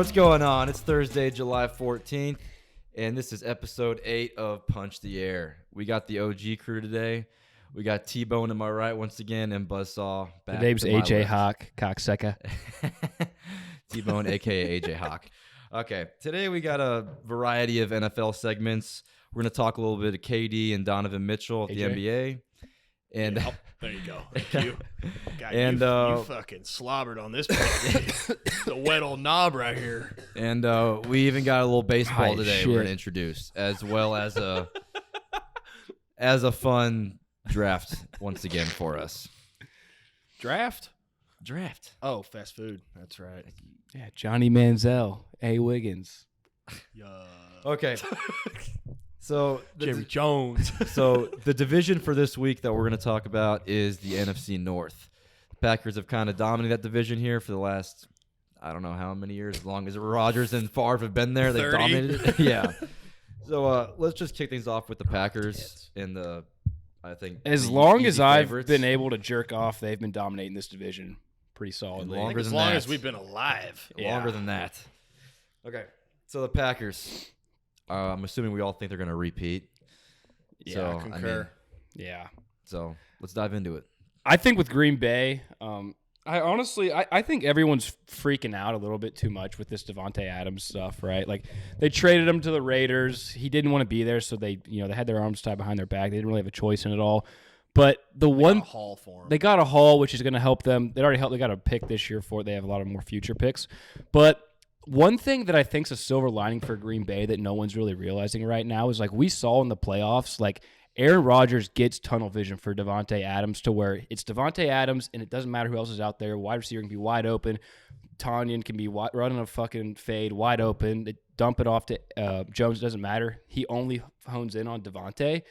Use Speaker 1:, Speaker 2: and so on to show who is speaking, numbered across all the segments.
Speaker 1: what's going on? It's Thursday, July 14th, and this is episode 8 of Punch the Air. We got the OG crew today. We got T-Bone to my right once again, and Buzzsaw back.
Speaker 2: The name's
Speaker 1: to my
Speaker 2: AJ
Speaker 1: left.
Speaker 2: Hawk, cocksucker.
Speaker 1: T-Bone, a.k.a. AJ Hawk. Okay, today we got a variety of NFL segments. We're going to talk a little bit of KD and Donovan Mitchell at the NBA. And
Speaker 3: Yep, there you go. Thank you. God,
Speaker 1: And,
Speaker 3: you fucking slobbered on this part. The wet old knob right here.
Speaker 1: And we even got a little baseball
Speaker 2: Oh,
Speaker 1: today
Speaker 2: shit.
Speaker 1: we're going to introduce, as well as a fun draft once again for us.
Speaker 3: Draft?
Speaker 1: Oh,
Speaker 3: fast food. That's right.
Speaker 2: Yeah, Johnny Manziel, A. Wiggins.
Speaker 3: Yeah.
Speaker 1: okay. So
Speaker 3: Jerry Jones.
Speaker 1: So the division for this week that we're going to talk about is the NFC North. The Packers have kind of dominated that division here for the last, I don't know how many years, as long as Rodgers and Favre have been there. They've
Speaker 3: 30.
Speaker 1: dominated it. Yeah. So let's just kick things off with the Packers and I think
Speaker 2: As
Speaker 1: the
Speaker 2: long
Speaker 1: easy
Speaker 2: as I've
Speaker 1: favorites.
Speaker 2: been able to jerk off, they've been dominating this division pretty solidly.
Speaker 1: Longer
Speaker 3: as
Speaker 1: than
Speaker 3: long
Speaker 1: that.
Speaker 3: as we've been alive.
Speaker 1: Longer than that. Okay. So the Packers, I'm assuming we all think they're going to repeat.
Speaker 2: Yeah,
Speaker 1: So, I
Speaker 3: Concur.
Speaker 1: mean,
Speaker 2: Yeah.
Speaker 1: so let's dive into it.
Speaker 2: I think with Green Bay, I think everyone's freaking out a little bit too much with this Devontae Adams stuff, right? Like they traded him to the Raiders. He didn't want to be there, so they had their arms tied behind their back. They didn't really have a choice in it all. But the one
Speaker 3: haul for him.
Speaker 2: they got a haul, which is going to help them. They got a pick this year for it. They have a lot of more future picks. But one thing that I think is a silver lining for Green Bay that no one's really realizing right now is like we saw in the playoffs, like Aaron Rodgers gets tunnel vision for Devontae Adams to where it's Devontae Adams and it doesn't matter who else is out there. Wide receiver can be wide open. Tanyan can be running a fucking fade wide open. They dump it off to Jones. Doesn't matter. He only hones in on Devontae.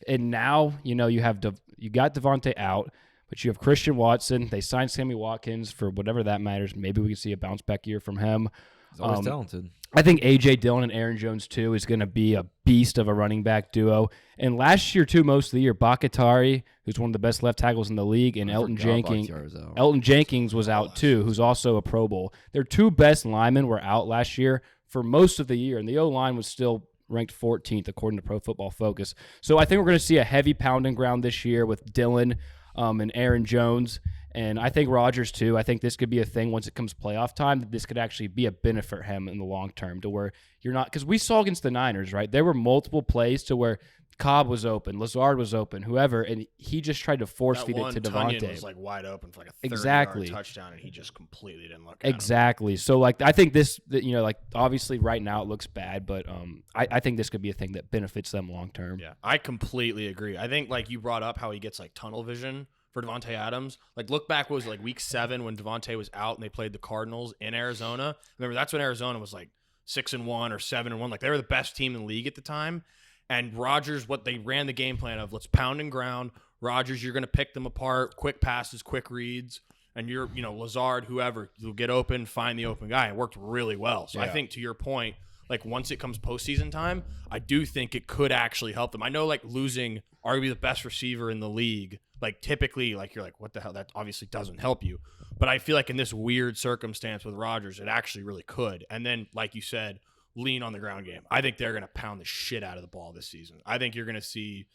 Speaker 2: And now, you got Devontae out, but you have Christian Watson. They signed Sammy Watkins for whatever that matters. Maybe we can see a bounce back year from him.
Speaker 1: He's always talented.
Speaker 2: I think A.J. Dillon and Aaron Jones, too, is going to be a beast of a running back duo. And last year, too, most of the year, Bakatari, who's one of the best left tackles in the league, and Elton Jenkins was out, too, who's also a Pro Bowl. Their two best linemen were out last year for most of the year, and the O-line was still ranked 14th, according to Pro Football Focus. So I think we're going to see a heavy pounding ground this year with Dillon and Aaron Jones. And I think Rodgers, too. I think this could be a thing once it comes playoff time, that this could actually be a benefit for him in the long term to where you're not – because we saw against the Niners, right? There were multiple plays to where Cobb was open, Lazard was open, whoever, and he just tried to force feed it to Devontae.
Speaker 3: Tonyan was like wide open for like a 30-yard
Speaker 2: Exactly.
Speaker 3: touchdown, and he just completely didn't look at him.
Speaker 2: Exactly. So, like, I think this, like, obviously right now it looks bad, but I think this could be a thing that benefits them long term.
Speaker 3: Yeah, I completely agree. I think, like, you brought up how he gets, like, tunnel vision for Devontae Adams. Like, look back, what was it, like week 7 when Devontae was out and they played the Cardinals in Arizona? Remember, that's when Arizona was like 6-1 or 7-1. Like, they were the best team in the league at the time. And Rodgers, what they ran the game plan of, let's pound and ground. Rodgers, you're going to pick them apart, quick passes, quick reads. And you're, Lazard, whoever, you'll get open, find the open guy. It worked really well. So I think, to your point, like, once it comes postseason time, I do think it could actually help them. I know, like, losing arguably the best receiver in the league, like, typically, like, you're like, what the hell? That obviously doesn't help you. But I feel like in this weird circumstance with Rodgers, it actually really could. And then, like you said, lean on the ground game. I think they're going to pound the shit out of the ball this season. I think you're going to see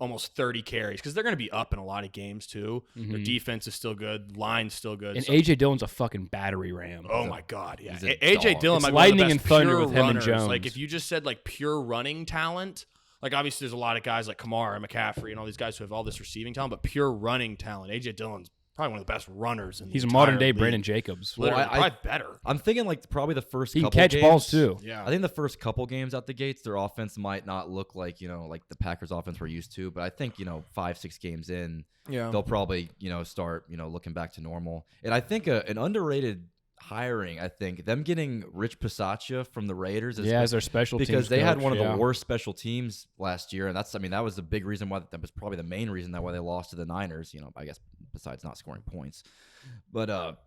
Speaker 3: almost 30 carries because they're going to be up in a lot of games too.
Speaker 2: Mm-hmm.
Speaker 3: Their defense is still good. Line's still good.
Speaker 2: And
Speaker 3: So,
Speaker 2: A.J. Dillon's a fucking battery ram.
Speaker 3: oh, my God. Yeah.
Speaker 1: he's a
Speaker 3: A.J.
Speaker 1: dog.
Speaker 3: Dillon
Speaker 2: It's
Speaker 3: might be one of the
Speaker 2: lightning
Speaker 3: best
Speaker 2: and thunder
Speaker 3: pure
Speaker 2: with him and
Speaker 3: runners.
Speaker 2: Jones.
Speaker 3: Like, if you just said, like, pure running talent, like, obviously there's a lot of guys like Kamara, McCaffrey, and all these guys who have all this receiving talent, but pure running talent, A.J. Dillon's probably one of the best runners in the
Speaker 2: He's a
Speaker 3: entire
Speaker 2: modern-day
Speaker 3: league.
Speaker 2: Brandon Jacobs.
Speaker 1: Well,
Speaker 3: Literally,
Speaker 1: I-
Speaker 3: probably better.
Speaker 1: I'm thinking like probably the first
Speaker 2: He can
Speaker 1: couple
Speaker 2: catch
Speaker 1: games,
Speaker 2: balls, too.
Speaker 3: Yeah.
Speaker 1: I think the first couple games out the gates, their offense might not look like, like the Packers offense we're used to. But I think, 5-6 games in,
Speaker 3: Yeah.
Speaker 1: they'll probably, start, looking back to normal. And I think an underrated hiring, I think, them getting Rich Pisaccia from the Raiders
Speaker 2: As their special teams
Speaker 1: because they had
Speaker 2: coach,
Speaker 1: one of the worst special teams last year. And that was the big reason why, that was probably the main reason why they lost to the Niners, I guess besides not scoring points. But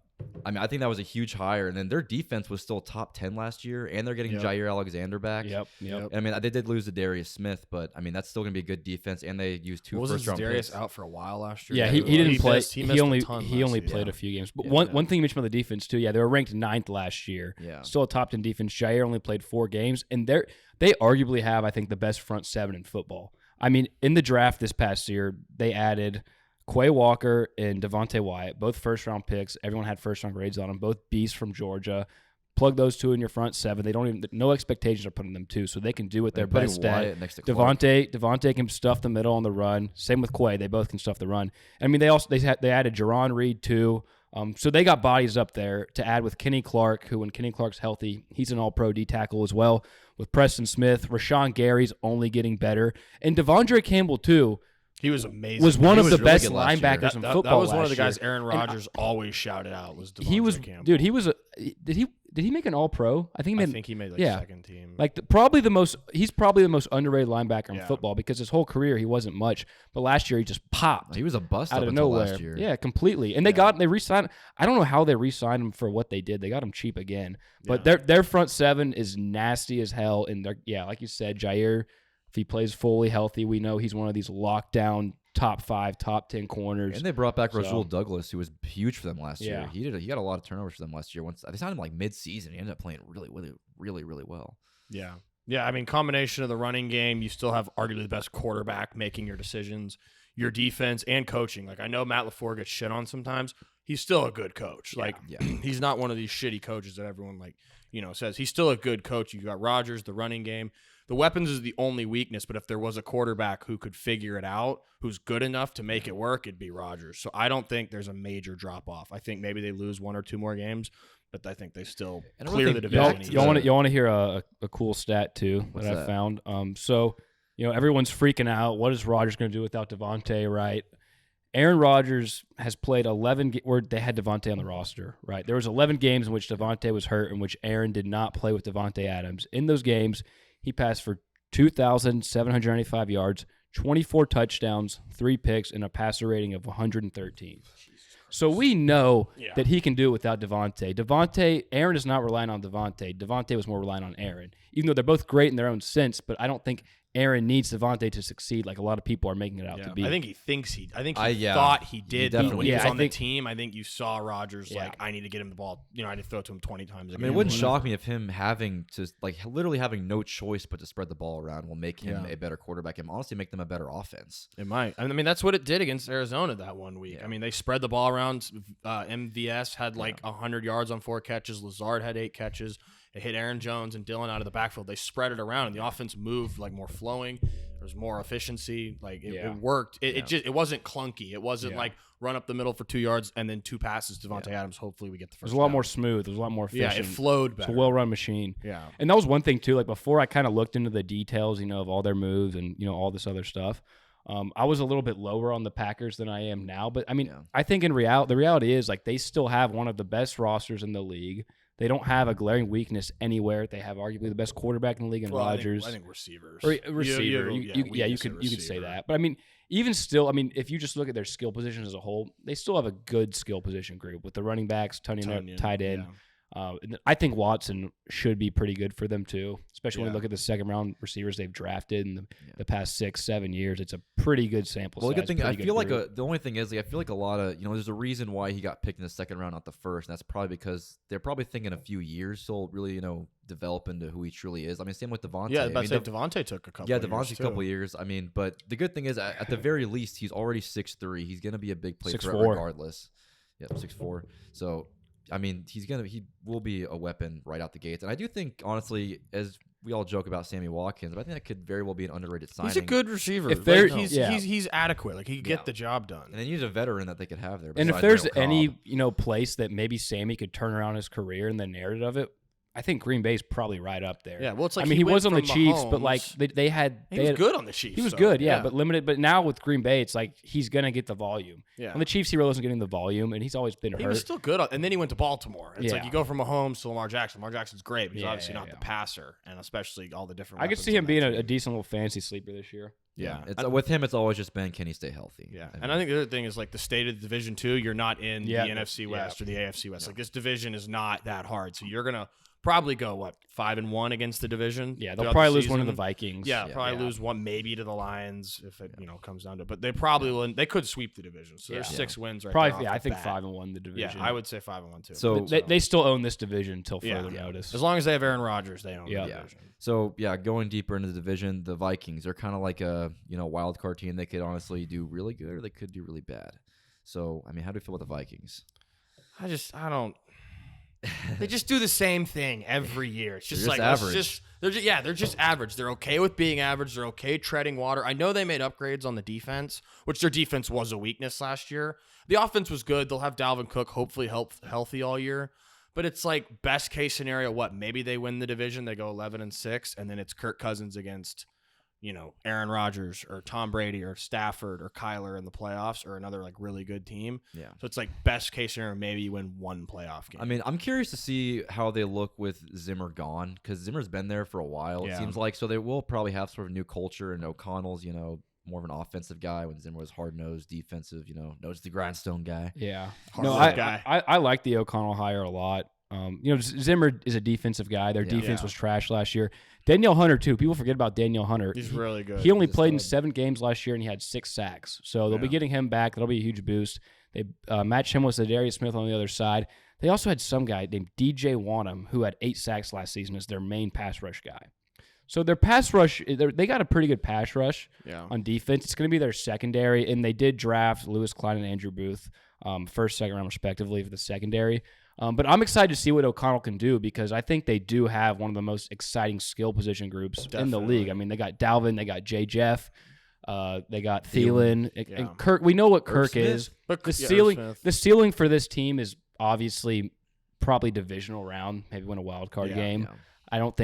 Speaker 1: I mean, I think that was a huge hire. And then their defense was still top 10 last year, and they're getting Jair Alexander back.
Speaker 2: Yep.
Speaker 1: And I mean, they did lose to Darius Smith, but I mean, that's still going to be a good defense, and they used 2 first-round picks.
Speaker 3: Darius out for a while last year?
Speaker 2: Yeah, he didn't play. He only
Speaker 3: played
Speaker 2: played a few games. But one thing you mentioned about the defense too. Yeah, they were ranked 9th last year.
Speaker 1: Yeah,
Speaker 2: still a top 10 defense. Jair only played 4 games, and they arguably have, I think, the best front 7 in football. I mean, in the draft this past year, they added Quay Walker and Devontae Wyatt, both first-round picks. Everyone had first-round grades on them. Both beasts from Georgia. Plug those 2 in your front 7. They don't even no expectations are putting them 2, so they can do what they're best at. Devontae can stuff the middle on the run. Same with Quay. They both can stuff the run. I mean, they added Jerron Reed too. So they got bodies up there to add with Kenny Clark, who when Kenny Clark's healthy, he's an all-pro D tackle as well. With Preston Smith, Rashawn Gary's only getting better, and Devondre Campbell too.
Speaker 3: He was amazing.
Speaker 2: Was one of the
Speaker 1: really
Speaker 2: best
Speaker 1: good last
Speaker 2: linebackers in football.
Speaker 3: That was one of the
Speaker 2: last
Speaker 3: guys
Speaker 2: year.
Speaker 3: Aaron Rodgers always shouted out. Was Devondre
Speaker 2: He was
Speaker 3: Campbell.
Speaker 2: dude. He was did he make an All-Pro? I think
Speaker 3: he made second team.
Speaker 2: Like he's probably the most underrated linebacker in football because his whole career he wasn't much, but last year he just popped.
Speaker 1: He was a bust
Speaker 2: out
Speaker 1: up
Speaker 2: of
Speaker 1: until
Speaker 2: nowhere.
Speaker 1: last year.
Speaker 2: Yeah, completely. And they re-signed. I don't know how they re-signed him for what they did. They got him cheap again, but their front 7 is nasty as hell. And like you said, Jair, if he plays fully healthy, we know he's one of these lockdown top 5, top 10 corners.
Speaker 1: And they brought back Rasul Douglas, who was huge for them last year.
Speaker 2: Yeah.
Speaker 1: He got a lot of turnovers for them last year. Once they signed him like mid-season, he ended up playing really, really, really, really well.
Speaker 3: Yeah. Yeah, I mean, combination of the running game, you still have arguably the best quarterback making your decisions, your defense, and coaching. Like, I know Matt LaFleur gets shit on sometimes. He's still a good coach. He's not one of these shitty coaches that everyone, says. He's still a good coach. You got Rodgers, the running game. The weapons is the only weakness, but if there was a quarterback who could figure it out, who's good enough to make it work, it'd be Rodgers. So I don't think there's a major drop-off. I think maybe they lose 1 or 2 more games, but I think they still clear the division.
Speaker 2: Y'all want to hear a cool stat, too, that I found? So, everyone's freaking out. What is Rodgers going to do without Devontae, right? Aaron Rodgers has played 11 where they had Devontae on the roster, right? There was 11 games in which Devontae was hurt, in which Aaron did not play with Devontae Adams. In those games, he passed for 2,795 yards, 24 touchdowns, 3 picks, and a passer rating of 113. So we know that he can do it without Devontae. Aaron is not relying on Devontae. Devontae was more relying on Aaron, even though they're both great in their own sense, but I don't think Aaron needs Devontae to succeed like a lot of people are making it out to be.
Speaker 3: I think he thought he did. When he was on the team, I think you saw Rodgers I need to get him the ball. I need to throw it to him 20 times a game.
Speaker 1: I mean, it wouldn't shock me if him having to, literally having no choice but to spread the ball around will make him a better quarterback and honestly make them a better offense.
Speaker 3: It might. I mean, that's what it did against Arizona that one week. Yeah. I mean, they spread the ball around. MVS had 100 yards on 4 catches. Lazard had 8 catches. They hit Aaron Jones and Dillon out of the backfield. They spread it around, and the offense moved more flowing. There was more efficiency. It worked. It wasn't clunky. It wasn't run up the middle for 2 yards and then 2 passes to Devontae Adams. Hopefully we get the first.
Speaker 2: It was a lot more smooth. It was a lot more efficient.
Speaker 3: Yeah, it flowed better.
Speaker 2: It's a well-run machine.
Speaker 3: Yeah.
Speaker 2: And that was one thing, too. Before I kind of looked into the details, of all their moves and, all this other stuff, I was a little bit lower on the Packers than I am now. But, I mean, I think the reality is, they still have one of the best rosters in the league. They don't have a glaring weakness anywhere. They have arguably the best quarterback in the league in Rodgers.
Speaker 3: I think receivers.
Speaker 2: Receiver. You could say that. But I mean, even still, if you just look at their skill positions as a whole, they still have a good skill position group with the running backs, Tonyan tight end.
Speaker 3: Yeah.
Speaker 2: I think Watson should be pretty good for them too, especially when you look at the second round receivers they've drafted in the past 6-7 years. It's a pretty good sample size.
Speaker 1: Well, the good thing, I feel like the only thing is, I feel like a lot of, there's a reason why he got picked in the second round, not the first. And that's probably because they're probably thinking a few years he'll really, develop into who he truly is. I mean, same with Devontae.
Speaker 3: Yeah, Devontae took a couple.
Speaker 1: Yeah, Devontae's a couple years. I mean, but the good thing is, at the very least, he's already 6'3". He's gonna be a big play threat regardless. Yep, 6'4". So. I mean, he will be a weapon right out the gates. And I do think, honestly, as we all joke about Sammy Watkins, but I think that could very well be an underrated signing.
Speaker 3: He's a good receiver. He's adequate. He could get the job done.
Speaker 1: And they need a veteran that they could have there.
Speaker 2: And if there's any place that maybe Sammy could turn around his career and the narrative of it, I think Green Bay's probably right up there.
Speaker 3: Yeah, well, it's
Speaker 2: he was on the Chiefs, but they had.
Speaker 3: He was good on the Chiefs.
Speaker 2: He was good, but limited. But now with Green Bay, it's he's gonna get the volume.
Speaker 3: Yeah.
Speaker 2: On the Chiefs, he really wasn't getting the volume, and he's always been hurt.
Speaker 3: He was still good, and then he went to Baltimore. It's you go from Mahomes to Lamar Jackson. Lamar Jackson's great, but he's obviously not the passer, and especially all the different.
Speaker 2: I could see him being a decent little fantasy sleeper this year.
Speaker 3: Yeah.
Speaker 1: With him, it's always just been, can he stay healthy?
Speaker 3: Yeah. And I think the other thing is like the state of the Division 2, you're not in the NFC West or the AFC West. Like this division is not that hard. So you're going to probably go 5-1 against the division.
Speaker 2: Yeah, they'll probably lose one to the Vikings.
Speaker 3: Yeah, probably lose one maybe to the Lions if it comes down to it. But they probably will. They could sweep the division. So there's 6 wins right
Speaker 2: probably,
Speaker 3: there.
Speaker 2: I think 5-1 the division.
Speaker 3: Yeah, I would say 5-1 too.
Speaker 1: So
Speaker 2: they still own this division until further notice.
Speaker 3: As long as they have Aaron Rodgers, they own the division.
Speaker 1: So going deeper into the division, the Vikings are kind of like a wild card team. They could honestly do really good or they could do really bad. So I mean, how do you feel about the Vikings?
Speaker 3: I don't. They just do the same thing every year. It's just like
Speaker 1: average.
Speaker 3: They're just average. They're okay with being average. They're okay treading water. I know they made upgrades on the defense, which their defense was a weakness last year. The offense was good. They'll have Dalvin Cook hopefully healthy all year. But it's like best case scenario, maybe they win the division, they go 11-6, and then it's Kirk Cousins against, Aaron Rodgers or Tom Brady or Stafford or Kyler in the playoffs or another like really good team.
Speaker 1: Yeah.
Speaker 3: So it's like best case scenario, maybe you win one playoff game.
Speaker 1: I mean, I'm curious to see how they look with Zimmer gone because Zimmer's been there for a while, it seems like. So they will probably have sort of new culture, and O'Connell's, more of an offensive guy when Zimmer was hard-nosed, defensive, knows the grindstone guy.
Speaker 2: Yeah.
Speaker 3: Guy.
Speaker 2: I like the O'Connell hire a lot. Zimmer is a defensive guy. Their defense was trash last year. Danielle Hunter, too. People forget about Danielle Hunter.
Speaker 3: He's really good.
Speaker 2: He only played in 7 games last year, and he had 6 sacks. So they'll be getting him back. That'll be a huge boost. They matched him with Zadarius Smith on the other side. They also had some guy named DJ Wanham, who had 8 sacks last season as their main pass rush guy. So their pass rush, they got a pretty good pass rush on defense. It's going to be their secondary, and they did draft Lewis Klein and Andrew Booth, first, second round respectively for the secondary. But I'm excited to see what O'Connell can do because I think they do have one of the most exciting skill position groups in the league. I mean, they got Dalvin, they got J. Jeff, they got Thielen, and Kirk. We know what Kirk is. But the ceiling for this team is obviously probably divisional round, maybe win a wild card game. Yeah. I don't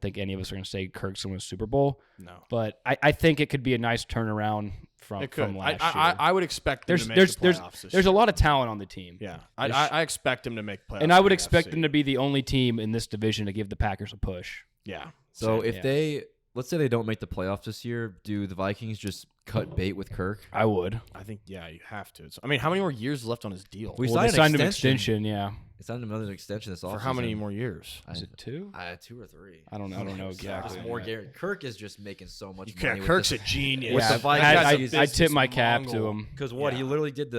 Speaker 2: think any of us are going to say Kirk's going to win a Super Bowl. No, but I think it could be a nice turnaround from last year.
Speaker 3: I would expect them to make the playoffs this
Speaker 2: There's
Speaker 3: year.
Speaker 2: a lot of talent on the team.
Speaker 3: Yeah, I expect them to make playoffs.
Speaker 2: And I would expect them to be the only team in this division to give the Packers a push.
Speaker 3: Yeah.
Speaker 1: So let's say they don't make the playoffs this year, do the Vikings just cut bait with Kirk?
Speaker 2: I would.
Speaker 3: I think, you have to. I mean, how many more years left on his deal?
Speaker 1: They
Speaker 2: signed him an extension,
Speaker 1: They signed him another extension this offseason.
Speaker 3: For how many more years?
Speaker 2: Is it 2?
Speaker 1: 2 or 3.
Speaker 2: I don't know exactly.
Speaker 1: More Garrett. Kirk is just making so much money.
Speaker 3: Kirk's a genius.
Speaker 1: With the Vikings,
Speaker 2: I tip my cap to him.
Speaker 1: Because he literally did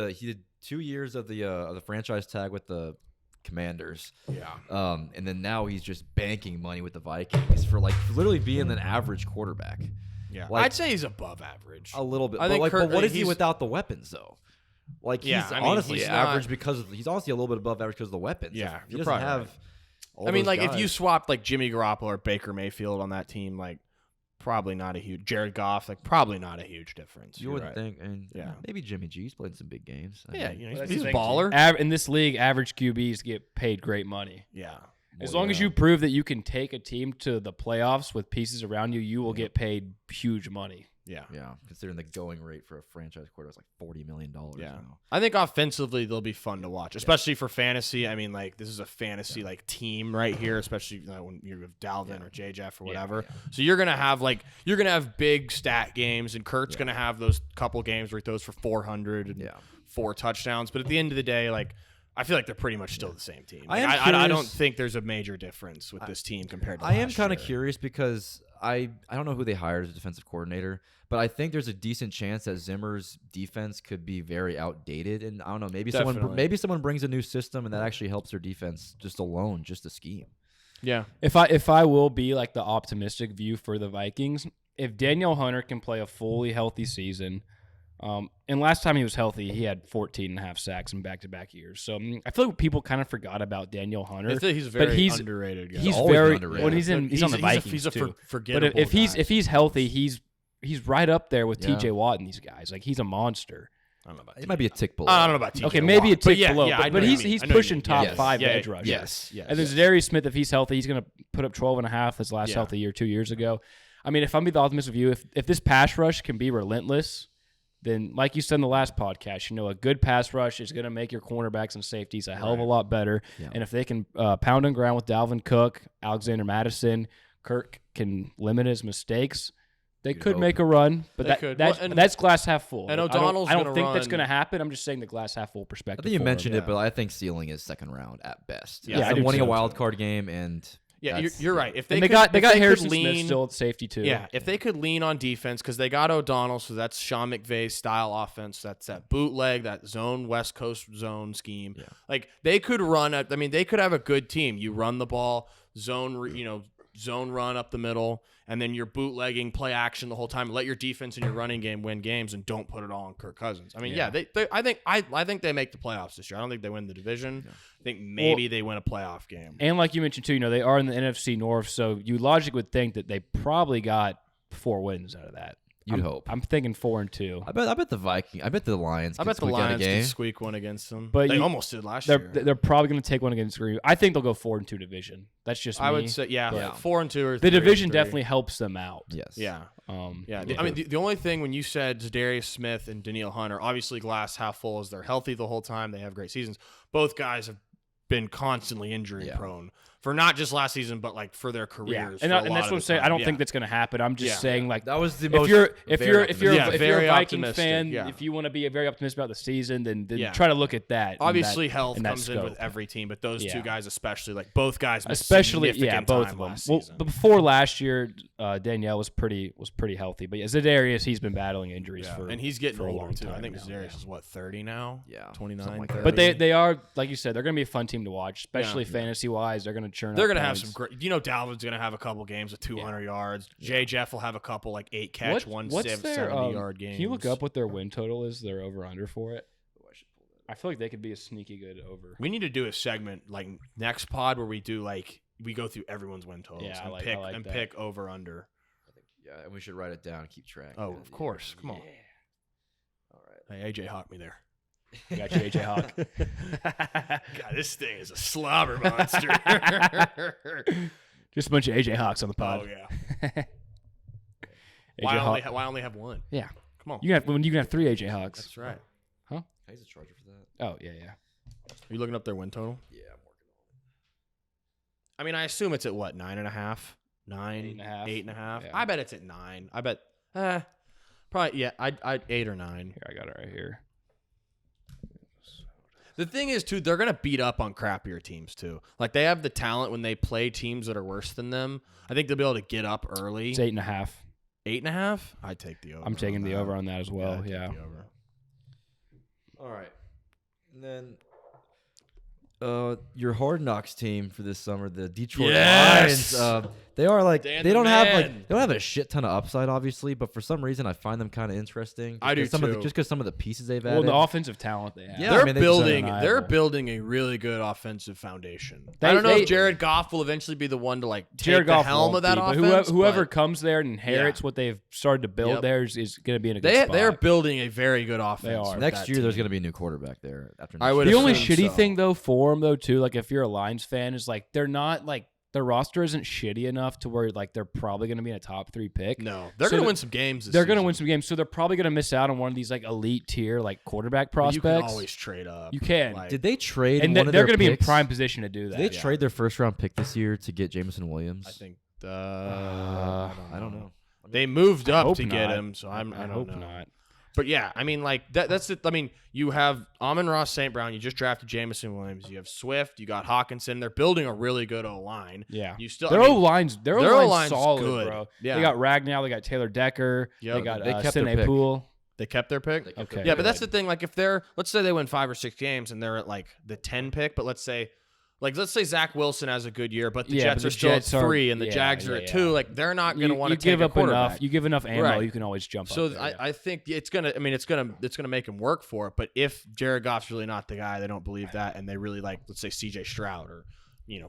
Speaker 1: 2 years of the franchise tag with the Commanders.
Speaker 3: Yeah.
Speaker 1: And then now he's just banking money with the Vikings for literally being an average quarterback.
Speaker 3: Yeah. I'd say he's above average.
Speaker 1: A little bit.
Speaker 3: I think
Speaker 1: but what is he without the weapons though? He's honestly
Speaker 3: he's
Speaker 1: average he's honestly a little bit above average because of the weapons.
Speaker 3: Yeah.
Speaker 1: He doesn't have
Speaker 3: if you swapped Jimmy Garoppolo or Baker Mayfield on that team, probably not a huge Jared Goff, probably not a huge difference.
Speaker 1: You wouldn't think, and maybe Jimmy G's played some big games.
Speaker 3: He's a baller.
Speaker 2: In this league, average QBs get paid great money.
Speaker 3: Yeah.
Speaker 2: As long as you prove that you can take a team to the playoffs with pieces around you, you will get paid huge money.
Speaker 3: Yeah.
Speaker 1: Yeah. Considering the going rate for a franchise quarter is $40 million.
Speaker 3: Yeah. I think offensively they'll be fun to watch, especially for fantasy. I mean, this is a fantasy team right here, especially when you have Dalvin or J. Jeff or whatever. Yeah. So you're gonna have big stat games, and Kurt's gonna have those couple games where he throws for 400 and 4 touchdowns. But at the end of the day, I feel like they're pretty much still the same team. I don't think there's a major difference with this team compared to last year.
Speaker 1: I am kind of curious because I don't know who they hired as a defensive coordinator, but I think there's a decent chance that Zimmer's defense could be very outdated. And I don't know, maybe someone brings a new system and that actually helps their defense just a scheme.
Speaker 3: Yeah.
Speaker 2: If I will be the optimistic view for the Vikings, if Danielle Hunter can play a fully healthy season. And last time he was healthy, he had 14.5 sacks in back-to-back years. So I feel like people kind of forgot about Daniel Hunter.
Speaker 3: I think he's very underrated guy.
Speaker 2: He's very underrated. When he's on the Vikings.
Speaker 3: He's a
Speaker 2: forgettable. But if he's healthy, he's right up there with T.J. Watt and these guys. He's a monster.
Speaker 3: I don't know about
Speaker 1: it. Might be a tick below.
Speaker 3: I don't know about T.J.
Speaker 2: Okay, maybe a tick below.
Speaker 3: Yeah,
Speaker 2: but he's pushing top 5 edge rushers.
Speaker 3: Yes.
Speaker 2: And then Zadarius Smith, if he's healthy, he's going to put up 12.5 his last healthy year 2 years ago. I mean, if I'm the optimistic view, if this pass rush can be relentless, then, like you said in the last podcast, a good pass rush is going to make your cornerbacks and safeties a hell of a lot better. Yeah. And if they can pound on ground with Dalvin Cook, Alexander Madison, Kirk can limit his mistakes, They
Speaker 1: You'd
Speaker 2: could
Speaker 1: hope.
Speaker 2: make a run, but
Speaker 3: They could.
Speaker 2: that's glass half full.
Speaker 3: and
Speaker 2: I
Speaker 3: O'Donnell's
Speaker 2: don't
Speaker 3: gonna
Speaker 2: think that's
Speaker 3: run-
Speaker 2: going to happen. I'm just saying the glass half full
Speaker 1: I
Speaker 2: perspective.
Speaker 1: think you
Speaker 2: for
Speaker 1: mentioned
Speaker 2: him.
Speaker 1: it, but I think ceiling is second round at best.
Speaker 3: Yeah,
Speaker 2: I do
Speaker 1: winning a
Speaker 2: too.
Speaker 1: wild card game, and
Speaker 3: Yeah,
Speaker 1: that's-
Speaker 3: you're right. If
Speaker 2: And
Speaker 3: they
Speaker 2: they
Speaker 3: could,
Speaker 2: got
Speaker 3: if
Speaker 2: Harrison
Speaker 3: could lean,
Speaker 2: Smith still at safety too.
Speaker 3: Yeah, if they could lean on defense because they got O'Donnell, so that's Sean McVay style offense. That's that bootleg, that zone West Coast zone scheme.
Speaker 1: Yeah.
Speaker 3: Like they could run. I mean, they could have a good team. You run the ball, zone run up the middle, and then you're bootlegging, play action the whole time. Let your defense and your running game win games, and don't put it all on Kirk Cousins. I mean,
Speaker 1: Yeah.
Speaker 3: I think they make the playoffs this year. I don't think they win the division.
Speaker 1: Yeah.
Speaker 3: I think maybe they win a playoff game.
Speaker 2: And like you mentioned too, they are in the NFC North, so you logically would think that they probably got 4 wins out of that.
Speaker 1: You'd hope.
Speaker 2: I'm thinking 4-2.
Speaker 1: I bet the Viking. I bet the Lions.
Speaker 3: I
Speaker 1: could
Speaker 3: bet the
Speaker 1: squeak out a
Speaker 3: Lions
Speaker 1: game.
Speaker 3: can squeak one against them.
Speaker 2: But
Speaker 3: They
Speaker 2: you-
Speaker 3: almost did last year.
Speaker 2: They're probably going to take one against Green. I think they'll go 4-2 division. That's just me.
Speaker 3: I would say, yeah,
Speaker 1: Yeah.
Speaker 3: 4-2 or
Speaker 2: The
Speaker 3: 3-3.
Speaker 2: division definitely helps them out.
Speaker 1: Yes.
Speaker 3: Yeah, yeah.
Speaker 1: Yeah.
Speaker 3: I mean, the only thing when you said Zadarius Smith and Danielle Hunter, obviously glass half full is they're healthy the whole time. They have great seasons. Both guys have been constantly injury prone for not just last season, but like for their careers.
Speaker 2: Yeah,
Speaker 3: for
Speaker 2: and
Speaker 3: a
Speaker 2: that's
Speaker 3: lot
Speaker 2: what
Speaker 3: of
Speaker 2: I'm
Speaker 3: the
Speaker 2: saying.
Speaker 3: time.
Speaker 2: I don't
Speaker 3: Yeah.
Speaker 2: think that's going to happen. I'm just saying like
Speaker 1: That was the
Speaker 2: if
Speaker 1: most.
Speaker 2: you're
Speaker 1: very
Speaker 2: a
Speaker 3: very
Speaker 2: Viking
Speaker 3: optimistic,
Speaker 2: fan,
Speaker 3: yeah.
Speaker 2: if you want to be very optimistic about the season, then
Speaker 3: Yeah.
Speaker 2: try to look at that.
Speaker 3: Obviously, health
Speaker 2: in that
Speaker 3: comes in with
Speaker 2: scope.
Speaker 3: every team, but those two
Speaker 2: Yeah.
Speaker 3: guys especially, like both guys, missed
Speaker 2: Especially
Speaker 3: significant
Speaker 2: both
Speaker 3: time
Speaker 2: of them.
Speaker 3: last
Speaker 2: Well,
Speaker 3: season.
Speaker 2: but before last year, Danielle was pretty healthy. But yeah, Zadarius, he's been battling injuries
Speaker 3: Yeah,
Speaker 2: for
Speaker 3: and he's getting
Speaker 2: for a
Speaker 3: older
Speaker 2: long
Speaker 3: too. I
Speaker 2: time
Speaker 3: think
Speaker 2: now,
Speaker 3: Zadarius
Speaker 2: yeah.
Speaker 3: is what 30 now.
Speaker 1: Yeah,
Speaker 3: 29.
Speaker 1: something like that.
Speaker 3: 30.
Speaker 2: But they are, like you said, they're going to be a fun team to watch, especially fantasy wise. They're going to churn.
Speaker 3: They're
Speaker 2: going to
Speaker 3: have some great. Dalvin's going to have a couple games of 200 yards. Jeff will have a couple like 8 catch,
Speaker 2: what's
Speaker 3: 170 yard games.
Speaker 2: Can you look up what their win total is? Their over under for it. I feel like they could be a sneaky good over.
Speaker 3: We need to do a segment like next pod where we do like we go through everyone's win totals
Speaker 2: Yeah, I
Speaker 3: and
Speaker 2: like that.
Speaker 3: pick over under.
Speaker 1: Yeah, and we should write it down and keep track.
Speaker 3: Oh, of course. Come on.
Speaker 1: All right.
Speaker 3: Hey, AJ Hawk me there.
Speaker 2: Got you, AJ Hawk.
Speaker 3: God, this thing is a slobber monster.
Speaker 2: Just a bunch of AJ Hawks on the pod.
Speaker 3: Oh yeah.
Speaker 2: AJ
Speaker 3: Why
Speaker 2: Hawk.
Speaker 3: only have one?
Speaker 2: Yeah.
Speaker 3: Come on.
Speaker 2: You can have 3 AJ Hawks.
Speaker 3: That's right.
Speaker 1: Can I use a charger for that?
Speaker 2: Oh yeah.
Speaker 3: Are you looking up their win total?
Speaker 1: Yeah, I'm working
Speaker 3: I mean, I assume it's at what 9.5, 9,
Speaker 2: 8.5.
Speaker 3: 8.5.
Speaker 2: Yeah.
Speaker 3: I bet it's at 9. I bet. Probably yeah. I'd 8 or 9.
Speaker 2: Here, I got it right here.
Speaker 3: The thing is, too, they're going to beat up on crappier teams, too. Like, they have the talent when they play teams that are worse than them. I think they'll be able to get up early.
Speaker 2: It's 8.5.
Speaker 3: 8.5? I'd take the over.
Speaker 2: I'm taking the over on that as well.
Speaker 3: I'd take
Speaker 2: Yeah.
Speaker 3: the over.
Speaker 1: All right. And then your Hard Knocks team for this summer, the Detroit
Speaker 3: Yes!
Speaker 1: Lions. They are like
Speaker 3: Dan
Speaker 1: they
Speaker 3: the
Speaker 1: don't have
Speaker 3: man.
Speaker 1: they don't have a shit ton of upside, obviously, but for some reason I find them kind of interesting.
Speaker 3: I do,
Speaker 1: just
Speaker 3: too.
Speaker 1: Because some of the pieces they've
Speaker 2: Well,
Speaker 1: added.
Speaker 2: the offensive talent they have.
Speaker 1: Yeah,
Speaker 3: They're
Speaker 1: I mean, they
Speaker 3: building.
Speaker 2: deserve
Speaker 3: They're
Speaker 2: undeniable.
Speaker 3: building a really good offensive foundation.
Speaker 2: They-
Speaker 3: I don't know
Speaker 2: they-
Speaker 3: if Jared Goff will eventually be the one to like take
Speaker 2: Jared
Speaker 3: the
Speaker 2: Goff
Speaker 3: helm
Speaker 2: won't
Speaker 3: of that
Speaker 2: be, but
Speaker 3: offense.
Speaker 2: whoever
Speaker 3: but
Speaker 2: comes there and inherits what they've started to build
Speaker 3: Yep.
Speaker 2: there is going to be in a good
Speaker 3: they
Speaker 2: spot.
Speaker 3: they're building a very good offense.
Speaker 2: are.
Speaker 3: with
Speaker 1: Next
Speaker 3: that
Speaker 1: year, there's
Speaker 3: team.
Speaker 1: going to be a new quarterback there. After
Speaker 3: I
Speaker 1: next
Speaker 3: would
Speaker 1: year.
Speaker 2: The only
Speaker 3: assume
Speaker 2: shitty
Speaker 3: so.
Speaker 2: thing though for them though too, like if you're a Lions fan, is like they're not like their roster isn't shitty enough to where like they're probably going to be in a top 3 pick.
Speaker 3: No, they're
Speaker 2: So
Speaker 3: going to
Speaker 2: the-
Speaker 3: win some games.
Speaker 2: They're going to win some games, so they're probably going to miss out on one of these like elite tier like quarterback prospects.
Speaker 3: You can always trade up.
Speaker 2: You can.
Speaker 3: Like,
Speaker 1: Did they trade?
Speaker 2: and
Speaker 1: one of
Speaker 2: they're
Speaker 1: their
Speaker 2: going to be in
Speaker 1: picks?
Speaker 2: prime position to do that.
Speaker 1: Did they trade their first round pick this year to get Jameson Williams?
Speaker 3: I think.
Speaker 1: I don't know.
Speaker 3: They moved
Speaker 2: I
Speaker 3: up
Speaker 2: hope
Speaker 3: to get
Speaker 2: not.
Speaker 3: him, so I don't
Speaker 2: hope
Speaker 3: know.
Speaker 2: not.
Speaker 3: But yeah, I mean, like that's it. I mean, you have Amon-Ra St. Brown. You just drafted Jameson Williams. You have Swift. You got Hawkinson. They're building a really good O line.
Speaker 2: Yeah.
Speaker 3: You still.
Speaker 2: Their
Speaker 3: I mean,
Speaker 2: O-line's
Speaker 3: their
Speaker 2: O-line's
Speaker 3: O-line's
Speaker 2: solid,
Speaker 3: good.
Speaker 2: bro.
Speaker 3: Yeah.
Speaker 2: They got Ragnow, they got Taylor Decker,
Speaker 3: Yep.
Speaker 2: they got
Speaker 1: They kept their
Speaker 2: Sidney
Speaker 1: pick.
Speaker 2: Poole.
Speaker 3: They kept their pick.
Speaker 2: Okay.
Speaker 3: Yeah, but that's the thing. Like, if they're, let's say they win 5 or 6 games and they're at like the 10 pick, but let's say Zack Wilson has a good year, but the
Speaker 2: Yeah,
Speaker 3: Jets
Speaker 2: but
Speaker 3: are
Speaker 2: the
Speaker 3: still
Speaker 2: Jets
Speaker 3: at
Speaker 2: are-
Speaker 3: 3 and the
Speaker 2: yeah,
Speaker 3: Jags are
Speaker 2: yeah,
Speaker 3: at
Speaker 2: yeah.
Speaker 3: 2. Like, they're not going to want to take
Speaker 2: give
Speaker 3: a
Speaker 2: up
Speaker 3: quarterback.
Speaker 2: enough. You give enough ammo,
Speaker 3: Right.
Speaker 2: you can always jump
Speaker 3: So
Speaker 2: up there, yeah.
Speaker 3: I think it's gonna. I mean, it's gonna make him work for it. But if Jared Goff's really not the guy, they don't believe that, and they really like, let's say C.J. Stroud or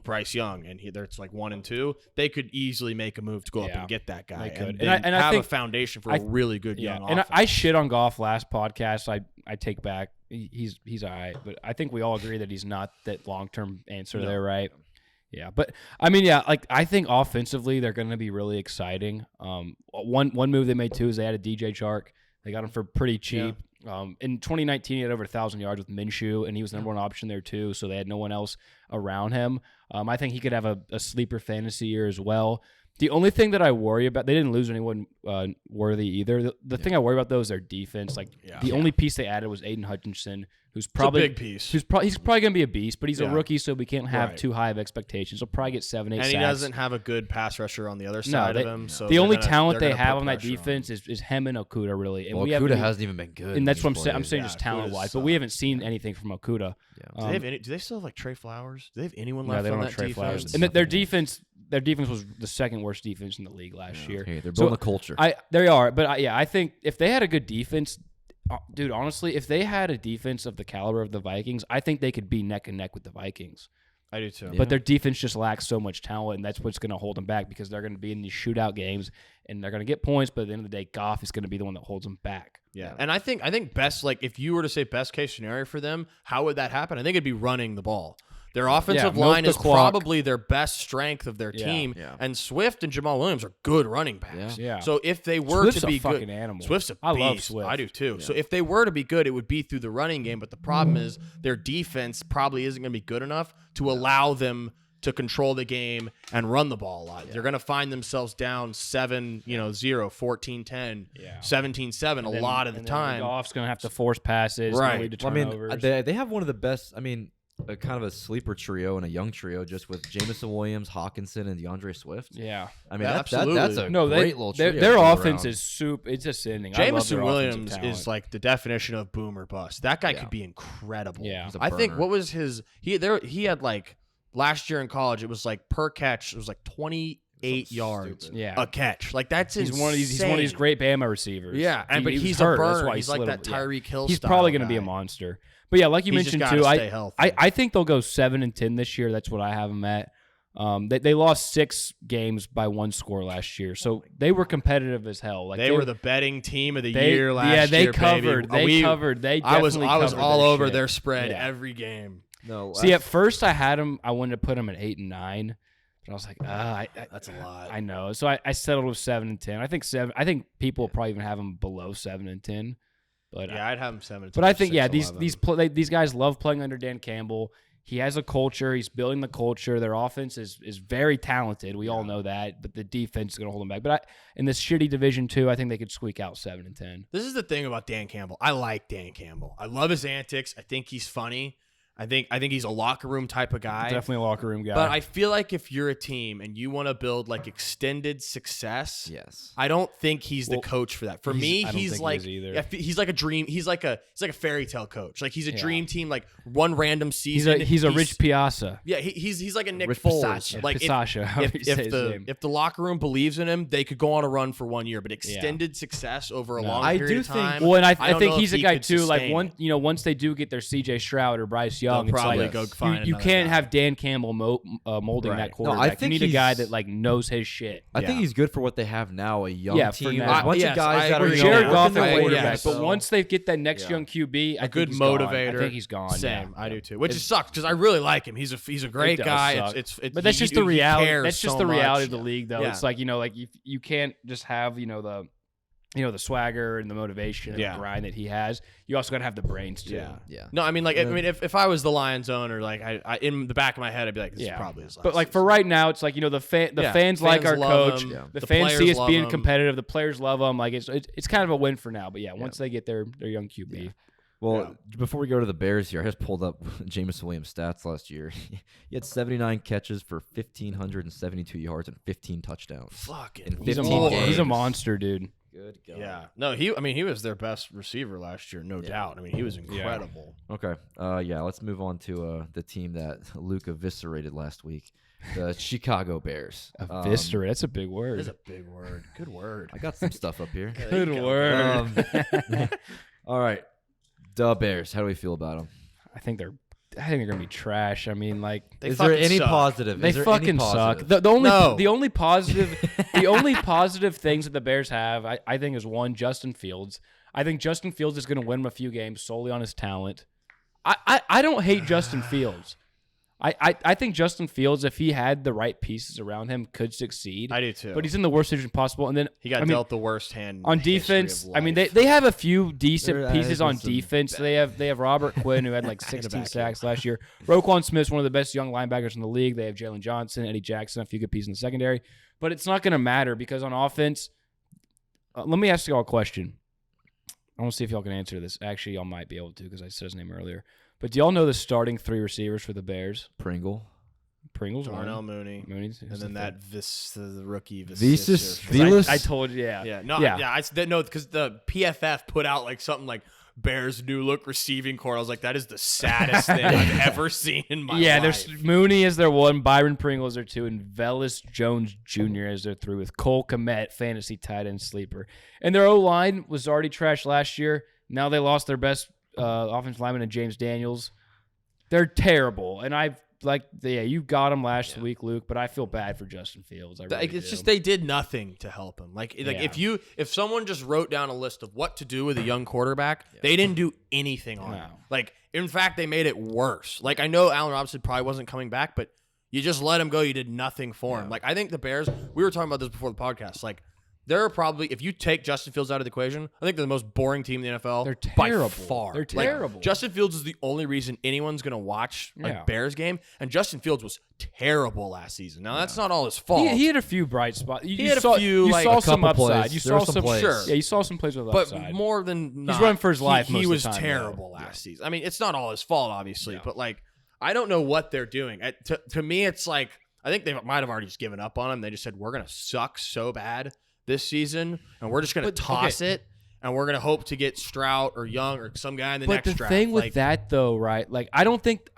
Speaker 3: Bryce Young, and it's like 1 and 2, they could easily make a move to go up
Speaker 2: Yeah,
Speaker 3: and get that guy.
Speaker 2: they could.
Speaker 3: And
Speaker 2: And I
Speaker 3: have
Speaker 2: think-
Speaker 3: a foundation for a really good young
Speaker 2: And
Speaker 3: offense.
Speaker 2: I shit on Goff last podcast. I take back. He's all right, but I think we all agree that he's not that long term answer there, right? Yeah, but I mean, yeah, like I think offensively they're going to be really exciting. One move they made too is they added DJ Chark. They got him for pretty cheap. In 2019, he had over 1,000 yards with Minshew, and he was the number 1 option there too. So they had no one else around him. I think he could have a sleeper fantasy year as well. The only thing that I worry about, they didn't lose anyone worthy either. The thing I worry about though is their defense. Like the only piece they added was Aiden Hutchinson, who's probably
Speaker 3: a big piece.
Speaker 2: He's probably going to be a beast, but he's a rookie, so we can't have too high of expectations. He'll probably get 7-8 sacks.
Speaker 3: And he doesn't have a good pass rusher on the other side of him. So
Speaker 2: the only talent they have on that defense is him and Okuda, really. And
Speaker 1: Okuda hasn't even been good.
Speaker 2: And that's what I'm saying. I'm saying just talent-wise, but we haven't seen anything from Okuda.
Speaker 3: Yeah. Do they still have like Trey Flowers? Do they have anyone left on that defense?
Speaker 2: Flowers. And their defense was the second worst defense in the league last year.
Speaker 1: Hey, they're building a culture.
Speaker 2: They are, but I think if they had a good defense, dude, honestly, if they had a defense of the caliber of the Vikings, I think they could be neck and neck with the Vikings.
Speaker 3: I do too.
Speaker 2: But their defense just lacks so much talent, and that's what's going to hold them back because they're going to be in these shootout games, and they're going to get points, but at the end of the day, Goff is going to be the one that holds them back.
Speaker 3: Yeah, and I think best, like if you were to say best case scenario for them, how would that happen? I think it'd be running the ball. Their offensive line is probably their best strength of their team, and Swift and Jamal Williams are good running backs.
Speaker 2: Yeah.
Speaker 3: So if they were to be good,
Speaker 2: animal.
Speaker 3: Swift's a beast.
Speaker 2: I love Swift.
Speaker 3: I do too. Yeah. So if they were to be good, it would be through the running game. But the problem is their defense probably isn't going to be good enough to allow them to control the game and run the ball a lot. They're going to find themselves down 7-0, 14-10, 17-7 a lot of the time.
Speaker 2: Goff's going to have to force passes, lead to turnovers.
Speaker 1: They have one of the best. A kind of a sleeper trio and a young trio, just with Jameson Williams, Hawkinson, and DeAndre Swift.
Speaker 2: Yeah,
Speaker 1: that's a great little trio.
Speaker 2: Their offense is soup. It's ascending.
Speaker 3: Jameson Williams is like the definition of boom or bust. That guy could be incredible.
Speaker 2: Yeah,
Speaker 3: I think what was his? He had like last year in college. It was like per catch. It was like 28 yards. A catch. Like that's insane.
Speaker 2: He's one of these great Bama receivers.
Speaker 3: Yeah, but he's a burner. He's like that Tyreek Hill.
Speaker 2: He's probably going to be a monster. But yeah, like you mentioned too, I think they'll go 7-10 this year. That's what I have them at. They lost 6 games by 1 score last year, so they were competitive as hell. Like
Speaker 3: they were the betting team of the year last year.
Speaker 2: Yeah, they covered. Baby. They covered. They definitely
Speaker 3: I was all over their spread every game.
Speaker 2: No, see, at first I had them. I wanted to put them at 8 and 9, but I was like,
Speaker 3: that's a lot.
Speaker 2: I know. So I settled with 7 and 10. I think people will probably even have them below 7 and 10. But
Speaker 3: I'd have him 7.
Speaker 2: But I think these guys love playing under Dan Campbell. He has a culture. He's building the culture. Their offense is very talented. We all know that. But the defense is going to hold them back. But in this shitty division too, I think they could squeak out 7 and 10.
Speaker 3: This is the thing about Dan Campbell. I like Dan Campbell. I love his antics. I think he's funny. I think he's a locker room type of guy.
Speaker 2: Definitely a locker room guy.
Speaker 3: But I feel like if you're a team and you want to build like extended success, I don't think he's the coach for that. For me, he's like a dream. He's like a fairy tale coach. Like he's a dream team. Like one random season,
Speaker 2: he's a Rich Piazza.
Speaker 3: Yeah, he's like a Nick
Speaker 1: Rich
Speaker 3: Foles.
Speaker 1: Pisaccia.
Speaker 3: Like if the locker room believes in him, they could go on a run for 1 year. But extended success over a long period of time.
Speaker 2: Well, and I think he's a guy too. Like once they do get their C.J. Stroud or Bryce Young,
Speaker 3: they'll probably
Speaker 2: like,
Speaker 3: go find
Speaker 2: you can't have Dan Campbell molding that quarterback.
Speaker 1: No, I think
Speaker 2: you need a guy that like knows his shit.
Speaker 1: I think he's good for what they have now, a young team.
Speaker 2: A
Speaker 1: bunch of guys that are
Speaker 2: Jared Goff
Speaker 1: their
Speaker 2: at quarterback. But once they get that next young QB,
Speaker 3: a good motivator,
Speaker 2: I think he's gone.
Speaker 3: Same, I do too. Which sucks because I really like him. He's a great guy.
Speaker 2: But that's just the reality. That's just the reality of the league, though. It's like you can't just have the swagger and the motivation and the grind that he has. You also got to have the brains too.
Speaker 3: Yeah. No, I mean, if I was the Lions owner, like I in the back of my head, I'd be like, this is probably his last
Speaker 2: But like for right now, it's like the fans like our coach. The fans see us being competitive. The players love him. Like it's kind of a win for now. But once they get their young QB.
Speaker 1: Yeah. Well, before we go to the Bears here, I just pulled up Jameson Williams' stats last year. He had 79 catches for 1,572 yards and 15 touchdowns.
Speaker 3: Fucking,
Speaker 2: he's a monster, dude.
Speaker 1: Good God.
Speaker 3: Yeah. No, he was their best receiver last year, no doubt. I mean, he was incredible.
Speaker 1: Okay. Let's move on to the team that Luke eviscerated last week, the Chicago Bears.
Speaker 2: Eviscerate. That's a big word.
Speaker 3: That's a big word. Good word.
Speaker 1: I got some stuff up here.
Speaker 2: Good word.
Speaker 1: All right. The Bears. How do we feel about them?
Speaker 2: I think they're going to be trash. I mean, like,
Speaker 1: is there any positive?
Speaker 2: They fucking suck. The only positive things that the Bears have, I think, is one, Justin Fields. I think Justin Fields is going to win a few games solely on his talent. I don't hate Justin Fields. I think Justin Fields, if he had the right pieces around him, could succeed.
Speaker 3: I do too.
Speaker 2: But he's in the worst situation possible. And then
Speaker 3: he got dealt the worst hand
Speaker 2: on defense. I mean, they have a few decent pieces on defense. They have Robert Quinn, who had like 16 sacks last year. Roquan Smith's one of the best young linebackers in the league. They have Jalen Johnson, Eddie Jackson, a few good pieces in the secondary. But it's not going to matter because on offense, let me ask y'all a question. I want to see if y'all can answer this. Actually, y'all might be able to because I said his name earlier. But do y'all know the starting 3 receivers for the Bears? Pringle's
Speaker 3: Darnell Mooney.
Speaker 2: Mooney's
Speaker 3: and then the rookie
Speaker 1: Velas.
Speaker 2: I told you,
Speaker 3: No, because the PFF put out like something like Bears new look receiving core. I was like, that is the saddest thing I've ever seen in my life.
Speaker 2: Yeah, there's Mooney is their 1, Byron Pringle is their 2, and Velus Jones Jr. is their 3 with Cole Kmet, fantasy tight end sleeper. And their O-line was already trashed last year. Now they lost their best offensive lineman in James Daniels. They're terrible, and you got him last week, Luke, but I feel bad for Justin Fields.
Speaker 3: It's just they did nothing to help him. If someone just wrote down a list of what to do with a young quarterback, they didn't do anything on him. In fact, they made it worse. I know Allen Robinson probably wasn't coming back, but you just let him go. You did nothing for him. I think the Bears, we were talking about this before the podcast, they're probably, if you take Justin Fields out of the equation, I think they're the most boring team in the NFL.
Speaker 2: They're terrible.
Speaker 3: By far.
Speaker 2: They're terrible.
Speaker 3: Justin Fields is the only reason anyone's going to watch a Bears game, and Justin Fields was terrible last season. Now, that's not all his fault.
Speaker 2: He had a few bright spots. You
Speaker 1: a
Speaker 2: saw some
Speaker 1: couple
Speaker 2: upside.
Speaker 1: plays.
Speaker 2: You
Speaker 1: There
Speaker 2: saw
Speaker 1: were some plays.
Speaker 2: Sure. Yeah, you saw some plays with upside.
Speaker 3: But more than not,
Speaker 2: he's running for his life most
Speaker 3: he
Speaker 2: of
Speaker 3: was
Speaker 2: the time,
Speaker 3: terrible last season. I mean, it's not all his fault, obviously, but I don't know what they're doing. To me, it's I think they might have already just given up on him. They just said, we're going to suck so bad this season, and we're just going to toss it, and we're going to hope to get Stroud or Young or some guy in the next draft.
Speaker 2: But the thing with that, though, right? I don't think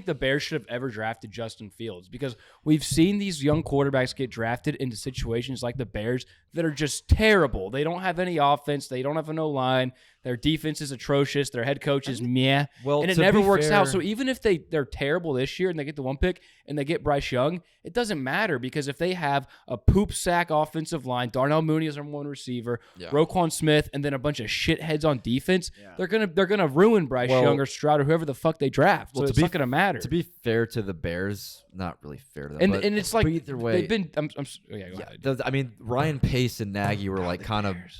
Speaker 2: the Bears should have ever drafted Justin Fields because we've seen these young quarterbacks get drafted into situations like the Bears that are just terrible. They don't have any offense. They don't have an O-line. Their defense is atrocious. Their head coach is meh.
Speaker 1: Well,
Speaker 2: and it never works out. So even if they're terrible this year and they get the 1 pick and they get Bryce Young, it doesn't matter because if they have a poop sack offensive line, Darnell Mooney is their 1 receiver, Roquan Smith, and then a bunch of shitheads on defense, they're gonna ruin Bryce Young or Stroud or whoever the fuck they draft. So it's not gonna matter.
Speaker 1: To be fair to the Bears, not really fair to them.
Speaker 2: And it's
Speaker 1: either way,
Speaker 2: they've been. Go ahead.
Speaker 1: I mean, Ryan Pace and Nagy were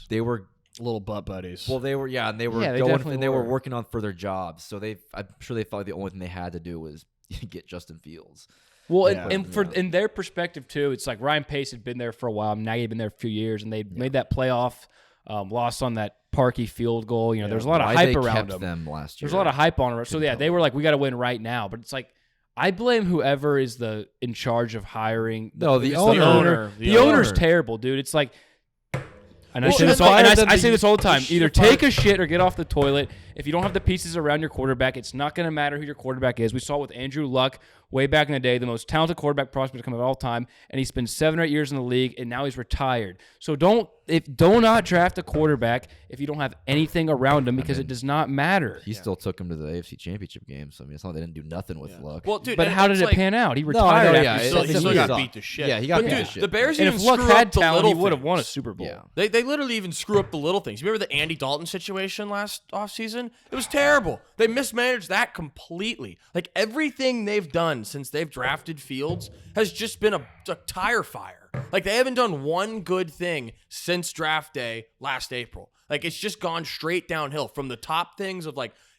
Speaker 1: they were
Speaker 3: little butt buddies.
Speaker 1: Well, they were, and they were working on further jobs. So I'm sure they felt the only thing they had to do was get Justin Fields.
Speaker 2: Well, in their perspective too, it's Ryan Pace had been there for a while. Nagy had been there a few years, and they made that playoff, lost on that Parkey field goal. There's a lot of hype around them
Speaker 1: last year.
Speaker 2: There's a lot of hype on it. So they were we got to win right now. But it's I blame whoever is in charge of hiring.
Speaker 1: The owner.
Speaker 2: The owner's terrible, dude. It's and I say this all the time. Either take a shit or get off the toilet. If you don't have the pieces around your quarterback, it's not going to matter who your quarterback is. We saw it with Andrew Luck way back in the day, the most talented quarterback prospect to come of all time, and he spent 7 or 8 years in the league, and now he's retired. So do not draft a quarterback if you don't have anything around him because it does not matter.
Speaker 1: He still took him to the AFC Championship game, so I mean, it's not they didn't do nothing with Luck.
Speaker 3: Well, dude,
Speaker 2: but how did it pan out? He retired.
Speaker 3: He still got beat to shit.
Speaker 1: Yeah, he got beat to shit.
Speaker 3: The Bears
Speaker 2: and
Speaker 3: even
Speaker 2: if Luck
Speaker 3: screw
Speaker 2: had
Speaker 3: up the
Speaker 2: talent,
Speaker 3: little
Speaker 2: he would have
Speaker 3: things.
Speaker 2: won a Super Bowl.
Speaker 1: Yeah.
Speaker 3: They literally even screw up the little things. You remember the Andy Dalton situation last offseason? It was terrible. They mismanaged that completely. Everything they've done since they've drafted Fields has just been a tire fire. They haven't done one good thing since draft day last April. It's just gone straight downhill from the top things of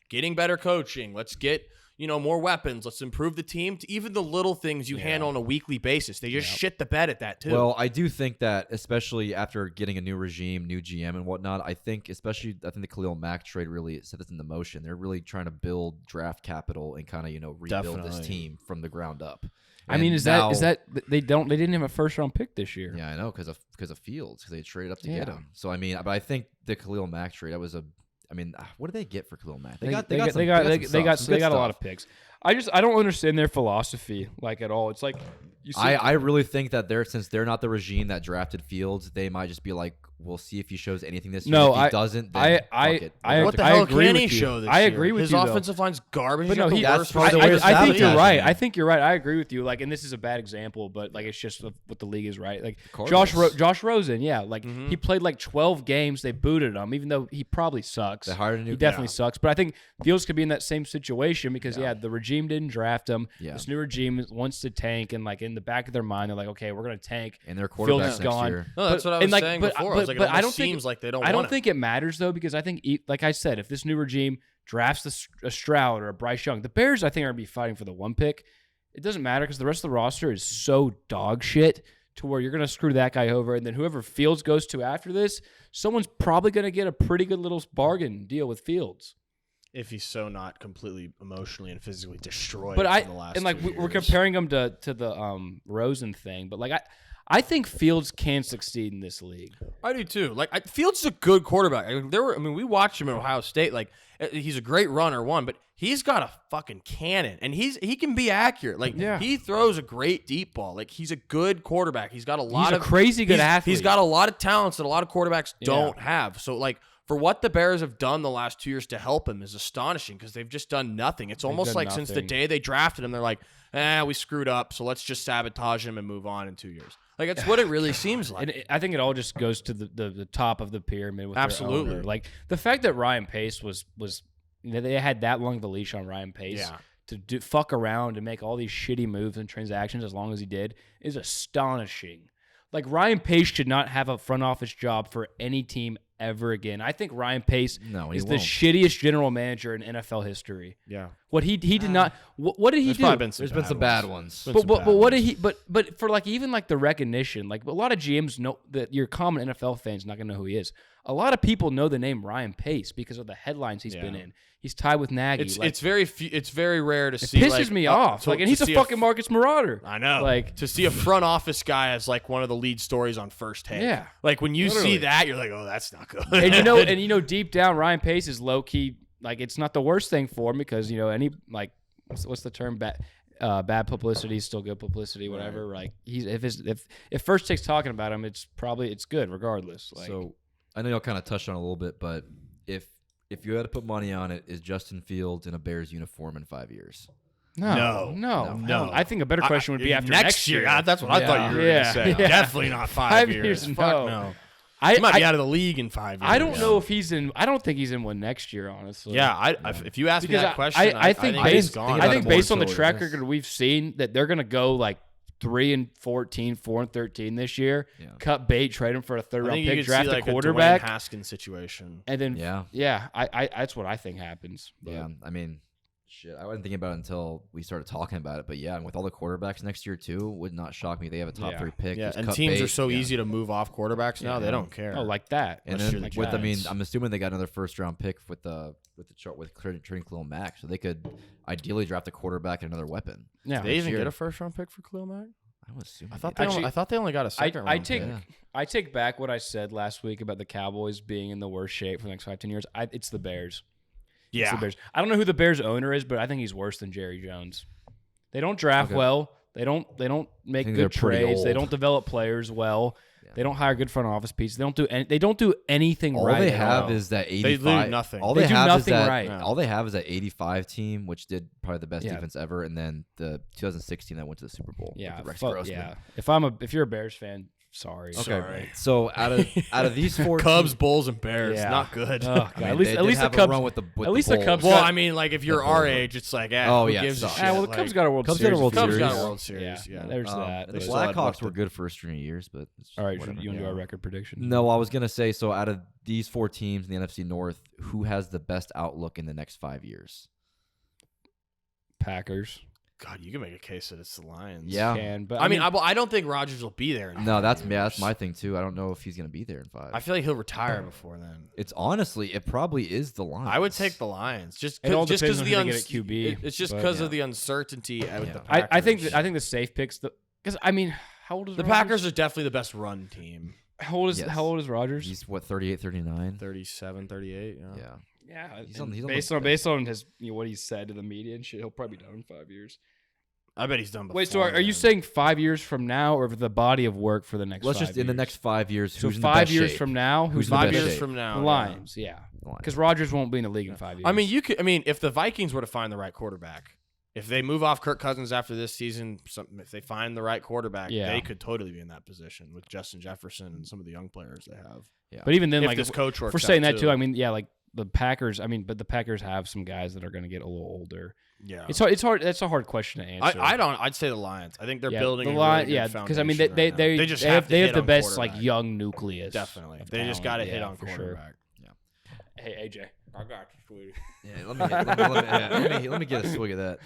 Speaker 3: getting better coaching. Let's get, more weapons. Let's improve the team to even the little things you handle on a weekly basis. They just shit the bed at that too.
Speaker 1: Well, I do think that especially after getting a new regime, new GM and whatnot, I think the Khalil Mack trade really set this into motion. They're really trying to build draft capital and kind of, rebuild this team from the ground up.
Speaker 2: I mean, is that they didn't have a first round pick this year?
Speaker 1: Yeah, I know because of Fields, because they traded up to get him. So I mean, but I think the Khalil Mack trade what did they get for Khalil Mack? They got a lot of picks.
Speaker 2: I don't understand their philosophy at all. It's
Speaker 1: I really think that since they're not the regime that drafted Fields, they might just be we'll see if he shows anything this year.
Speaker 2: No,
Speaker 1: if he doesn't, then fuck it.
Speaker 3: What the hell can he show this year?
Speaker 2: I agree with you.
Speaker 3: His offensive line's garbage.
Speaker 2: But no, I think you're right. I think you're right. I agree with you. And this is a bad example, but it's just what the league is, right? Josh Rosen, he played 12 games. They booted him, even though he probably sucks.
Speaker 1: They hired a new
Speaker 2: He definitely sucks. But I think Fields could be in that same situation because the regime didn't draft him.
Speaker 1: Yeah.
Speaker 2: This new regime wants to tank, and in the back of their mind, they're okay, we're gonna tank.
Speaker 1: And their quarterback's next year.
Speaker 3: No, that's what I was saying before. But I don't think they don't.
Speaker 2: I don't think it matters though, because I think, like I said, if this new regime drafts a Stroud or a Bryce Young, the Bears I think are gonna be fighting for the 1 pick. It doesn't matter because the rest of the roster is so dog shit to where you're going to screw that guy over, and then whoever Fields goes to after this, someone's probably going to get a pretty good little bargain deal with Fields.
Speaker 3: If he's so not completely emotionally and physically destroyed.
Speaker 2: But
Speaker 3: in the last
Speaker 2: and like
Speaker 3: 2
Speaker 2: we're
Speaker 3: years.
Speaker 2: comparing him to the Rosen thing, but like I think Fields can succeed in this league.
Speaker 3: I do too. Like Fields is a good quarterback. We watched him at Ohio State. Like he's a great runner, but he's got a fucking cannon, and he can be accurate. Like he throws a great deep ball. Like he's a good quarterback. He's got a lot of
Speaker 2: crazy good athlete.
Speaker 3: He's got a lot of talents that a lot of quarterbacks don't have. So like for what the Bears have done the last 2 years to help him is astonishing because they've just done nothing. It's almost like since the day they drafted him, they're like, we screwed up, so let's just sabotage him and move on in 2 years. Like that's what it really seems like.
Speaker 2: I think it all just goes to the top of the pyramid with
Speaker 3: Absolutely.
Speaker 2: Their owner. Like the fact that Ryan Pace was they had that long of a leash on Ryan Pace to fuck around and make all these shitty moves and transactions as long as he did is astonishing. Like Ryan Pace should not have a front office job for any team ever again. I think Ryan Pace is the shittiest general manager in NFL history.
Speaker 3: Yeah.
Speaker 2: What he did not. What did he do?
Speaker 1: There's been some bad ones.
Speaker 2: But what did he? But for like even like the recognition, like a lot of GMs know that your common NFL fans not gonna know who he is. A lot of people know the name Ryan Pace because of the headlines he's been in. He's tied with Nagy.
Speaker 3: It's very rare to see.
Speaker 2: It pisses me off. And he's a fucking Marcus Marauder.
Speaker 3: I know.
Speaker 2: Like
Speaker 3: to see a front office guy as like one of the lead stories on First Take.
Speaker 2: Yeah.
Speaker 3: Like when you see that, you're like, oh, that's not good.
Speaker 2: And deep down, Ryan Pace is low key. Like it's not the worst thing for him because any like what's the term bad publicity is still good publicity. Whatever. Right. Like if First Take's talking about him, it's good regardless. Like,
Speaker 1: so I know y'all kind of touched on it a little bit, but if you had to put money on it, is Justin Fields in a Bears uniform in 5 years?
Speaker 2: No. I think a better question would be after next year.
Speaker 3: That's what I thought you were going to say.
Speaker 2: Yeah.
Speaker 3: Definitely not 5 years.
Speaker 2: No.
Speaker 3: Fuck no. He might be out of the league in 5 years.
Speaker 2: I don't know if he's in. I don't think he's in one next year, honestly.
Speaker 3: Yeah, if you ask me that question,
Speaker 2: I think
Speaker 3: he's gone.
Speaker 2: I think based on the track record we've seen, that they're going to go like 3-14, 4-13 this year. Yeah. Cut bait, trade him for a third-round pick, draft a quarterback.
Speaker 3: A Dwayne Haskins situation,
Speaker 2: and then I that's what I think happens. But.
Speaker 1: Yeah, I mean, shit, I wasn't thinking about it until we started talking about it. But yeah, and with all the quarterbacks next year too, would not shock me. They have a top 3 pick.
Speaker 3: Yeah, and teams are so easy to move off quarterbacks now; they don't care.
Speaker 2: Oh, like that.
Speaker 1: And then I'm assuming they got another first-round pick with Treylon Burke, so they could ideally draft a quarterback and another weapon.
Speaker 2: Yeah,
Speaker 3: did they even get a first-round pick for Khalil Mack?
Speaker 1: I would assume.
Speaker 3: I thought they only got a second round.
Speaker 2: I take back what I said last week about the Cowboys being in the worst shape for the next 5-10 years. It's the Bears.
Speaker 3: Yeah,
Speaker 2: it's the Bears. I don't know who the Bears owner is, but I think he's worse than Jerry Jones. They don't draft well. They don't make good trades. They don't develop players well. Yeah. They don't hire good front office pieces. They don't do anything right.
Speaker 1: All they have is that 85.
Speaker 3: They do nothing.
Speaker 1: All they have is that. All they have is that 85 team, which did probably the best defense ever, and then the 2016 that went to the Super Bowl.
Speaker 2: Yeah,
Speaker 1: with Rex Grossman.
Speaker 2: Yeah. If you're a Bears fan. Sorry.
Speaker 1: Okay. So out of these 4
Speaker 3: Cubs,
Speaker 1: teams,
Speaker 3: Bulls, and Bears, not good.
Speaker 2: Oh, at least the Cubs.
Speaker 1: Run with the
Speaker 2: Cubs.
Speaker 3: Well, I mean, like if you're our age, it's like, who gives a shit?
Speaker 2: Well, the Cubs got a World Series.
Speaker 3: Cubs got a World Series. Yeah,
Speaker 2: there's that.
Speaker 1: The Blackhawks were good for a string of years, but
Speaker 2: all right, you want to do our record prediction?
Speaker 1: No, I was gonna say. So out of these 4 teams in the NFC North, who has the best outlook in the next 5 years?
Speaker 2: Packers.
Speaker 3: God, you can make a case that it's the Lions.
Speaker 1: Yeah,
Speaker 3: but I mean, I don't think Rodgers will be there.
Speaker 1: No, that's my thing too. I don't know if he's gonna be there in 5.
Speaker 3: I feel like he'll retire before then.
Speaker 1: It's honestly, it probably is the Lions.
Speaker 3: I would take the Lions just because of the QB. It's just because of the uncertainty with the Packers.
Speaker 2: I think the safe picks because I mean, how old is
Speaker 3: the
Speaker 2: Rodgers?
Speaker 3: Packers are definitely the best run team.
Speaker 2: How old is Rodgers?
Speaker 1: He's 38, 39,
Speaker 3: 37, 38.
Speaker 2: Yeah.
Speaker 1: He's
Speaker 2: based on his what he said to the media and shit, he'll probably be done in 5 years.
Speaker 3: I bet he's done before.
Speaker 2: Wait, so are you saying 5 years from now, or the body of work for the next?
Speaker 1: Let's
Speaker 2: 5
Speaker 1: just
Speaker 2: years?
Speaker 1: in the next 5 years.
Speaker 2: So
Speaker 1: who's
Speaker 2: 5 years
Speaker 1: shape?
Speaker 2: from now,
Speaker 1: who's
Speaker 3: 5 years from now?
Speaker 2: The Lions, because Rodgers won't be in the league in 5 years.
Speaker 3: I mean, if the Vikings were to find the right quarterback, if they move off Kirk Cousins after this season, if they find the right quarterback, they could totally be in that position with Justin Jefferson and some of the young players they have.
Speaker 2: Yeah. But even then,
Speaker 3: if
Speaker 2: like
Speaker 3: this coach works,
Speaker 2: if we're saying that too. I mean, like the Packers. I mean, but the Packers have some guys that are going to get a little older.
Speaker 3: Yeah,
Speaker 2: it's hard. That's a hard question to answer.
Speaker 3: I'd say the Lions. I think they're building
Speaker 2: the
Speaker 3: Lions.
Speaker 2: Yeah, because I mean they have the best like young nucleus.
Speaker 3: Definitely, they just got to hit on quarterback.
Speaker 2: Yeah. Hey AJ, I got you, sweetie.
Speaker 1: Yeah, let me get a swig of that.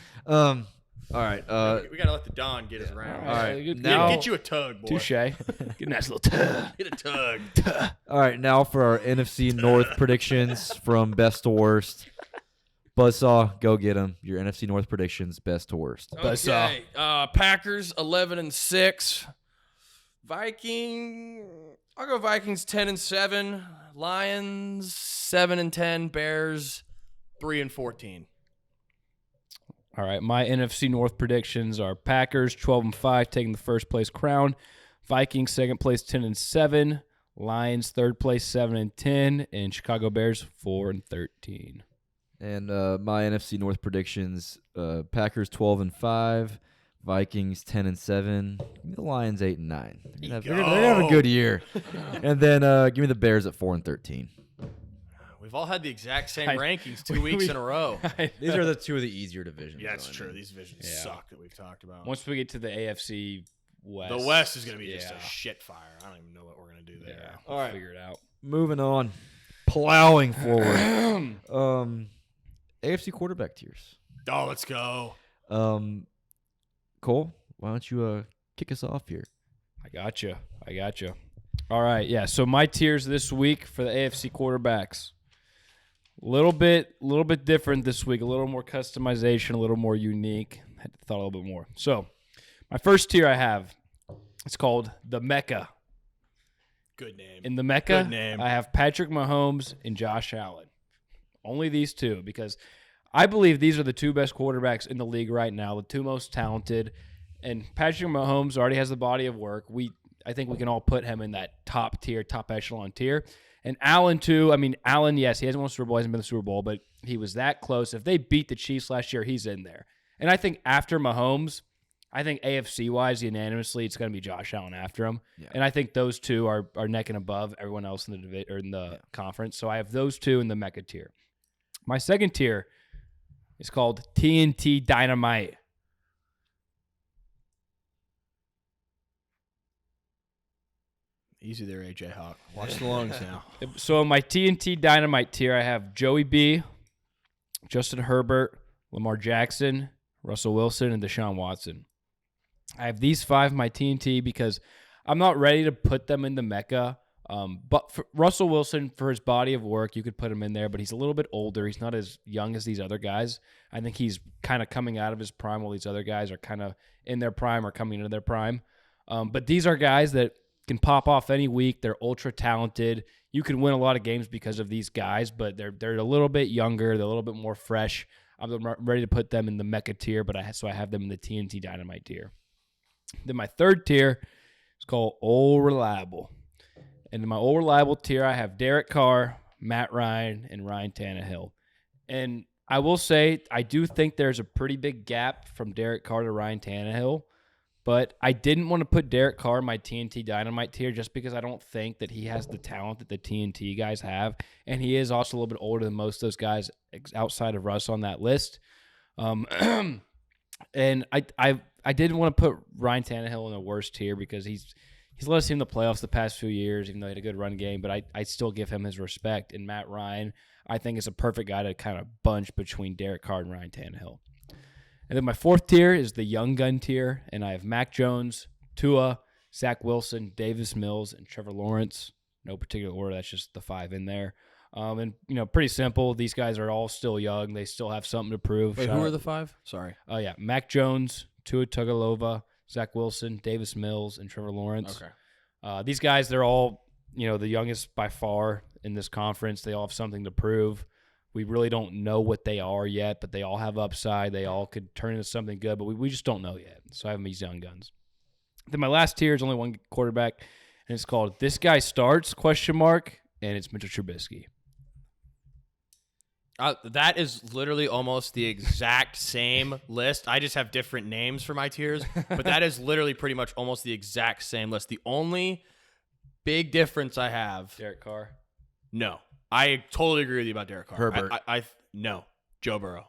Speaker 1: All right.
Speaker 3: We gotta let the Don get his round.
Speaker 1: All right.
Speaker 2: Good,
Speaker 1: Now,
Speaker 3: Get you a tug, boy.
Speaker 2: touche. Get a nice little tug.
Speaker 3: Get a tug.
Speaker 1: all right. Now for our NFC North predictions from best to worst. Buzzsaw, go get them. Your NFC North predictions, best to worst.
Speaker 3: Okay. Packers 11-6. I'll go Vikings 10-7. Lions 7-10. Bears 3-14.
Speaker 2: All right, my NFC North predictions are Packers 12-5, taking the first place crown. Vikings second place 10-7. Lions third place 7-10, and Chicago Bears 4-13.
Speaker 1: And my NFC North predictions: Packers 12-5, Vikings 10-7, give me the Lions 8-9. They're gonna have a good year. And then give me the Bears at 4-13.
Speaker 3: We've all had the exact same rankings 2 weeks in a row.
Speaker 1: These are the two of the easier divisions.
Speaker 3: Yeah, it's true. These divisions suck that we've talked about.
Speaker 2: Once we get to the AFC West,
Speaker 3: the West is going to be just a shit fire. I don't even know what we're going to do there.
Speaker 2: Yeah,
Speaker 1: All right.
Speaker 2: figure it out.
Speaker 1: Moving on, plowing forward. AFC quarterback tiers.
Speaker 3: Oh, let's go.
Speaker 1: Cole, why don't you kick us off here?
Speaker 2: I got you. All right, yeah. So my tiers this week for the AFC quarterbacks. A little bit different this week. A little more customization, a little more unique. I had to thought a little bit more. So, my first tier I have, it's called the Mecca.
Speaker 3: Good name.
Speaker 2: In the Mecca,
Speaker 3: Good name.
Speaker 2: I have Patrick Mahomes and Josh Allen. Only these two, because I believe these are the two best quarterbacks in the league right now, the two most talented. And Patrick Mahomes already has the body of work. I think we can all put him in that top tier, top echelon tier. And Allen, too. I mean, Allen, yes, he hasn't won the Super Bowl. He hasn't been to the Super Bowl, but he was that close. If they beat the Chiefs last year, he's in there. And I think after Mahomes, I think AFC-wise, unanimously, it's going to be Josh Allen after him. Yeah. And I think those two are neck and above everyone else in the conference. So I have those two in the Mecca tier. My second tier is called TNT Dynamite.
Speaker 3: Easy there, AJ Hawk. Watch the lungs now.
Speaker 2: So in my TNT Dynamite tier, I have Joey B, Justin Herbert, Lamar Jackson, Russell Wilson, and Deshaun Watson. I have these five in my TNT because I'm not ready to put them in the Mecca. But for Russell Wilson, for his body of work, you could put him in there, but he's a little bit older. He's not as young as these other guys. I think he's kind of coming out of his prime while these other guys are kind of in their prime or coming into their prime. But these are guys that can pop off any week. They're ultra talented. You can win a lot of games because of these guys, but they're a little bit younger. They're a little bit more fresh. I'm ready to put them in the Mecca tier, but I have them in the TNT Dynamite tier. Then my third tier is called Old Reliable. And in my Old Reliable tier, I have Derek Carr, Matt Ryan, and Ryan Tannehill. And I will say, I do think there's a pretty big gap from Derek Carr to Ryan Tannehill. But I didn't want to put Derek Carr in my TNT Dynamite tier just because I don't think that he has the talent that the TNT guys have. And he is also a little bit older than most of those guys outside of Russ on that list. And I didn't want to put Ryan Tannehill in the worst tier because he's let us see in the playoffs the past few years, even though he had a good run game. But I still give him his respect. And Matt Ryan, I think, is a perfect guy to kind of bunch between Derek Carr and Ryan Tannehill. And then my fourth tier is the Young Gun tier, and I have Mac Jones, Tua, Zack Wilson, Davis Mills, and Trevor Lawrence. No particular order. That's just the five in there. And, pretty simple. These guys are all still young. They still have something to prove.
Speaker 3: Wait, who are the five? Sorry.
Speaker 2: Oh, yeah. Mac Jones, Tua Tagovailoa, Zack Wilson, Davis Mills, and Trevor Lawrence.
Speaker 3: Okay.
Speaker 2: These guys, they're all, the youngest by far in this conference. They all have something to prove. We really don't know what they are yet, but they all have upside. They all could turn into something good, but we just don't know yet. So I have these young guns. Then my last tier is only one quarterback, and it's called This Guy Starts, ? And it's Mitchell Trubisky.
Speaker 3: That is literally almost the exact same list. I just have different names for my tiers, but that is literally pretty much almost the exact same list. The only big difference I have...
Speaker 2: Derek Carr?
Speaker 3: No. I totally agree with you about Derek Carr.
Speaker 1: Herbert.
Speaker 3: No. Joe Burrow.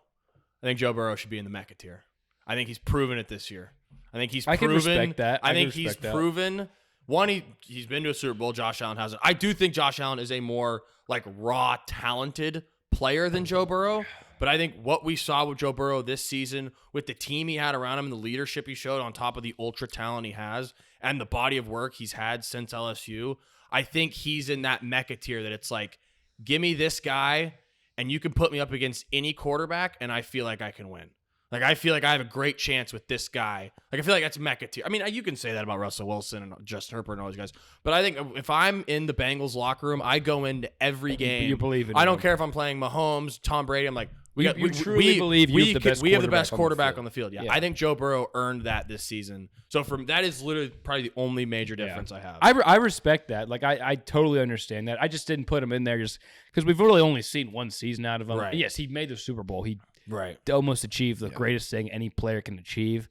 Speaker 3: I think Joe Burrow should be in the Mecca tier. I think he's proven it this year. I think he's proven.
Speaker 2: I can respect that.
Speaker 3: I think he's proven. One, he's been to a Super Bowl. Josh Allen hasn't. I do think Josh Allen is a more raw, talented player than Joe Burrow. But I think what we saw with Joe Burrow this season, with the team he had around him and the leadership he showed on top of the ultra talent he has and the body of work he's had since LSU, I think he's in that Mecca tier that it's like, give me this guy and you can put me up against any quarterback and I feel like I can win. Like, I feel like I have a great chance with this guy. Like, I feel like that's Mecca tier. I mean, you can say that about Russell Wilson and Justin Herbert and all these guys. But I think if I'm in the Bengals locker room, I go into every game.
Speaker 2: You believe in
Speaker 3: I
Speaker 2: him.
Speaker 3: don't care if I'm playing Mahomes, Tom Brady. I'm like, we
Speaker 2: truly believe you have the best
Speaker 3: we have the best
Speaker 2: quarterback
Speaker 3: quarterback on the field. Yeah. I think Joe Burrow earned that this season. So that is literally probably the only major difference I have.
Speaker 2: I respect that. Like, I totally understand that. I just didn't put him in there just because we've really only seen one season out of him.
Speaker 3: Right.
Speaker 2: Yes, he made the Super Bowl. He
Speaker 3: Right.
Speaker 2: almost achieved the greatest thing any player can achieve.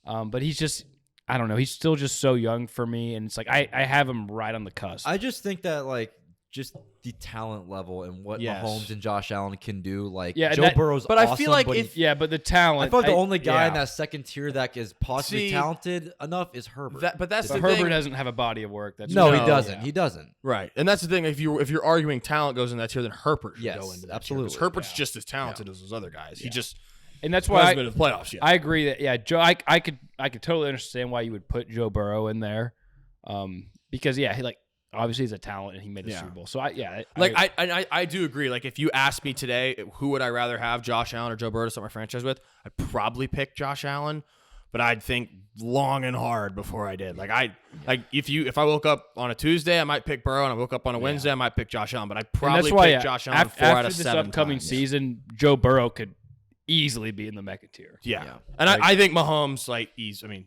Speaker 2: But he's just, I don't know, he's still just so young for me. And it's like, I have him right on the cusp.
Speaker 1: I just think that, like, just the talent level and what Mahomes and Josh Allen can do. Like, Joe Burrow's
Speaker 3: but
Speaker 1: awesome,
Speaker 3: I feel like
Speaker 2: but the talent.
Speaker 1: I feel like the only guy in that second tier that is possibly talented enough is Herbert.
Speaker 3: But that's the
Speaker 2: Herbert
Speaker 3: thing.
Speaker 2: doesn't have a body of work. That's
Speaker 1: he doesn't. He doesn't.
Speaker 3: Right. And that's the thing. If you're arguing talent goes in that tier, then Herbert should go into that
Speaker 1: absolutely.
Speaker 3: tier. Herbert's just as talented as those other guys. He just
Speaker 2: and that's why
Speaker 3: hasn't been in the playoffs yet.
Speaker 2: I agree that Joe. I could totally understand why you would put Joe Burrow in there, because he obviously he's a talent and he made the Super Bowl. So
Speaker 3: I do agree. Like, if you asked me today, who would I rather have, Josh Allen or Joe Burrow to start my franchise with? I'd probably pick Josh Allen, but I'd think long and hard before I did. If I woke up on a Tuesday, I might pick Burrow, and I woke up on a Wednesday, I might pick Josh Allen. But I'd probably pick Josh Allen
Speaker 2: after
Speaker 3: 4 out of 7
Speaker 2: this upcoming
Speaker 3: times.
Speaker 2: season, Joe Burrow could easily be in the Mecca tier.
Speaker 3: Yeah. And I think Mahomes,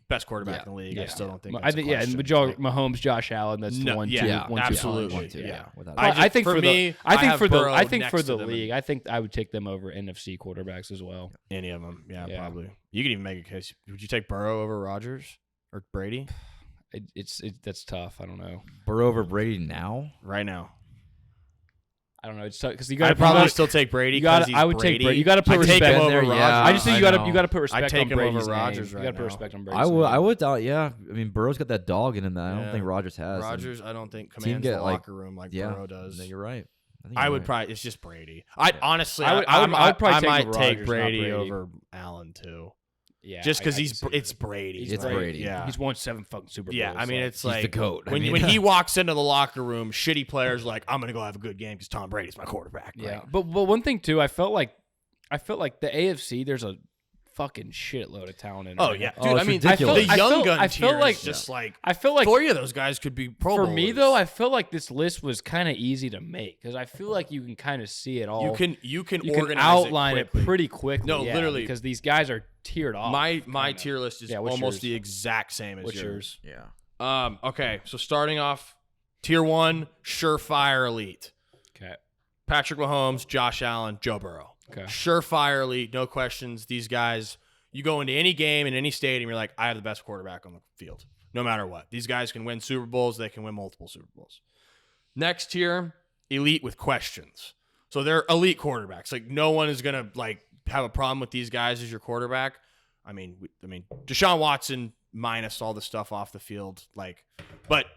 Speaker 3: best quarterback in the league. I still don't think.
Speaker 2: I think and with Mahomes, Josh Allen, that's the 1, 2.
Speaker 3: Absolutely.
Speaker 1: 1, 2,
Speaker 3: Without
Speaker 2: I think for the
Speaker 3: them.
Speaker 2: league, I think I would take them over NFC quarterbacks as well.
Speaker 3: Any of them, probably. You could even make a case. Would you take Burrow over Rodgers or Brady?
Speaker 2: That's tough. I don't know.
Speaker 1: Burrow over Brady now?
Speaker 3: Right now.
Speaker 2: I don't know. It's tough because you got.
Speaker 3: I'd probably still take Brady.
Speaker 2: I would take Brady. You got to put respect
Speaker 3: him
Speaker 2: over
Speaker 3: Rodgers.
Speaker 2: I just think you got to put respect on Brady's
Speaker 3: over Rodgers.
Speaker 2: You got to put respect on Brady.
Speaker 1: I would. Yeah. I mean, Burrow's got that dog in him that I don't think Rodgers has.
Speaker 3: Rodgers, I don't think commands the locker room like Burrow does.
Speaker 1: No, you're right.
Speaker 3: I would probably. It's just Brady. I honestly,
Speaker 2: I
Speaker 3: might take Brady over Allen too.
Speaker 2: Yeah,
Speaker 3: just because it's Brady.
Speaker 1: It's Brady.
Speaker 3: Yeah,
Speaker 2: he's won 7 fucking Super Bowls.
Speaker 3: Yeah, I mean, it's like
Speaker 1: the GOAT.
Speaker 3: When he walks into the locker room, shitty players are like, I'm gonna go have a good game because Tom Brady's my quarterback.
Speaker 2: Yeah,
Speaker 3: right?
Speaker 2: but one thing too, I felt like the AFC. There's a fucking shitload of talent in it.
Speaker 3: Oh yeah, dude. I mean,
Speaker 1: ridiculous.
Speaker 3: the young gun
Speaker 2: I
Speaker 3: tier
Speaker 2: feel like
Speaker 3: is just like
Speaker 2: I feel like
Speaker 3: 3 of those guys could be Pro Bowlers.
Speaker 2: For me though, I feel like this list was kind of easy to make because I feel like you can kind of see it all.
Speaker 3: You can
Speaker 2: outline it pretty quickly.
Speaker 3: No, literally,
Speaker 2: because these guys are tiered off.
Speaker 3: My tier list is almost the exact same as yours.
Speaker 1: Yeah.
Speaker 3: Okay, so starting off, tier 1, surefire elite.
Speaker 2: Okay.
Speaker 3: Patrick Mahomes, Josh Allen, Joe Burrow.
Speaker 2: Okay.
Speaker 3: Surefire elite, no questions. These guys, you go into any game in any stadium, you're like, I have the best quarterback on the field, no matter what. These guys can win Super Bowls. They can win multiple Super Bowls. Next tier, elite with questions. So they're elite quarterbacks. Like, no one is gonna have a problem with these guys as your quarterback. I mean, Deshaun Watson minus all the stuff off the field, but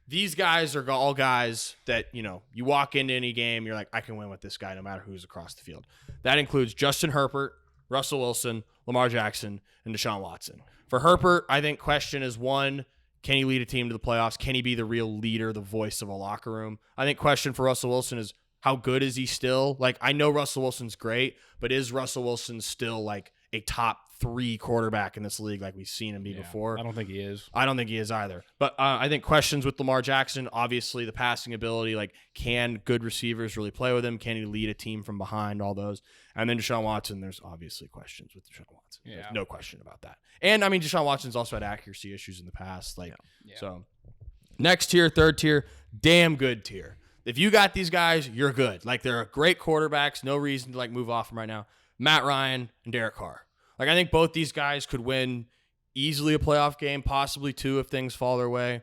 Speaker 3: these guys are all guys that you walk into any game, you're like, I can win with this guy no matter who's across the field. That includes Justin Herbert, Russell Wilson, Lamar Jackson, and Deshaun Watson. For Herbert, I think question is 1, can he lead a team to the playoffs? Can he be the real leader, the voice of a locker room? I think question for Russell Wilson is, how good is he still? I know Russell Wilson's great, but is Russell Wilson still a top 3 quarterback in this league like we've seen him be before?
Speaker 2: I don't think he is.
Speaker 3: I don't think he is either. But I think questions with Lamar Jackson, obviously the passing ability, can good receivers really play with him? Can he lead a team from behind? All those. And then Deshaun Watson, there's obviously questions with Deshaun Watson.
Speaker 2: Yeah.
Speaker 3: There's no question about that. And I mean, Deshaun Watson's also had accuracy issues in the past. So next tier, third tier, damn good tier. If you got these guys, you're good. They're great quarterbacks. No reason to move off them right now. Matt Ryan and Derek Carr. I think both these guys could win easily a playoff game, possibly 2 if things fall their way.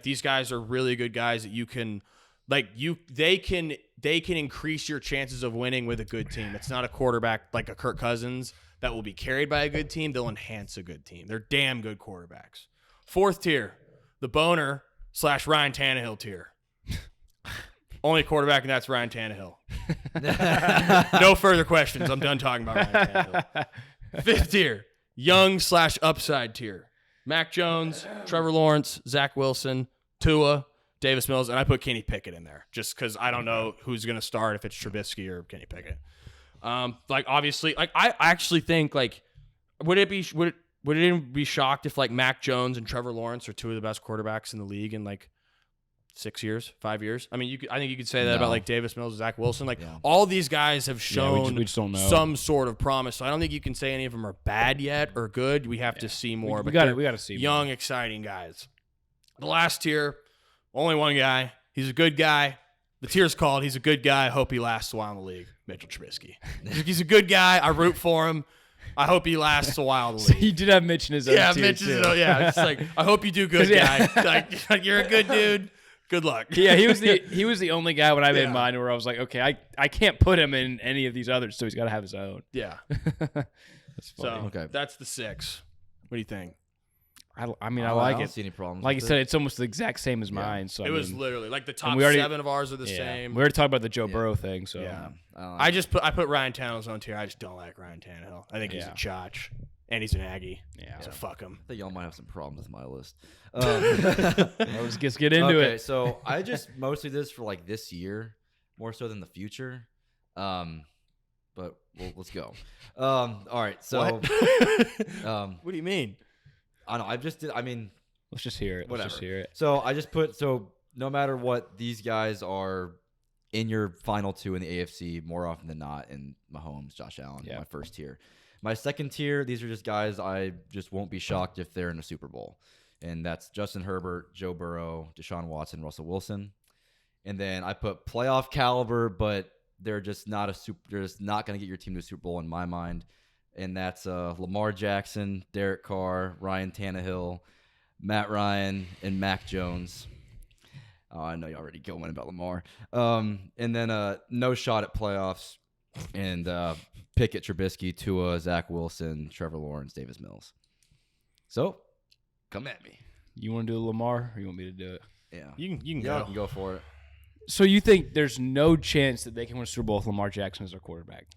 Speaker 3: These guys are really good guys that you can, they can increase your chances of winning with a good team. It's not a quarterback like a Kirk Cousins that will be carried by a good team. They'll enhance a good team. They're damn good quarterbacks. Fourth tier, the boner / Ryan Tannehill tier. Only quarterback, and that's Ryan Tannehill. No further questions. I'm done talking about Ryan Tannehill. 5th tier, young/upside tier. Mac Jones, Trevor Lawrence, Zack Wilson, Tua, Davis Mills, and I put Kenny Pickett in there just because I don't know who's going to start, if it's Trubisky or Kenny Pickett. Obviously, I actually think, would it even be shocked if, Mac Jones and Trevor Lawrence are 2 of the best quarterbacks in the league in, 6 years, 5 years? I mean, I think you could say that about, Davis Mills and Zach Wilson. All these guys have shown
Speaker 2: we just don't know.
Speaker 3: some sort of promise. So I don't think you can say any of them are bad yet or good. We have to see more.
Speaker 2: We got to see
Speaker 3: young,
Speaker 2: more.
Speaker 3: exciting guys. The last tier, only one guy. He's a good guy. The tier's called He's a Good Guy. I hope he lasts a while in the league. Mitchell Trubisky. He's a good guy. I root for him. I hope he lasts a while in the league.
Speaker 2: So you did have Mitch in his own tier,
Speaker 3: Mitch
Speaker 2: too.
Speaker 3: It's I hope you do good, guy. You're a good dude. Good luck.
Speaker 2: Yeah, he was the only guy when I made mine where I was like, okay, I can't put him in any of these others, so he's got to have his own.
Speaker 3: Yeah.
Speaker 2: That's funny.
Speaker 3: So that's the 6. What do you think?
Speaker 2: I mean, I like
Speaker 1: I
Speaker 2: it.
Speaker 1: don't see any problems.
Speaker 2: Like you
Speaker 1: with
Speaker 2: said, it's almost the exact same as mine. So
Speaker 3: it was literally the top 7 of ours are the same.
Speaker 2: We already talked about the Joe Burrow thing. So
Speaker 3: I put Ryan Tannehill's on tier. I just don't like Ryan Tannehill. I think he's a chotch, and he's an Aggie. Yeah, so fuck him.
Speaker 1: I think y'all might have some problems with my list.
Speaker 2: Let's just get into it.
Speaker 1: So I just mostly did this for this year, more so than the future. But let's go. All right. So
Speaker 3: what do you mean?
Speaker 1: I don't know. I just did. I mean,
Speaker 2: let's just hear it.
Speaker 1: Whatever.
Speaker 2: Let's just hear it.
Speaker 1: So I just put no matter what, these guys are in your final 2 in the AFC more often than not, in Mahomes, Josh Allen, my first tier. My second tier, these are just guys I just won't be shocked if they're in a Super Bowl, and that's Justin Herbert, Joe Burrow, Deshaun Watson, Russell Wilson. And then I put playoff caliber, but they're just not they're just not going to get your team to a Super Bowl in my mind. And that's Lamar Jackson, Derek Carr, Ryan Tannehill, Matt Ryan, and Mac Jones. Oh, I know you already going about Lamar. And then no shot at playoffs, and Pickett, Trubisky, Tua, Zack Wilson, Trevor Lawrence, Davis Mills. So, come at me.
Speaker 2: You want to do Lamar, or you want me to do it?
Speaker 3: Yeah, you can go.
Speaker 1: I can go for it.
Speaker 2: So you think there's no chance that they can win a Super Bowl with Lamar Jackson as their quarterback?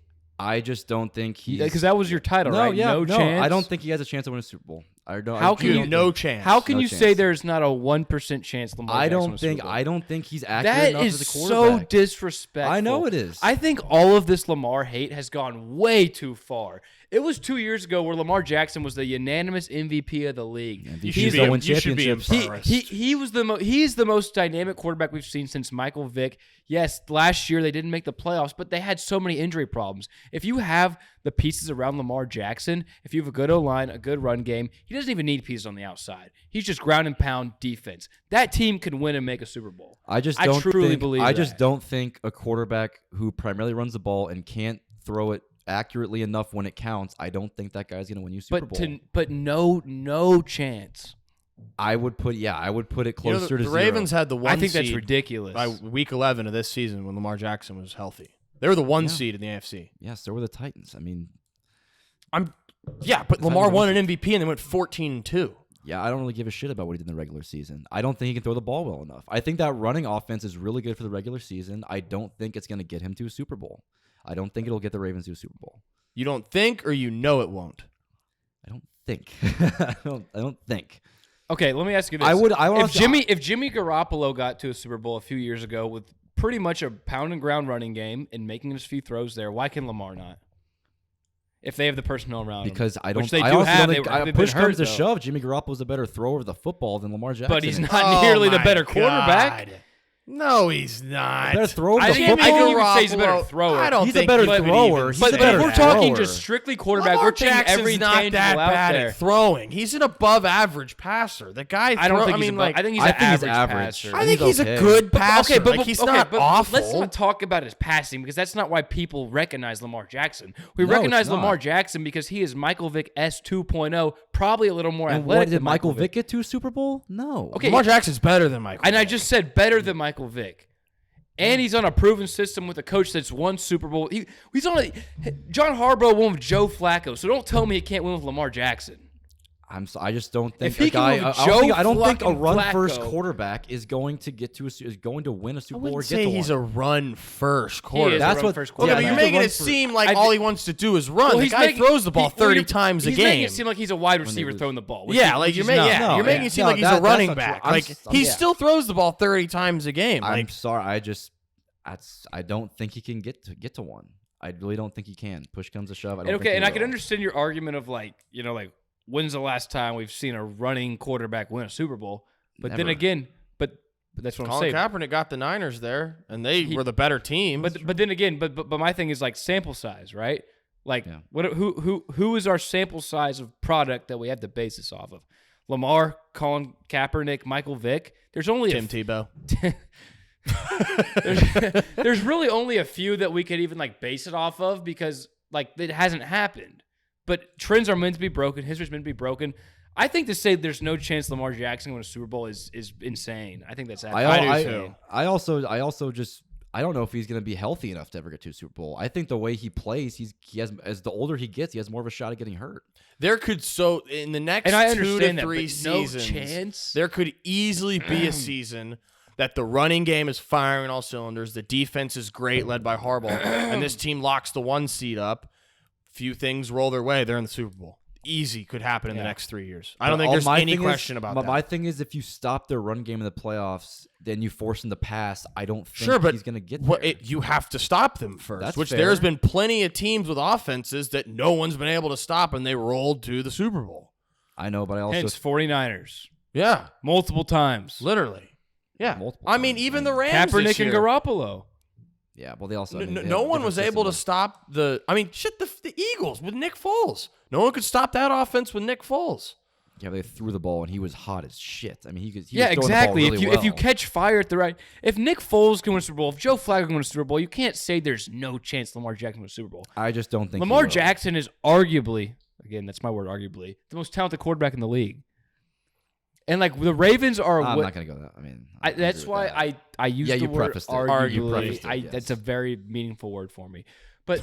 Speaker 1: I just don't think he's...
Speaker 2: Because that was your title, right?
Speaker 1: No
Speaker 2: chance?
Speaker 1: I don't think he has a chance to win a Super Bowl.
Speaker 2: How can you say there's not a 1% chance Lamar Jackson wins a Super Bowl?
Speaker 1: I don't think he's accurate enough as a quarterback.
Speaker 2: That is so disrespectful.
Speaker 1: I know it is.
Speaker 2: I think all of this Lamar hate has gone way too far. It was 2 years ago where Lamar Jackson was the unanimous MVP of the league.
Speaker 1: You should be embarrassed.
Speaker 2: He's the most dynamic quarterback we've seen since Michael Vick. Yes, last year they didn't make the playoffs, but they had so many injury problems. If you have the pieces around Lamar Jackson, if you have a good O-line, a good run game, he doesn't even need pieces on the outside. He's just ground and pound defense. That team can win and make a Super Bowl. I
Speaker 1: just don't think a quarterback who primarily runs the ball and can't throw it accurately enough when it counts, I don't think that guy's going to win you Super Bowl.
Speaker 2: But no chance.
Speaker 1: I would put it closer to
Speaker 3: the
Speaker 1: zero.
Speaker 3: Ravens had the 1 seed.
Speaker 2: I think that's ridiculous.
Speaker 3: By week 11 of this season when Lamar Jackson was healthy. They were the 1 seed in the AFC.
Speaker 1: Yes, so were the Titans. I mean,
Speaker 3: but Lamar won an MVP and they went 14-2.
Speaker 1: Yeah, I don't really give a shit about what he did in the regular season. I don't think he can throw the ball well enough. I think that running offense is really good for the regular season. I don't think it's going to get him to a Super Bowl. I don't think it'll get the Ravens to a Super Bowl.
Speaker 3: You don't think, or you know it won't?
Speaker 1: I don't think. I don't think.
Speaker 2: Okay, let me ask you this. If Jimmy Garoppolo got to a Super Bowl a few years ago with pretty much a pound and ground running game and making his few throws there, why can Lamar not? If they have the personnel around him.
Speaker 1: Because I don't.
Speaker 2: Which they
Speaker 1: I
Speaker 2: do
Speaker 1: honestly
Speaker 2: have.
Speaker 1: don't think, push comes to shove, Jimmy Garoppolo's a better thrower of the football than Lamar Jackson.
Speaker 2: But he's not nearly the better quarterback.
Speaker 3: No, he's not.
Speaker 1: Better thrower of the
Speaker 2: football. I think you would say he's a better
Speaker 3: thrower.
Speaker 2: I don't
Speaker 1: he's
Speaker 2: think
Speaker 1: a better thrower.
Speaker 2: But if we're talking just strictly quarterback,
Speaker 3: Lamar
Speaker 2: we're taking
Speaker 3: Jackson's
Speaker 2: every
Speaker 3: not
Speaker 2: tangible
Speaker 3: that
Speaker 2: out
Speaker 3: bad
Speaker 2: there.
Speaker 3: at throwing. He's an above average passer. The guy.
Speaker 2: I don't think he's above. I think he's an average passer.
Speaker 3: I think he's a good passer.
Speaker 2: But
Speaker 3: he's not awful.
Speaker 2: Let's not talk about his passing because that's not why people recognize Lamar Jackson. We recognize Lamar Jackson because he is Michael Vick S 2.0, probably a little more athletic.
Speaker 1: What did Michael Vick get to a Super Bowl? No.
Speaker 2: Okay,
Speaker 3: Lamar Jackson's better than Michael.
Speaker 2: And I just said better than Michael Vick. And he's on a proven system with a coach that's won Super Bowl. He's on John Harbaugh won with Joe Flacco, so don't tell me he can't win with Lamar Jackson.
Speaker 1: I just don't think
Speaker 2: If he
Speaker 1: a guy.
Speaker 2: can move
Speaker 1: I don't think a
Speaker 2: fucking
Speaker 1: run-first
Speaker 2: Flacco-
Speaker 1: quarterback is going to win a Super
Speaker 3: I
Speaker 1: Bowl or
Speaker 3: wouldn't
Speaker 1: get
Speaker 3: say
Speaker 1: to
Speaker 3: he's
Speaker 1: one.
Speaker 3: a run-first
Speaker 2: He
Speaker 3: quarterback.
Speaker 2: is
Speaker 1: That's
Speaker 2: a
Speaker 1: what-
Speaker 2: run-first
Speaker 3: Okay,
Speaker 1: Yeah,
Speaker 3: but
Speaker 2: quarterback.
Speaker 3: you're
Speaker 1: he's a
Speaker 3: making it
Speaker 1: run-first-
Speaker 3: seem like
Speaker 2: I
Speaker 3: all
Speaker 2: think-
Speaker 3: he wants to do is run.
Speaker 2: Well,
Speaker 3: the
Speaker 2: he's
Speaker 3: guy
Speaker 2: making-
Speaker 3: throws the ball 30
Speaker 2: he's
Speaker 3: times a
Speaker 2: making
Speaker 3: game.
Speaker 2: it seem like he's a wide receiver
Speaker 1: lose.
Speaker 2: throwing the ball. which
Speaker 3: Yeah,
Speaker 2: he-
Speaker 3: like
Speaker 2: which
Speaker 3: you're
Speaker 2: he's
Speaker 3: making,
Speaker 2: not.
Speaker 3: you're making it seem
Speaker 1: No,
Speaker 3: like he's a
Speaker 1: that's
Speaker 3: running
Speaker 1: not true.
Speaker 3: back.
Speaker 1: I'm
Speaker 3: Like
Speaker 1: s-
Speaker 3: he
Speaker 1: yeah.
Speaker 3: still throws the ball 30 times a game.
Speaker 1: I'm
Speaker 3: Like
Speaker 1: sorry. I don't think he can get to one. I really don't think he can. Push comes to shove. I don't
Speaker 2: And
Speaker 1: think
Speaker 2: okay,
Speaker 1: he
Speaker 2: and I
Speaker 1: will.
Speaker 2: can understand your argument of like, when's the last time we've seen a running quarterback win a Super Bowl? But then
Speaker 1: Never.
Speaker 2: again, but that's what I'm
Speaker 3: Colin
Speaker 2: saying.
Speaker 3: Kaepernick got the Niners there, and they were the better team.
Speaker 2: But then again, but my thing is like sample size, right? Like
Speaker 1: Yeah.
Speaker 2: who is our sample size of product that we have to base this off of? Lamar, Colin Kaepernick, Michael Vick. There's only
Speaker 3: Tim Tebow.
Speaker 2: there's really only a few that we could even like base it off of because like it hasn't happened. But trends are meant to be broken. History's meant to be broken. I think to say there's no chance Lamar Jackson win a Super Bowl is insane. I think that's
Speaker 1: I also I don't know if he's going to be healthy enough to ever get to a Super Bowl. I think the way he plays, he has as the older he gets, he has more of a shot at getting hurt.
Speaker 3: There could in the next
Speaker 2: And I
Speaker 3: 2 to
Speaker 2: understand that,
Speaker 3: 3
Speaker 2: but no
Speaker 3: seasons,
Speaker 2: chance.
Speaker 3: there could easily be a season that the running game is firing all cylinders, the defense is great, led by Harbaugh, and this team locks the 1 seed up. Few things roll their way, they're in the Super Bowl. Easy could happen in the next 3 years. I don't think there's any question about that.
Speaker 1: My thing is, if you stop their run game in the playoffs, then you force them to pass. I don't think
Speaker 3: Sure, but
Speaker 1: he's going to get there.
Speaker 3: you have to stop them first.
Speaker 1: That's
Speaker 3: which
Speaker 1: fair.
Speaker 3: there's been plenty of teams with offenses that no one's been able to stop, and they rolled to the Super Bowl.
Speaker 1: I know, but I also
Speaker 2: Hence 49ers.
Speaker 3: Yeah,
Speaker 2: Multiple times.
Speaker 3: literally. Yeah,
Speaker 1: Multiple
Speaker 3: I mean,
Speaker 1: times.
Speaker 3: even the Rams
Speaker 2: Kaepernick
Speaker 3: this
Speaker 2: and
Speaker 3: year.
Speaker 2: Garoppolo.
Speaker 1: yeah. Well, they also
Speaker 3: No one was able to stop the. I mean, shit, the Eagles with Nick Foles. No one could stop that offense with Nick Foles.
Speaker 1: Yeah, they threw the ball and he was hot as shit. I mean, he was
Speaker 2: Yeah,
Speaker 1: throwing the ball
Speaker 2: exactly.
Speaker 1: really
Speaker 2: If you
Speaker 1: well.
Speaker 2: catch fire at the right, if Nick Foles can win a Super Bowl, if Joe Flacco can win a Super Bowl, you can't say there's no chance Lamar Jackson wins a Super Bowl.
Speaker 1: I just don't think he
Speaker 2: Lamar
Speaker 1: will.
Speaker 2: Jackson is arguably, again, that's my word, arguably, the most talented quarterback in the league. And like the Ravens are.
Speaker 1: I'm not gonna go that. I mean, I agree
Speaker 2: that's
Speaker 1: with
Speaker 2: why
Speaker 1: that.
Speaker 2: I use the
Speaker 1: you
Speaker 2: word
Speaker 1: prefaced it.
Speaker 2: arguably.
Speaker 1: You prefaced it, yes.
Speaker 2: That's a very meaningful word for me. But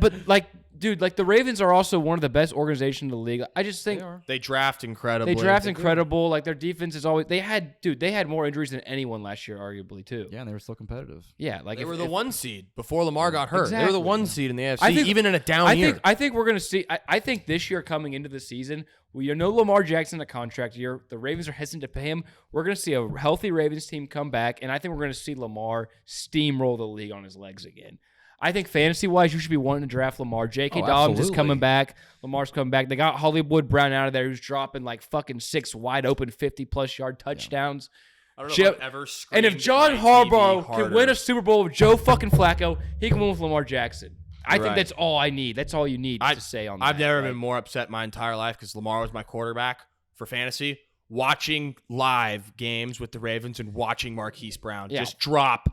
Speaker 2: but like, dude, like the Ravens are also one of the best organizations in the league. I just think
Speaker 3: They draft incredibly.
Speaker 2: they draft incredible. Like their defense is always. They had more injuries than anyone last year, arguably too.
Speaker 1: Yeah, and they were still competitive.
Speaker 2: Yeah, like
Speaker 3: They
Speaker 2: if-
Speaker 3: were the
Speaker 2: if-
Speaker 3: 1 seed before Lamar got hurt. They were the
Speaker 2: Exactly.
Speaker 3: 1 seed in the AFC,
Speaker 2: I think-
Speaker 3: even in a down year.
Speaker 2: I think we're gonna see. I think this year coming into the season, we know Lamar Jackson a contract year. The Ravens are hesitant to pay him. We're gonna see a healthy Ravens team come back, and I think we're gonna see Lamar steamroll the league on his legs again. I think fantasy wise, you should be wanting to draft Lamar. J.K. Dobbins is
Speaker 1: absolutely.
Speaker 2: coming back. Lamar's coming back. They got Hollywood Brown out of there, who's dropping like fucking 6 wide open 50+ yard touchdowns.
Speaker 3: I don't know
Speaker 2: Jim-
Speaker 3: if I've ever
Speaker 2: And
Speaker 3: screamed
Speaker 2: if John
Speaker 3: at my TV
Speaker 2: Harbaugh can
Speaker 3: harder.
Speaker 2: win a Super Bowl with Joe fucking Flacco, he can win with Lamar Jackson. I think
Speaker 3: Right.
Speaker 2: that's all I need. That's all you need to say on that.
Speaker 3: I've never
Speaker 2: Like,
Speaker 3: been more upset my entire life because Lamar was my quarterback for fantasy. Watching live games with the Ravens and watching Marquise Brown just drop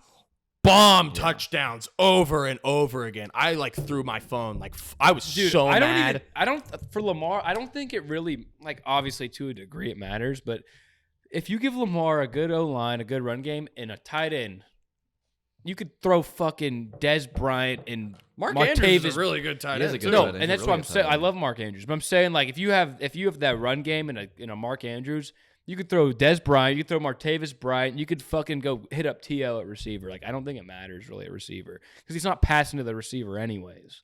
Speaker 3: bomb touchdowns over and over again. I like threw my phone. Like I was so mad.
Speaker 2: For Lamar, I don't think it really, like, obviously to a degree it matters, but if you give Lamar a good O-line, a good run game, and a tight end, you could throw fucking Des Bryant and
Speaker 3: Mark
Speaker 2: Martavis.
Speaker 3: Andrews is a really good tight
Speaker 1: He is
Speaker 3: end.
Speaker 1: a
Speaker 3: too.
Speaker 1: good
Speaker 2: No,
Speaker 1: tight end.
Speaker 2: and that's
Speaker 1: He's
Speaker 2: what
Speaker 1: really
Speaker 2: I'm
Speaker 1: good
Speaker 2: saying.
Speaker 1: tight
Speaker 2: I
Speaker 1: end.
Speaker 2: love Mark Andrews, but I'm saying like if you have that run game and a Mark Andrews, you could throw Des Bryant, you could throw Martavis Bryant, you could fucking go hit up T.O. at receiver. Like I don't think it matters really at receiver because he's not passing to the receiver anyways.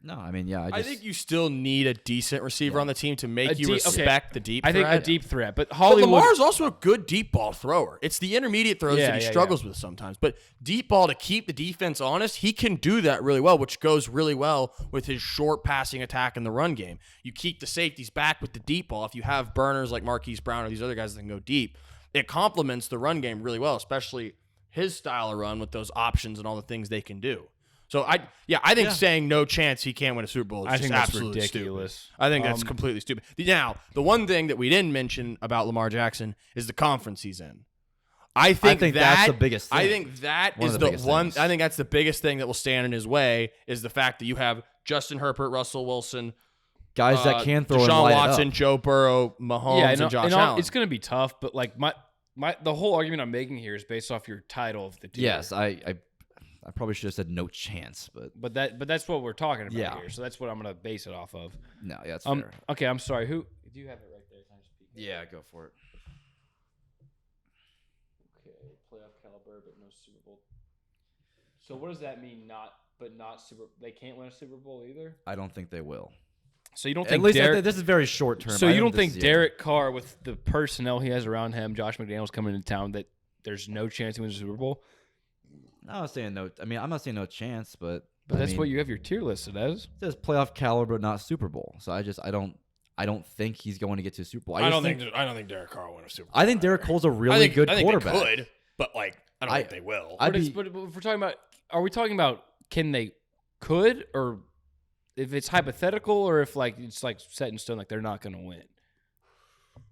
Speaker 1: No, I mean, yeah,
Speaker 3: I think you still need a decent receiver on the team to make you
Speaker 2: okay.
Speaker 3: respect the deep
Speaker 2: I
Speaker 3: threat.
Speaker 2: think a deep threat, but
Speaker 3: But
Speaker 2: Hollywood.
Speaker 3: Lamar's also a good deep ball thrower. It's the intermediate throws that he
Speaker 2: Yeah,
Speaker 3: struggles with sometimes. But deep ball to keep the defense honest, he can do that really well, which goes really well with his short passing attack in the run game. You keep the safeties back with the deep ball. If you have burners like Marquise Brown or these other guys that can go deep, it complements the run game really well, especially his style of run with those options and all the things they can do. So I think saying no chance he can't win a Super Bowl is
Speaker 2: I
Speaker 3: just
Speaker 2: think that's
Speaker 3: absolutely
Speaker 2: ridiculous.
Speaker 3: stupid. I think that's completely stupid. Now, the one thing that we didn't mention about Lamar Jackson is the conference he's in. I think
Speaker 1: that's the biggest thing.
Speaker 3: I think that
Speaker 1: One
Speaker 3: is
Speaker 1: of the
Speaker 3: the
Speaker 1: biggest
Speaker 3: one.
Speaker 1: things.
Speaker 3: I think that's the biggest thing that will stand in his way is the fact that you have Justin Herbert, Russell Wilson,
Speaker 1: guys that can throw and
Speaker 3: Deshaun
Speaker 1: light it
Speaker 3: Watson,
Speaker 1: up.
Speaker 3: Joe Burrow, Mahomes, and Josh Allen.
Speaker 2: It's going to be tough, but like the whole argument I'm making here is based off your title of the tier.
Speaker 1: Yes, I probably should have said no chance, but
Speaker 2: But that's what we're talking about
Speaker 1: Yeah.
Speaker 2: here. So that's what I'm going to base it off of.
Speaker 1: no, yeah, that's fair.
Speaker 2: Okay, I'm sorry. Do you have it right there? Can I just peek?
Speaker 1: Yeah, go for it.
Speaker 2: Okay, playoff caliber, but no Super Bowl. So what does that mean? Not Super. They can't win a Super Bowl either.
Speaker 1: I don't think they will.
Speaker 2: So you don't
Speaker 1: At
Speaker 2: think
Speaker 1: least
Speaker 2: Derek?
Speaker 1: this is very short term.
Speaker 2: So you don't think Derek Carr, with the personnel he has around him, Josh McDaniels coming into town, that there's no chance he wins a Super Bowl?
Speaker 1: I'm not saying no. I mean, I'm not saying no chance, but
Speaker 2: that's what you have your tier listed as.
Speaker 1: It says playoff caliber, but not Super Bowl. So I don't think he's going to get to a Super Bowl.
Speaker 3: I don't think Derek Carr will win a Super Bowl.
Speaker 1: I think Derek Cole's a really good quarterback.
Speaker 3: They could, but I don't think they will.
Speaker 2: But if we're talking about, are we talking about could, or if it's hypothetical, or if it's set in stone, they're not going to win?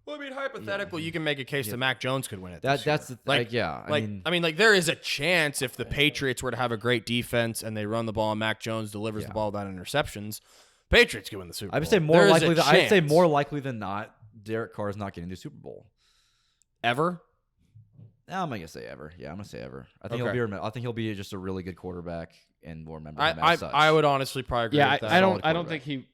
Speaker 3: Well, I mean, hypothetically, you can make a case that Mac Jones could win it.
Speaker 1: That's the thing.
Speaker 3: I mean, there is a chance if the Patriots were to have a great defense and they run the ball and Mac Jones delivers the ball without interceptions, Patriots could win the Super Bowl.
Speaker 1: I'd say more likely than not, Derek Carr is not getting to the Super Bowl.
Speaker 3: Ever?
Speaker 1: No, I'm gonna say ever. Yeah, I'm gonna say ever. I think he'll be just a really good quarterback, and we'll remember him as such.
Speaker 3: I would honestly probably agree with that.
Speaker 2: I don't think he.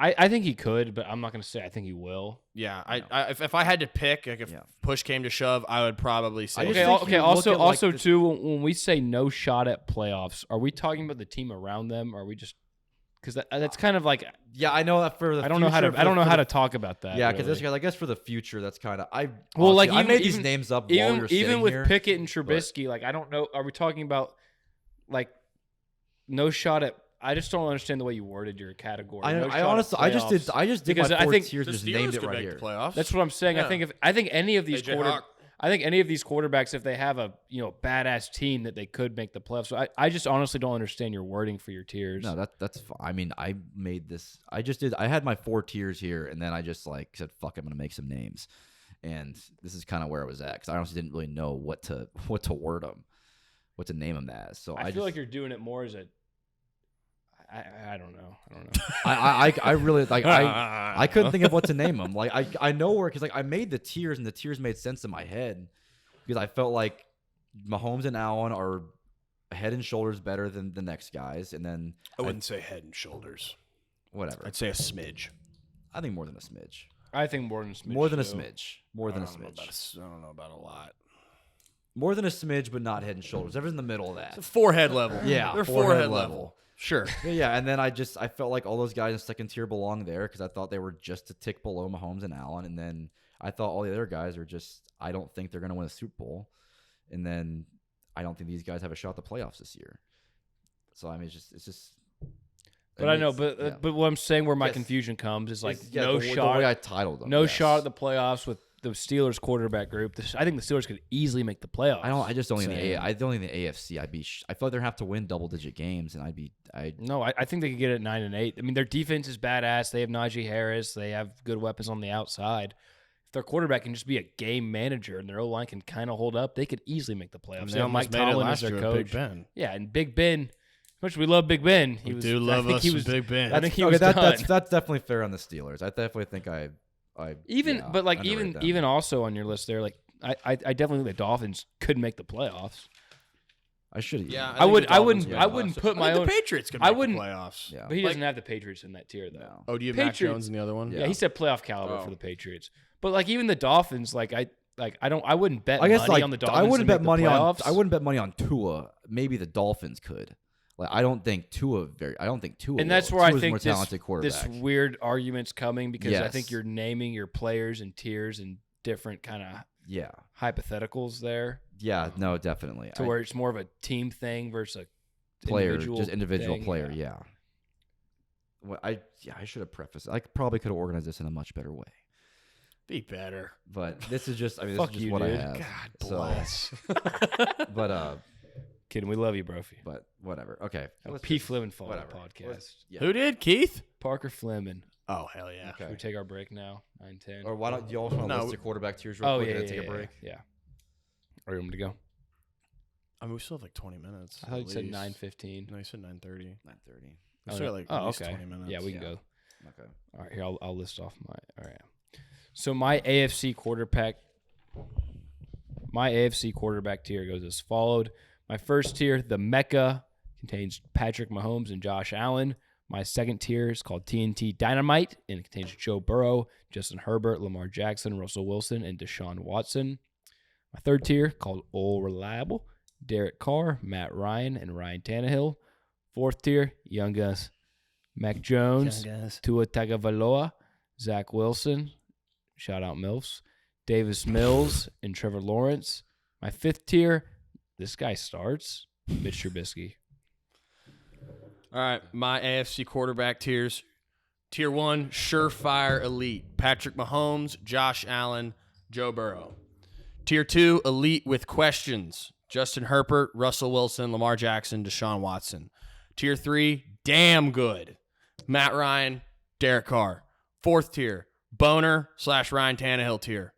Speaker 2: I think he could, but I'm not going to say I think he will.
Speaker 3: Yeah, if I had to pick, if push came to shove, I would probably say.
Speaker 2: Okay. Also, too, when we say no shot at playoffs, are we talking about the team around them? Or are we just because that's kind of like
Speaker 1: I know that for the
Speaker 2: I don't know how to talk about that.
Speaker 1: Yeah, because I guess for the future, that's kind of I made these names up
Speaker 2: even,
Speaker 1: while you're sitting
Speaker 2: even with
Speaker 1: here,
Speaker 2: Pickett and Trubisky. I don't know. Are we talking about no shot at? I just don't understand the way you worded your category.
Speaker 1: I honestly, I just did
Speaker 2: because
Speaker 1: my 4 tiers and just named it right here.
Speaker 3: Playoffs.
Speaker 2: That's what I'm saying.
Speaker 3: Yeah.
Speaker 2: I think any of these quarterbacks, if they have a badass team, that they could make the playoffs. So I just honestly don't understand your wording for your tiers.
Speaker 1: No, that's fine. I mean, I made this. I had my 4 tiers here, and then I just said, "Fuck, I'm gonna make some names," and this is kind of where I was at because I honestly didn't really know what to word them, what to name them as. So
Speaker 2: I feel like you're doing it more as a. I don't know.
Speaker 1: I really I couldn't think of what to name them. I know where because I made the tiers and the tiers made sense in my head because I felt like Mahomes and Allen are head and shoulders better than the next guys, and then
Speaker 3: I wouldn't say head and shoulders.
Speaker 1: Whatever.
Speaker 3: I'd say a smidge.
Speaker 1: I think more than a smidge.
Speaker 2: I think more than a smidge.
Speaker 1: More than a smidge. More than a smidge.
Speaker 3: I don't know about a lot.
Speaker 1: More than a smidge, but not head and shoulders. Everything's in the middle of that.
Speaker 3: It's a forehead level.
Speaker 1: Yeah,
Speaker 3: they're forehead level. Sure.
Speaker 1: Yeah, and then I felt like all those guys in second tier belong there because I thought they were just a tick below Mahomes and Allen, and then I thought all the other guys are just I don't think they're going to win a Super Bowl, and then I don't think these guys have a shot at the playoffs this year. So I mean, it's just.
Speaker 2: But I know, but what I'm saying where my confusion comes is no shot.
Speaker 1: The way I titled them,
Speaker 2: no shot at the playoffs with the Steelers quarterback group. I think the Steelers could easily make the playoffs.
Speaker 1: I just don't think I don't think the AFC. I feel like they're have to win double-digit games, and
Speaker 2: I think they could get it 9-8. I mean, their defense is badass. They have Najee Harris. They have good weapons on the outside. If their quarterback can just be a game manager and their O-line can kind of hold up, they could easily make the playoffs.
Speaker 3: They almost made it last year with Big Ben.
Speaker 2: Yeah, and Big Ben. As much as we love Big Ben,
Speaker 3: we do love us some Big Ben.
Speaker 2: I think he was done.
Speaker 1: That's definitely fair on the Steelers. I definitely think
Speaker 2: even also on your list there, I definitely think the Dolphins could make the playoffs.
Speaker 1: I should.
Speaker 3: Yeah,
Speaker 2: I wouldn't put my own.
Speaker 3: The Patriots could make the playoffs.
Speaker 2: Yeah, but he doesn't have the Patriots in that tier though.
Speaker 1: No.
Speaker 3: Oh, do you have Mac Jones in the other one?
Speaker 2: Yeah, he said playoff caliber for the Patriots. But even the Dolphins, I wouldn't bet money on the Dolphins.
Speaker 1: I wouldn't bet money on Tua. Maybe the Dolphins could. I don't think Tua.
Speaker 2: And that's where I think
Speaker 1: this
Speaker 2: weird argument's coming because I think you're naming your players and tiers and different kind of hypotheticals there.
Speaker 1: Yeah, no, definitely.
Speaker 2: To where it's more of a team thing versus a
Speaker 1: player,
Speaker 2: thing.
Speaker 1: individual player. Yeah. Well, I should have prefaced. I probably could have organized this in a much better way.
Speaker 3: Be better.
Speaker 1: But this is just. I mean,
Speaker 2: Fuck
Speaker 1: this is just
Speaker 2: you,
Speaker 1: what
Speaker 2: dude.
Speaker 1: I have.
Speaker 3: God bless.
Speaker 1: But
Speaker 2: kidding, we love you, Brophy.
Speaker 1: But whatever. Okay.
Speaker 2: P. Fleming followed the podcast.
Speaker 1: Yeah.
Speaker 3: Who did? Keith?
Speaker 2: Parker Fleming.
Speaker 3: Oh, hell yeah.
Speaker 2: Okay. Should we take our break now? 9:10.
Speaker 1: Or why don't you also want to list your quarterback tiers real quick and then take a break?
Speaker 2: Yeah. Are you ready to go?
Speaker 3: I mean, we still have 20 minutes.
Speaker 2: I thought you said 9:15.
Speaker 3: No, you said 9:30.
Speaker 1: 9:30.
Speaker 3: We still have at least 20 minutes.
Speaker 2: Yeah, we can go.
Speaker 1: Okay.
Speaker 2: All right, here, I'll list off my. All right. So my AFC quarterback tier goes as followed. My first tier, the Mecca, contains Patrick Mahomes and Josh Allen. My second tier is called Tnt Dynamite, and it contains Joe Burrow, Justin Herbert, Lamar Jackson, Russell Wilson, and Deshaun Watson. My third tier, called All Reliable, Derek Carr, Matt Ryan, and Ryan Tannehill. Fourth tier, Young Guns, Mac Jones, Tua Tagovailoa, Zack Wilson, shout out Milfs, Davis Mills, and Trevor Lawrence. My fifth tier, this guy starts, Mitch Trubisky.
Speaker 3: All right, my AFC quarterback tiers. Tier 1, surefire elite. Patrick Mahomes, Josh Allen, Joe Burrow. Tier 2, elite with questions. Justin Herbert, Russell Wilson, Lamar Jackson, Deshaun Watson. Tier 3, damn good. Matt Ryan, Derek Carr. Fourth tier, boner/Ryan Tannehill tier.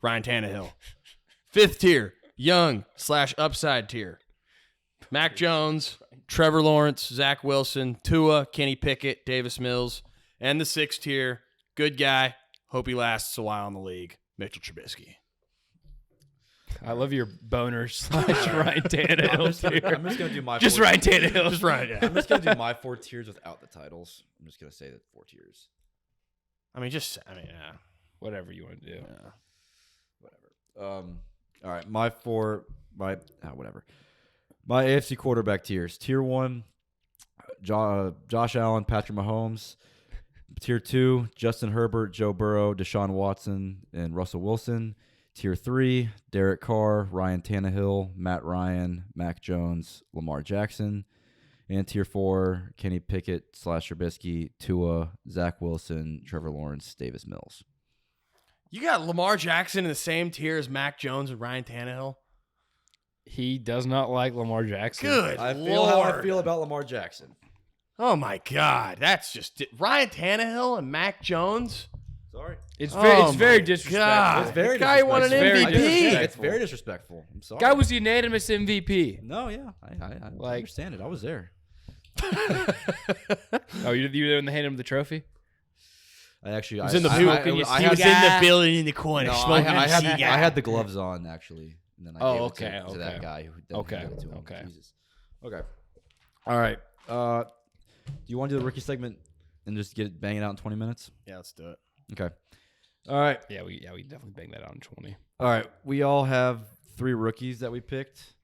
Speaker 3: Ryan Tannehill. Fifth tier, young/upside tier. Mac Jones, Trevor Lawrence, Zack Wilson, Tua, Kenny Pickett, Davis Mills. And the sixth tier, good guy, hope he lasts a while in the league, Mitchell Trubisky.
Speaker 2: I love your boner/Ryan Tannehill tier.
Speaker 1: I'm just gonna do my
Speaker 2: just Ryan Tannehill.
Speaker 3: Just Ryan, yeah.
Speaker 1: I'm just gonna do my 4 tiers without the titles. I'm just gonna say that 4 tiers.
Speaker 3: Yeah.
Speaker 2: Whatever you want to do.
Speaker 1: Yeah. Whatever. All right, whatever. My AFC quarterback tiers. Tier 1, Josh Allen, Patrick Mahomes. Tier 2, Justin Herbert, Joe Burrow, Deshaun Watson, and Russell Wilson. Tier 3, Derek Carr, Ryan Tannehill, Matt Ryan, Mac Jones, Lamar Jackson. And Tier 4, Kenny Pickett/Trubisky, Tua, Zack Wilson, Trevor Lawrence, Davis Mills.
Speaker 3: You got Lamar Jackson in the same tier as Mac Jones and Ryan Tannehill?
Speaker 2: He does not like Lamar Jackson.
Speaker 3: Good
Speaker 1: I
Speaker 3: Lord.
Speaker 1: feel how I feel about Lamar Jackson.
Speaker 3: Oh, my God. That's just it. Ryan Tannehill and Mac Jones?
Speaker 1: Sorry.
Speaker 2: It's very disrespectful.
Speaker 3: God.
Speaker 1: It's very
Speaker 3: The guy won an
Speaker 1: disrespectful.
Speaker 3: MVP.
Speaker 1: It's very disrespectful. I'm sorry.
Speaker 2: Guy was unanimous MVP.
Speaker 1: No, yeah. I understand it. I was there.
Speaker 2: Oh, you were there when they handed him the trophy?
Speaker 1: I actually
Speaker 3: was in the
Speaker 2: building
Speaker 3: in the corner.
Speaker 1: I had the gloves on, actually. And then I gave it to that guy who gave it to him.
Speaker 2: Okay.
Speaker 1: Jesus. Okay. All right. Do you want to do the rookie segment and just get it banging out in 20 minutes?
Speaker 3: Yeah, let's do it.
Speaker 1: Okay. All right.
Speaker 2: Yeah, we definitely bang that out in 20.
Speaker 1: All right. We all have 3 rookies that we picked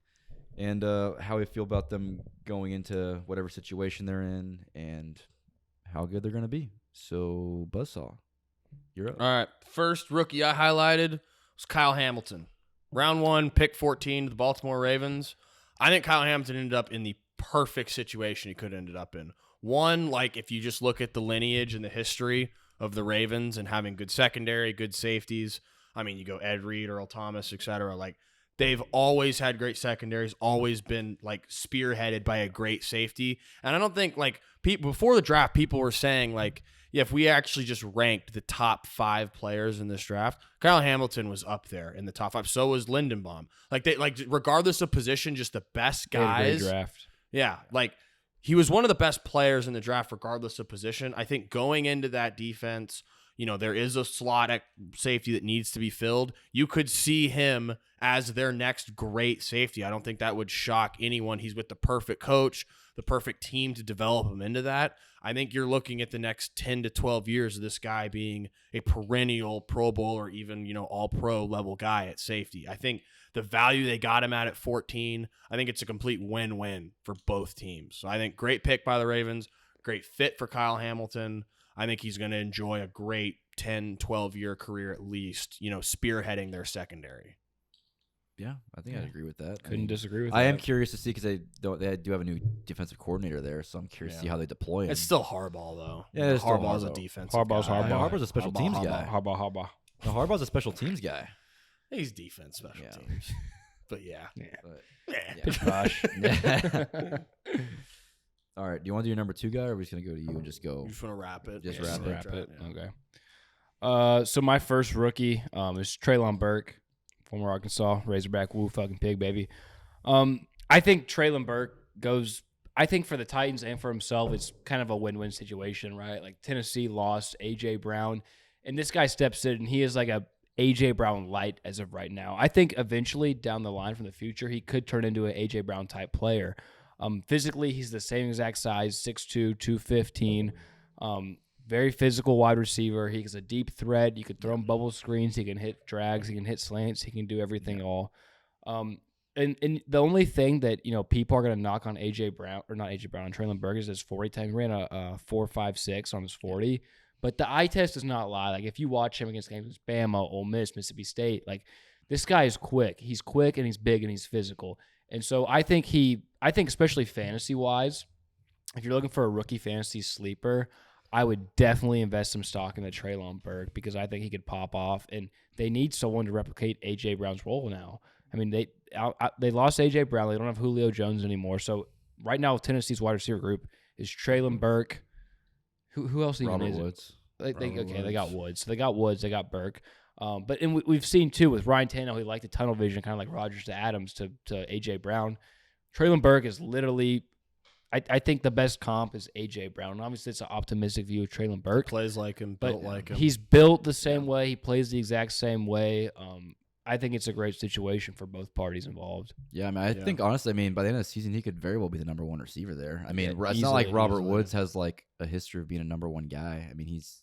Speaker 1: and how we feel about them going into whatever situation they're in and how good they're going to be. So, Buzzsaw, you're up.
Speaker 3: All right. First rookie I highlighted was Kyle Hamilton. Round 1, pick 14 to the Baltimore Ravens. I think Kyle Hamilton ended up in the perfect situation he could have ended up in. One, like if you just look at the lineage and the history of the Ravens and having good secondary, good safeties. I mean, you go Ed Reed, Earl Thomas, etc. Like they've always had great secondaries, always been like spearheaded by a great safety. And I don't think like before the draft, people were saying like, yeah, if we actually just ranked the top 5 players in this draft, Kyle Hamilton was up there in the top 5. So was Lindenbaum. Like regardless of position, just the best guys.
Speaker 2: Great draft.
Speaker 3: Yeah, like he was one of the best players in the draft, regardless of position. I think going into that defense, there is a slot at safety that needs to be filled. You could see him as their next great safety. I don't think that would shock anyone. He's with the perfect coach, the perfect team to develop him into that. I think you're looking at the next 10 to 12 years of this guy being a perennial Pro Bowl or even, all-pro level guy at safety. I think the value they got him at 14, I think it's a complete win-win for both teams. So I think great pick by the Ravens, great fit for Kyle Hamilton. I think he's going to enjoy a great 10, 12-year career at least, spearheading their secondary.
Speaker 1: Yeah, I think I'd agree with that.
Speaker 2: Couldn't disagree with that.
Speaker 1: I am curious to see because they do have a new defensive coordinator there, so I'm curious to see how they deploy him.
Speaker 3: It's still Harbaugh, though.
Speaker 1: Yeah, it's
Speaker 3: Harbaugh's
Speaker 1: still
Speaker 3: a defensive
Speaker 2: Harbaugh's
Speaker 3: guy.
Speaker 2: Harbaugh.
Speaker 1: Harbaugh's a special teams guy.
Speaker 2: Harbaugh.
Speaker 1: No, Harbaugh's a special teams guy.
Speaker 3: He's defense special teams. But yeah.
Speaker 2: Pitch Bosh.
Speaker 1: All right. Do you want to do your number 2 guy, or are we just going to go to you and just go?
Speaker 3: You just want to wrap it?
Speaker 1: Just
Speaker 2: Wrap it.
Speaker 3: Yeah.
Speaker 2: Okay. So my first rookie is Treylon Burke, former Arkansas Razorback. Woo, fucking pig, baby. I think Treylon Burke goes. I think for the Titans and for himself, it's kind of a win-win situation, right? Like Tennessee lost A.J. Brown, and this guy steps in, and he is like a A.J. Brown light as of right now. I think eventually down the line from the future, he could turn into an A.J. Brown type player. Physically, he's the same exact size, 6'2", 215. Very physical wide receiver. He's a deep threat. You could throw him bubble screens. He can hit drags. He can hit slants. He can do everything all. And the only thing that, people are going to knock on on Treylon Burke is his 40 time. He ran a 4.56 on his 40. But the eye test does not lie. Like, if you watch him against games like Bama, Ole Miss, Mississippi State, like, this guy is quick. He's quick, and he's big, and he's physical. And so I think especially fantasy-wise, if you're looking for a rookie fantasy sleeper, I would definitely invest some stock in the Treylon Burke because I think he could pop off. And they need someone to replicate A.J. Brown's role now. I mean, they lost A.J. Brown. They don't have Julio Jones anymore. So right now, Tennessee's wide receiver group is Treylon Burke. Who else even is
Speaker 1: Woods.
Speaker 2: They got Woods. So they got Woods. They got Burke. But we've seen, too, with Ryan Tannehill, he liked the tunnel vision, kind of like Rodgers to Adams to A.J. Brown. Treylon Burke is literally, I think the best comp is A.J. Brown. Obviously, it's an optimistic view of Treylon Burke.
Speaker 3: Plays like him, built like him.
Speaker 2: He's built the same way. He plays the exact same way. I think it's a great situation for both parties involved.
Speaker 1: Yeah, I mean, I think honestly, by the end of the season, he could very well be the number one receiver there. I mean, it's
Speaker 2: easily,
Speaker 1: not like Robert Woods has like a history of being a number one guy. I mean, he's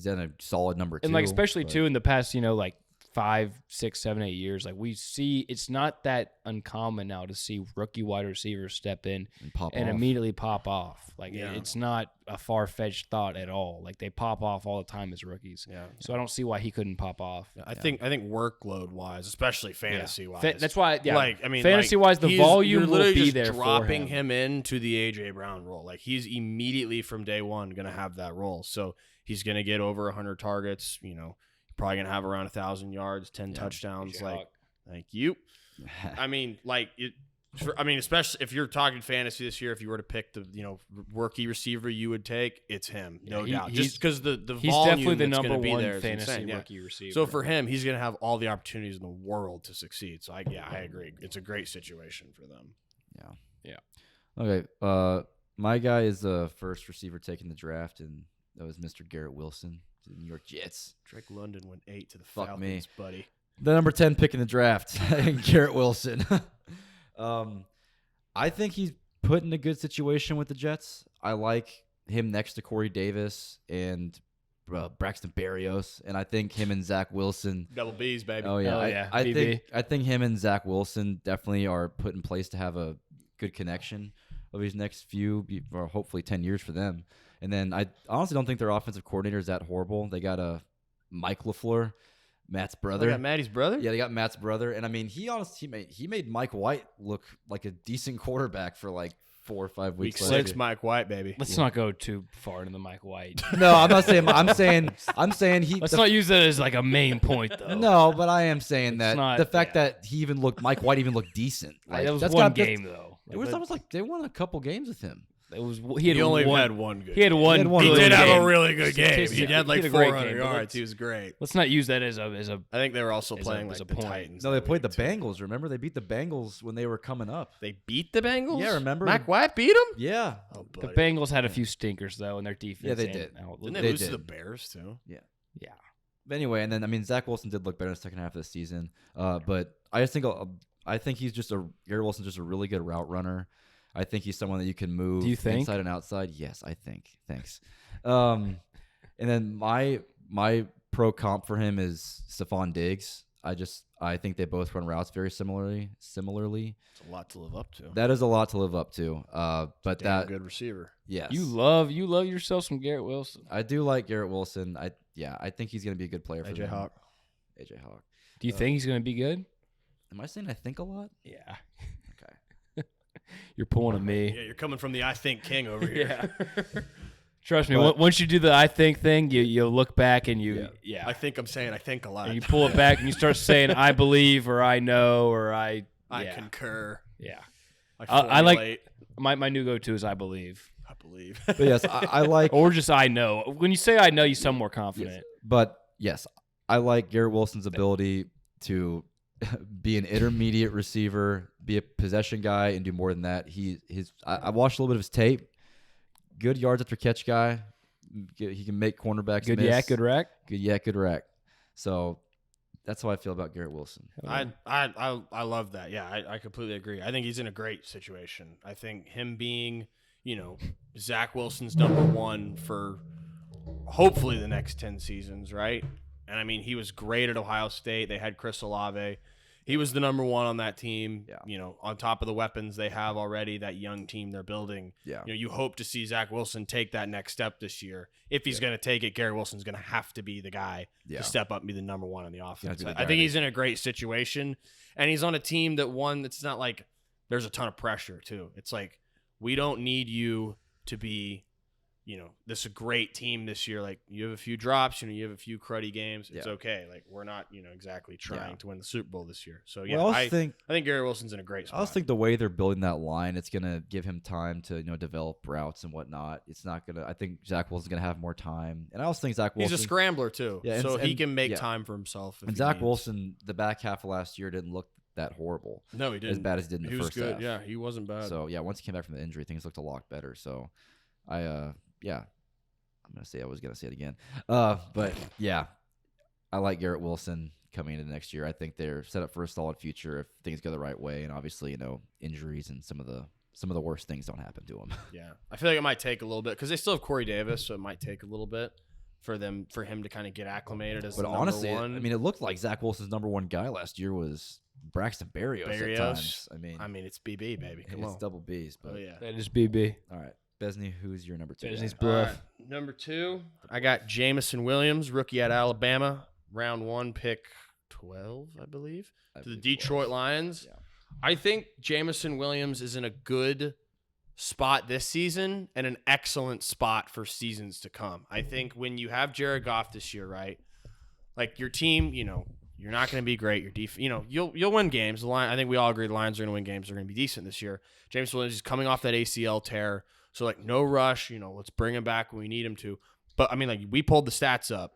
Speaker 1: done a solid number 2.
Speaker 2: And like especially too in the past, like 5, 6, 7, 8 years, like we see it's not that uncommon now to see rookie wide receivers step in and immediately pop off. Like it's not a far-fetched thought at all. Like they pop off all the time as rookies. Yeah. So I don't see why he couldn't pop off.
Speaker 3: I think workload wise, especially fantasy wise.
Speaker 2: That's why fantasy wise the volume will be there
Speaker 3: dropping
Speaker 2: for him
Speaker 3: into the AJ Brown role. Like he's immediately from day one going to have that role. So he's going to get over 100 targets, probably going to have around 1,000 yards, 10 touchdowns. Thank you. I mean, especially if you're talking fantasy this year, if you were to pick the rookie receiver you would take, it's him, no doubt. Just because the
Speaker 2: he's
Speaker 3: volume
Speaker 2: definitely the
Speaker 3: that's
Speaker 2: number
Speaker 3: be
Speaker 2: one
Speaker 3: there
Speaker 2: fantasy rookie receiver.
Speaker 3: So for him, he's going to have all the opportunities in the world to succeed. So I agree. It's a great situation for them.
Speaker 1: Yeah. Okay. My guy is the first receiver taking the draft, and that was Mr. Garrett Wilson to the New York Jets.
Speaker 3: Drake London went 8 to the
Speaker 1: Fuck
Speaker 3: Falcons,
Speaker 1: me.
Speaker 3: buddy.
Speaker 1: The number 10 pick in the draft, Garrett Wilson. I think he's put in a good situation with the Jets. I like him next to Corey Davis and Braxton Berrios, and I think him and Zack Wilson.
Speaker 3: Double B's, baby.
Speaker 1: Oh yeah, I think him and Zack Wilson definitely are put in place to have a good connection over these next few, or hopefully 10 years for them. And then I honestly don't think their offensive coordinator is that horrible. They got Mike LaFleur, Matt's brother.
Speaker 3: They got Matty's brother?
Speaker 1: Yeah, they got Matt's brother. And I mean, he made Mike White look like a decent quarterback for like 4 or 5 weeks.
Speaker 3: Week 6, Mike White, baby.
Speaker 2: Let's not go too far into the Mike White.
Speaker 1: No, I'm not saying. I'm saying he.
Speaker 2: Let's not use that as like a main point, though.
Speaker 1: No, but I am saying that
Speaker 2: not,
Speaker 1: the fact that Mike White even looked decent.
Speaker 2: Like, that was one game though.
Speaker 1: It was almost like they won a couple games with him.
Speaker 3: He only had one good.
Speaker 2: He had one.
Speaker 3: He did have
Speaker 2: game.
Speaker 3: a really good game. He had like 400 yards. He was great.
Speaker 2: Let's not use that as a.
Speaker 3: I think they were also playing like the
Speaker 2: point.
Speaker 3: Titans.
Speaker 1: No, they played the Bengals. Remember, they beat the Bengals when they were coming up.
Speaker 3: They beat the Bengals.
Speaker 1: Yeah, remember?
Speaker 3: Mike White beat them.
Speaker 1: Yeah.
Speaker 3: Oh,
Speaker 2: the Bengals had a few stinkers though in their defense.
Speaker 1: Yeah, they did.
Speaker 3: Didn't they lose to the Bears too?
Speaker 1: Yeah. But anyway, and then Zach Wilson did look better in the second half of the season. But I think Garrett Wilson's just a really good route runner. I think he's someone that you can move inside and outside. Yes, I think. Thanks. And then my pro comp for him is Stephon Diggs. I think they both run routes very similarly.
Speaker 3: It's a lot to live up to.
Speaker 1: That is a lot to live up to. But that
Speaker 3: good receiver.
Speaker 1: Yes.
Speaker 2: You love yourself some Garrett Wilson.
Speaker 1: I do like Garrett Wilson. I think he's going to be a good player for
Speaker 3: AJ Hawk.
Speaker 1: AJ Hawk.
Speaker 2: Do you think he's going to be good?
Speaker 1: Am I saying I think a lot?
Speaker 2: Yeah.
Speaker 1: Okay.
Speaker 2: You're pulling a me.
Speaker 3: Yeah, you're coming from the I think king over here.
Speaker 2: Yeah. Trust me, once you do the I think thing, you look back and
Speaker 3: I think I'm saying I think a lot.
Speaker 2: And you pull it back and you start saying I believe or I know or I
Speaker 3: concur.
Speaker 2: Yeah.
Speaker 3: I
Speaker 2: like my new go-to is I believe.
Speaker 3: I believe.
Speaker 1: But yes, I like
Speaker 2: or just I know. When you say I know, you sound more confident.
Speaker 1: Yes. But yes, I like Garrett Wilson's ability to be an intermediate receiver, be a possession guy, and do more than that. I watched a little bit of his tape. Good yards after catch guy. He can make cornerbacks
Speaker 2: good
Speaker 1: miss.
Speaker 2: Yak, good rack.
Speaker 1: Good yak, good rack. So that's how I feel about Garrett Wilson.
Speaker 3: I love that. Yeah, I completely agree. I think he's in a great situation. I think him being, Zack Wilson's number one for hopefully the next 10 seasons, right? And I mean, he was great at Ohio State. They had Chris Olave. He was the number one on that team.
Speaker 1: Yeah.
Speaker 3: On top of the weapons they have already, that young team they're building.
Speaker 1: Yeah.
Speaker 3: You hope to see Zack Wilson take that next step this year. If he's going to take it, Garrett Wilson's going to have to be the guy to step up and be the number one on the offense. I think he's in a great situation, and he's on a team that's not like there's a ton of pressure too. It's like, we don't need you to be, this is a great team this year. Like, you have a few drops, you have a few cruddy games. It's okay. Like, we're not, exactly trying to win the Super Bowl this year. So,
Speaker 1: well, I think
Speaker 3: Garrett Wilson's in a great spot.
Speaker 1: I also think the way they're building that line, it's going to give him time to, develop routes and whatnot. It's not going to – I think Zack Wilson's going to have more time. And I also think Zack Wilson –
Speaker 3: he's a scrambler too.
Speaker 1: Yeah,
Speaker 3: so he can make time for himself.
Speaker 1: And Zack Wilson, the back half of last year didn't look that horrible.
Speaker 3: No, he didn't.
Speaker 1: As bad as he did in the first half.
Speaker 3: He was good. Yeah, he wasn't bad.
Speaker 1: So, once he came back from the injury, things looked a lot better. So, I'm going to say I was going to say it again. But, yeah, I like Garrett Wilson coming into next year. I think they're set up for a solid future if things go the right way. And obviously, injuries and some of the worst things don't happen to him.
Speaker 3: Yeah. I feel like it might take a little bit because they still have Corey Davis, so it might take a little bit for him to kind of get acclimated as the number one.
Speaker 1: I mean, it looked like Zack Wilson's number one guy last year was Braxton Berrios at times. I mean,
Speaker 3: it's BB, baby. Come on.
Speaker 1: It's double B's. But
Speaker 2: that is BB.
Speaker 1: All right. Besney, who's your number two?
Speaker 2: Besney's bluff.
Speaker 3: Right. Number two, I got Jameson Williams, rookie at Alabama, round 1, pick 12, I believe, to the Detroit Lions.
Speaker 1: Yeah.
Speaker 3: I think Jameson Williams is in a good spot this season and an excellent spot for seasons to come. I think when you have Jared Goff this year, right, like your team, you're not going to be great. Your you'll win games. I think we all agree the Lions are going to win games. They're going to be decent this year. Jameson Williams is coming off that ACL tear. So, no rush, let's bring him back when we need him to. But, I mean, we pulled the stats up,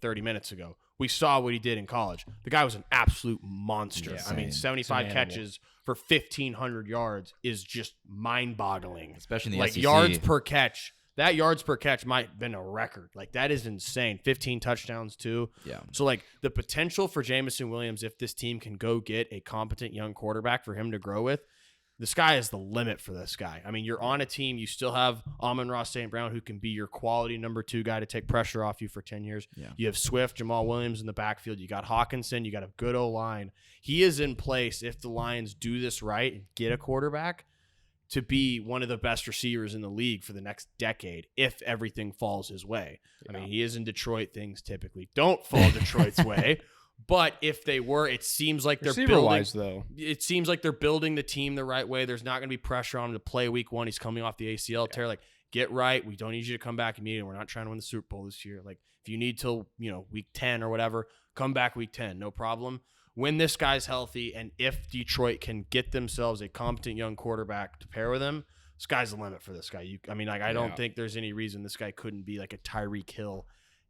Speaker 3: 30 minutes ago. We saw what he did in college. The guy was an absolute monster.
Speaker 1: Yeah,
Speaker 3: I mean, 75 catches for 1,500 yards is just mind-boggling.
Speaker 1: Especially in the SEC.
Speaker 3: Yards per catch. That yards per catch might have been a record. That is insane. 15 touchdowns, too.
Speaker 1: Yeah.
Speaker 3: So, the potential for Jameson Williams, if this team can go get a competent young quarterback for him to grow with, the sky is the limit for this guy. I mean, you're on a team. You still have Amon-Ra St. Brown, who can be your quality number 2 guy to take pressure off you for 10 years.
Speaker 1: Yeah.
Speaker 3: You have Swift, Jamal Williams in the backfield. You got Hawkinson. You got a good O-line. He is in place, if the Lions do this right and get a quarterback, to be one of the best receivers in the league for the next decade if everything falls his way. Yeah. I mean, he is in Detroit. Things typically don't fall Detroit's way. But if they were, it seems like they're building.
Speaker 2: Though.
Speaker 3: It seems like they're building the team the right way. There's not going to be pressure on him to play week 1. He's coming off the ACL tear. Get right. We don't need you to come back immediately. We're not trying to win the Super Bowl this year. If you need till week 10 or whatever, come back week 10. No problem. When this guy's healthy, and if Detroit can get themselves a competent young quarterback to pair with him, sky's the limit for this guy. I don't think there's any reason this guy couldn't be like a Tyreek Hill.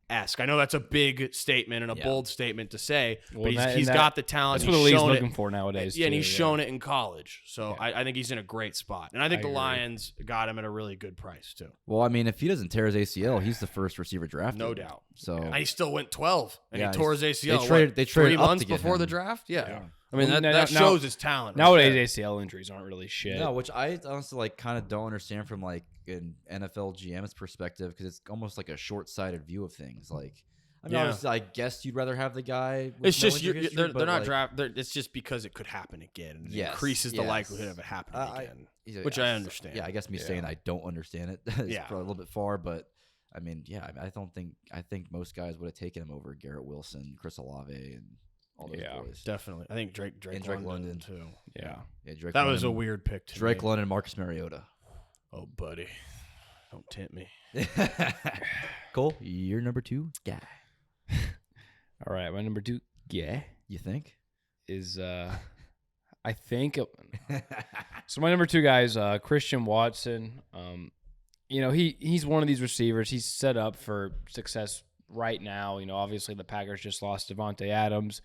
Speaker 3: I know that's a big statement and a bold statement to say, but he's got the talent.
Speaker 2: That's what the league's looking for nowadays.
Speaker 3: Yeah, and he's shown it in college. So I think he's in a great spot. And I think the Lions got him at a really good price, too.
Speaker 1: Well, I mean, if he doesn't tear his ACL, he's the first receiver drafted.
Speaker 3: No doubt.
Speaker 1: So
Speaker 3: and he still went 12, and he tore his ACL.
Speaker 1: They traded
Speaker 3: 3
Speaker 1: up
Speaker 3: months
Speaker 1: to get
Speaker 3: before
Speaker 1: him.
Speaker 3: the draft? Yeah. I mean, that shows his talent.
Speaker 2: Nowadays, ACL injuries aren't really shit.
Speaker 1: No, which I honestly kind of don't understand from an NFL GM's perspective, because it's almost like a short-sighted view of things. Obviously, I guess you'd rather have the guy.
Speaker 3: It's just they're not drafted. It's just because it could happen again. And it increases the likelihood of it happening again, which I understand.
Speaker 1: Yeah, I guess me saying I don't understand it is probably a little bit far, but I mean, I think most guys would have taken him over Garrett Wilson, Chris Olave, and all those boys.
Speaker 3: Definitely. I think Drake London too.
Speaker 2: Yeah,
Speaker 1: Drake.
Speaker 3: That was a weird pick to
Speaker 1: Drake London, Marcus Mariota.
Speaker 3: Oh, buddy, don't tempt me.
Speaker 1: Cole, you're number 2 guy.
Speaker 2: All right, my number 2 guy.
Speaker 1: You think
Speaker 2: is I think so. My number 2 guy is Christian Watson. He's one of these receivers. He's set up for success right now. Obviously the Packers just lost Davante Adams.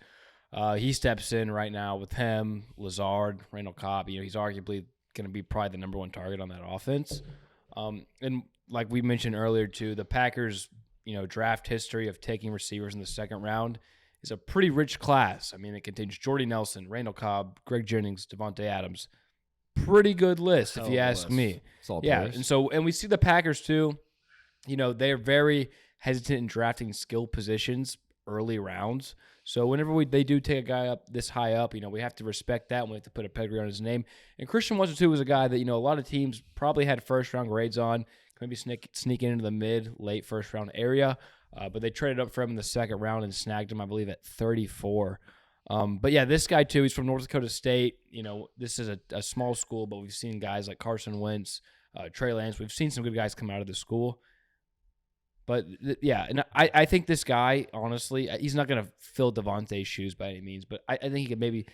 Speaker 2: He steps in right now with him, Lazard, Randall Cobb. He's arguably going to be probably the number 1 target on that offense. And like we mentioned earlier too, the Packers, draft history of taking receivers in the second round is a pretty rich class. I mean, it contains Jordy Nelson, Randall Cobb, Greg Jennings, Devontae Adams. Pretty good list, if you ask me. Yeah, and we see the Packers too. They're very hesitant in drafting skill positions early rounds. So whenever they do take a guy up this high up, we have to respect that, and we have to put a pedigree on his name. And Christian Watson too was a guy that a lot of teams probably had first round grades on, maybe sneaking into the late first round area. But they traded up for him in the second round and snagged him, I believe, at 34. But yeah, this guy too, he's from North Dakota State. This is a small school, but we've seen guys like Carson Wentz, Trey Lance. We've seen some good guys come out of the school. But and I think this guy, honestly, he's not going to fill Devontae's shoes by any means, but I think he could maybe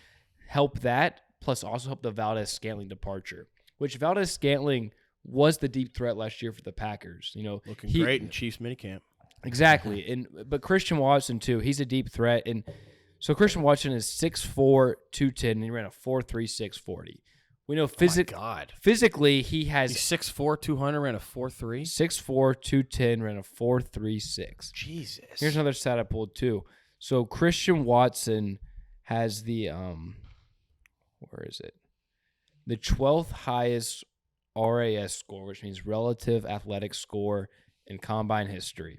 Speaker 2: help that, plus also help the Valdez-Scantling departure, which Valdez-Scantling was the deep threat last year for the Packers.
Speaker 3: Looking great in Chiefs minicamp.
Speaker 2: Exactly, but Christian Watson too, he's a deep threat, and so Christian Watson is 6'4", 210, and he ran a 4.36 40. We know physically he's
Speaker 3: 6'4", 200, ran a 4.3.
Speaker 2: 6'4", 210, ran a 4.36.
Speaker 3: Jesus.
Speaker 2: Here's another stat I pulled too. So Christian Watson has the where is it? The 12th highest RAS score, which means relative athletic score in combine history,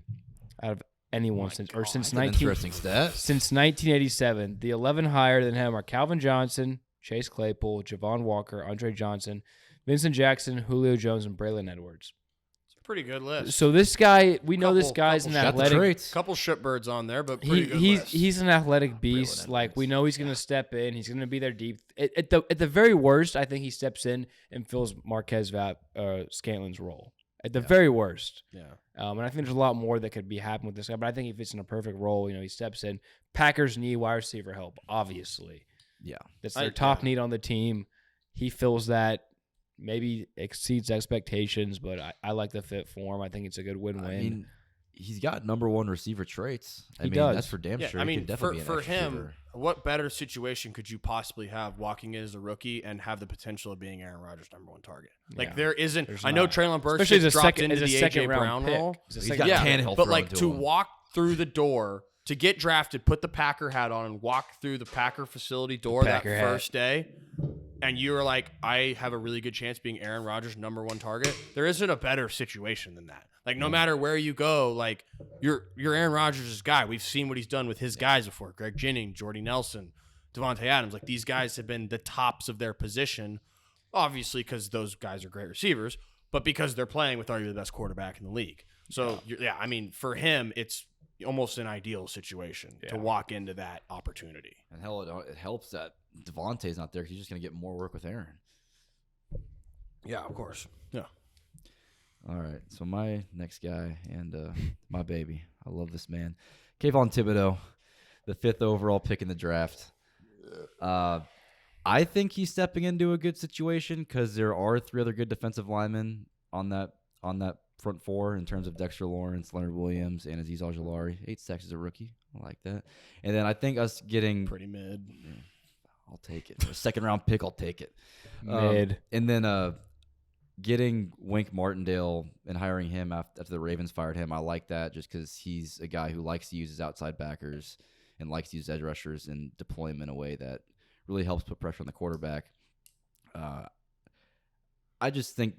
Speaker 2: out of anyone since 1987. The 11 higher than him are Calvin Johnson, Chase Claypool, Javon Walker, Andre Johnson, Vincent Jackson, Julio Jones, and Braylon Edwards.
Speaker 3: It's a pretty good list.
Speaker 2: So this guy, this guy's an athletic.
Speaker 3: Couple shitbirds on there, but pretty good list.
Speaker 2: He's an athletic beast. Like, we know he's going to step in. He's going to be there deep. At the very worst, I think he steps in and fills Marquez Scantling's role. At the very worst.
Speaker 3: Yeah.
Speaker 2: And I think there's a lot more that could be happening with this guy, but I think he fits in a perfect role. He steps in. Packers need wide receiver help, obviously.
Speaker 1: Yeah.
Speaker 2: That's their top need on the team. He fills that, maybe exceeds expectations, but I like the fit for him. I think it's a good win-win.
Speaker 1: I mean, he's got number one receiver traits.
Speaker 2: He does.
Speaker 1: That's for damn sure.
Speaker 3: I mean,
Speaker 1: he could definitely be an
Speaker 3: for him,
Speaker 1: receiver.
Speaker 3: what better situation could you possibly have walking in as a rookie and have the potential of being Aaron Rodgers' number one target? Like, there isn't. I know Treylon Burke gets dropped into the A.J. Brown role.
Speaker 1: He's got Tannehill
Speaker 3: but
Speaker 1: thrown
Speaker 3: to
Speaker 1: him.
Speaker 3: walk through the door, to get drafted, put the Packer hat on, and walk through the Packer facility door first day, and you're like, I have a really good chance being Aaron Rodgers' number one target. There isn't a better situation than that. Like, no matter where you go, like, you're Aaron Rodgers' guy. We've seen what he's done with his guys before. Greg Jennings, Jordy Nelson, Devontae Adams. Like, these guys have been the tops of their position, obviously because those guys are great receivers, but because they're playing with arguably the best quarterback in the league. So, I mean, for him, it's almost an ideal situation to walk into that opportunity.
Speaker 1: And hell, it helps that Devontae's not there because he's just going to get more work with Aaron.
Speaker 3: Yeah, of course. Yeah.
Speaker 1: All right, so my next guy and my baby. I love this man. Kevon Thibodeaux, the 5th overall pick in the draft. I think he's stepping into a good situation because there are 3 other good defensive linemen on that front 4 in terms of Dexter Lawrence, Leonard Williams, and Azeez Ojulari. 8 sacks as a rookie. I like that. And then I think us getting
Speaker 3: pretty mid.
Speaker 1: Yeah, I'll take it. For a 2nd-round pick, I'll take it.
Speaker 2: Mid.
Speaker 1: And then getting Wink Martindale and hiring him after the Ravens fired him, I like that just because he's a guy who likes to use his outside backers and likes to use edge rushers and deploy them in a way that really helps put pressure on the quarterback. I just think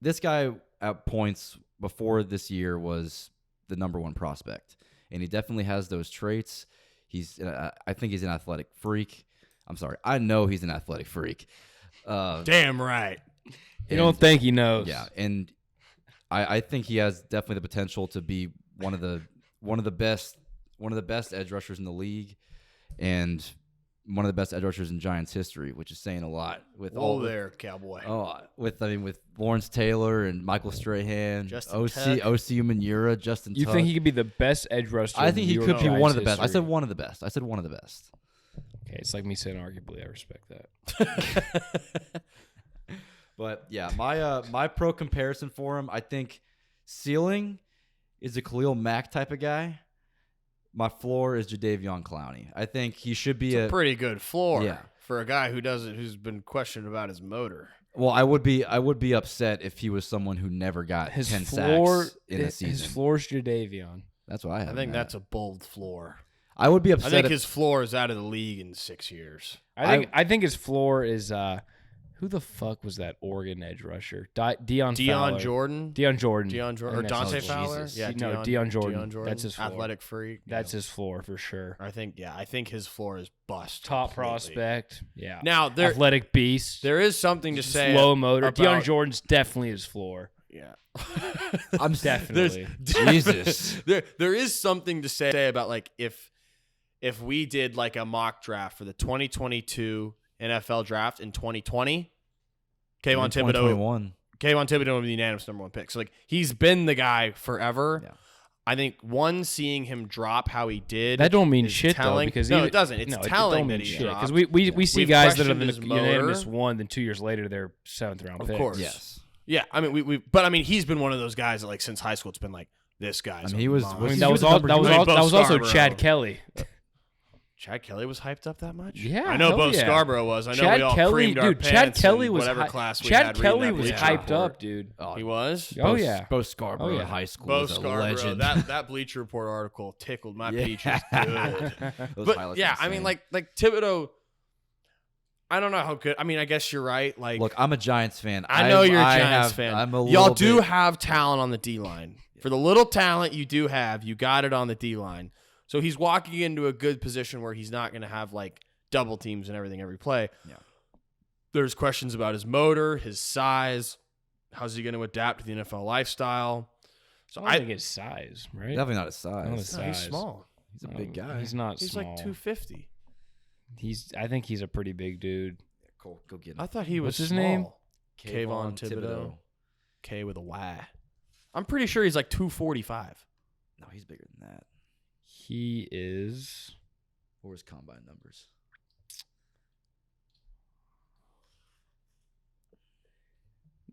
Speaker 1: this guy at points before this year was the number 1 prospect, and he definitely has those traits. I think he's an athletic freak. I'm sorry. I know he's an athletic freak.
Speaker 3: Damn right.
Speaker 2: You don't think he knows.
Speaker 1: Yeah, and I think he has definitely the potential to be one of the best edge rushers in the league, and one of the best edge rushers in Giants history, which is saying a lot. With
Speaker 3: cowboy.
Speaker 1: With Lawrence Taylor and Michael Strahan,
Speaker 3: Justin
Speaker 1: O.C. Umanura, Justin.
Speaker 2: You think he could be the best edge rusher?
Speaker 1: I think he could be one of the best.
Speaker 2: History.
Speaker 1: I said one of the best.
Speaker 2: Okay, it's like me saying arguably. I respect that.
Speaker 1: But yeah, my pro comparison for him, I think ceiling is a Khalil Mack type of guy. My floor is Jadeveon Clowney. I think he should be
Speaker 3: a pretty good floor for a guy who's been questioned about his motor.
Speaker 1: Well, I would be upset if he was someone who never got 10 sacks in a season.
Speaker 2: His floor's Jadeveon.
Speaker 1: That's what I have.
Speaker 3: I think that's a bold floor.
Speaker 1: I would be
Speaker 3: I
Speaker 1: upset.
Speaker 3: think his floor is out of the league in 6 years.
Speaker 2: I think his floor is who the fuck was that Oregon edge rusher? Deion
Speaker 3: Jordan.
Speaker 2: Deion Jordan.
Speaker 3: Or Dante Fowler.
Speaker 1: Jesus.
Speaker 3: Yeah,
Speaker 2: no, Deion Jordan. That's his floor.
Speaker 3: Athletic freak.
Speaker 2: That's his floor for sure.
Speaker 3: I think his floor is bust.
Speaker 2: Top
Speaker 3: completely.
Speaker 2: prospect. Yeah.
Speaker 3: Now
Speaker 2: athletic beast.
Speaker 3: There is something to say.
Speaker 2: Slow motor.
Speaker 3: about,
Speaker 2: Deion Jordan's definitely his floor.
Speaker 3: Yeah.
Speaker 1: I'm
Speaker 2: Definitely.
Speaker 1: Jesus.
Speaker 3: There is something to say about like if we did like a mock draft for the 2022 NFL draft in 2020, Kevon Thibodeaux would be the unanimous number 1 pick. So like he's been the guy forever.
Speaker 1: Yeah.
Speaker 3: I think seeing him drop how he did.
Speaker 2: That don't mean shit
Speaker 3: telling.
Speaker 2: though, because
Speaker 3: it doesn't. It's telling that he dropped.
Speaker 2: Because we see
Speaker 3: We've
Speaker 2: guys that are
Speaker 3: questioned
Speaker 2: the
Speaker 3: his
Speaker 2: unanimous
Speaker 3: motor.
Speaker 2: 1, then 2 years later they're 7th round
Speaker 3: Of
Speaker 2: picks.
Speaker 3: course.
Speaker 1: Yes.
Speaker 3: Yeah, I mean but I mean he's been one of those guys that like since high school it's been like this guy's.
Speaker 1: I mean, he was-
Speaker 3: monster.
Speaker 2: I mean,
Speaker 1: He
Speaker 2: that
Speaker 1: was
Speaker 2: was
Speaker 1: number two.
Speaker 3: Bo
Speaker 2: also
Speaker 3: Scarborough.
Speaker 2: Chad Kelly.
Speaker 3: Chad Kelly was hyped up that much?
Speaker 2: Yeah,
Speaker 3: I know
Speaker 2: hell
Speaker 3: Bo
Speaker 2: yeah.
Speaker 3: Scarborough was. I know
Speaker 2: Chad
Speaker 3: we all
Speaker 2: Kelly,
Speaker 3: creamed our
Speaker 2: dude. Chad
Speaker 3: pants
Speaker 2: Kelly
Speaker 3: in
Speaker 2: was
Speaker 3: whatever
Speaker 2: hy-
Speaker 3: class we
Speaker 2: Chad
Speaker 3: had
Speaker 2: Kelly
Speaker 3: reading
Speaker 2: was
Speaker 3: that
Speaker 2: hyped
Speaker 3: Bleacher
Speaker 2: up,
Speaker 3: Report.
Speaker 2: dude.
Speaker 3: He was?
Speaker 2: Oh yeah.
Speaker 1: Bo Scarborough
Speaker 2: Oh, yeah.
Speaker 1: in high school
Speaker 3: Bo
Speaker 1: was a
Speaker 3: Scarborough.
Speaker 1: legend.
Speaker 3: That Bleacher Report article tickled my peaches good.
Speaker 1: Those
Speaker 3: But
Speaker 1: highlights
Speaker 3: yeah,
Speaker 1: are
Speaker 3: I mean
Speaker 1: insane.
Speaker 3: like Thibodeaux, I don't know how good. I mean, I guess you're right. Like,
Speaker 1: Look, I'm a Giants fan.
Speaker 3: I know you're a Giants
Speaker 1: have-
Speaker 3: fan.
Speaker 1: I'm a
Speaker 3: Y'all
Speaker 1: little
Speaker 3: do
Speaker 1: bit-
Speaker 3: have talent on the D line. For the little talent you do have, you got it on the D line. So he's walking into a good position where he's not going to have like double teams and everything every play.
Speaker 1: Yeah.
Speaker 3: There's questions about his motor, his size. How's he going to adapt to the NFL lifestyle? So
Speaker 2: I think his size, right?
Speaker 1: Definitely not his size.
Speaker 2: Not his
Speaker 3: No, he's
Speaker 2: size.
Speaker 3: small.
Speaker 1: He's a big guy.
Speaker 2: He's not
Speaker 3: He's
Speaker 2: small.
Speaker 3: like 250.
Speaker 2: I think he's a pretty big dude.
Speaker 1: Cool. Go get him.
Speaker 3: I thought he was
Speaker 2: What's his
Speaker 3: small.
Speaker 2: name?
Speaker 3: Kevon Thibodeaux. K with a Y. I'm pretty sure he's like 245.
Speaker 1: No, he's bigger than that.
Speaker 2: He is.
Speaker 1: What were his combine numbers?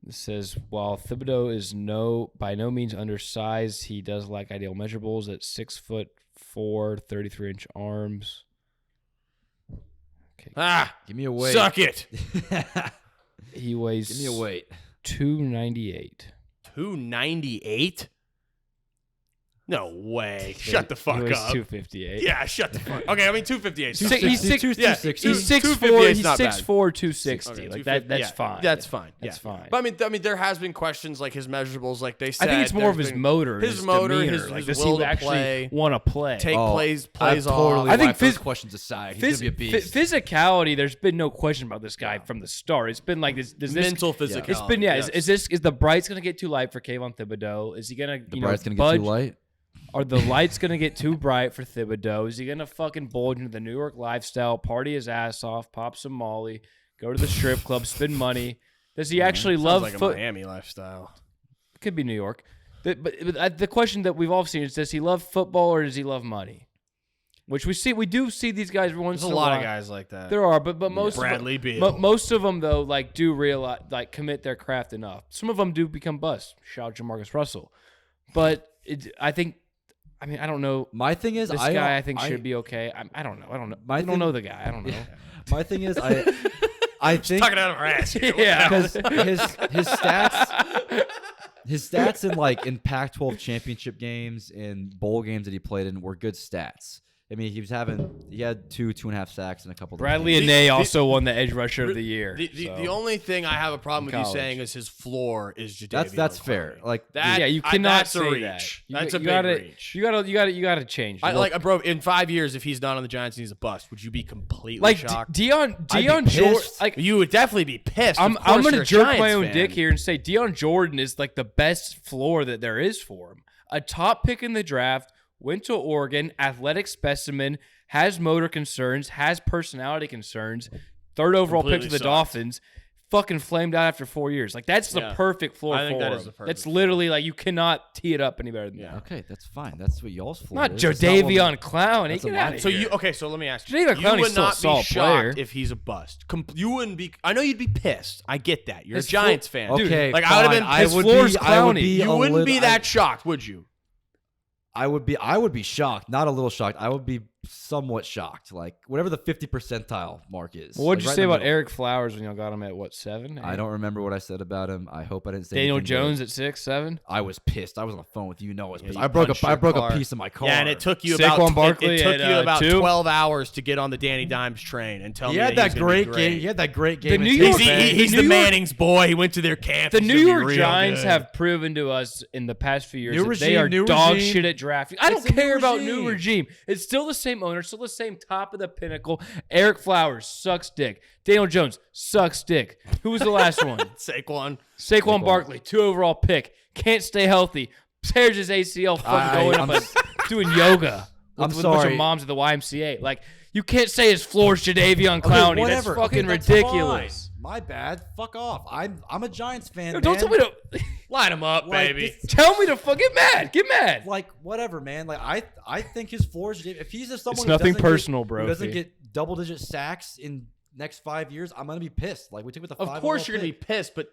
Speaker 2: It says while Thibodeaux is by no means undersized, he does lack ideal measurables at 6'4", 33-inch arms. Okay.
Speaker 3: Ah,
Speaker 1: Give me a weight.
Speaker 3: suck it.
Speaker 2: He weighs
Speaker 1: Give me a weight.
Speaker 2: 298.
Speaker 3: 298? No way. Shut the fuck
Speaker 2: He weighs
Speaker 3: up.
Speaker 2: 258.
Speaker 3: Yeah, shut the fuck. Okay, I mean 258.
Speaker 2: He's 6'4",
Speaker 3: 258 is not bad.
Speaker 2: 260.
Speaker 3: Okay,
Speaker 2: Like
Speaker 3: 250,
Speaker 2: that's
Speaker 3: yeah,
Speaker 2: fine.
Speaker 3: That's fine.
Speaker 2: That's
Speaker 3: yeah.
Speaker 2: fine.
Speaker 3: But I mean, there has been questions like his measurables, like they
Speaker 2: I
Speaker 3: said.
Speaker 2: think it's more of
Speaker 3: there's
Speaker 2: his
Speaker 3: been
Speaker 2: motor,
Speaker 3: his motor,
Speaker 2: demeanor.
Speaker 3: his
Speaker 2: like, does
Speaker 3: will
Speaker 2: he
Speaker 3: to
Speaker 2: actually
Speaker 3: play,
Speaker 2: want to play?
Speaker 3: take plays
Speaker 1: I've
Speaker 3: off.
Speaker 1: totally
Speaker 2: I think
Speaker 1: wiped those questions aside. He's gonna be a beast.
Speaker 2: Physicality. There's been no question about this guy from the start. It's been like this.
Speaker 3: mental physicality.
Speaker 2: It's been
Speaker 3: yes.
Speaker 2: Is the brights gonna get too light for Kevon Thibodeaux? Is he gonna
Speaker 1: The bright's gonna
Speaker 2: budge?
Speaker 1: get too light.
Speaker 2: Are the lights gonna get too bright for Thibodeaux? Is he gonna fucking bulge into the New York lifestyle, party his ass off, pop some Molly, go to the strip club, spend money? Does he actually
Speaker 3: Sounds
Speaker 2: love
Speaker 3: like a Miami lifestyle.
Speaker 2: Could be New York. But the question that we've all seen is: does he love football or does he love money? Which we do see these guys once
Speaker 3: There's
Speaker 2: in
Speaker 3: a
Speaker 2: a
Speaker 3: lot
Speaker 2: while.
Speaker 3: of guys like that.
Speaker 2: There are, but most
Speaker 3: Bradley
Speaker 2: of them,
Speaker 3: Beal.
Speaker 2: most of them though, like do realize, like commit their craft enough. Some of them do become busts. Shout out Jamarcus Russell, but I mean, I don't know.
Speaker 1: My thing is,
Speaker 2: This guy, I think, should be okay. I don't know. I don't know the guy. I don't know.
Speaker 1: My thing is, I think
Speaker 3: Talking out of our ass here.
Speaker 2: Yeah.
Speaker 1: because his stats in Pac-12 championship games and bowl games that he played in were good stats. I mean, he had 2.5 sacks in a couple.
Speaker 2: Bradley
Speaker 1: games.
Speaker 2: Anae also won the Edge Rusher of the Year.
Speaker 3: The only thing I have a problem with you
Speaker 2: college.
Speaker 3: saying is his floor is Jadeveon
Speaker 1: That's
Speaker 3: Clowney.
Speaker 1: fair. Like
Speaker 3: That,
Speaker 2: yeah, you cannot
Speaker 3: that's a
Speaker 2: say
Speaker 3: reach.
Speaker 2: that.
Speaker 3: That's a big reach.
Speaker 2: You gotta change.
Speaker 3: I, like, bro, in 5 years, if he's not on the Giants and he's a bust, would you be completely
Speaker 2: like
Speaker 3: shocked?
Speaker 2: Deion
Speaker 1: I'd be
Speaker 2: Jordan.
Speaker 1: pissed.
Speaker 2: Like
Speaker 3: You would definitely be pissed.
Speaker 2: I'm
Speaker 3: Of course
Speaker 2: gonna
Speaker 3: you're a
Speaker 2: jerk
Speaker 3: Giants
Speaker 2: my own
Speaker 3: fan.
Speaker 2: dick here and say Deion Jordan is like the best floor that there is for him. A top pick in the draft, went to Oregon, athletic specimen, has motor concerns, has personality concerns, third overall pick to
Speaker 3: Completely
Speaker 2: the
Speaker 3: sucked.
Speaker 2: Dolphins, fucking flamed out after 4 years. Like that's the
Speaker 3: Yeah.
Speaker 2: perfect floor
Speaker 3: I think
Speaker 2: for
Speaker 3: that
Speaker 2: him.
Speaker 3: is the perfect
Speaker 2: That's
Speaker 3: floor.
Speaker 2: literally like you cannot tee it up any better than
Speaker 3: Yeah.
Speaker 2: that.
Speaker 1: Okay, that's fine. That's what y'all's floor
Speaker 2: Not
Speaker 1: is. It's not
Speaker 2: Jadavion
Speaker 1: one-
Speaker 2: Clowney.
Speaker 1: That's
Speaker 2: Get
Speaker 1: a
Speaker 2: out
Speaker 1: line.
Speaker 2: of
Speaker 3: So
Speaker 2: here.
Speaker 3: so let me ask you.
Speaker 2: Jadavion
Speaker 3: You
Speaker 2: Clowney's
Speaker 3: would
Speaker 2: still a
Speaker 3: not be
Speaker 2: solid
Speaker 3: shocked
Speaker 2: player.
Speaker 3: if he's a bust. You wouldn't be. I know you'd be pissed. I get that. You're
Speaker 2: His
Speaker 3: a Giants fan.
Speaker 2: Dude,
Speaker 1: Okay,
Speaker 3: like, I would've
Speaker 1: fine.
Speaker 3: been-
Speaker 1: I
Speaker 2: his
Speaker 1: would
Speaker 2: floor's
Speaker 1: be- I would
Speaker 2: Clowney.
Speaker 1: be
Speaker 3: You
Speaker 1: a
Speaker 3: wouldn't be
Speaker 1: little-
Speaker 3: that shocked, would you?
Speaker 1: I would be shocked. Not a little shocked. I would be somewhat shocked. Like whatever the 50 percentile mark is.
Speaker 2: Well, what'd
Speaker 1: like
Speaker 2: you
Speaker 1: right
Speaker 2: say
Speaker 1: in the
Speaker 2: about
Speaker 1: middle.
Speaker 2: Eric Flowers when y'all got him at what, 7?
Speaker 1: I don't remember what I said about him. I hope I didn't say
Speaker 2: Daniel
Speaker 1: anything
Speaker 2: Jones
Speaker 1: good.
Speaker 2: at 6, 7.
Speaker 1: I was pissed. I was on the phone with you. I was
Speaker 3: Yeah,
Speaker 1: pissed.
Speaker 3: you
Speaker 1: I broke
Speaker 3: punched
Speaker 1: a
Speaker 3: your car.
Speaker 1: piece of my car.
Speaker 3: Yeah, and it took you
Speaker 2: Saquon
Speaker 3: about
Speaker 2: Barkley
Speaker 3: it took
Speaker 2: at,
Speaker 3: you about
Speaker 2: 2?
Speaker 3: 12 hours to get on the Danny Dimes train and tell
Speaker 1: He
Speaker 3: me
Speaker 1: had
Speaker 3: that
Speaker 1: that
Speaker 3: he was gonna be
Speaker 1: great
Speaker 3: great.
Speaker 1: game. He had that great game.
Speaker 2: New
Speaker 1: in
Speaker 2: York-
Speaker 1: Tampa Bay.
Speaker 3: He's
Speaker 2: the
Speaker 3: the
Speaker 2: New York-
Speaker 3: Manning's boy. He went to their camp.
Speaker 2: The
Speaker 3: He's
Speaker 2: New
Speaker 3: gonna be
Speaker 2: York
Speaker 3: real
Speaker 2: Giants
Speaker 3: good.
Speaker 2: have proven to us in the past few years
Speaker 1: New
Speaker 2: that they
Speaker 1: regime,
Speaker 2: are
Speaker 1: new
Speaker 2: dog
Speaker 1: regime.
Speaker 2: shit at drafting. I don't
Speaker 1: It's a new
Speaker 2: care about new
Speaker 1: regime.
Speaker 2: regime. It's still the same owner, still the same top of the pinnacle. Eric Flowers sucks dick. Daniel Jones sucks dick. Who was the last one? Saquon Barkley, 2 overall pick. Can't stay healthy. Tears his ACL fucking going up and doing yoga with a bunch
Speaker 1: sorry.
Speaker 2: of moms at the YMCA. Like, you can't say his floor's Jadeveon Clowney. That's
Speaker 1: whatever.
Speaker 2: fucking
Speaker 1: That's
Speaker 2: ridiculous.
Speaker 1: fine. My bad. Fuck off. I'm a Giants fan.
Speaker 2: No, don't
Speaker 1: man.
Speaker 2: tell me to
Speaker 3: Line him up,
Speaker 1: Like,
Speaker 3: baby.
Speaker 1: this-
Speaker 2: tell me to get mad. Get mad.
Speaker 1: Like whatever, man. Like I think his floor is. If he's just someone
Speaker 2: It's
Speaker 1: who
Speaker 2: nothing
Speaker 1: doesn't
Speaker 2: personal,
Speaker 1: get,
Speaker 2: bro.
Speaker 1: who doesn't get double-digit sacks in next 5 years, I'm gonna be pissed. Like we took with the 5
Speaker 3: Of course
Speaker 1: overall
Speaker 3: you're going to be
Speaker 1: pick.
Speaker 3: pissed, but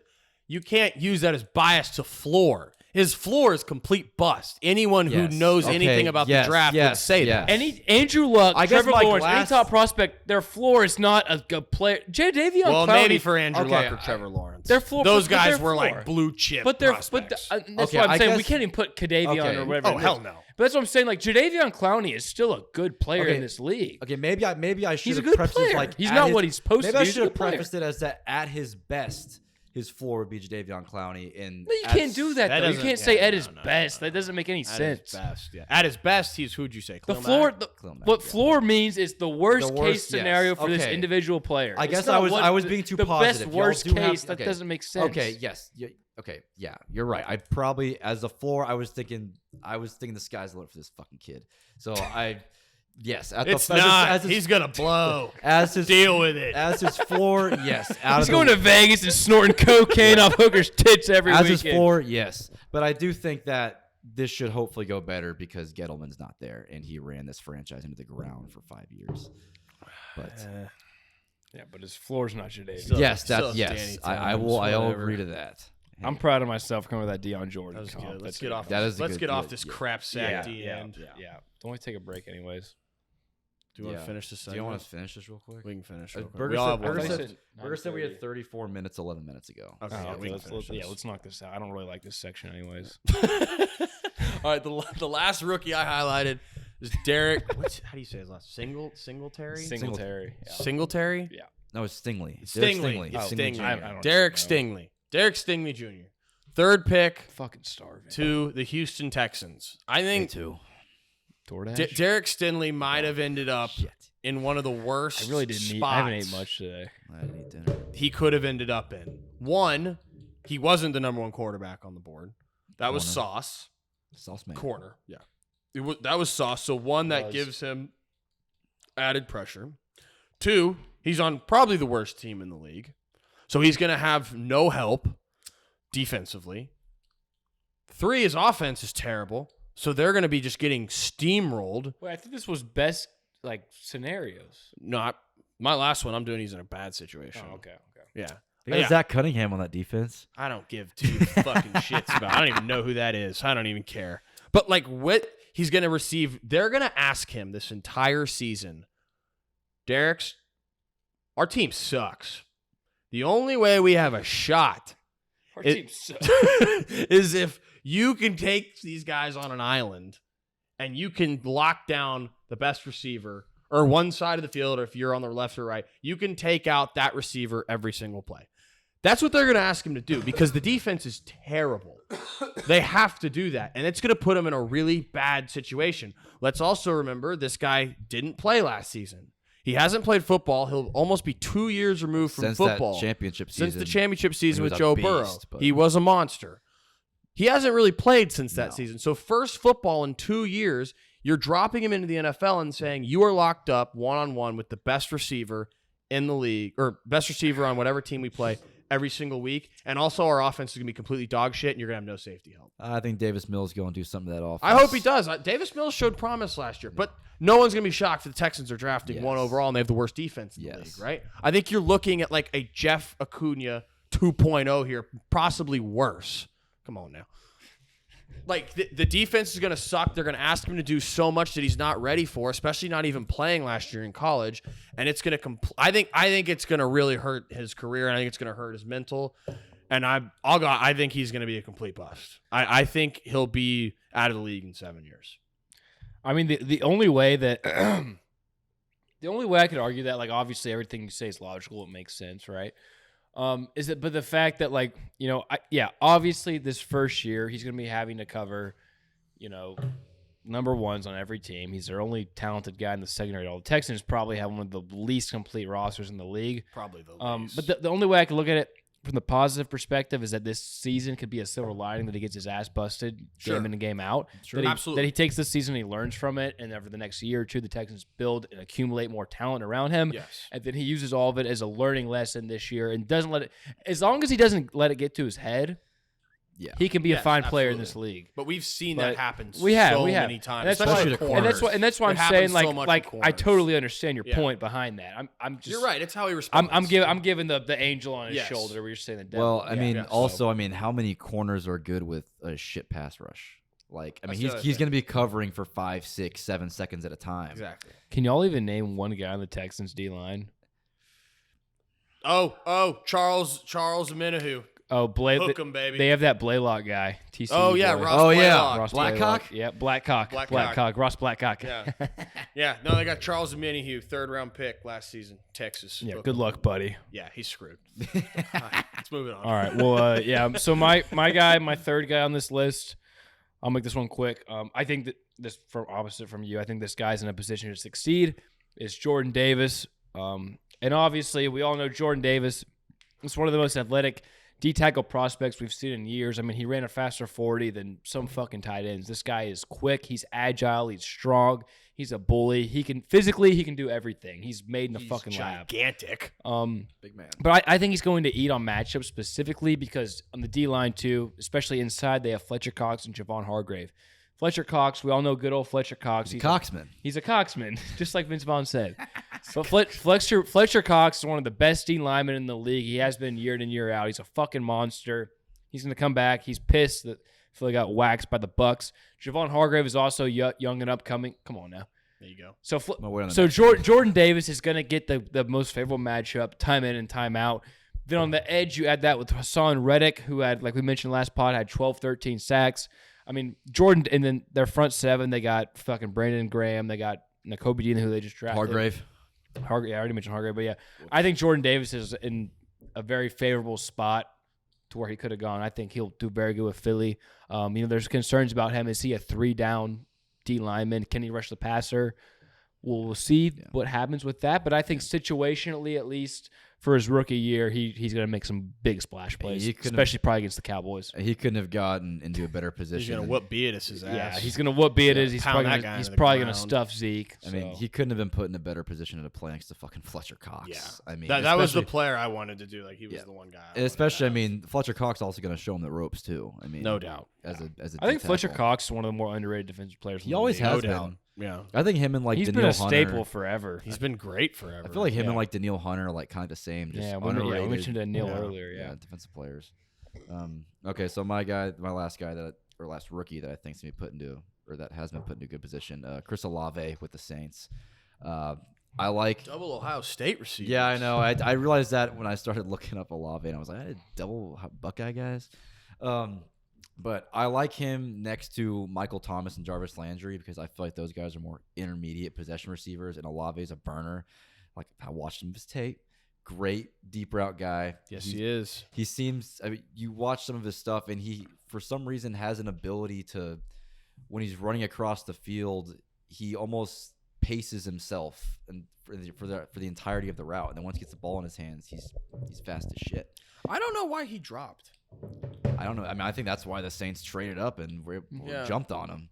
Speaker 3: you can't use that as bias to floor. His floor is complete bust. Anyone who
Speaker 1: Yes.
Speaker 3: knows
Speaker 1: Okay.
Speaker 3: anything about
Speaker 1: Yes.
Speaker 3: the draft would
Speaker 1: Yes.
Speaker 3: say
Speaker 1: Yes.
Speaker 3: that.
Speaker 2: Andrew Luck,
Speaker 1: I guess
Speaker 2: Trevor
Speaker 1: my
Speaker 2: Lawrence,
Speaker 1: glass-
Speaker 2: any top prospect, their floor is not a good player. Jadeveon
Speaker 3: Well,
Speaker 2: Clowney,
Speaker 3: maybe for Andrew
Speaker 1: Okay,
Speaker 3: Luck or Trevor Lawrence.
Speaker 2: their floor-
Speaker 3: Those
Speaker 2: but
Speaker 3: guys
Speaker 2: their
Speaker 3: were
Speaker 2: floor.
Speaker 3: like blue chip
Speaker 2: but they're
Speaker 3: prospects.
Speaker 2: that's
Speaker 1: Okay,
Speaker 2: what I'm
Speaker 1: I
Speaker 2: saying. We
Speaker 1: guess-
Speaker 2: can't even put Kadavion
Speaker 1: Okay.
Speaker 2: or whatever.
Speaker 3: Oh,
Speaker 2: in
Speaker 3: hell
Speaker 2: this.
Speaker 3: no.
Speaker 2: But that's what I'm saying. Like Jadeveon Clowney is still a good player
Speaker 1: Okay.
Speaker 2: in this league.
Speaker 1: Okay, maybe I should
Speaker 2: He's a
Speaker 1: have
Speaker 2: good
Speaker 1: prefaced
Speaker 2: player.
Speaker 1: it like
Speaker 2: He's
Speaker 1: at
Speaker 2: not
Speaker 1: his-
Speaker 2: what he's supposed to
Speaker 1: Maybe
Speaker 2: be.
Speaker 1: I
Speaker 2: He's a
Speaker 1: should have
Speaker 2: good player.
Speaker 1: prefaced it as that at his best, his floor would be Jadeveon Clowney. And
Speaker 2: No, you can't do that,
Speaker 3: That
Speaker 2: though. You
Speaker 3: doesn't-
Speaker 2: can't say
Speaker 3: yeah,
Speaker 2: at
Speaker 3: no,
Speaker 2: his
Speaker 3: no,
Speaker 2: best.
Speaker 3: no,
Speaker 2: That doesn't make any
Speaker 3: At
Speaker 2: sense.
Speaker 3: his best, yeah. At his best, he's who'd you say?
Speaker 2: The
Speaker 3: Khalil
Speaker 2: floor,
Speaker 3: Mack?
Speaker 1: Mack,
Speaker 2: what
Speaker 1: yeah.
Speaker 2: floor means is the worst,
Speaker 1: The
Speaker 2: case
Speaker 1: worst,
Speaker 2: scenario
Speaker 1: yes.
Speaker 2: for this
Speaker 1: Okay.
Speaker 2: individual player.
Speaker 1: I
Speaker 2: It's
Speaker 1: guess
Speaker 2: not
Speaker 1: I was being too
Speaker 2: the
Speaker 1: positive.
Speaker 2: best
Speaker 1: Y'all
Speaker 2: worst
Speaker 1: do have-
Speaker 2: case. That
Speaker 1: okay.
Speaker 2: doesn't make sense.
Speaker 1: Okay, yes. Okay, yeah, you're right. I probably, as a floor, I was thinking the sky's the limit for this fucking kid. So yes.
Speaker 3: It's
Speaker 1: as
Speaker 3: not.
Speaker 1: as his,
Speaker 3: He's gonna blow.
Speaker 1: as his
Speaker 3: Deal with it.
Speaker 1: as his floor, yes.
Speaker 2: He's going to Vegas and snorting cocaine off hookers' tits every
Speaker 1: as
Speaker 2: weekend.
Speaker 1: his floor, yes. But I do think that this should hopefully go better because Gettleman's not there, and he ran this franchise into the ground for 5 years. But
Speaker 2: Yeah, but his floor's not Jadeveon.
Speaker 3: Still-
Speaker 1: yes,
Speaker 3: still
Speaker 1: that's yes.
Speaker 3: Danny
Speaker 1: I
Speaker 3: Dimes,
Speaker 1: will. I will
Speaker 3: whatever.
Speaker 1: agree to that.
Speaker 2: I'm proud of myself for coming with that Deion Jordan.
Speaker 3: That was
Speaker 2: comp.
Speaker 3: good. Let's
Speaker 2: That's
Speaker 3: get off.
Speaker 1: That is a
Speaker 3: Let's
Speaker 1: good-
Speaker 3: get off
Speaker 1: good-
Speaker 3: this
Speaker 1: yeah.
Speaker 3: crap sack D
Speaker 2: yeah,
Speaker 3: end.
Speaker 2: yeah. Don't we take a break anyways?
Speaker 3: Do you want
Speaker 1: Yeah.
Speaker 3: to finish this?
Speaker 1: Do you want
Speaker 3: segment?
Speaker 1: to finish this real quick?
Speaker 3: We can finish.
Speaker 1: Uh,
Speaker 3: real quick.
Speaker 1: Burger
Speaker 3: We all
Speaker 1: said-
Speaker 3: have one
Speaker 1: Burger
Speaker 3: left.
Speaker 1: said- Burger said we had 34 minutes 11 minutes ago.
Speaker 3: Okay,
Speaker 2: Oh,
Speaker 3: yeah,
Speaker 2: okay,
Speaker 3: we can
Speaker 2: let's,
Speaker 3: finish this.
Speaker 2: let's knock this out. I don't really like this section anyways.
Speaker 3: All right, the last rookie I highlighted is Derek. How do you say his last? Singletary.
Speaker 2: Singletary. Yeah.
Speaker 3: Singletary.
Speaker 2: Yeah.
Speaker 1: No, it's Stingley.
Speaker 3: It's
Speaker 1: Derek
Speaker 3: Stingley. It's
Speaker 1: Oh,
Speaker 3: Stingley.
Speaker 2: I don't
Speaker 3: Derek
Speaker 2: know.
Speaker 3: Stingley. Derek Stingley Jr. Third pick
Speaker 2: Fucking starving.
Speaker 3: to the Houston Texans. I
Speaker 1: Me
Speaker 3: think
Speaker 1: too.
Speaker 2: DoorDash.
Speaker 3: Derek Stingley might have ended up
Speaker 1: Shit.
Speaker 3: in one of the worst
Speaker 2: I really didn't eat.
Speaker 3: spots
Speaker 2: I haven't ate much today.
Speaker 1: I didn't eat dinner.
Speaker 3: he could have ended up in. One, he wasn't the number one quarterback on the board. That was
Speaker 1: Corner.
Speaker 3: Sauce.
Speaker 1: Sauce man.
Speaker 3: Corner. Yeah. That was Sauce. So one, that
Speaker 2: Was.
Speaker 3: gives him added pressure. Two, he's on probably the worst team in the league. So he's going to have no help defensively. Three, his offense is terrible. So they're going to be just getting steamrolled.
Speaker 2: Wait, I think this was best like scenarios.
Speaker 3: Not my last one. I'm doing. He's in a bad situation.
Speaker 2: Oh, okay.
Speaker 3: Yeah.
Speaker 1: They got
Speaker 3: Yeah.
Speaker 1: Zach Cunningham on that defense.
Speaker 3: I don't give two fucking shits about. I don't even know who that is. I don't even care. But like what he's going to receive, they're going to ask him this entire season. Derek's, our team sucks. The only way we have a shot
Speaker 2: Our
Speaker 3: It-
Speaker 2: team sucks.
Speaker 3: is if you can take these guys on an island and you can lock down the best receiver or one side of the field, or if you're on the left or right, you can take out that receiver every single play. That's what they're going to ask him to do because the defense is terrible. They have to do that, and it's going to put him in a really bad situation. Let's also remember this guy didn't play last season. He hasn't played football. He'll almost be 2 years removed from
Speaker 1: Since
Speaker 3: football.
Speaker 1: that championship season.
Speaker 3: Since the championship season
Speaker 1: he
Speaker 3: with
Speaker 1: was
Speaker 3: Joe
Speaker 1: a
Speaker 3: Burrow.
Speaker 1: beast, but-
Speaker 3: He was a monster. He hasn't really played since that
Speaker 1: No.
Speaker 3: season. So first football in 2 years, you're dropping him into the NFL and saying you are locked up one-on-one with the best receiver in the league, or best receiver on whatever team we play every single week. And also our offense is going to be completely dog shit and you're going to have no safety help.
Speaker 1: I think Davis Mills going to do something to that offense.
Speaker 3: I hope he does. Davis Mills showed promise last year, but no one's going to be shocked if the Texans are drafting one
Speaker 1: Yes.
Speaker 3: overall and they have the worst defense in the
Speaker 1: Yes.
Speaker 3: league, right? I think you're looking at like a Jeff Acuna 2.0 here, possibly worse. Come on now. like the defense is going to suck. They're going to ask him to do so much that he's not ready for, especially not even playing last year in college. And it's going to I think it's going to really hurt his career, and I think it's going to hurt his mental. And I think he's going to be a complete bust. I think he'll be out of the league in 7 years.
Speaker 2: I mean, the only way that the only way I could argue that, like, obviously everything you say is logical, it makes sense, right? Is it? But the fact that, like, you know, obviously this first year he's going to be having to cover, you know, number ones on every team. He's their only talented guy in the secondary. All the Texans probably have one of the least complete rosters in the league.
Speaker 3: Probably the least.
Speaker 2: But the only way I can look at it from the positive perspective is that this season could be a silver lining that he gets his ass busted game in and game out.
Speaker 3: Sure.
Speaker 2: Absolutely. That he takes this season, he learns from it, and over the next year or two, the Texans build and accumulate more talent around him.
Speaker 3: Yes.
Speaker 2: And then he uses all of it as a learning lesson this year and doesn't let it, as long as he doesn't let it get to his head, he can be a fine player in this league.
Speaker 3: But we've seen that happen many times,
Speaker 2: and that's why I'm saying, like I totally understand your point behind that. I'm just,
Speaker 3: you're right. It's how he responds.
Speaker 2: I'm giving the angel on his shoulder. Where you're saying the devil.
Speaker 1: Well, I mean, I mean, how many corners are good with a shit pass rush? Like, I mean, he's going to be covering for 5, 6, 7 seconds at a time.
Speaker 3: Exactly.
Speaker 2: Can y'all even name one guy on the Texans D line?
Speaker 3: Charles Minahu.
Speaker 2: Oh,
Speaker 3: Hook 'em, baby.
Speaker 2: They have that Blaylock guy. TCU.
Speaker 3: Oh yeah,
Speaker 2: boy.
Speaker 3: Ross Blaylock.
Speaker 2: Ross
Speaker 1: Blackcock.
Speaker 2: Blaylock. Yeah, Blackcock. Ross Blackcock.
Speaker 3: Yeah. No, they got Charles Minahu, 3rd-round pick last season, Texas.
Speaker 2: Yeah, good luck, buddy.
Speaker 3: Yeah, he's screwed. Let's move it on.
Speaker 2: All right. Well, so my guy, my third guy on this list, I'll make this one quick. I think that this, from opposite from you, I think this guy's in a position to succeed. Is Jordan Davis. And obviously, we all know Jordan Davis is one of the most athletic D-tackle prospects we've seen in years. I mean, he ran a faster 40 than some fucking tight ends. This guy is quick. He's agile. He's strong. He's a bully. He can do everything. He's made in a fucking lab.
Speaker 3: Gigantic.
Speaker 1: Big man.
Speaker 2: But I think he's going to eat on matchups specifically because on the D-line too, especially inside, they have Fletcher Cox and Javon Hargrave. Fletcher Cox, we all know good old Fletcher Cox.
Speaker 1: He's a Coxman.
Speaker 2: He's a Coxman, just like Vince Vaughn said. But Fletcher Cox is one of the best D linemen in the league. He has been year in, year out. He's a fucking monster. He's going to come back. He's pissed that Philly got waxed by the Bucks. Javon Hargrave is also young and upcoming. Come on now.
Speaker 3: There you go.
Speaker 2: So Jordan Davis is going to get the most favorable matchup, time in and time out. Then on the edge, you add that with Hassan Reddick, who had, like we mentioned last pod, had 12, 13 sacks. I mean, Jordan, and then their front seven, they got fucking Brandon Graham. They got Nakobe Dean, who they just drafted.
Speaker 1: Hargrave.
Speaker 2: Yeah, I already mentioned Hargrave, but yeah. I think Jordan Davis is in a very favorable spot to where he could have gone. I think he'll do very good with Philly. There's concerns about him. Is he a 3-down D lineman? Can he rush the passer? We'll see what happens with that. But I think situationally, at least for his rookie year, he's going to make some big splash plays, especially probably against the Cowboys.
Speaker 1: He couldn't have gotten into a better position.
Speaker 3: He's going to whoop Beatis' ass.
Speaker 2: Yeah, he's going to whoop Beatis. He's probably going to stuff Zeke.
Speaker 1: I mean, he couldn't have been put in a better position to play next to fucking Fletcher Cox.
Speaker 3: Yeah.
Speaker 1: I mean,
Speaker 3: that was the player I wanted to do. Like, he was the one guy.
Speaker 1: Especially, I mean, Fletcher Cox also going to show him the ropes, too. I mean,
Speaker 3: no doubt.
Speaker 1: As a
Speaker 2: I think Fletcher Cox is one of the more underrated defensive players.
Speaker 1: He always has been.
Speaker 3: Yeah,
Speaker 1: I think him and like
Speaker 2: he's
Speaker 1: Danielle
Speaker 2: been a
Speaker 1: Hunter,
Speaker 2: staple forever.
Speaker 3: He's been great forever.
Speaker 1: I feel like him and like Danielle Hunter are like kind of the same. Just
Speaker 2: we mentioned Danielle earlier. Yeah,
Speaker 1: defensive players. Okay, so my last rookie that I think's gonna be put into, or that has been put into a good position, Chris Olave with the Saints. I like
Speaker 3: double Ohio State receiver.
Speaker 1: Yeah, I know. I realized that when I started looking up Olave, and I was like, I had double Buckeye guys. But I like him next to Michael Thomas and Jarvis Landry because I feel like those guys are more intermediate possession receivers, and Olave's a burner. Like, I watched him his tape. Great deep route guy.
Speaker 3: Yes, he is.
Speaker 1: He seems, I mean, you watch some of his stuff, and he, for some reason, has an ability to, when he's running across the field, he almost paces himself and for the entirety of the route. And then once he gets the ball in his hands, he's fast as shit.
Speaker 3: I don't know why he dropped.
Speaker 1: I don't know. I mean, I think that's why the Saints traded up and jumped on him.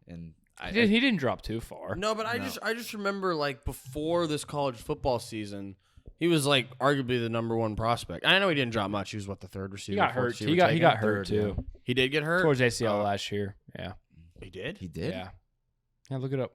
Speaker 1: And
Speaker 2: he didn't drop too far.
Speaker 3: No, but I just remember, like, before this college football season, he was like arguably the number one prospect. I know he didn't drop much. He was the third receiver.
Speaker 2: He got hurt. He got hurt too.
Speaker 3: Yeah. He did get hurt
Speaker 2: towards ACL last year. Yeah,
Speaker 3: he did.
Speaker 1: He did.
Speaker 2: Yeah. Look it up.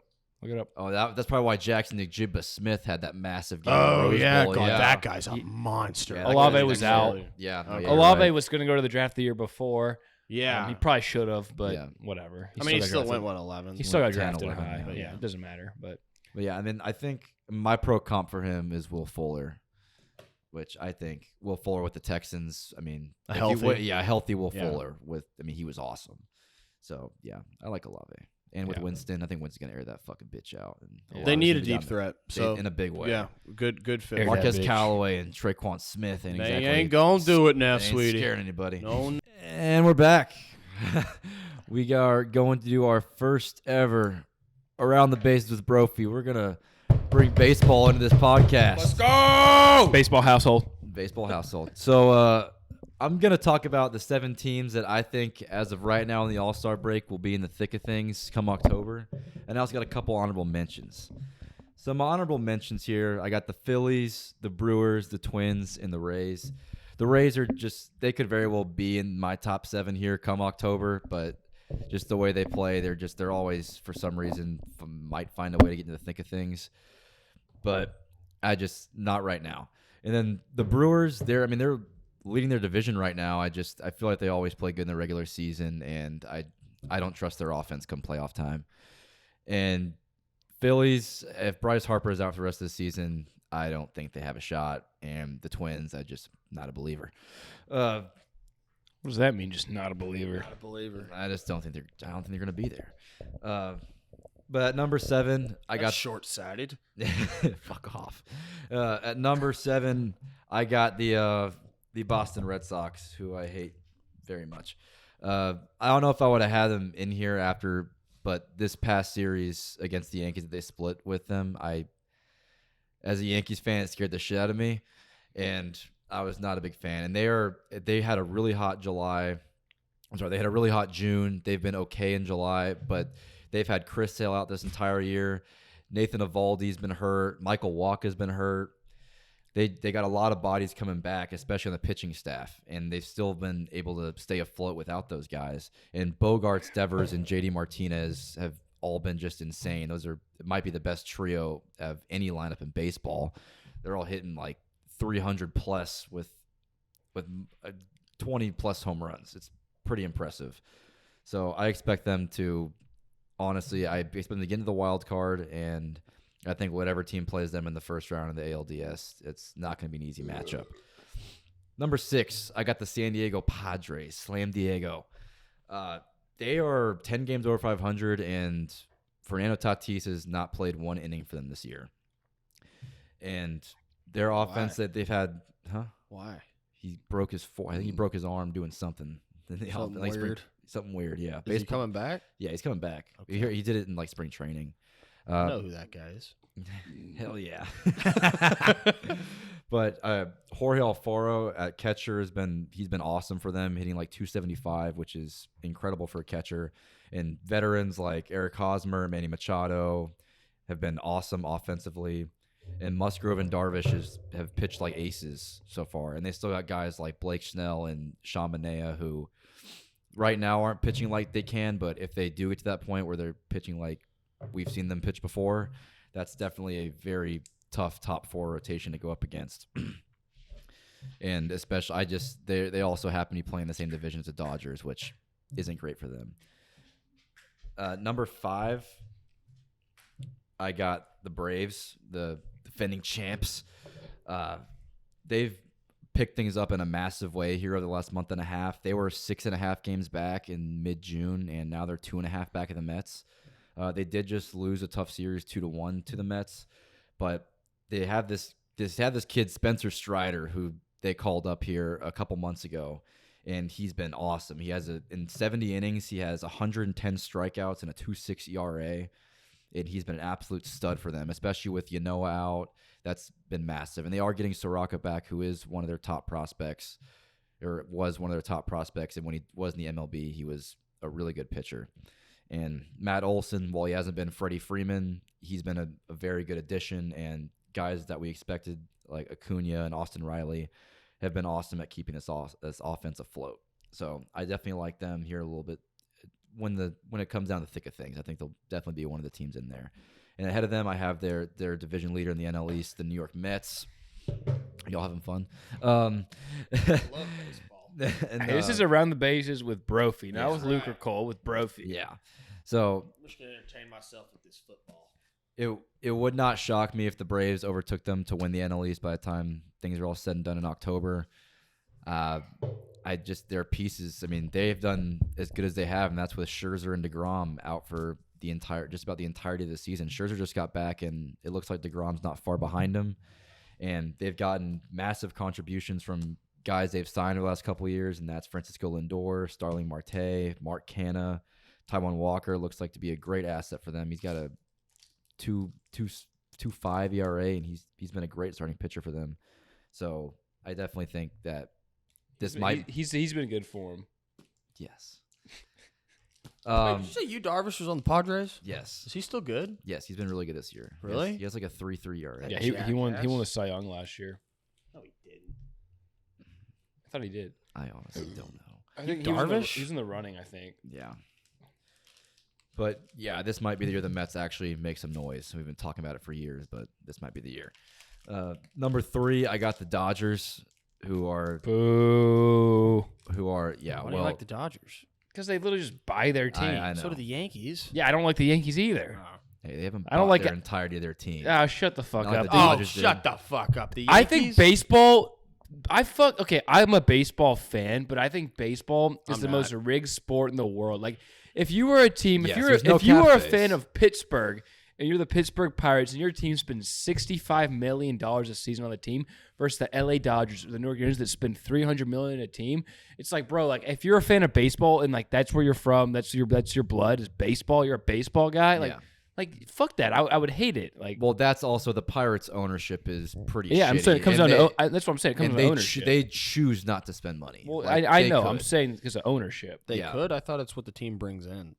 Speaker 1: Oh, that's probably why Jackson Njigba Smith had that massive game.
Speaker 3: Oh, yeah. God, that guy's a monster.
Speaker 2: Yeah, Olave was out.
Speaker 1: Yeah.
Speaker 2: Olave was going to go to the draft the year before.
Speaker 3: Yeah.
Speaker 2: He probably should have, but
Speaker 1: Yeah.
Speaker 2: whatever.
Speaker 3: He still went, 11th?
Speaker 2: He still got
Speaker 1: 10,
Speaker 2: drafted
Speaker 1: 11,
Speaker 2: high, but
Speaker 1: yeah.
Speaker 2: it doesn't matter. But
Speaker 1: yeah, and then I think my pro comp for him is Will Fuller, which I think Will Fuller with the Texans. I mean,
Speaker 3: A healthy?
Speaker 1: a healthy Will
Speaker 3: Yeah.
Speaker 1: Fuller he was awesome. So yeah, I like Olave. And with Winston, I think Winston's gonna air that fucking bitch out. And
Speaker 3: They need a
Speaker 1: Olave's gonna
Speaker 3: deep
Speaker 1: be
Speaker 3: threat. So
Speaker 1: in a big way.
Speaker 3: Yeah, good fit.
Speaker 2: Air
Speaker 1: Marquez
Speaker 2: that bitch.
Speaker 1: Callaway and Traquan Smith ain't
Speaker 3: They
Speaker 1: exactly
Speaker 3: ain't gonna do it now,
Speaker 1: they ain't
Speaker 3: sweetie.
Speaker 1: scaring anybody.
Speaker 3: No.
Speaker 1: And we're back. We are going to do our first ever Around the Bases with Brophy. We're gonna bring baseball into this podcast.
Speaker 3: Let's go.
Speaker 2: baseball household.
Speaker 1: Baseball household. So I'm going to talk about the 7 teams that I think as of right now in the All-Star break will be in the thick of things come October. And I also got a couple honorable mentions. So my honorable mentions here, I got the Phillies, the Brewers, the Twins, and the Rays. The Rays are they could very well be in my top 7 here come October, but just the way they play, they're always, for some reason, might find a way to get into the thick of things. But not right now. And then the Brewers, they're leading their division right now. I feel like they always play good in the regular season, and I don't trust their offense come playoff time. And Phillies, if Bryce Harper is out for the rest of the season, I don't think they have a shot. And the Twins, not a believer.
Speaker 2: What does that mean? Just not a believer.
Speaker 3: Not a believer.
Speaker 1: I don't think they're going to be there. But at number 7, I got
Speaker 3: short-sighted.
Speaker 1: Fuck off. At number 7, I got the Boston Red Sox, who I hate very much. I don't know if I would have had them in here but this past series against the Yankees that they split with them, as a Yankees fan, it scared the shit out of me, and I was not a big fan. And they had a really hot July. They had a really hot June. They've been okay in July, but they've had Chris Sale out this entire year. Nathan Eovaldi's been hurt. Michael Wacha's been hurt. They got a lot of bodies coming back, especially on the pitching staff, and they've still been able to stay afloat without those guys. And Bogarts, Devers, and JD Martinez have all been just insane. It might be the best trio of any lineup in baseball. They're all hitting like 300 plus with 20 plus home runs. It's pretty impressive. So I expect them to. Honestly, I expect them to get into the wild card, and I think whatever team plays them in the first round of the ALDS, it's not going to be an easy matchup. Number 6, I got the San Diego Padres, Slam Diego. They are 10 games over 500, and Fernando Tatis has not played 1 inning for them this year. And their offense that they've had,
Speaker 3: Why?
Speaker 1: He broke his I think he broke his arm doing something.
Speaker 3: Something weird.
Speaker 1: Something weird, yeah.
Speaker 3: Is he coming back?
Speaker 1: Yeah, he's coming back.
Speaker 3: Okay.
Speaker 1: He did it in like spring training.
Speaker 3: I know who that guy is.
Speaker 1: Hell yeah. But Jorge Alfaro at catcher he's been awesome for them, hitting like 275, which is incredible for a catcher. And veterans like Eric Hosmer, Manny Machado have been awesome offensively. And Musgrove and Darvish have pitched like aces so far. And they still got guys like Blake Snell and Sean Manaea who right now aren't pitching like they can, but if they do get to that point where they're pitching like we've seen them pitch before, that's definitely a very tough top 4 rotation to go up against. And especially they also happen to be playing the same division as the Dodgers, which isn't great for them. Number 5, I got the Braves, the defending champs. They've picked things up in a massive way here over the last month and a half. They were 6.5 games back in mid-June, and now they're 2.5 back at the Mets. They did just lose a tough series 2-1 to the Mets, but they have this kid Spencer Strider who they called up here a couple months ago, and he's been awesome. He has in 70 innings, he has 110 strikeouts and a 2.6 ERA, and he's been an absolute stud for them, especially with Yanoa out. That's been massive. And they are getting Soraka back, who is one of their top prospects, or was one of their top prospects. And when he was in the MLB, he was a really good pitcher. And Matt Olson, while he hasn't been Freddie Freeman, he's been a very good addition. And guys that we expected, like Acuna and Austin Riley, have been awesome at keeping this offense afloat. So I definitely like them here a little bit. When it comes down to the thick of things, I think they'll definitely be one of the teams in there. And ahead of them, I have their division leader in the NL East, the New York Mets. Y'all having fun?
Speaker 3: Love baseball.
Speaker 1: And,
Speaker 2: Hey, this is around the bases with Brophy, not with Luke or Cole, with Brophy.
Speaker 1: Yeah. So
Speaker 3: I'm just gonna entertain myself with this football.
Speaker 1: it would not shock me if the Braves overtook them to win the NL East by the time things are all said and done in October. Their pieces. I mean, they've done as good as they have, and that's with Scherzer and DeGrom out for just about the entirety of the season. Scherzer just got back, and it looks like DeGrom's not far behind him. And they've gotten massive contributions from guys they've signed over the last couple of years, and that's Francisco Lindor, Starling Marte, Mark Canha, Taijuan Walker. Looks like to be a great asset for them. He's got a 2.25 ERA, and he's been a great starting pitcher for them. So I definitely think that he's
Speaker 2: been good for him.
Speaker 1: Yes.
Speaker 3: Wait, did you say Yu Darvish was on the Padres?
Speaker 1: Yes.
Speaker 3: Is he still good?
Speaker 1: Yes, he's been really good this year.
Speaker 3: Really?
Speaker 1: He has like a 3.3 ERA.
Speaker 2: Yeah, he won the Cy Young last year.
Speaker 3: No, he didn't.
Speaker 2: I thought he did.
Speaker 1: I honestly don't know.
Speaker 2: I think
Speaker 3: Darvish?
Speaker 2: he was in the running, I think.
Speaker 1: Yeah. But yeah, this might be the year the Mets actually make some noise. We've been talking about it for years, but this might be the year. Number 3, I got the Dodgers, who are
Speaker 2: Boo.
Speaker 1: Why
Speaker 3: do you like the Dodgers?
Speaker 2: Because they literally just buy their team.
Speaker 1: I know.
Speaker 3: So do the Yankees.
Speaker 2: Yeah, I don't like the Yankees either.
Speaker 1: Hey, they haven't
Speaker 2: I don't
Speaker 1: bought
Speaker 2: like
Speaker 1: their
Speaker 2: it.
Speaker 1: entirety of their team.
Speaker 2: Ah, shut the fuck
Speaker 1: Not like
Speaker 2: up.
Speaker 1: the
Speaker 3: Oh,
Speaker 1: Dodgers
Speaker 3: shut
Speaker 1: did.
Speaker 3: the fuck up. The Yankees?
Speaker 2: I think baseball. I'm a baseball fan, but I think baseball is
Speaker 3: I'm
Speaker 2: the
Speaker 3: not.
Speaker 2: most rigged sport in the world. Like, if you were a team,
Speaker 1: Yes,
Speaker 2: if
Speaker 1: there's no
Speaker 2: you
Speaker 1: cap
Speaker 2: are a
Speaker 1: base.
Speaker 2: fan of Pittsburgh and you're the Pittsburgh Pirates and your team spends $65 million a season on the team versus the LA Dodgers or the New York Yankees that spend $300 million a team, it's like, bro, like if you're a fan of baseball and like that's where you're from, that's your blood is baseball. You're a baseball guy, like.
Speaker 1: Yeah.
Speaker 2: Like, fuck that. I would hate it. Like,
Speaker 1: Well, that's also the Pirates' ownership is pretty shitty.
Speaker 2: I'm saying it comes
Speaker 1: and
Speaker 2: down to that's what I'm saying. It comes
Speaker 1: and
Speaker 2: down to
Speaker 1: they
Speaker 2: ownership.
Speaker 1: they choose not to spend money.
Speaker 2: Well,
Speaker 1: Like,
Speaker 2: I
Speaker 1: they
Speaker 2: know.
Speaker 1: could.
Speaker 2: I'm saying because of ownership.
Speaker 3: They
Speaker 1: Yeah.
Speaker 3: could. I thought it's what the team brings in.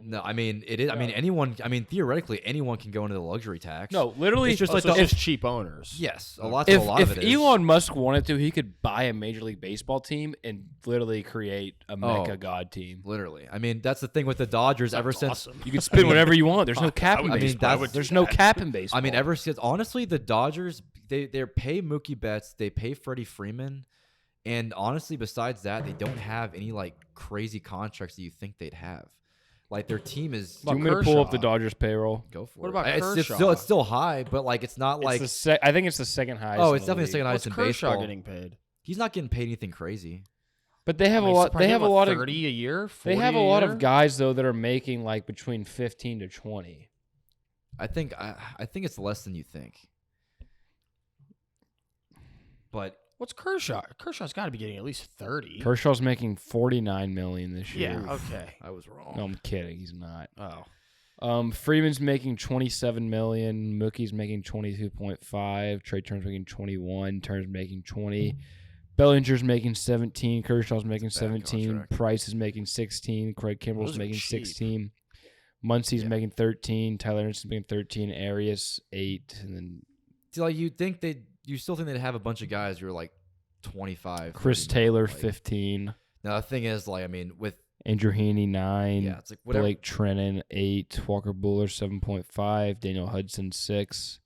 Speaker 1: No, I mean it is. I mean anyone. I mean theoretically anyone can go into the luxury tax.
Speaker 2: No, literally,
Speaker 1: It's just
Speaker 3: Oh,
Speaker 1: like
Speaker 3: so
Speaker 1: the
Speaker 3: it's just cheap owners.
Speaker 1: yes, a lot
Speaker 2: if
Speaker 1: of it is.
Speaker 2: Elon Musk wanted to, he could buy a Major League Baseball team and literally create a mecha god team.
Speaker 1: Literally, I mean that's the thing with the Dodgers. Ever since
Speaker 3: awesome.
Speaker 2: You can spin whatever you want. There's no cap in
Speaker 1: I mean,
Speaker 2: baseball.
Speaker 1: that's-
Speaker 2: There's no cap in baseball.
Speaker 1: I mean ever since honestly the Dodgers they pay Mookie Betts, they pay Freddie Freeman, and honestly besides that they don't have any like crazy contracts that you think they'd have. Like their team is
Speaker 2: Do you want me to pull up the Dodgers payroll?
Speaker 1: go for
Speaker 3: What
Speaker 1: it.
Speaker 3: about
Speaker 1: It's
Speaker 3: Kershaw?
Speaker 1: still high, but like it's not like
Speaker 2: I think it's the second highest.
Speaker 1: oh
Speaker 2: in
Speaker 1: it's
Speaker 2: the
Speaker 1: definitely the
Speaker 2: league.
Speaker 1: second
Speaker 3: What's
Speaker 1: highest in
Speaker 3: Kershaw
Speaker 1: baseball.
Speaker 3: getting paid?
Speaker 1: He's not getting paid anything crazy.
Speaker 2: But they have
Speaker 3: I mean,
Speaker 2: a lot.
Speaker 3: probably
Speaker 2: They have a
Speaker 3: what,
Speaker 2: lot of.
Speaker 3: 30 a year.
Speaker 2: They
Speaker 3: 40
Speaker 2: have a
Speaker 3: a
Speaker 2: lot
Speaker 3: year?
Speaker 2: of guys though that are making like between 15 to 20.
Speaker 1: I think it's less than you think. But
Speaker 3: What's Kershaw? Kershaw's got to be getting at least 30.
Speaker 2: Kershaw's making 49 million this year.
Speaker 3: Yeah. Okay.
Speaker 1: I was wrong.
Speaker 2: No, I'm kidding. He's not.
Speaker 3: Oh.
Speaker 2: Freeman's making 27 million. Mookie's making 22.5. Trey Turner's making 21. Turner's making 20. Bellinger's making 17. Kershaw's making
Speaker 1: Bad
Speaker 2: 17.
Speaker 1: contract.
Speaker 2: Price is making 16. Craig Kimbrell's
Speaker 3: Those are
Speaker 2: making
Speaker 3: cheap.
Speaker 2: 16. Muncie's
Speaker 1: Yeah.
Speaker 2: making 13. Tyler Anderson's making 13. Arias 8. And then
Speaker 1: See, like you still think they'd have a bunch of guys who are like 25.
Speaker 2: Chris
Speaker 1: 30 million,
Speaker 2: Taylor
Speaker 1: like-
Speaker 2: 15.
Speaker 1: Now the thing is, like I mean, with
Speaker 2: Andrew Heaney 9.
Speaker 1: yeah, it's like whatever.
Speaker 2: Blake Trennan 8. Walker Buehler 7.5. Daniel Hudson 6.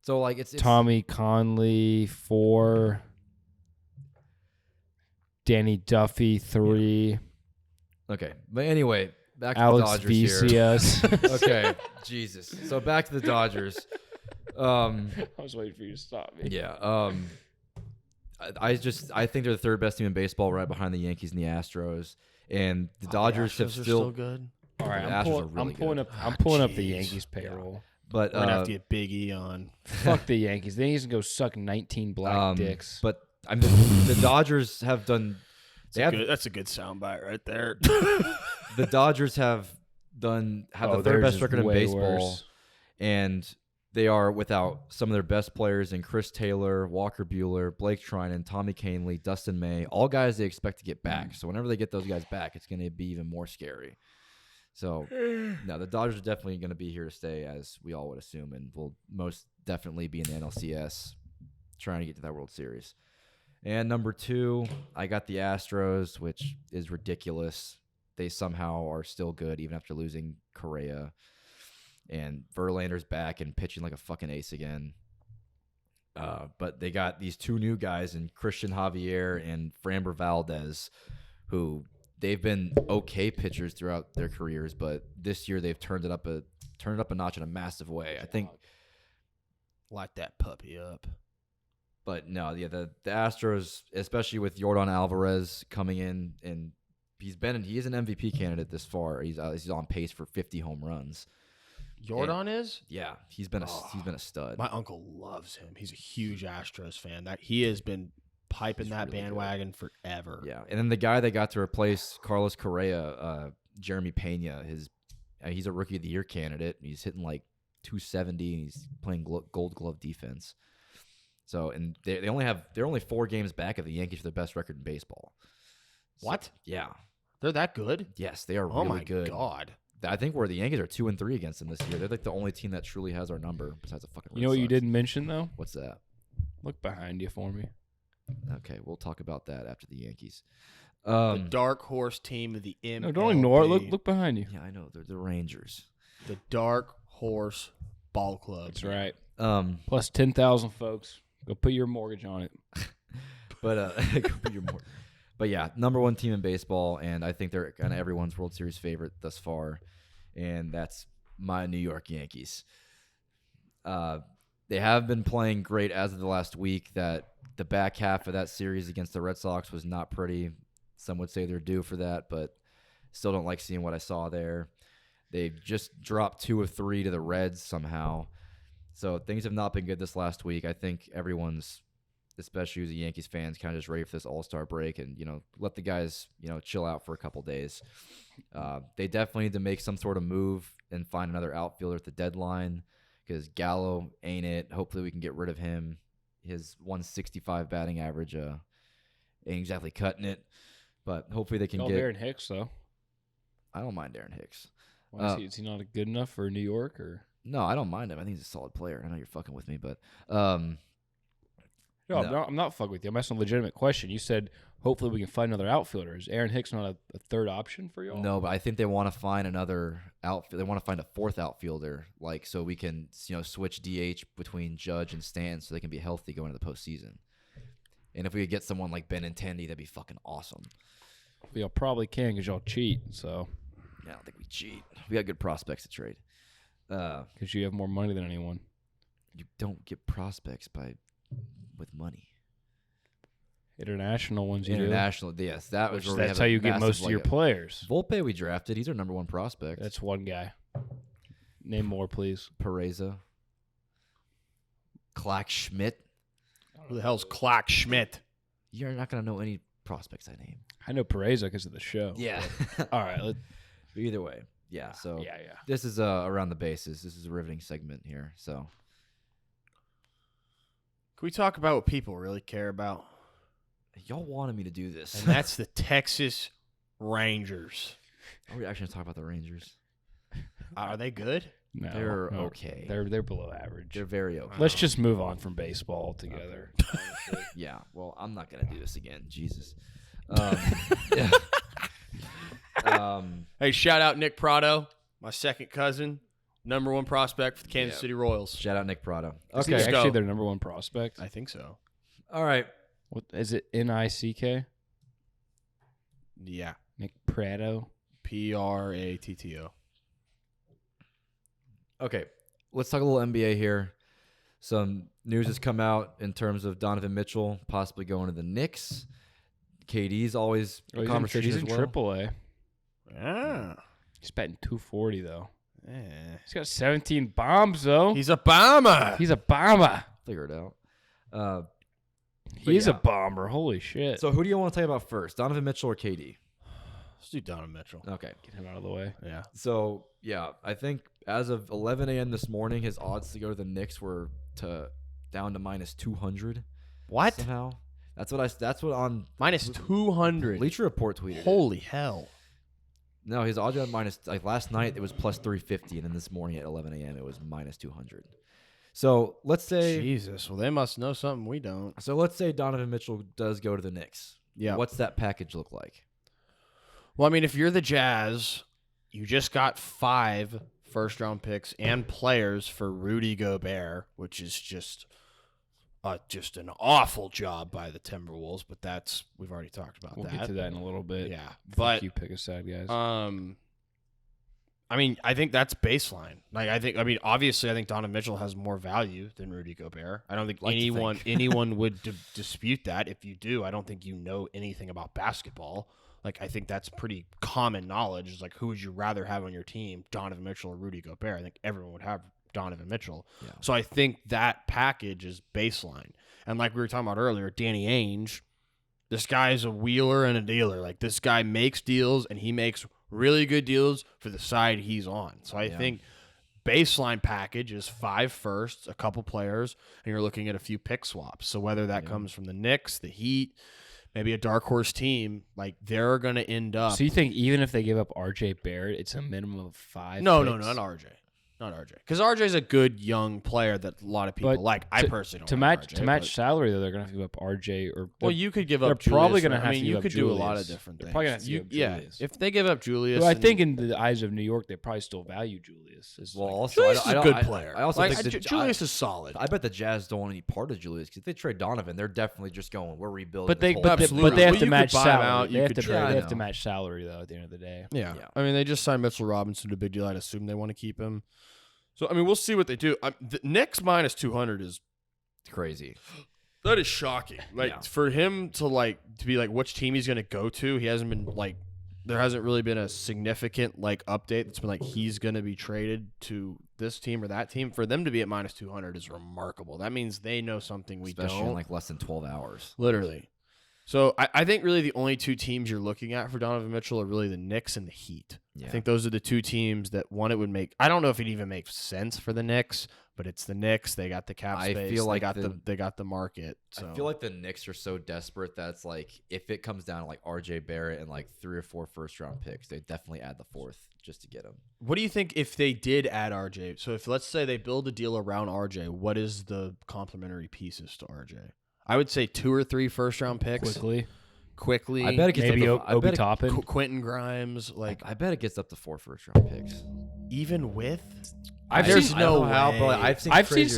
Speaker 1: So like it's
Speaker 2: Tommy Conley 4. Danny Duffy 3.
Speaker 1: okay. But anyway, back to
Speaker 2: Alex
Speaker 1: the Dodgers here.
Speaker 2: Vicious.
Speaker 1: Okay, Jesus. So back to the Dodgers.
Speaker 2: I was waiting for you to stop me.
Speaker 1: Yeah. I think they're the third best team in baseball, right behind the Yankees and the Astros. And the Dodgers have
Speaker 3: Astros are
Speaker 1: still,
Speaker 3: good.
Speaker 2: All right,
Speaker 1: The
Speaker 2: I'm,
Speaker 1: Astros are really
Speaker 2: pulling
Speaker 1: good.
Speaker 2: up. I'm pulling up the
Speaker 3: jeez.
Speaker 2: Yankees payroll.
Speaker 1: but
Speaker 3: We're gonna have to get Big E on.
Speaker 2: Fuck the Yankees. The Yankees can go suck 19 black dicks.
Speaker 1: But I mean, the Dodgers have done.
Speaker 3: That's a good soundbite right there.
Speaker 1: The Dodgers have the third
Speaker 2: theirs
Speaker 1: best
Speaker 2: is
Speaker 1: record in
Speaker 2: way
Speaker 1: baseball,
Speaker 2: worse.
Speaker 1: and they are without some of their best players in Chris Taylor, Walker Buehler, Blake Trinan, Tommy Kahnle, Dustin May, all guys they expect to get back. So whenever they get those guys back, it's going to be even more scary. So, no, the Dodgers are definitely going to be here to stay, as we all would assume, and will most definitely be in the NLCS trying to get to that World Series. And number 2, I got the Astros, which is ridiculous. They somehow are still good even after losing Correa. And Verlander's back and pitching like a fucking ace again. But they got these two new guys in Christian Javier and Framber Valdez, who they've been okay pitchers throughout their careers, but this year they've turned it up a notch in a massive way. I think
Speaker 3: Light that puppy up.
Speaker 1: But no, yeah, the Astros, especially with Yordan Alvarez coming in, and he is an MVP candidate this far. He's on pace for 50 home runs.
Speaker 3: Yordan is?
Speaker 1: Yeah, he's been a stud.
Speaker 3: My uncle loves him. He's a huge Astros fan. He has been piping that really bandwagon forever.
Speaker 1: Yeah, and then the guy they got to replace Carlos Correa, Jeremy Pena, he's a Rookie of the Year candidate. He's hitting like 270, and he's playing Gold Glove defense. So, and they're only 4 games back of the Yankees for the best record in baseball.
Speaker 3: What?
Speaker 1: So, yeah,
Speaker 3: they're that good?
Speaker 1: Yes, they are really good.
Speaker 3: Oh my God.
Speaker 1: I think the Yankees are 2-3 against them this year. They're like the only team that truly has our number besides the fucking Red
Speaker 2: You know what
Speaker 1: Sox.
Speaker 2: you didn't mention though?
Speaker 1: What's that?
Speaker 2: Look behind you for me.
Speaker 1: Okay, we'll talk about that after the Yankees.
Speaker 3: The dark horse team of the MLB.
Speaker 2: No, don't ignore it. Look behind you.
Speaker 1: Yeah, I know. They're the Rangers.
Speaker 3: The Dark Horse Ball Club.
Speaker 2: That's right. Plus 10,000 folks. Go put your mortgage on it.
Speaker 1: But go put your mortgage. But yeah, number 1 team in baseball, and I think they're kind of everyone's World Series favorite thus far, and that's my New York Yankees. They have been playing great as of the last week. That the back half of that series against the Red Sox was not pretty. Some would say they're due for that, but still don't like seeing what I saw there. They just dropped 2 of 3 to the Reds somehow. So things have not been good this last week. I think everyone's, especially as a Yankees fans, kind of just ready for this All-Star break and, let the guys, chill out for a couple days. They definitely need to make some sort of move and find another outfielder at the deadline because Gallo ain't it. Hopefully we can get rid of him. His 165 batting average ain't exactly cutting it, but hopefully they can get
Speaker 2: Aaron Hicks, though.
Speaker 1: I don't mind Aaron Hicks.
Speaker 2: Is he not good enough for New York? Or
Speaker 1: No, I don't mind him. I think he's a solid player. I know you're fucking with me, but
Speaker 2: No, I'm not fucking with you. I'm asking a legitimate question. You said hopefully we can find another outfielder. Is Aaron Hicks not a third option for y'all?
Speaker 1: No, but I think they want to find another outfielder. They want to find a 4th outfielder, so we can switch DH between Judge and Stanton so they can be healthy going into the postseason. And if we could get someone like Benintendi, that'd be fucking awesome.
Speaker 2: Y'all probably can because y'all cheat. So
Speaker 1: Yeah, I don't think we cheat. We got good prospects to trade.
Speaker 2: Because you have more money than anyone.
Speaker 1: You don't get prospects with money.
Speaker 2: International ones, you
Speaker 1: International, yes.
Speaker 2: That's how you get most of your players.
Speaker 1: Volpe we drafted. He's our number 1 prospect.
Speaker 2: That's one guy. Name more, please.
Speaker 1: Pereza. Clack Schmidt.
Speaker 3: Who the hell's Clack Schmidt?
Speaker 1: You're not going to know any prospects I name.
Speaker 2: I know Pereza because of the show.
Speaker 1: Yeah.
Speaker 2: All right.
Speaker 1: Either way. Yeah. So
Speaker 2: yeah.
Speaker 1: This is around the bases. This is a riveting segment here. So
Speaker 3: can we talk about what people really care about?
Speaker 1: y'all wanted me to do this.
Speaker 3: And that's the Texas Rangers.
Speaker 1: Are we actually going to talk about the Rangers?
Speaker 3: Are they good?
Speaker 2: No,
Speaker 1: They're okay.
Speaker 2: They're below average.
Speaker 1: They're very okay.
Speaker 2: Let's just move on from baseball altogether.
Speaker 1: Yeah. Well, I'm not going to do this again. Jesus.
Speaker 3: Hey, shout out Nick Prado, my second cousin, number 1 prospect for the Kansas City Royals.
Speaker 1: Shout out Nick Prado.
Speaker 2: Okay, actually their number 1 prospect.
Speaker 3: I think so.
Speaker 1: All right.
Speaker 2: What is it? Nick?
Speaker 3: Yeah.
Speaker 2: Nick Prado.
Speaker 3: Pratto.
Speaker 1: Okay, let's talk a little NBA here. Some news has come out in terms of Donovan Mitchell possibly going to the Knicks. KD's always a conversation
Speaker 2: He's in
Speaker 1: as well.
Speaker 2: AAA.
Speaker 3: Ah.
Speaker 2: He's batting 240 though.
Speaker 3: Yeah.
Speaker 2: He's got 17 bombs though.
Speaker 3: He's a bomber.
Speaker 2: He's a bomber.
Speaker 1: Figure it out.
Speaker 2: He's a bomber. Holy shit.
Speaker 1: So who do you want to talk about first, Donovan Mitchell or KD?
Speaker 3: Let's do Donovan Mitchell.
Speaker 1: Okay.
Speaker 2: Get him out of the way.
Speaker 3: Yeah.
Speaker 1: So, yeah, I think as of 11 a.m. this morning, his odds to go to the Knicks were down to minus 200.
Speaker 3: What?
Speaker 1: Somehow. That's what on
Speaker 3: Minus 200.
Speaker 1: Bleacher Report tweeted.
Speaker 3: Holy hell.
Speaker 1: No, his odds are minus, like last night it was plus 350, and then this morning at 11 a.m. it was minus 200. So let's say
Speaker 3: Jesus. Well, they must know something we don't.
Speaker 1: So let's say Donovan Mitchell does go to the Knicks.
Speaker 3: Yeah.
Speaker 1: What's that package look like?
Speaker 3: Well, I mean, if you're the Jazz, you just got 5 first-round picks and players for Rudy Gobert, which is just just an awful job by the Timberwolves, but we've already talked about
Speaker 2: We'll
Speaker 3: that.
Speaker 2: get to that in a little bit.
Speaker 3: Yeah,
Speaker 2: But you pick a side, guys.
Speaker 3: I mean, I think that's baseline. Obviously, I think Donovan Mitchell has more value than Rudy Gobert. I don't think anyone would dispute that. If you do, I don't think you know anything about basketball. Like, I think that's pretty common knowledge. It's like, who would you rather have on your team, Donovan Mitchell or Rudy Gobert? I think everyone would have Donovan Mitchell. Yeah. So I think that package is baseline. And like we were talking about earlier, Danny Ainge, this guy is a wheeler and a dealer. Like, this guy makes deals, and he makes really good deals for the side he's on. So I think baseline package is 5 firsts, a couple players, and you're looking at a few pick swaps. So whether that comes from the Knicks, the Heat, maybe a dark horse team, like, they're going to end up.
Speaker 2: So you think even if they give up R.J. Barrett, it's a minimum of 5
Speaker 3: No,
Speaker 2: picks?
Speaker 3: not R.J. Not R.J. Because R.J.'s a good young player that a lot of people like. I personally don't like R.J.
Speaker 2: To match salary, though, they're going to have to give up R.J.
Speaker 3: Well, you could give up
Speaker 2: They're
Speaker 3: Julius.
Speaker 2: probably going to have to give
Speaker 3: you
Speaker 2: up
Speaker 3: could
Speaker 2: Julius.
Speaker 3: do a lot of different things.
Speaker 2: They're probably going to have to give up Julius.
Speaker 3: If they give up Julius.
Speaker 2: Well, I think in the eyes of New York, they probably still value Julius.
Speaker 3: Julius is a good player.
Speaker 1: I also think
Speaker 3: Julius is solid.
Speaker 1: I bet the Jazz don't want any part of Julius, because if they trade Donovan, they're definitely just going, we're rebuilding.
Speaker 2: But they have to match salary. They have to match salary, though, at the end of the day.
Speaker 3: Yeah. I mean, they just signed Mitchell Robinson to a big deal. I'd assume they want to keep him. So, I mean, we'll see what they do. The Knicks minus 200 is
Speaker 1: crazy.
Speaker 3: That is shocking. For him to be like which team he's going to go to, he hasn't been there hasn't really been a significant update that's been he's going to be traded to this team or that team. For them to be at minus 200 is remarkable. That means they know something we
Speaker 1: Especially
Speaker 3: don't.
Speaker 1: in less than 12 hours.
Speaker 3: Literally. So I think really the only 2 teams you're looking at for Donovan Mitchell are really the Knicks and the Heat. Yeah. I think those are the 2 teams that it would make. I don't know if it even makes sense for the Knicks, but it's the Knicks. They got the cap space. I feel like they got the market. So.
Speaker 1: I feel like the Knicks are so desperate that's if it comes down to R.J. Barrett and 3 or 4 first-round picks, they definitely add the 4th just to get him.
Speaker 3: What do you think if they did add R.J.? So if let's say they build a deal around R.J., what is the complementary pieces to R.J.? I would say 2 or 3 first-round picks. Quickly.
Speaker 1: I bet it gets
Speaker 2: maybe
Speaker 1: up to,
Speaker 2: Obi Toppin.
Speaker 3: Quentin Grimes.
Speaker 1: I bet it gets up to 4 first-round picks.
Speaker 3: Even with?
Speaker 2: I've seen some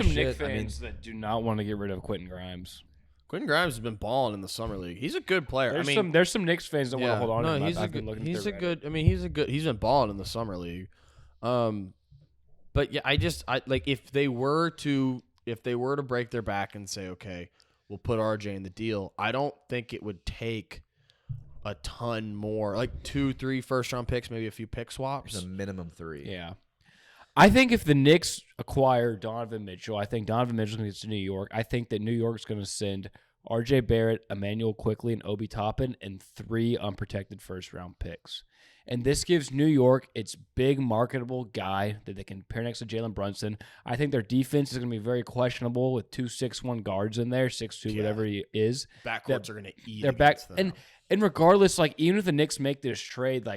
Speaker 1: shit.
Speaker 2: Knicks fans that do not want to get rid of Quentin Grimes.
Speaker 3: Quentin Grimes has been balling in the summer league. He's a good player.
Speaker 2: There's some Knicks fans that want to hold on to him.
Speaker 3: He's been balling in the summer league. But yeah, if they were to break their back and say, okay, we'll put RJ in the deal, I don't think it would take a ton more, 2, 3 first-round picks, maybe a few pick swaps.
Speaker 1: There's a minimum 3.
Speaker 2: Yeah. I think if the Knicks acquire Donovan Mitchell, I think Donovan Mitchell's going to get to New York. I think that New York's going to send R.J. Barrett, Emmanuel Quickley, and Obi Toppin, and 3 unprotected first-round picks. And this gives New York its big marketable guy that they can pair next to Jalen Brunson. I think their defense is going to be very questionable with 2 6'1" guards in there, 6'2", whatever he is.
Speaker 3: Backcourts are going to eat.
Speaker 2: They're back, them. And regardless, even if the Knicks make this trade,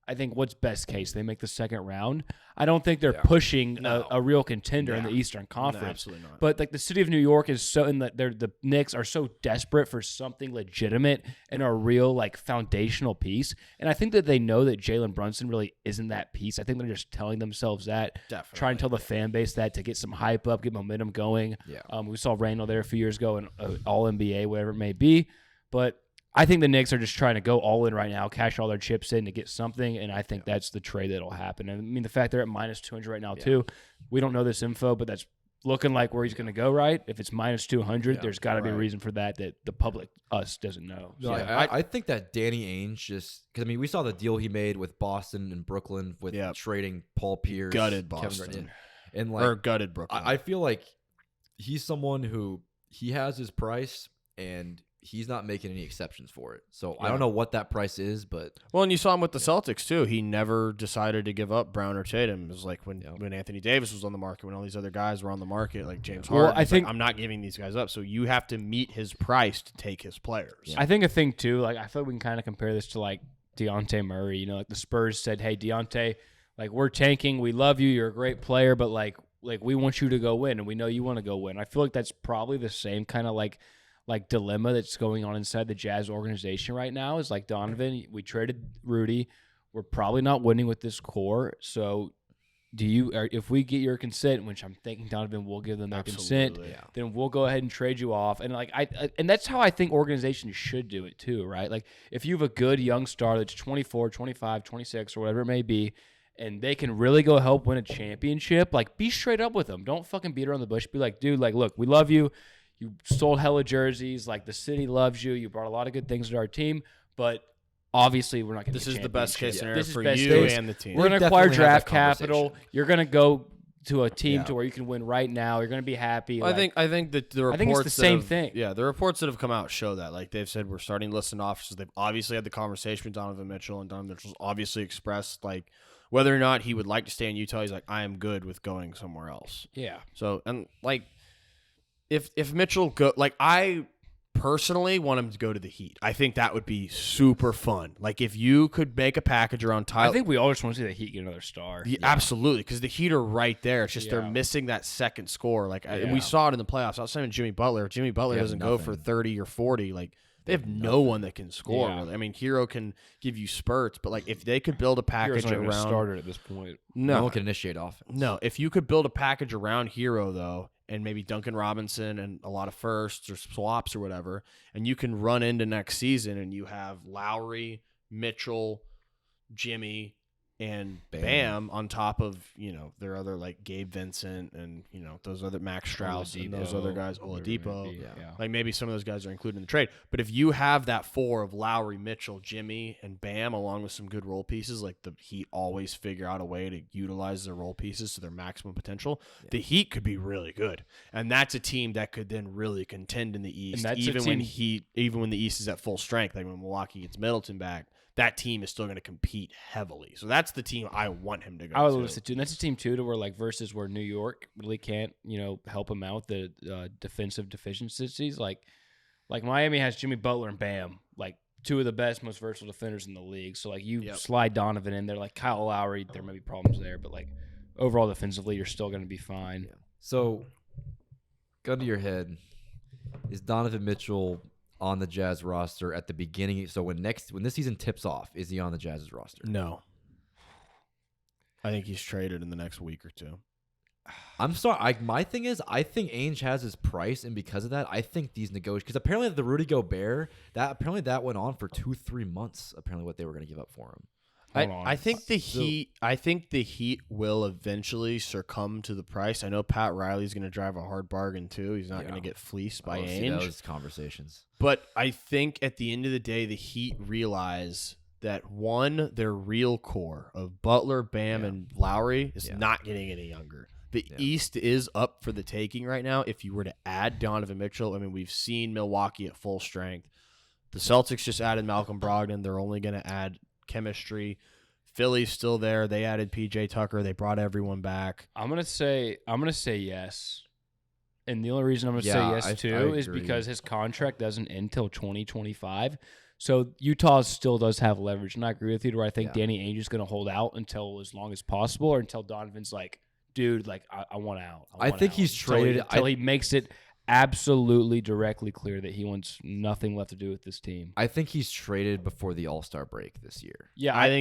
Speaker 2: I think what's best case, they make the second round. I don't think they're pushing a real contender in the Eastern Conference.
Speaker 3: No, absolutely not.
Speaker 2: But the city of New York is so, and the Knicks are so desperate for something legitimate and a real foundational piece. And I think that they know that Jalen Brunson really isn't that piece. I think they're just telling themselves that, trying to tell the fan base that to get some hype up, get momentum going. Yeah. We saw Randall there a few years ago, and All NBA, whatever it may be, but. I think the Knicks are just trying to go all in right now, cash all their chips in to get something, and I think that's the trade that'll happen. And I mean, the fact they're at minus 200 right now, too, we don't know this info, but that's looking like where he's going to go, right? If it's minus 200, there's got to be a reason for that the public, us, doesn't know.
Speaker 1: No, I think that Danny Ainge just – because, we saw the deal he made with Boston and Brooklyn with trading Paul Pierce.
Speaker 3: Gutted Boston.
Speaker 1: Or
Speaker 3: gutted Brooklyn.
Speaker 1: I feel like he's someone who he has his price, and – he's not making any exceptions for it. So I don't know what that price is, but...
Speaker 3: Well, and you saw him with the Celtics, too. He never decided to give up Brown or Tatum. It was when Anthony Davis was on the market, when all these other guys were on the market, like James Harden.
Speaker 2: I think
Speaker 3: I'm not giving these guys up. So you have to meet his price to take his players.
Speaker 2: Yeah. I think a thing, too, I feel like we can kind of compare this to, Dejounte Murray. The Spurs said, hey, Dejounte, we're tanking. We love you. You're a great player, but, we want you to go win, and we know you want to go win. I feel like that's probably the same kind of, dilemma that's going on inside the Jazz organization right now is Donovan, we traded Rudy. We're probably not winning with this core. So if we get your consent, which I'm thinking Donovan will give them their consent, then we'll go ahead and trade you off. And like and that's how I think organizations should do it too, right? Like if you have a good young star that's 24, 25, 26 or whatever it may be, and they can really go help win a championship, like be straight up with them. Don't fucking beat around the bush. Be like, dude, like look, we love you. You sold hella jerseys. Like the city loves you. You brought a lot of good things to our team, but obviously we're not going to.
Speaker 3: This is the best case scenario for
Speaker 2: you
Speaker 3: you and the team.
Speaker 2: We're going to acquire draft capital. You're going to go to a team to where you can win right now. You're going to be happy.
Speaker 3: Well, I think that the reports.
Speaker 2: I think it's the same thing.
Speaker 3: Yeah, the reports that have come out show that. Like they've said, we're starting to listen to officers. They've obviously had the conversation with Donovan Mitchell, and Donovan Mitchell's obviously expressed like whether or not he would like to stay in Utah. He's like, I am good with going somewhere else.
Speaker 2: Yeah.
Speaker 3: So and like, if Mitchell go, like I personally want him to go to the Heat. I think that would be super fun. Like if you could make a package around Tyler.
Speaker 2: I think we all just want to see the Heat get another star.
Speaker 3: Absolutely, because the Heat are right there. It's just they're missing that second score. Like and we saw it in the playoffs. I was saying Jimmy Butler. If Jimmy Butler doesn't go for 30 or 40, like they have no one that can score.
Speaker 2: Yeah.
Speaker 3: Really. I mean, Hero can give you spurts, but like if they could build a package around
Speaker 2: starter at this point,
Speaker 1: no one can initiate offense.
Speaker 3: No, if you could build a package around Hero though, and maybe Duncan Robinson and a lot of firsts or swaps or whatever, and you can run into next season and you have Lowry, Mitchell, Jimmy, and Bam on top of, their other like Gabe Vincent and, those other Max Strauss and those other guys, Oladipo. Like maybe some of those guys are included in the trade. But if you have that four of Lowry, Mitchell, Jimmy, and Bam along with some good role pieces, like the Heat always figure out a way to utilize their role pieces to their maximum potential, the Heat could be really good. And that's a team that could then really contend in the East, even when the East is at full strength, like when Milwaukee gets Middleton back. That team is still going to compete heavily. So that's the team I want him to go to.
Speaker 2: I would listen to. And that's a team, too, to where, like, versus where New York really can't, help him out, the defensive deficiencies. Like Miami has Jimmy Butler and Bam, like, two of the best, most versatile defenders in the league. So, like, you slide Donovan in there. Like, Kyle Lowry, there may be problems there. But, like, overall defensively, you're still going to be fine.
Speaker 1: Yeah. So, gun to your head, is Donovan Mitchell on the Jazz roster at the beginning? So when this season tips off, is he on the Jazz's roster?
Speaker 3: No. I think he's traded in the next week or two.
Speaker 1: I'm sorry. My thing is, I think Ainge has his price, and because of that, I think these negotiations. Because apparently the Rudy Gobert, that went on for 2-3 months. Apparently, what they were going to give up for him.
Speaker 3: I think the Heat will eventually succumb to the price. I know Pat Riley's going to drive a hard bargain too. He's not going to get fleeced by Ainge.
Speaker 1: Those conversations.
Speaker 3: But I think at the end of the day, the Heat realize that one, their real core of Butler, Bam, and Lowry is not getting any younger. The East is up for the taking right now. If you were to add Donovan Mitchell, I mean, we've seen Milwaukee at full strength. The Celtics just added Malcolm Brogdon. They're only going to add chemistry. Philly's still there. They added PJ Tucker. They brought everyone back.
Speaker 2: I'm gonna say yes, and the only reason I'm gonna say yes too is because his contract doesn't end till 2025. So Utah still does have leverage, and I agree with you. Where I think Danny Ainge is gonna hold out until as long as possible, or until Donovan's like, dude, like I want out.
Speaker 1: I think he's traded
Speaker 2: until he makes it absolutely directly clear that he wants nothing left to do with this team.
Speaker 1: I think he's traded before the All-Star break this year.
Speaker 2: Yeah,
Speaker 3: I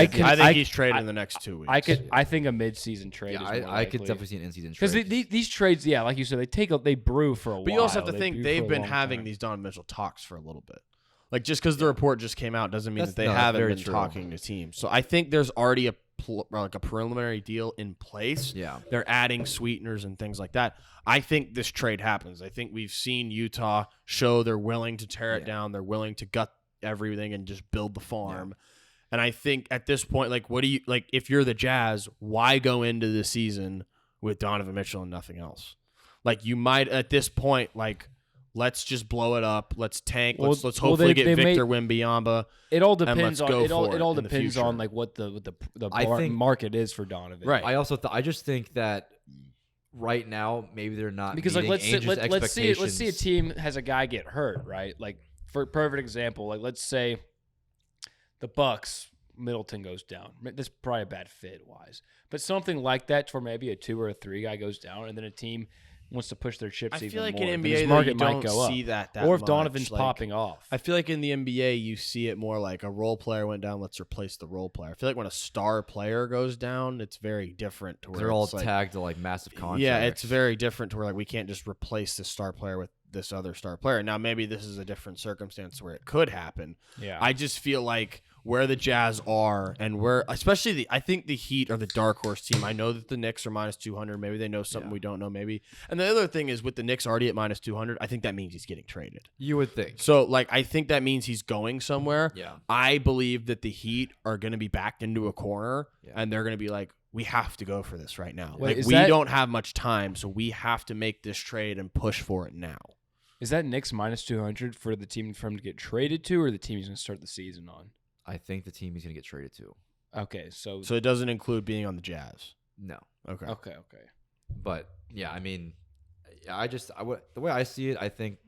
Speaker 3: think he's traded in the next 2 weeks.
Speaker 2: I think a mid-season trade.
Speaker 1: Yeah,
Speaker 2: is
Speaker 1: I could definitely see an in-season trade
Speaker 2: because these trades, like you said, they brew for a while.
Speaker 3: But you also have to think they've been having these Donovan Mitchell talks for a little bit. Like just because the report just came out doesn't mean that they haven't been talking to teams. So I think there's already a preliminary deal in place.
Speaker 1: Yeah,
Speaker 3: they're adding sweeteners and things like that. I think this trade happens. I think we've seen Utah show they're willing to tear it down. They're willing to gut everything and just build the farm. And I think at this point, like, what do you like? If you're the Jazz, why go into the season with Donovan Mitchell and nothing else? Like, you might at this point, like, let's just blow it up. Let's tank. Let's hopefully get Victor Wembanyama.
Speaker 2: It all depends on it all depends on like what the market is for Donovan.
Speaker 3: Right.
Speaker 1: I just think that right now maybe they're not
Speaker 2: because like let's see a team has a guy get hurt, right? Like for a perfect example, like let's say the Bucks, Middleton goes down. That's probably a bad fit wise, but something like that, where maybe a 2 or a 3 guy goes down, and then a team wants to push their chips
Speaker 3: I
Speaker 2: even
Speaker 3: feel like
Speaker 2: more,
Speaker 3: in
Speaker 2: then his
Speaker 3: NBA
Speaker 2: market
Speaker 3: though, you
Speaker 2: might
Speaker 3: don't
Speaker 2: go
Speaker 3: see
Speaker 2: up.
Speaker 3: that
Speaker 2: Or if
Speaker 3: much.
Speaker 2: Donovan's
Speaker 3: Like,
Speaker 2: popping off.
Speaker 3: I feel like in the NBA you see it more like a role player went down, let's replace the role player. I feel like when a star player goes down, it's very different to where
Speaker 1: They're all
Speaker 3: it's like,
Speaker 1: tagged to like massive contracts.
Speaker 3: yeah, it's very different to where like we can't just replace this star player with this other star player. Now maybe this is a different circumstance where it could happen.
Speaker 2: Yeah.
Speaker 3: I just feel like where the Jazz are and where especially I think the Heat are the dark horse team. I know that the Knicks are minus 200. Maybe they know something we don't know maybe. And the other thing is with the Knicks already at minus 200, I think that means he's getting traded.
Speaker 1: You would think.
Speaker 3: So like I think that means he's going somewhere.
Speaker 1: Yeah.
Speaker 3: I believe that the Heat are going to be backed into a corner and they're going to be like, we have to go for this right now.
Speaker 2: Wait,
Speaker 3: like we don't have much time, so we have to make this trade and push for it now.
Speaker 2: Is that Knicks minus 200 for the team for him to get traded to, or the team he's going to start the season on?
Speaker 1: I think the team he's going to get traded to.
Speaker 2: Okay, so
Speaker 3: it doesn't include being on the Jazz.
Speaker 1: No.
Speaker 3: Okay.
Speaker 1: But yeah, I mean, the way I see it, I think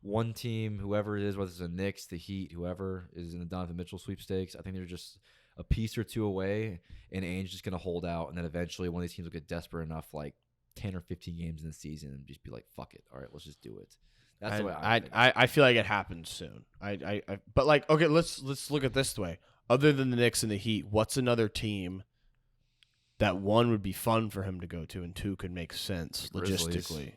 Speaker 1: one team, whoever it is, whether it's the Knicks, the Heat, whoever is in the Donovan Mitchell sweepstakes, I think they're just a piece or two away, and Ainge's just going to hold out, and then eventually one of these teams will get desperate enough, like 10 or 15 games in the season, and just be like, fuck it. All right, let's just do it. That's the way
Speaker 3: I feel like it happens soon. But like, okay, let's look at this way. Other than the Knicks and the Heat, what's another team that one would be fun for him to go to and two could make sense logistically?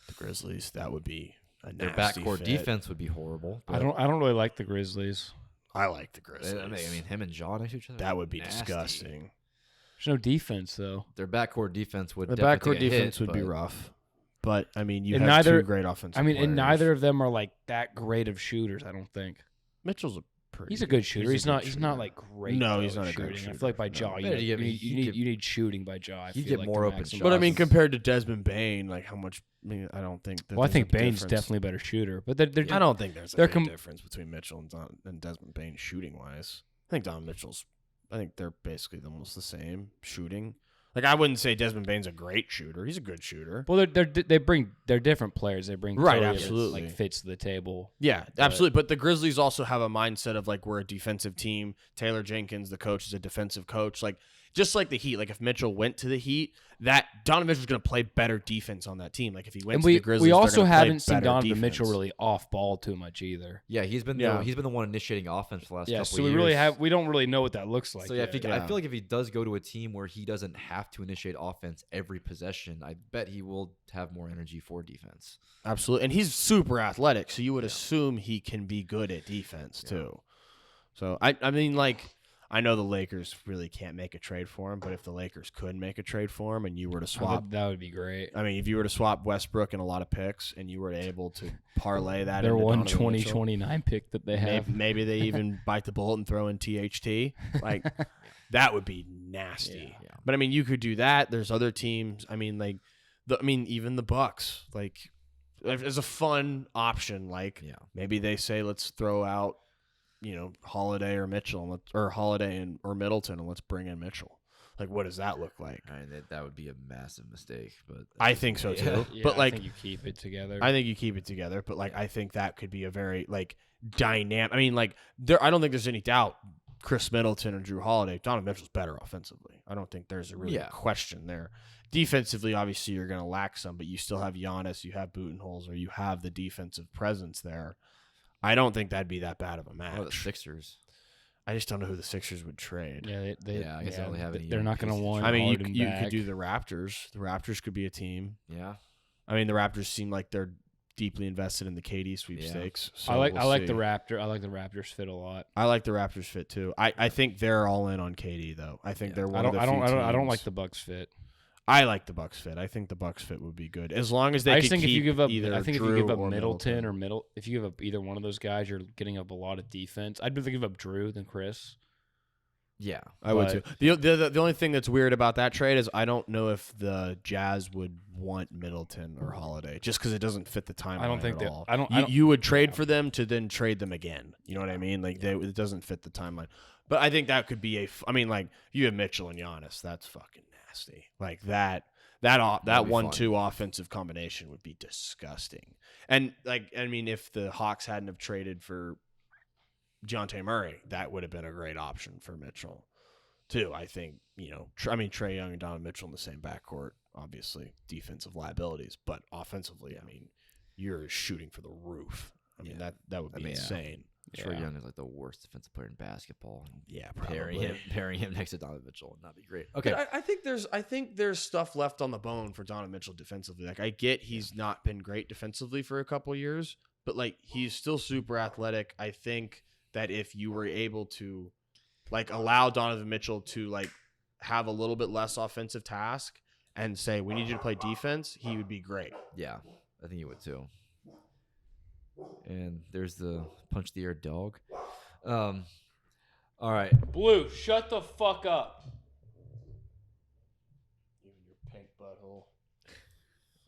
Speaker 3: The Grizzlies, that would be a nasty
Speaker 1: Their backcourt
Speaker 3: fit.
Speaker 1: defense would be horrible.
Speaker 2: I don't really like the Grizzlies.
Speaker 3: I like the Grizzlies.
Speaker 1: I mean, him and John next to each other.
Speaker 3: That would be
Speaker 1: nasty.
Speaker 3: disgusting.
Speaker 2: There's no defense though.
Speaker 1: Their backcourt defense would.
Speaker 3: The
Speaker 1: definitely
Speaker 3: backcourt
Speaker 1: get
Speaker 3: defense
Speaker 1: hit,
Speaker 3: would be
Speaker 1: but
Speaker 3: rough. But I mean, you
Speaker 2: And
Speaker 3: have
Speaker 2: neither-
Speaker 3: two great offensive.
Speaker 2: I mean,
Speaker 3: players.
Speaker 2: and neither of them are like that great of shooters. I don't think
Speaker 3: Mitchell's a pretty.
Speaker 2: he's a good shooter. He's
Speaker 3: a good
Speaker 2: not. He's
Speaker 3: shooter.
Speaker 2: not like great.
Speaker 3: No,
Speaker 2: though,
Speaker 3: he's not a
Speaker 2: shooting.
Speaker 3: great
Speaker 2: I
Speaker 3: shooter.
Speaker 2: feel like by
Speaker 3: No.
Speaker 2: Jaw,
Speaker 1: Yeah,
Speaker 2: you
Speaker 1: he
Speaker 2: need shooting by Jaw. I
Speaker 1: he'd
Speaker 2: feel
Speaker 1: get
Speaker 2: like,
Speaker 1: more
Speaker 2: to
Speaker 1: open
Speaker 2: maximize.
Speaker 1: shots.
Speaker 3: But I mean,
Speaker 1: Shots.
Speaker 3: compared to Desmond Bane, like how much? I mean, I don't think. That
Speaker 2: Well, I
Speaker 3: there's
Speaker 2: think
Speaker 3: a
Speaker 2: Bane's
Speaker 3: difference.
Speaker 2: definitely a better shooter, but they're
Speaker 3: I don't think there's a
Speaker 2: they're
Speaker 3: big difference between Mitchell and Desmond Bane shooting wise. I think Don Mitchell's. I think they're basically almost the same shooting. Like I wouldn't say Desmond Bane's a great shooter. He's a good shooter.
Speaker 2: Well, they're different players. They bring
Speaker 3: Right,
Speaker 2: totally
Speaker 3: absolutely.
Speaker 2: like fits to the table.
Speaker 3: Yeah, absolutely. But the Grizzlies also have a mindset of like we're a defensive team. Taylor Jenkins, the coach, is a defensive coach. Like just like the Heat. Like if Mitchell went to the Heat, that Donovan Mitchell's going to play better defense on that team. Like if he went
Speaker 2: And
Speaker 3: to the Grizzlies,
Speaker 2: we
Speaker 3: they're
Speaker 2: also
Speaker 3: gonna play
Speaker 2: haven't seen
Speaker 3: better
Speaker 2: Donovan
Speaker 3: defense.
Speaker 2: Mitchell really off ball too much either.
Speaker 1: Yeah, he's been the one initiating offense for the last
Speaker 2: Yeah,
Speaker 1: couple
Speaker 2: so
Speaker 1: of
Speaker 2: we
Speaker 1: years.
Speaker 2: really we don't really know what that looks like.
Speaker 1: So yeah,
Speaker 2: yet.
Speaker 1: I feel like if he does go to a team where he doesn't have to initiate offense every possession, I bet he will have more energy for defense.
Speaker 3: Absolutely. And he's super athletic, so you would assume he can be good at defense too. So I mean, like, I know the Lakers really can't make a trade for him, but if the Lakers could make a trade for him and you were to swap,
Speaker 2: that would be great.
Speaker 3: I mean, if you were to swap Westbrook and a lot of picks and you were able to parlay that
Speaker 2: Their
Speaker 3: into
Speaker 2: one
Speaker 3: Donovan
Speaker 2: 2029 pick that they have.
Speaker 3: maybe they even bite the bullet and throw in THT. Like, that would be nasty.
Speaker 1: Yeah.
Speaker 3: But I mean, you could do that. There's other teams. I mean, like, even the Bucks, like, as a fun option. Like, maybe they say let's throw out, Holiday or Mitchell, or Holiday or Middleton, and let's bring in Mitchell. Like, what does that look like?
Speaker 1: I mean, that would be a massive mistake, but
Speaker 3: I think so too.
Speaker 2: Yeah,
Speaker 3: but like,
Speaker 2: I think you keep it together.
Speaker 3: I think you keep it together. But like, I think that could be a very like dynamic. I mean, like, I don't think there's any doubt. Chris Middleton and Drew Holiday, Donovan Mitchell's better offensively. I don't think there's a really question there. Defensively, obviously, you're going to lack some, but you still have Giannis, you have Budenholzer, you have the defensive presence there. I don't think that'd be that bad of a match.
Speaker 1: What about the Sixers?
Speaker 3: I just don't know who the Sixers would trade.
Speaker 2: Yeah,
Speaker 1: I guess they don't have any.
Speaker 2: They're not going to want.
Speaker 3: I mean,
Speaker 2: Harden
Speaker 3: you
Speaker 2: back.
Speaker 3: could do the Raptors. The Raptors could be a team.
Speaker 1: Yeah.
Speaker 3: I mean, the Raptors seem like they're deeply invested in the KD sweepstakes. So
Speaker 2: I like
Speaker 3: see.
Speaker 2: the Raptor. I like the Raptors fit a lot.
Speaker 3: I like the Raptors fit too. I think they're all in on KD though. I think they're one of the few
Speaker 2: I don't
Speaker 3: teams.
Speaker 2: like the Bucks fit.
Speaker 3: I like the Bucks fit. I think the Bucks fit would be good as long as they.
Speaker 2: I
Speaker 3: could
Speaker 2: just think if
Speaker 3: keep
Speaker 2: you give up,
Speaker 3: either
Speaker 2: I think if
Speaker 3: Drew
Speaker 2: you give up
Speaker 3: or
Speaker 2: Middleton if you give up either one of those guys, you're getting up a lot of defense. I'd rather give up Drew than Chris.
Speaker 1: Yeah,
Speaker 3: I would too. The only thing that's weird about that trade is I don't know if the Jazz would want Middleton or Holiday just because it doesn't fit the timeline.
Speaker 2: I don't think
Speaker 3: at
Speaker 2: that.
Speaker 3: all.
Speaker 2: I don't.
Speaker 3: You would trade for them to then trade them again. You know what I mean? Like it doesn't fit the timeline. But I think that could be I mean, like you have Mitchell and Giannis. That's fucking nasty. Like that 1-2 offensive combination would be disgusting. And like, I mean, if the Hawks hadn't have traded for Dejounte Murray, that would have been a great option for Mitchell too. I think, Trae Young and Donovan Mitchell in the same backcourt obviously defensive liabilities, but offensively, I mean, you're shooting for the roof. I mean, that would be insane.
Speaker 1: Trae Young is like the worst defensive player in basketball.
Speaker 3: Yeah, probably.
Speaker 1: Pairing him next to Donovan Mitchell would not be great. Okay,
Speaker 3: but I think there's stuff left on the bone for Donovan Mitchell defensively. Like I get he's not been great defensively for a couple years, but like he's still super athletic. I think that if you were able to like allow Donovan Mitchell to like have a little bit less offensive task and say we need you to play defense, he would be great.
Speaker 1: Yeah, I think he would too. And there's the punch the air dog. All right.
Speaker 2: Blue, shut the fuck up.
Speaker 3: Even your pink butthole.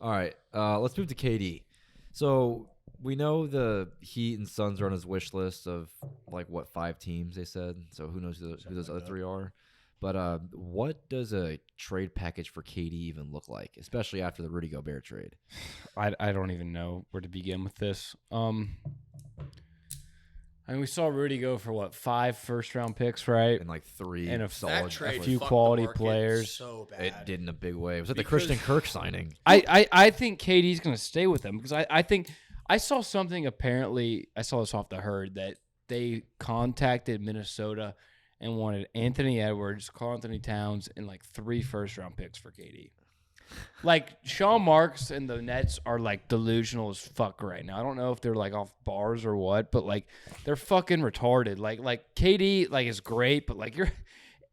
Speaker 1: All right. Let's move to KD. So we know the Heat and Suns are on his wish list of like 5 teams they said. So who knows who those other 3 are? But what does a trade package for KD even look like, especially after the Rudy Gobert trade?
Speaker 2: I don't even know where to begin with this. I mean, we saw Rudy go for 5 first-round picks, right?
Speaker 1: And like 3
Speaker 2: and a
Speaker 1: few
Speaker 2: quality players.
Speaker 3: So bad.
Speaker 1: It did in a big way. It was like the Christian Kirk signing.
Speaker 2: I think KD's going to stay with them because I think I saw something apparently. I saw this off the herd that they contacted Minnesota and wanted Anthony Edwards, Karl Anthony Towns, and like 3 first-round picks for KD. Like Sean Marks and the Nets are like delusional as fuck right now. I don't know if they're like off bars or what, but like they're fucking retarded. Like KD like is great, but like you're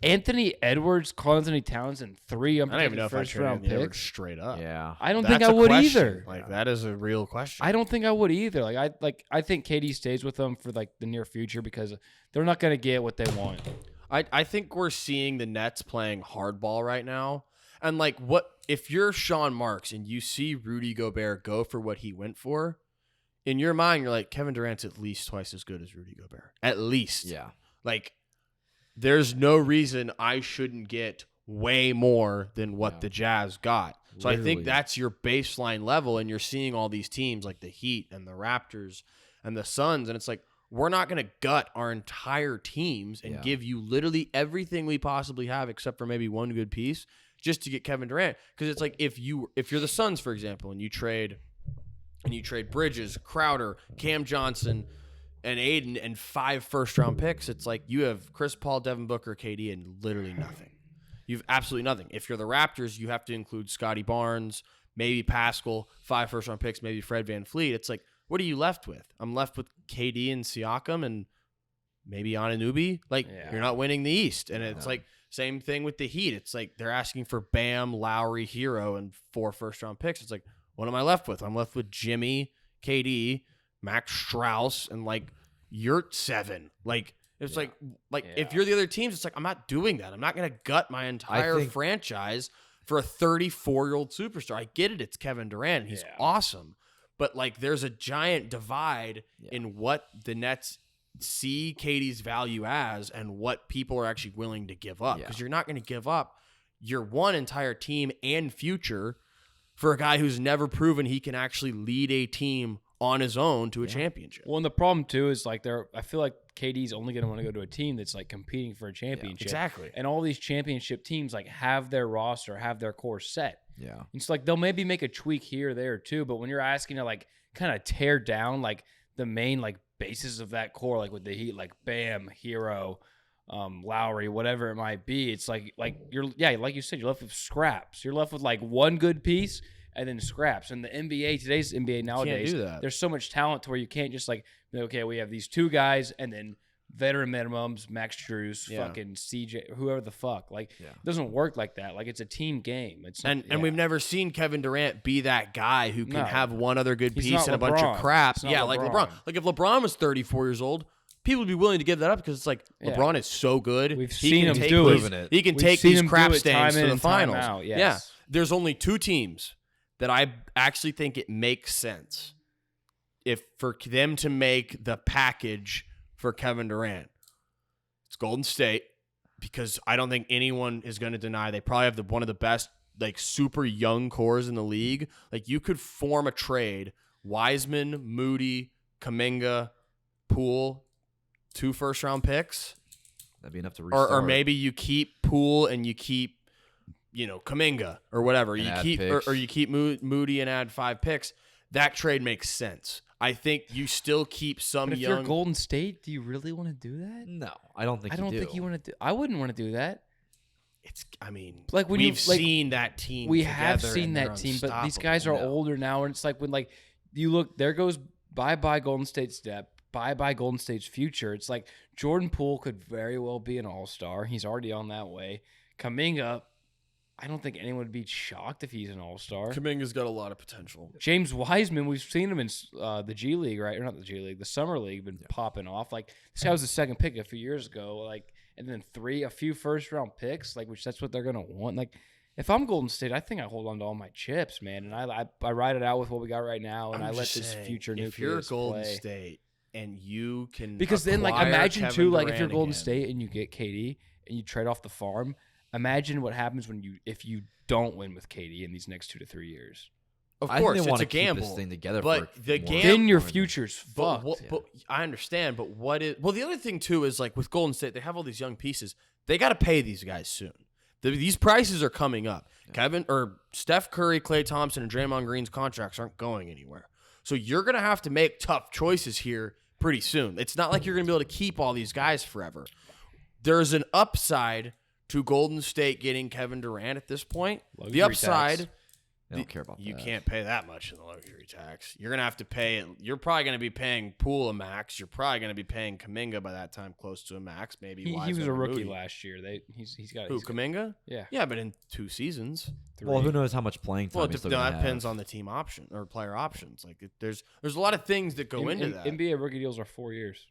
Speaker 2: Anthony Edwards, Karl Anthony Towns, and 3
Speaker 3: I don't even know if
Speaker 2: first
Speaker 3: I
Speaker 2: round picks
Speaker 3: straight up.
Speaker 1: Yeah,
Speaker 2: I don't
Speaker 3: That's
Speaker 2: think I
Speaker 3: a
Speaker 2: would
Speaker 3: question.
Speaker 2: either.
Speaker 3: Like that is a real question.
Speaker 2: I don't think I would either. I think KD stays with them for like the near future because they're not going to get what they want.
Speaker 3: I think we're seeing the Nets playing hardball right now. And like what if you're Sean Marks and you see Rudy Gobert go for what he went for, in your mind you're like Kevin Durant's at least twice as good as Rudy Gobert. At least.
Speaker 1: Yeah.
Speaker 3: Like there's no reason I shouldn't get way more than what the Jazz got. So I think that's your baseline level, and you're seeing all these teams like the Heat and the Raptors and the Suns, and it's like we're not going to gut our entire teams and give you literally everything we possibly have except for maybe one good piece just to get Kevin Durant. Because it's like if you're the Suns, for example, and you trade Bridges, Crowder, Cam Johnson, and Aiden and 5 first-round picks, it's like you have Chris Paul, Devin Booker, KD, and literally nothing. You have absolutely nothing. If you're the Raptors, you have to include Scotty Barnes, maybe Pascal, 5 first-round picks, maybe Fred VanVleet. It's like, what are you left with? I'm left with KD and Siakam and maybe Anunoby. Like, you're not winning the East. And it's like, same thing with the Heat. It's like they're asking for Bam, Lowry, Hero, and 4 first-round picks. It's like, what am I left with? I'm left with Jimmy, KD, Max Strauss, and like Yurt 7. Like, it's like if you're the other teams, it's like, I'm not doing that. I'm not going to gut my entire franchise for a 34-year-old superstar. I get it. It's Kevin Durant. And he's awesome. But, like, there's a giant divide in what the Nets see KD's value as and what people are actually willing to give up. Because you're not going to give up your one entire team and future for a guy who's never proven he can actually lead a team on his own to a championship.
Speaker 2: Well, and the problem, too, is, like, I feel like KD's only going to want to go to a team that's, like, competing for a championship.
Speaker 3: Exactly.
Speaker 2: And all these championship teams, like, have their roster, have their core set.
Speaker 1: Yeah.
Speaker 2: It's like they'll maybe make a tweak here or there too, but when you're asking to like kind of tear down like the main like basis of that core, like with the Heat, like Bam, Hero, Lowry, whatever it might be, it's like you're like you said, you're left with scraps. You're left with like one good piece and then scraps. And the NBA, today's NBA nowadays,
Speaker 3: can't do that.
Speaker 2: There's so much talent to where you can't just like, okay, we have these 2 guys and then veteran minimums, Max Strus, fucking CJ, whoever the fuck. Like, it doesn't work like that. Like, it's a team game. It's not,
Speaker 3: and we've never seen Kevin Durant be that guy who can have one other good piece and a bunch of crap. Yeah, like LeBron. Like, if LeBron was 34 years old, people would be willing to give that up because it's like LeBron is so good.
Speaker 2: We've seen him do it.
Speaker 3: He can take these crap stains to the finals.
Speaker 2: Out, yes.
Speaker 3: Yeah. There's only 2 teams that I actually think it makes sense for them to make the package for Kevin Durant. It's Golden State, because I don't think anyone is going to deny they probably have one of the best like super young cores in the league. Like, you could form a trade: Wiseman, Moody, Kuminga, Poole, 2 first-round picks.
Speaker 1: That'd be enough to restart.
Speaker 3: Or maybe you keep Poole and you keep Kuminga or whatever.
Speaker 1: And
Speaker 3: You keep Moody and add 5 picks. That trade makes sense. I think you still keep some
Speaker 2: But if you're Golden State, do you really want to do that?
Speaker 1: No, I don't think
Speaker 2: I don't think you want to do. I wouldn't want to do that.
Speaker 3: Like when we've seen that team.
Speaker 2: We have seen that team, but these guys are older now, and it's like when you look, there goes bye Golden State's depth, bye Golden State's future. It's like Jordan Poole could very well be an all-star. He's already on that way. Kuminga, I don't think anyone would be shocked if he's an all-star.
Speaker 3: Kuminga's got a lot of potential.
Speaker 2: James Wiseman, we've seen him in the G League, right? Or not the G League, the Summer League, been popping off. Like this guy was the second pick a few years ago. And then a few first-round picks, which that's what they're gonna want. Like, if I'm Golden State, I think I hold on to all my chips, man, and I ride it out with what we got right now, and I let this future nucleus
Speaker 3: play. If you're Golden
Speaker 2: play.
Speaker 3: State and you can,
Speaker 2: because then imagine
Speaker 3: Kevin
Speaker 2: too,
Speaker 3: Durant
Speaker 2: if you're Golden
Speaker 3: again.
Speaker 2: State and you get KD and you trade off the farm, imagine what happens if you don't win with KD in these next 2 to 3 years.
Speaker 3: Of
Speaker 1: I
Speaker 3: course,
Speaker 1: think they
Speaker 3: it's
Speaker 1: want
Speaker 3: a
Speaker 1: to keep
Speaker 3: gamble.
Speaker 1: this thing together,
Speaker 3: but the gamble.
Speaker 2: Then your future's fucked.
Speaker 3: But I understand, but what is? Well, the other thing too is with Golden State, they have all these young pieces. They got to pay these guys soon. These prices are coming up. Steph Curry, Klay Thompson, and Draymond Green's contracts aren't going anywhere. So you're gonna have to make tough choices here pretty soon. It's not like you're gonna be able to keep all these guys forever. There's an upside to Golden State getting Kevin Durant at this point.
Speaker 2: Luxury
Speaker 3: the upside.
Speaker 2: tax.
Speaker 1: I don't care about
Speaker 3: You
Speaker 1: that.
Speaker 3: can't pay that much in the luxury tax. You're going to have to pay it. You're probably going to be paying Poole a max. You're probably going to be paying Kuminga by that time close to a max. Maybe
Speaker 2: He was a rookie last year. He's got
Speaker 3: Kuminga?
Speaker 2: Yeah.
Speaker 3: Yeah, but in 2 seasons.
Speaker 1: Well, who knows how much playing time he's still
Speaker 3: that
Speaker 1: gonna
Speaker 3: depends
Speaker 1: have.
Speaker 3: on the team option or player options. There's a lot of things that go into that.
Speaker 2: NBA rookie deals are 4 years.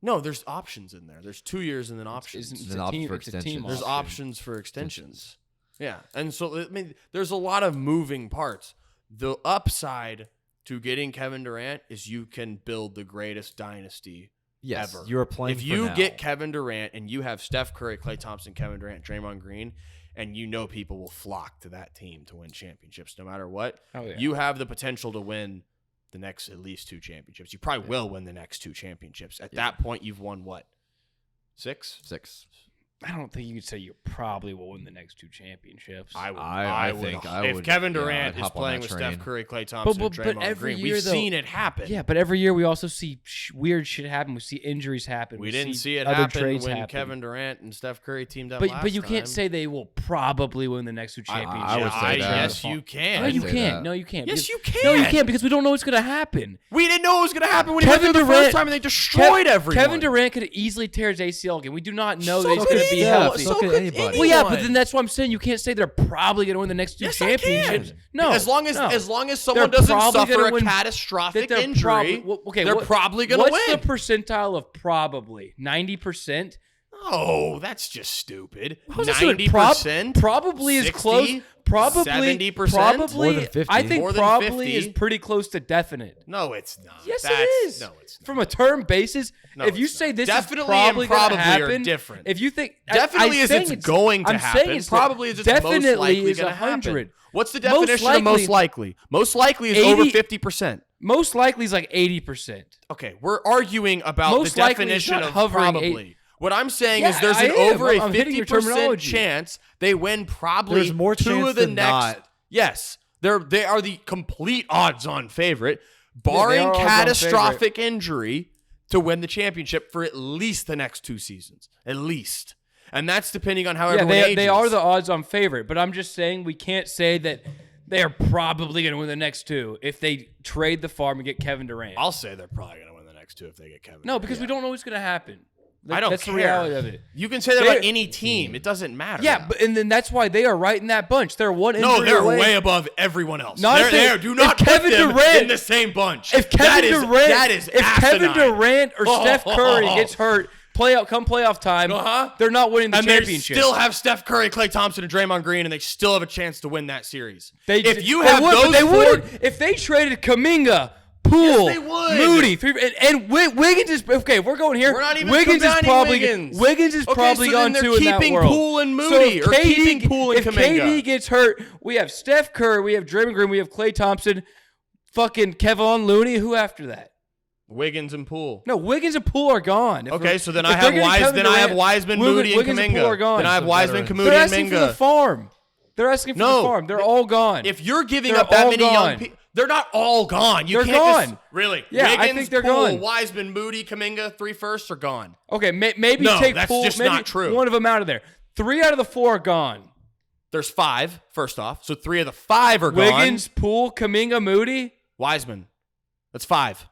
Speaker 3: No, there's options in there. There's 2 years and then options.
Speaker 1: It's an option for extensions.
Speaker 3: There's options for extensions. Yeah, and so there's a lot of moving parts. The upside to getting Kevin Durant is you can build the greatest dynasty ever.
Speaker 1: You're playing.
Speaker 3: If you get Kevin Durant and you have Steph Curry, Klay Thompson, Kevin Durant, Draymond Green, and people will flock to that team to win championships no matter what, you have the potential to win the next at least 2 championships. You probably will win the next 2 championships. At that point, you've won what? 6?
Speaker 1: 6.
Speaker 2: I don't think you could say you probably will win the next 2 championships.
Speaker 1: I think I would.
Speaker 3: If Kevin Durant is playing with Steph Curry, Klay Thompson, and Draymond Green, we've seen it happen.
Speaker 2: Yeah, but every year we also see weird shit happen. We see injuries happen.
Speaker 3: We didn't see it
Speaker 2: other
Speaker 3: happen
Speaker 2: trades
Speaker 3: when
Speaker 2: happen.
Speaker 3: Kevin Durant and Steph Curry teamed up
Speaker 2: But you can't say they will probably win the next 2 championships.
Speaker 1: I would say that.
Speaker 3: Yes, you can.
Speaker 2: No, you can't.
Speaker 1: that.
Speaker 2: No, you can't.
Speaker 3: Yes, you can.
Speaker 2: No, you can't because we don't know what's going to happen.
Speaker 3: We didn't know it was going to happen when he went there the first time and they destroyed everyone.
Speaker 2: Kevin Durant could easily tear his ACL again. We do not know that he's
Speaker 3: could
Speaker 2: going to be healthy.
Speaker 1: So could anybody.
Speaker 2: Well, yeah, but then that's what I'm saying. You can't say they're probably going to win the next 2 championships. No,
Speaker 3: as long as someone doesn't suffer a catastrophic injury, they're probably going to win.
Speaker 2: What's the percentile of probably? 90%?
Speaker 3: Oh, that's just stupid.
Speaker 2: 90%? Probably is close. Probably
Speaker 3: 70%?
Speaker 2: Probably,
Speaker 1: More than 50.
Speaker 2: I think
Speaker 3: More than
Speaker 2: probably
Speaker 3: 50.
Speaker 2: is pretty close to definite.
Speaker 3: No, it's not.
Speaker 2: Yes, it is.
Speaker 3: No, it's not.
Speaker 2: From a term basis,
Speaker 3: No,
Speaker 2: if you
Speaker 3: it's
Speaker 2: say
Speaker 3: not.
Speaker 2: this
Speaker 3: Definitely
Speaker 2: is probably
Speaker 3: and probably
Speaker 2: going to happen,
Speaker 3: are different.
Speaker 2: If you think
Speaker 3: Definitely is
Speaker 2: saying
Speaker 3: it's going to
Speaker 2: I'm
Speaker 3: happen.
Speaker 2: saying it's
Speaker 3: Probably is it's most
Speaker 2: definitely
Speaker 3: likely
Speaker 2: is
Speaker 3: going to happen.
Speaker 2: 100.
Speaker 3: What's the definition of most likely? Most likely is
Speaker 2: 80
Speaker 3: over 50%.
Speaker 2: Most likely is like 80%.
Speaker 3: Okay, we're arguing about
Speaker 2: Most
Speaker 3: the
Speaker 2: likely is
Speaker 3: definition
Speaker 2: not
Speaker 3: of
Speaker 2: hovering
Speaker 3: probably. What I'm saying
Speaker 2: Yeah,
Speaker 3: is there's
Speaker 2: I
Speaker 3: an
Speaker 2: am.
Speaker 3: over a
Speaker 2: I'm hitting your
Speaker 3: 50%
Speaker 2: terminology.
Speaker 3: chance they win probably
Speaker 1: There's more
Speaker 3: 2
Speaker 1: chance
Speaker 3: of the
Speaker 1: than
Speaker 3: next.
Speaker 1: not.
Speaker 3: Yes, they are the complete odds-on favorite,
Speaker 2: they
Speaker 3: barring
Speaker 2: are odds-on
Speaker 3: catastrophic injury, to win the championship for at least the next 2 seasons. At least. And that's depending on how everyone ages.
Speaker 2: They are the odds-on favorite, but I'm just saying we can't say that they are probably going to win the next 2 if they trade the farm and get Kevin Durant.
Speaker 3: I'll say they're probably going to win the next 2 if they get Kevin
Speaker 2: No,
Speaker 3: Durant.
Speaker 2: because we don't know what's going to happen.
Speaker 3: I don't
Speaker 2: That's
Speaker 3: care.
Speaker 2: the reality of it.
Speaker 3: You can say that about any team. It doesn't matter.
Speaker 2: Yeah, and then that's why they are right in that bunch. They're one injury
Speaker 3: No, they're
Speaker 2: away.
Speaker 3: way above everyone else.
Speaker 2: Not
Speaker 3: They're
Speaker 2: if they-
Speaker 3: there. Do not
Speaker 2: if
Speaker 3: put
Speaker 2: Kevin
Speaker 3: them
Speaker 2: Durant-
Speaker 3: in the same bunch.
Speaker 2: If Kevin
Speaker 3: Kevin
Speaker 2: Durant or Steph Curry gets hurt, come playoff time, they're not winning the
Speaker 3: and
Speaker 2: championship.
Speaker 3: they still have Steph Curry, Klay Thompson, and Draymond Green, and they still have a chance to win that series. If you have those
Speaker 2: they
Speaker 3: four,
Speaker 2: would if they traded Kuminga, Poole,
Speaker 3: Yes, they would.
Speaker 2: Moody, and Wiggins is okay. If we're going here,
Speaker 3: We're not even
Speaker 2: Wiggins is
Speaker 3: combining
Speaker 2: probably
Speaker 3: Wiggins.
Speaker 2: Wiggins is
Speaker 3: Okay,
Speaker 2: probably
Speaker 3: so
Speaker 2: gone
Speaker 3: then
Speaker 2: too
Speaker 3: they're
Speaker 2: in that
Speaker 3: keeping
Speaker 2: world.
Speaker 3: Poole and
Speaker 2: So
Speaker 3: Moody,
Speaker 2: if
Speaker 3: or keeping Poole and
Speaker 2: if
Speaker 3: Kuminga.
Speaker 2: KD gets hurt, we have Steph Curry, we have Draymond Green, we have Klay Thompson, fucking Kevon Looney. Who after that?
Speaker 3: Wiggins and Poole.
Speaker 2: No, Wiggins and Poole are gone.
Speaker 3: Okay, so then I have Wiseman, Moody, and
Speaker 2: Wiggins and Poole are
Speaker 3: Kuminga.
Speaker 2: gone.
Speaker 3: Then I have Wiseman,
Speaker 2: They're
Speaker 3: Moody, and
Speaker 2: asking for the
Speaker 3: Minga.
Speaker 2: farm. They're asking for
Speaker 3: No.
Speaker 2: the farm. They're all gone.
Speaker 3: If you're giving
Speaker 2: They're
Speaker 3: up that
Speaker 2: all
Speaker 3: many
Speaker 2: gone.
Speaker 3: young people, they're not all gone. You
Speaker 2: They're
Speaker 3: can't
Speaker 2: gone.
Speaker 3: just really.
Speaker 2: Yeah, I
Speaker 3: Wiggins,
Speaker 2: think they're
Speaker 3: Poole,
Speaker 2: gone.
Speaker 3: Wiseman, Moody, Kuminga, 3 firsts are gone.
Speaker 2: Okay, maybe
Speaker 3: No,
Speaker 2: take
Speaker 3: that's
Speaker 2: Poole,
Speaker 3: just
Speaker 2: maybe
Speaker 3: not true.
Speaker 2: one of them out of there. 3 out of the 4 are gone.
Speaker 3: There's 5, first off. So 3 of the 5 are
Speaker 2: Wiggins,
Speaker 3: gone.
Speaker 2: Poole, Kuminga, Moody.
Speaker 3: Wiseman. That's 5.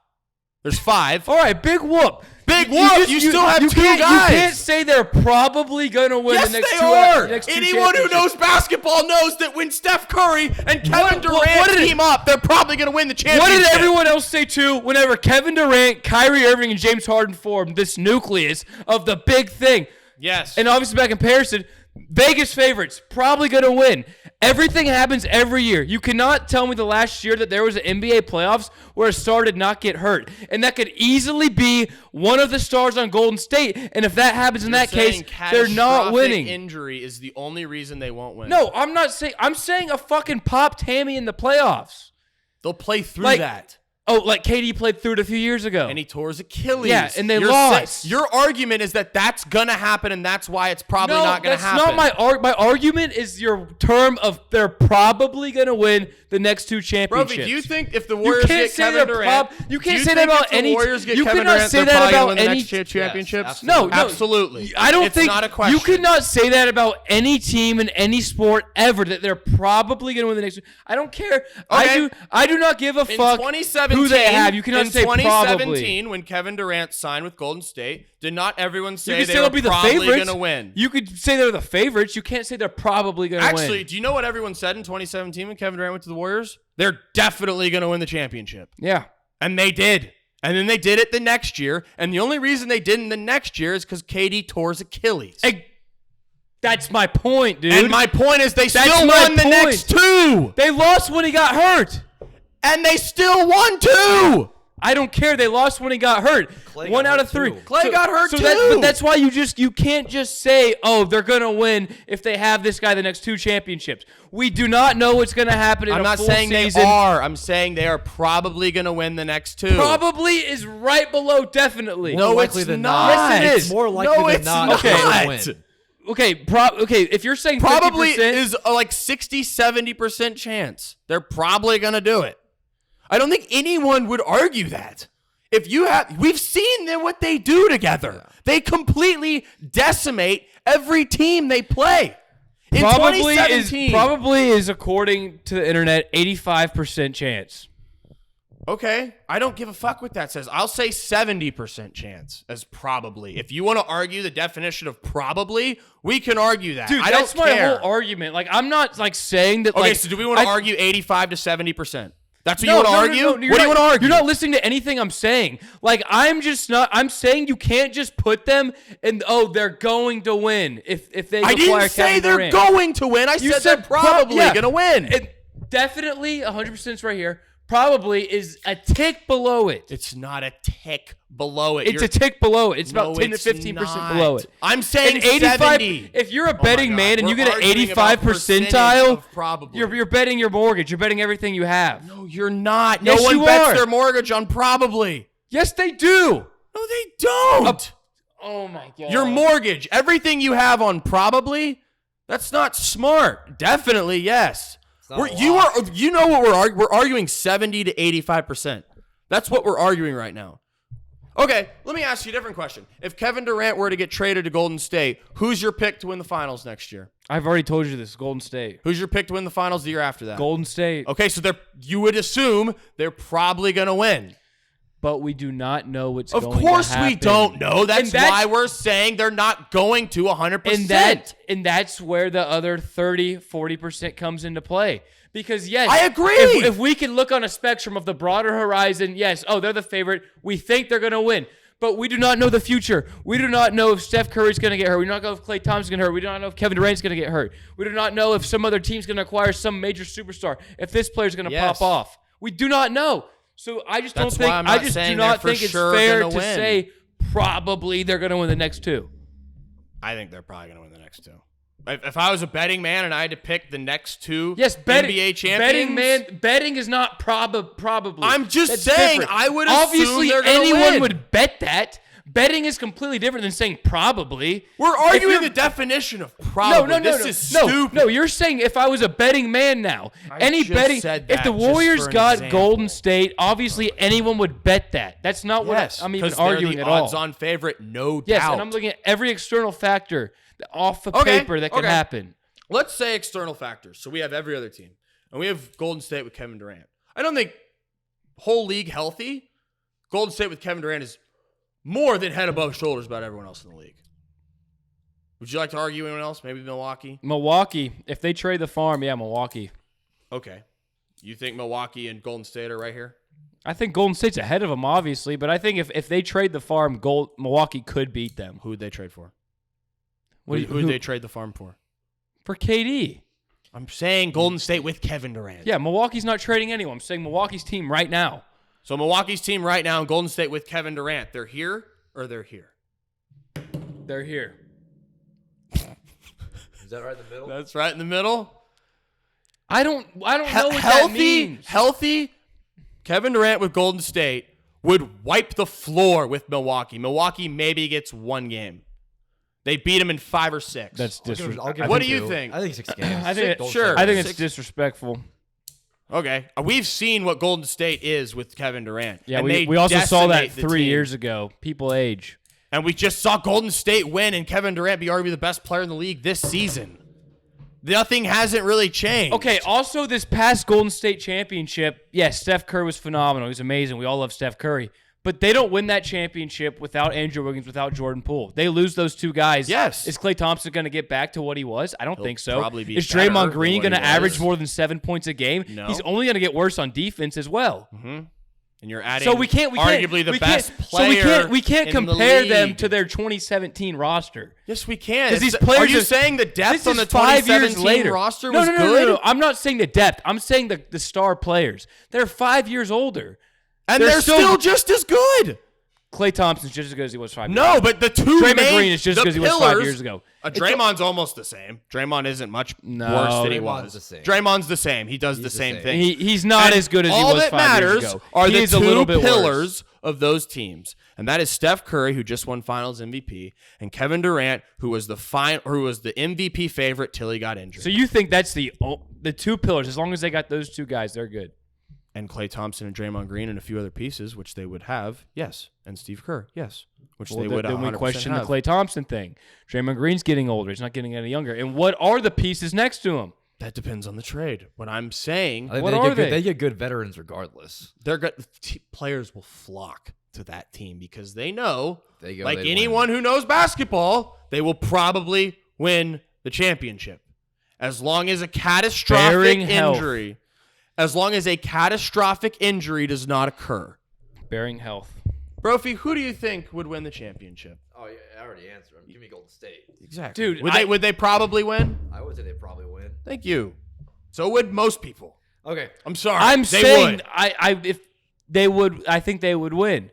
Speaker 3: There's 5.
Speaker 2: All right, big whoop.
Speaker 3: Big whoop. You still have 2
Speaker 2: You
Speaker 3: guys.
Speaker 2: can't say they're probably going to win
Speaker 3: Yes,
Speaker 2: the next
Speaker 3: they
Speaker 2: two.
Speaker 3: are.
Speaker 2: Next two
Speaker 3: Anyone who
Speaker 2: championships.
Speaker 3: knows basketball knows that when Steph Curry and Kevin Durant team up, they're probably going to win the championship.
Speaker 2: What did everyone else say too? Whenever Kevin Durant, Kyrie Irving, and James Harden formed this nucleus of the big thing.
Speaker 3: Yes.
Speaker 2: And obviously by comparison, Vegas favorites, probably going to win. Everything happens every year. You cannot tell me the last year that there was an NBA playoffs where a star did not get hurt. And that could easily be one of the stars on Golden State. And if that happens in that case, they're not winning.
Speaker 3: Injury is the only reason they won't win.
Speaker 2: No, I'm not saying. I'm saying a fucking popped hammy in the playoffs.
Speaker 3: They'll play through that.
Speaker 2: Oh, like KD played through it a few years ago.
Speaker 3: And he tore his Achilles.
Speaker 2: Yeah, and they lost.
Speaker 3: Your argument is that that's going to happen, and that's why it's probably not going to happen.
Speaker 2: No, that's not my argument is your term of they're probably going to win the next 2 championships.
Speaker 3: Bro, do you think if the Warriors get Kevin Durant,
Speaker 2: you can't say that about any.
Speaker 3: You cannot say that about any championships.
Speaker 2: Yes, no,
Speaker 3: absolutely.
Speaker 2: I don't think
Speaker 3: not a question.
Speaker 2: You cannot say that about any team in any sport ever that they're probably going to win the next. I don't care.
Speaker 3: Okay.
Speaker 2: I do not give a fuck.
Speaker 3: 2017,
Speaker 2: who they have. You cannot say probably.
Speaker 3: In 2017, when Kevin Durant signed with Golden State, did not everyone say they were
Speaker 2: be the
Speaker 3: probably
Speaker 2: favorites.
Speaker 3: going to win?
Speaker 2: You could say they're the favorites. You can't say they're probably going to win.
Speaker 3: Actually, do you know what everyone said in 2017 when Kevin Durant went to the Warriors? They're definitely going to win the championship.
Speaker 2: Yeah.
Speaker 3: And they did. And then they did it the next year. And the only reason they didn't the next year is because KD tore his Achilles.
Speaker 2: That's my point, dude.
Speaker 3: And my point is they still won the next 2.
Speaker 2: They lost when he got hurt.
Speaker 3: And they still won 2.
Speaker 2: I don't care. They lost when he got hurt.
Speaker 1: Clay
Speaker 2: 1
Speaker 1: got
Speaker 2: out
Speaker 1: hurt
Speaker 2: of 3.
Speaker 1: too.
Speaker 3: Clay got hurt too.
Speaker 2: But that's why you can't just say, oh, they're going to win if they have this guy the next 2 championships. We do not know what's going to happen in
Speaker 3: I'm
Speaker 2: a
Speaker 3: not
Speaker 2: full
Speaker 3: saying
Speaker 2: season.
Speaker 3: they are. I'm saying they are probably going to win the next 2.
Speaker 2: Probably is right below definitely.
Speaker 3: No,
Speaker 1: More
Speaker 3: it's
Speaker 1: likely than
Speaker 3: not.
Speaker 2: Yes, it is.
Speaker 1: More likely
Speaker 3: No,
Speaker 1: than
Speaker 3: it's
Speaker 1: not.
Speaker 3: not.
Speaker 1: They're gonna win.
Speaker 2: Okay, if you're saying
Speaker 3: Probably
Speaker 2: 50%,
Speaker 3: is like 60-70% chance. They're probably going to do it. I don't think anyone would argue that. We've seen what they do together. They completely decimate every team they play. In 2017,
Speaker 2: probably is according to the internet 85% chance.
Speaker 3: Okay, I don't give a fuck what that says. I'll say 70% chance as probably. If you want to argue the definition of probably, we can argue that.
Speaker 2: Dude,
Speaker 3: I
Speaker 2: that's
Speaker 3: don't
Speaker 2: my
Speaker 3: care.
Speaker 2: whole argument. Like, I'm not like saying that.
Speaker 3: Okay,
Speaker 2: like,
Speaker 3: so do we want to argue 85 to 70%? That's what
Speaker 2: No,
Speaker 3: you want to
Speaker 2: no,
Speaker 3: argue?
Speaker 2: no,
Speaker 3: What do you want to argue?
Speaker 2: You're not listening to anything I'm saying. Like, I'm saying you can't just put them and they're going to win if they
Speaker 3: I
Speaker 2: acquire
Speaker 3: didn't say
Speaker 2: Kevin
Speaker 3: they're
Speaker 2: Durant.
Speaker 3: going to win. I said they're probably going to win.
Speaker 2: Definitely 100% right here. Probably is a tick below it.
Speaker 3: It's not a tick below it.
Speaker 2: It's a tick below it. It's about 10 to
Speaker 3: it's
Speaker 2: 15%
Speaker 3: not.
Speaker 2: below it.
Speaker 3: I'm saying
Speaker 2: And 85.
Speaker 3: 70.
Speaker 2: If you're a
Speaker 3: my
Speaker 2: betting
Speaker 3: God.
Speaker 2: man and you
Speaker 3: We're
Speaker 2: get an
Speaker 3: arguing
Speaker 2: 85
Speaker 3: about percentage
Speaker 2: percentile,
Speaker 3: of probably.
Speaker 2: you're betting your mortgage. You're betting everything you have.
Speaker 3: No, you're not.
Speaker 2: Yes,
Speaker 3: no one
Speaker 2: you
Speaker 3: bets
Speaker 2: are.
Speaker 3: their mortgage on probably.
Speaker 2: Yes, they do.
Speaker 3: No, they don't.
Speaker 2: Oh my God.
Speaker 3: Your mortgage, everything you have on probably, that's not smart. Definitely, yes. You know what we're arguing 70 to 85%. That's what we're arguing right now. Okay, let me ask you a different question. If Kevin Durant were to get traded to Golden State, who's your pick to win the finals next year?
Speaker 2: I've already told you this. Golden State.
Speaker 3: Who's your pick to win the finals the year after that?
Speaker 2: Golden State.
Speaker 3: Okay, so you would assume they're probably going to win.
Speaker 2: But we do not know what's going to happen.
Speaker 3: Of course we don't know. That's why we're saying they're not going to 100%.
Speaker 2: And that's where the other 30, 40% comes into play. Because, yes,
Speaker 3: I agree.
Speaker 2: If we can look on a spectrum of the broader horizon, yes, they're the favorite. We think they're going to win. But we do not know the future. We do not know if Steph Curry's going to get hurt. We do not know if Klay Thompson's going to hurt. We do not know if Kevin Durant's going to get hurt. We do not know if some other team's going to acquire some major superstar. If this player's going to pop off. We do not know. So I just don't think do not think it's fair to say probably they're going to win the next 2.
Speaker 3: I think they're probably going to win the next 2. If I was a betting man and I had to pick the next 2 NBA champions,
Speaker 2: betting is not probably.
Speaker 3: I'm just
Speaker 2: That's
Speaker 3: saying
Speaker 2: different.
Speaker 3: I would
Speaker 2: Obviously
Speaker 3: assume they're going to
Speaker 2: anyone
Speaker 3: win.
Speaker 2: would bet that. Betting is completely different than saying probably.
Speaker 3: We're arguing the definition of probably.
Speaker 2: No.
Speaker 3: This is stupid.
Speaker 2: No, you're saying if I was a betting man now, if the Warriors got Golden State, obviously anyone would bet that. That's not what I'm even arguing at all.
Speaker 3: Odds-on favorite, no doubt.
Speaker 2: Yes, and I'm looking at every external factor off the paper that could happen.
Speaker 3: Let's say external factors. So we have every other team. And we have Golden State with Kevin Durant. I don't think whole league healthy, Golden State with Kevin Durant is more than head above shoulders about everyone else in the league. Would you like to argue anyone else? Maybe Milwaukee?
Speaker 2: Milwaukee. If they trade the farm, yeah, Milwaukee.
Speaker 3: Okay. You think Milwaukee and Golden State are right here?
Speaker 2: I think Golden State's ahead of them, obviously, but I think if they trade the farm, Milwaukee could beat them.
Speaker 3: Who would they trade for?
Speaker 2: Who
Speaker 3: would they trade the farm for?
Speaker 2: For KD.
Speaker 3: I'm saying Golden State with Kevin Durant.
Speaker 2: Yeah, Milwaukee's not trading anyone. I'm saying Milwaukee's team right now.
Speaker 3: So Milwaukee's team right now and Golden State with Kevin Durant, they're here or they're here?
Speaker 2: They're here.
Speaker 1: Is that right in the middle?
Speaker 3: That's right in the middle.
Speaker 2: I don't know what that means.
Speaker 3: Healthy Kevin Durant with Golden State would wipe the floor with Milwaukee. Milwaukee maybe gets one game. They beat him in 5 or 6.
Speaker 2: That's disrespectful.
Speaker 3: What do you think?
Speaker 1: I think 6 games.
Speaker 2: I think it's disrespectful.
Speaker 3: Okay. We've seen what Golden State is with Kevin Durant.
Speaker 2: Yeah, we also saw that 3 years ago. People age.
Speaker 3: And we just saw Golden State win and Kevin Durant be arguably the best player in the league this season. Nothing hasn't really changed.
Speaker 2: Okay, also this past Golden State championship, yes, Steph Curry was phenomenal. He was amazing. We all love Steph Curry. But they don't win that championship without Andrew Wiggins, without Jordan Poole. They lose those two guys.
Speaker 3: Yes.
Speaker 2: Is Klay Thompson going to get back to what he was? I don't think so.
Speaker 3: Probably be
Speaker 2: Is
Speaker 3: better
Speaker 2: Draymond Green
Speaker 3: than
Speaker 2: going
Speaker 3: what
Speaker 2: to
Speaker 3: he
Speaker 2: average
Speaker 3: was.
Speaker 2: more than 7 points a game?
Speaker 3: No.
Speaker 2: He's only going to get worse on defense as well.
Speaker 3: Mm-hmm. And you're adding
Speaker 2: arguably
Speaker 3: the best player.
Speaker 2: So we can't compare them to their 2017 roster.
Speaker 3: Yes, we can.
Speaker 2: These players
Speaker 3: are you saying the depth on the
Speaker 2: 5 years
Speaker 3: 2017
Speaker 2: later
Speaker 3: roster was good?
Speaker 2: No. I'm not saying the depth. I'm saying the star players. They're 5 years older.
Speaker 3: And they're still just as good.
Speaker 2: Klay Thompson's just as good as he was 5 years
Speaker 3: No,
Speaker 2: ago.
Speaker 3: but the two
Speaker 2: Draymond Green is just as good as he was 5 years ago.
Speaker 3: Draymond's almost the same. Draymond isn't much worse than he was. Draymond's the same. He does the same thing.
Speaker 2: He's not as good as he was 5 years ago.
Speaker 3: All that matters are the two pillars
Speaker 2: worse.
Speaker 3: of those teams. And that is Steph Curry, who just won Finals MVP, and Kevin Durant, who was the MVP favorite till he got injured.
Speaker 2: So you think that's the two pillars? As long as they got those two guys, they're good.
Speaker 3: And Klay Thompson and Draymond Green and a few other pieces, which they would have, yes. And Steve Kerr, yes. Which they would 100%
Speaker 2: Then we question
Speaker 3: have.
Speaker 2: the Klay Thompson thing. Draymond Green's getting older. He's not getting any younger. And what are the pieces next to him?
Speaker 3: That depends on the trade. What I'm saying,
Speaker 2: what are they?
Speaker 1: They get good veterans regardless.
Speaker 3: They're good. Players will flock to that team because they know, like
Speaker 1: they
Speaker 3: anyone who knows basketball, they will probably win the championship. As long as a catastrophic injury... As long as a catastrophic injury does not occur.
Speaker 2: Bearing health.
Speaker 3: Brophy, who do you think would win the championship?
Speaker 1: Oh, yeah, I already answered him. Give me Golden State.
Speaker 3: Exactly.
Speaker 2: Dude,
Speaker 3: would they probably win?
Speaker 1: I would say they'd probably win.
Speaker 3: Thank you. So would most people.
Speaker 1: Okay.
Speaker 3: I'm sorry.
Speaker 2: I'm saying
Speaker 3: would.
Speaker 2: if they would, I think they would win.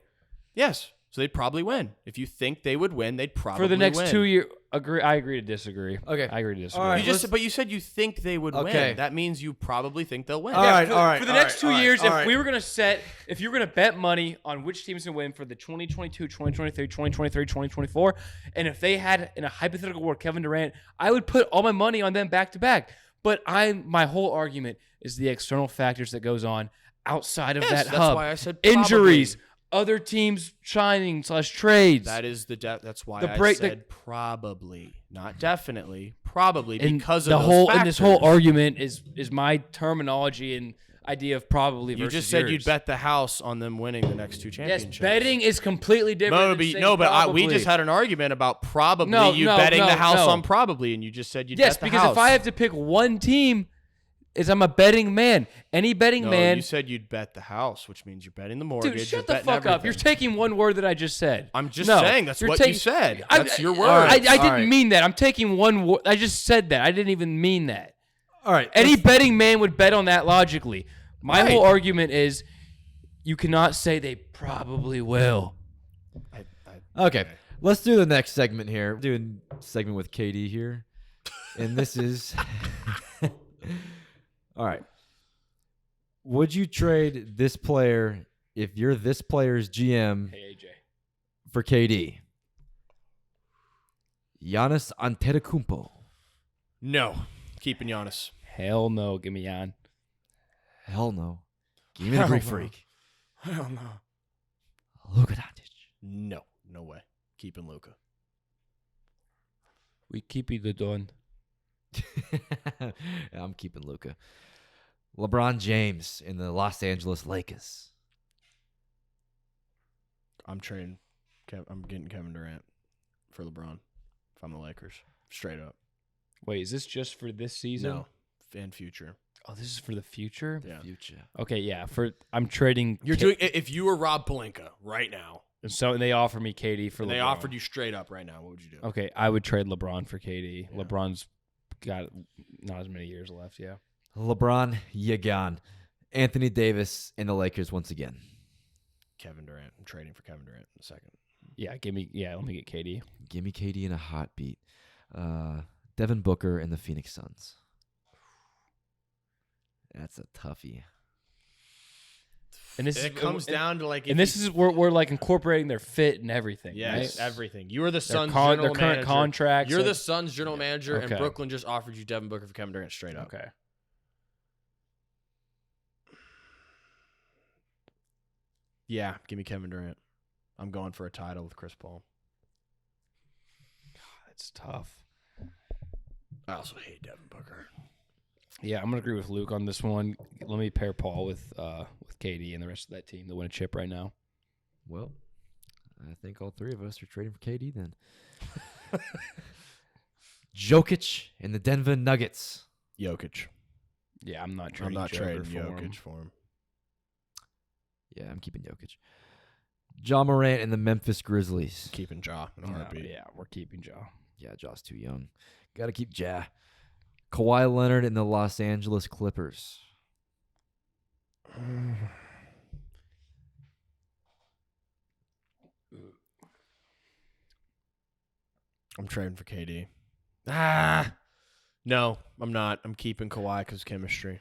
Speaker 3: Yes. So they'd probably win. If you think they would win, they'd probably win.
Speaker 2: For the next 2 years. I agree to disagree.
Speaker 1: Okay.
Speaker 2: I agree to disagree.
Speaker 1: All right,
Speaker 3: but you said you think they would win. That means you probably think they'll win.
Speaker 1: All right.
Speaker 2: For the next 2 years, if you were going to bet money on which team's going to win for the 2022, 2023, 2023, 2024, and if they had in a hypothetical world Kevin Durant, I would put all my money on them back to back. But my whole argument is the external factors that goes on outside of that hub.
Speaker 3: That's why I said probably.
Speaker 2: Injuries. Other teams shining / trades.
Speaker 3: That is that's why I said probably, not definitely, probably because of those factors.
Speaker 2: And this whole argument is my terminology and idea of probably versus
Speaker 3: You just said
Speaker 2: yours.
Speaker 3: you'd bet the house on them winning the next two championships.
Speaker 2: Yes, betting is completely different.
Speaker 3: But we just had an argument about probably betting the house on probably, and you just said you'd bet the house.
Speaker 2: Yes, because if I have to pick one team, I'm a betting man. Any betting man.
Speaker 3: You said you'd bet the house, which means you're betting the mortgage.
Speaker 2: Dude, shut the fuck up. You're taking one word that I just said.
Speaker 3: I'm just saying that's what you said. That's your word.
Speaker 2: I didn't mean that. I'm taking one word. I just said that. I didn't even mean that.
Speaker 1: All right.
Speaker 2: Any betting man would bet on that logically. My whole argument is you cannot say they probably will.
Speaker 1: Okay. Let's do the next segment here. We're doing a segment with KD here. And this is... All right. Would you trade this player if you're this player's GM for KD. Giannis Antetokounmpo.
Speaker 3: No. Keeping Giannis.
Speaker 2: Hell no. Give me Jan.
Speaker 1: Hell no. Give me the Greek freak.
Speaker 3: Hell no.
Speaker 1: Luka Doncic.
Speaker 3: No. No way. Keeping Luka.
Speaker 2: We keep you the Don.
Speaker 1: I'm keeping Luka. LeBron James in the Los Angeles Lakers.
Speaker 3: I'm getting Kevin Durant for LeBron if I'm the Lakers. Straight up.
Speaker 2: Wait, is this just for this season?
Speaker 3: No. And future.
Speaker 2: Oh, this is for the future?
Speaker 3: Yeah.
Speaker 1: Future.
Speaker 2: Okay, yeah. I'm trading.
Speaker 3: You're doing if you were Rob Pelinka right now.
Speaker 2: And they offer me KD for
Speaker 3: And
Speaker 2: LeBron.
Speaker 3: they offered you straight up right now. What would you do?
Speaker 2: Okay, I would trade LeBron for KD.
Speaker 3: Yeah.
Speaker 2: LeBron's got not as many years left, yeah.
Speaker 1: LeBron, you gone. Anthony Davis in the Lakers once again.
Speaker 3: Kevin Durant. I'm trading for Kevin Durant in a second.
Speaker 2: Yeah, let me get KD.
Speaker 1: Give me KD in a hot beat. Devin Booker and the Phoenix Suns. That's a toughie.
Speaker 2: And this
Speaker 3: it comes down to like,
Speaker 2: and this is we're like incorporating their fit and everything.
Speaker 3: Yes,
Speaker 2: right?
Speaker 3: everything. You are the Suns'
Speaker 2: their
Speaker 3: general
Speaker 2: current
Speaker 3: manager.
Speaker 2: contracts.
Speaker 3: You're the Suns' general manager,
Speaker 2: Okay.
Speaker 3: and Brooklyn just offered you Devin Booker for Kevin Durant straight up.
Speaker 2: Okay.
Speaker 3: Yeah, give me Kevin Durant. I'm going for a title with Chris Paul.
Speaker 2: God, it's tough.
Speaker 3: I also hate Devin Booker.
Speaker 2: Yeah, I'm gonna agree with Luke on this one. Let me pair Paul with KD and the rest of that team to win a chip right now.
Speaker 1: Well, I think all three of us are trading for KD then. Jokic and the Denver Nuggets.
Speaker 3: Jokic.
Speaker 2: Yeah, I'm not trading.
Speaker 3: I'm not trading
Speaker 2: for him.
Speaker 3: Jokic for him.
Speaker 1: Yeah, I'm keeping Jokic. Ja Morant and the Memphis Grizzlies.
Speaker 3: Keeping Ja in a heartbeat.
Speaker 2: Yeah, we're keeping Ja.
Speaker 1: Yeah, Ja's too young. Got to keep Ja. Kawhi Leonard and the Los Angeles Clippers.
Speaker 3: I'm trading for KD. No, I'm not. I'm keeping Kawhi because chemistry.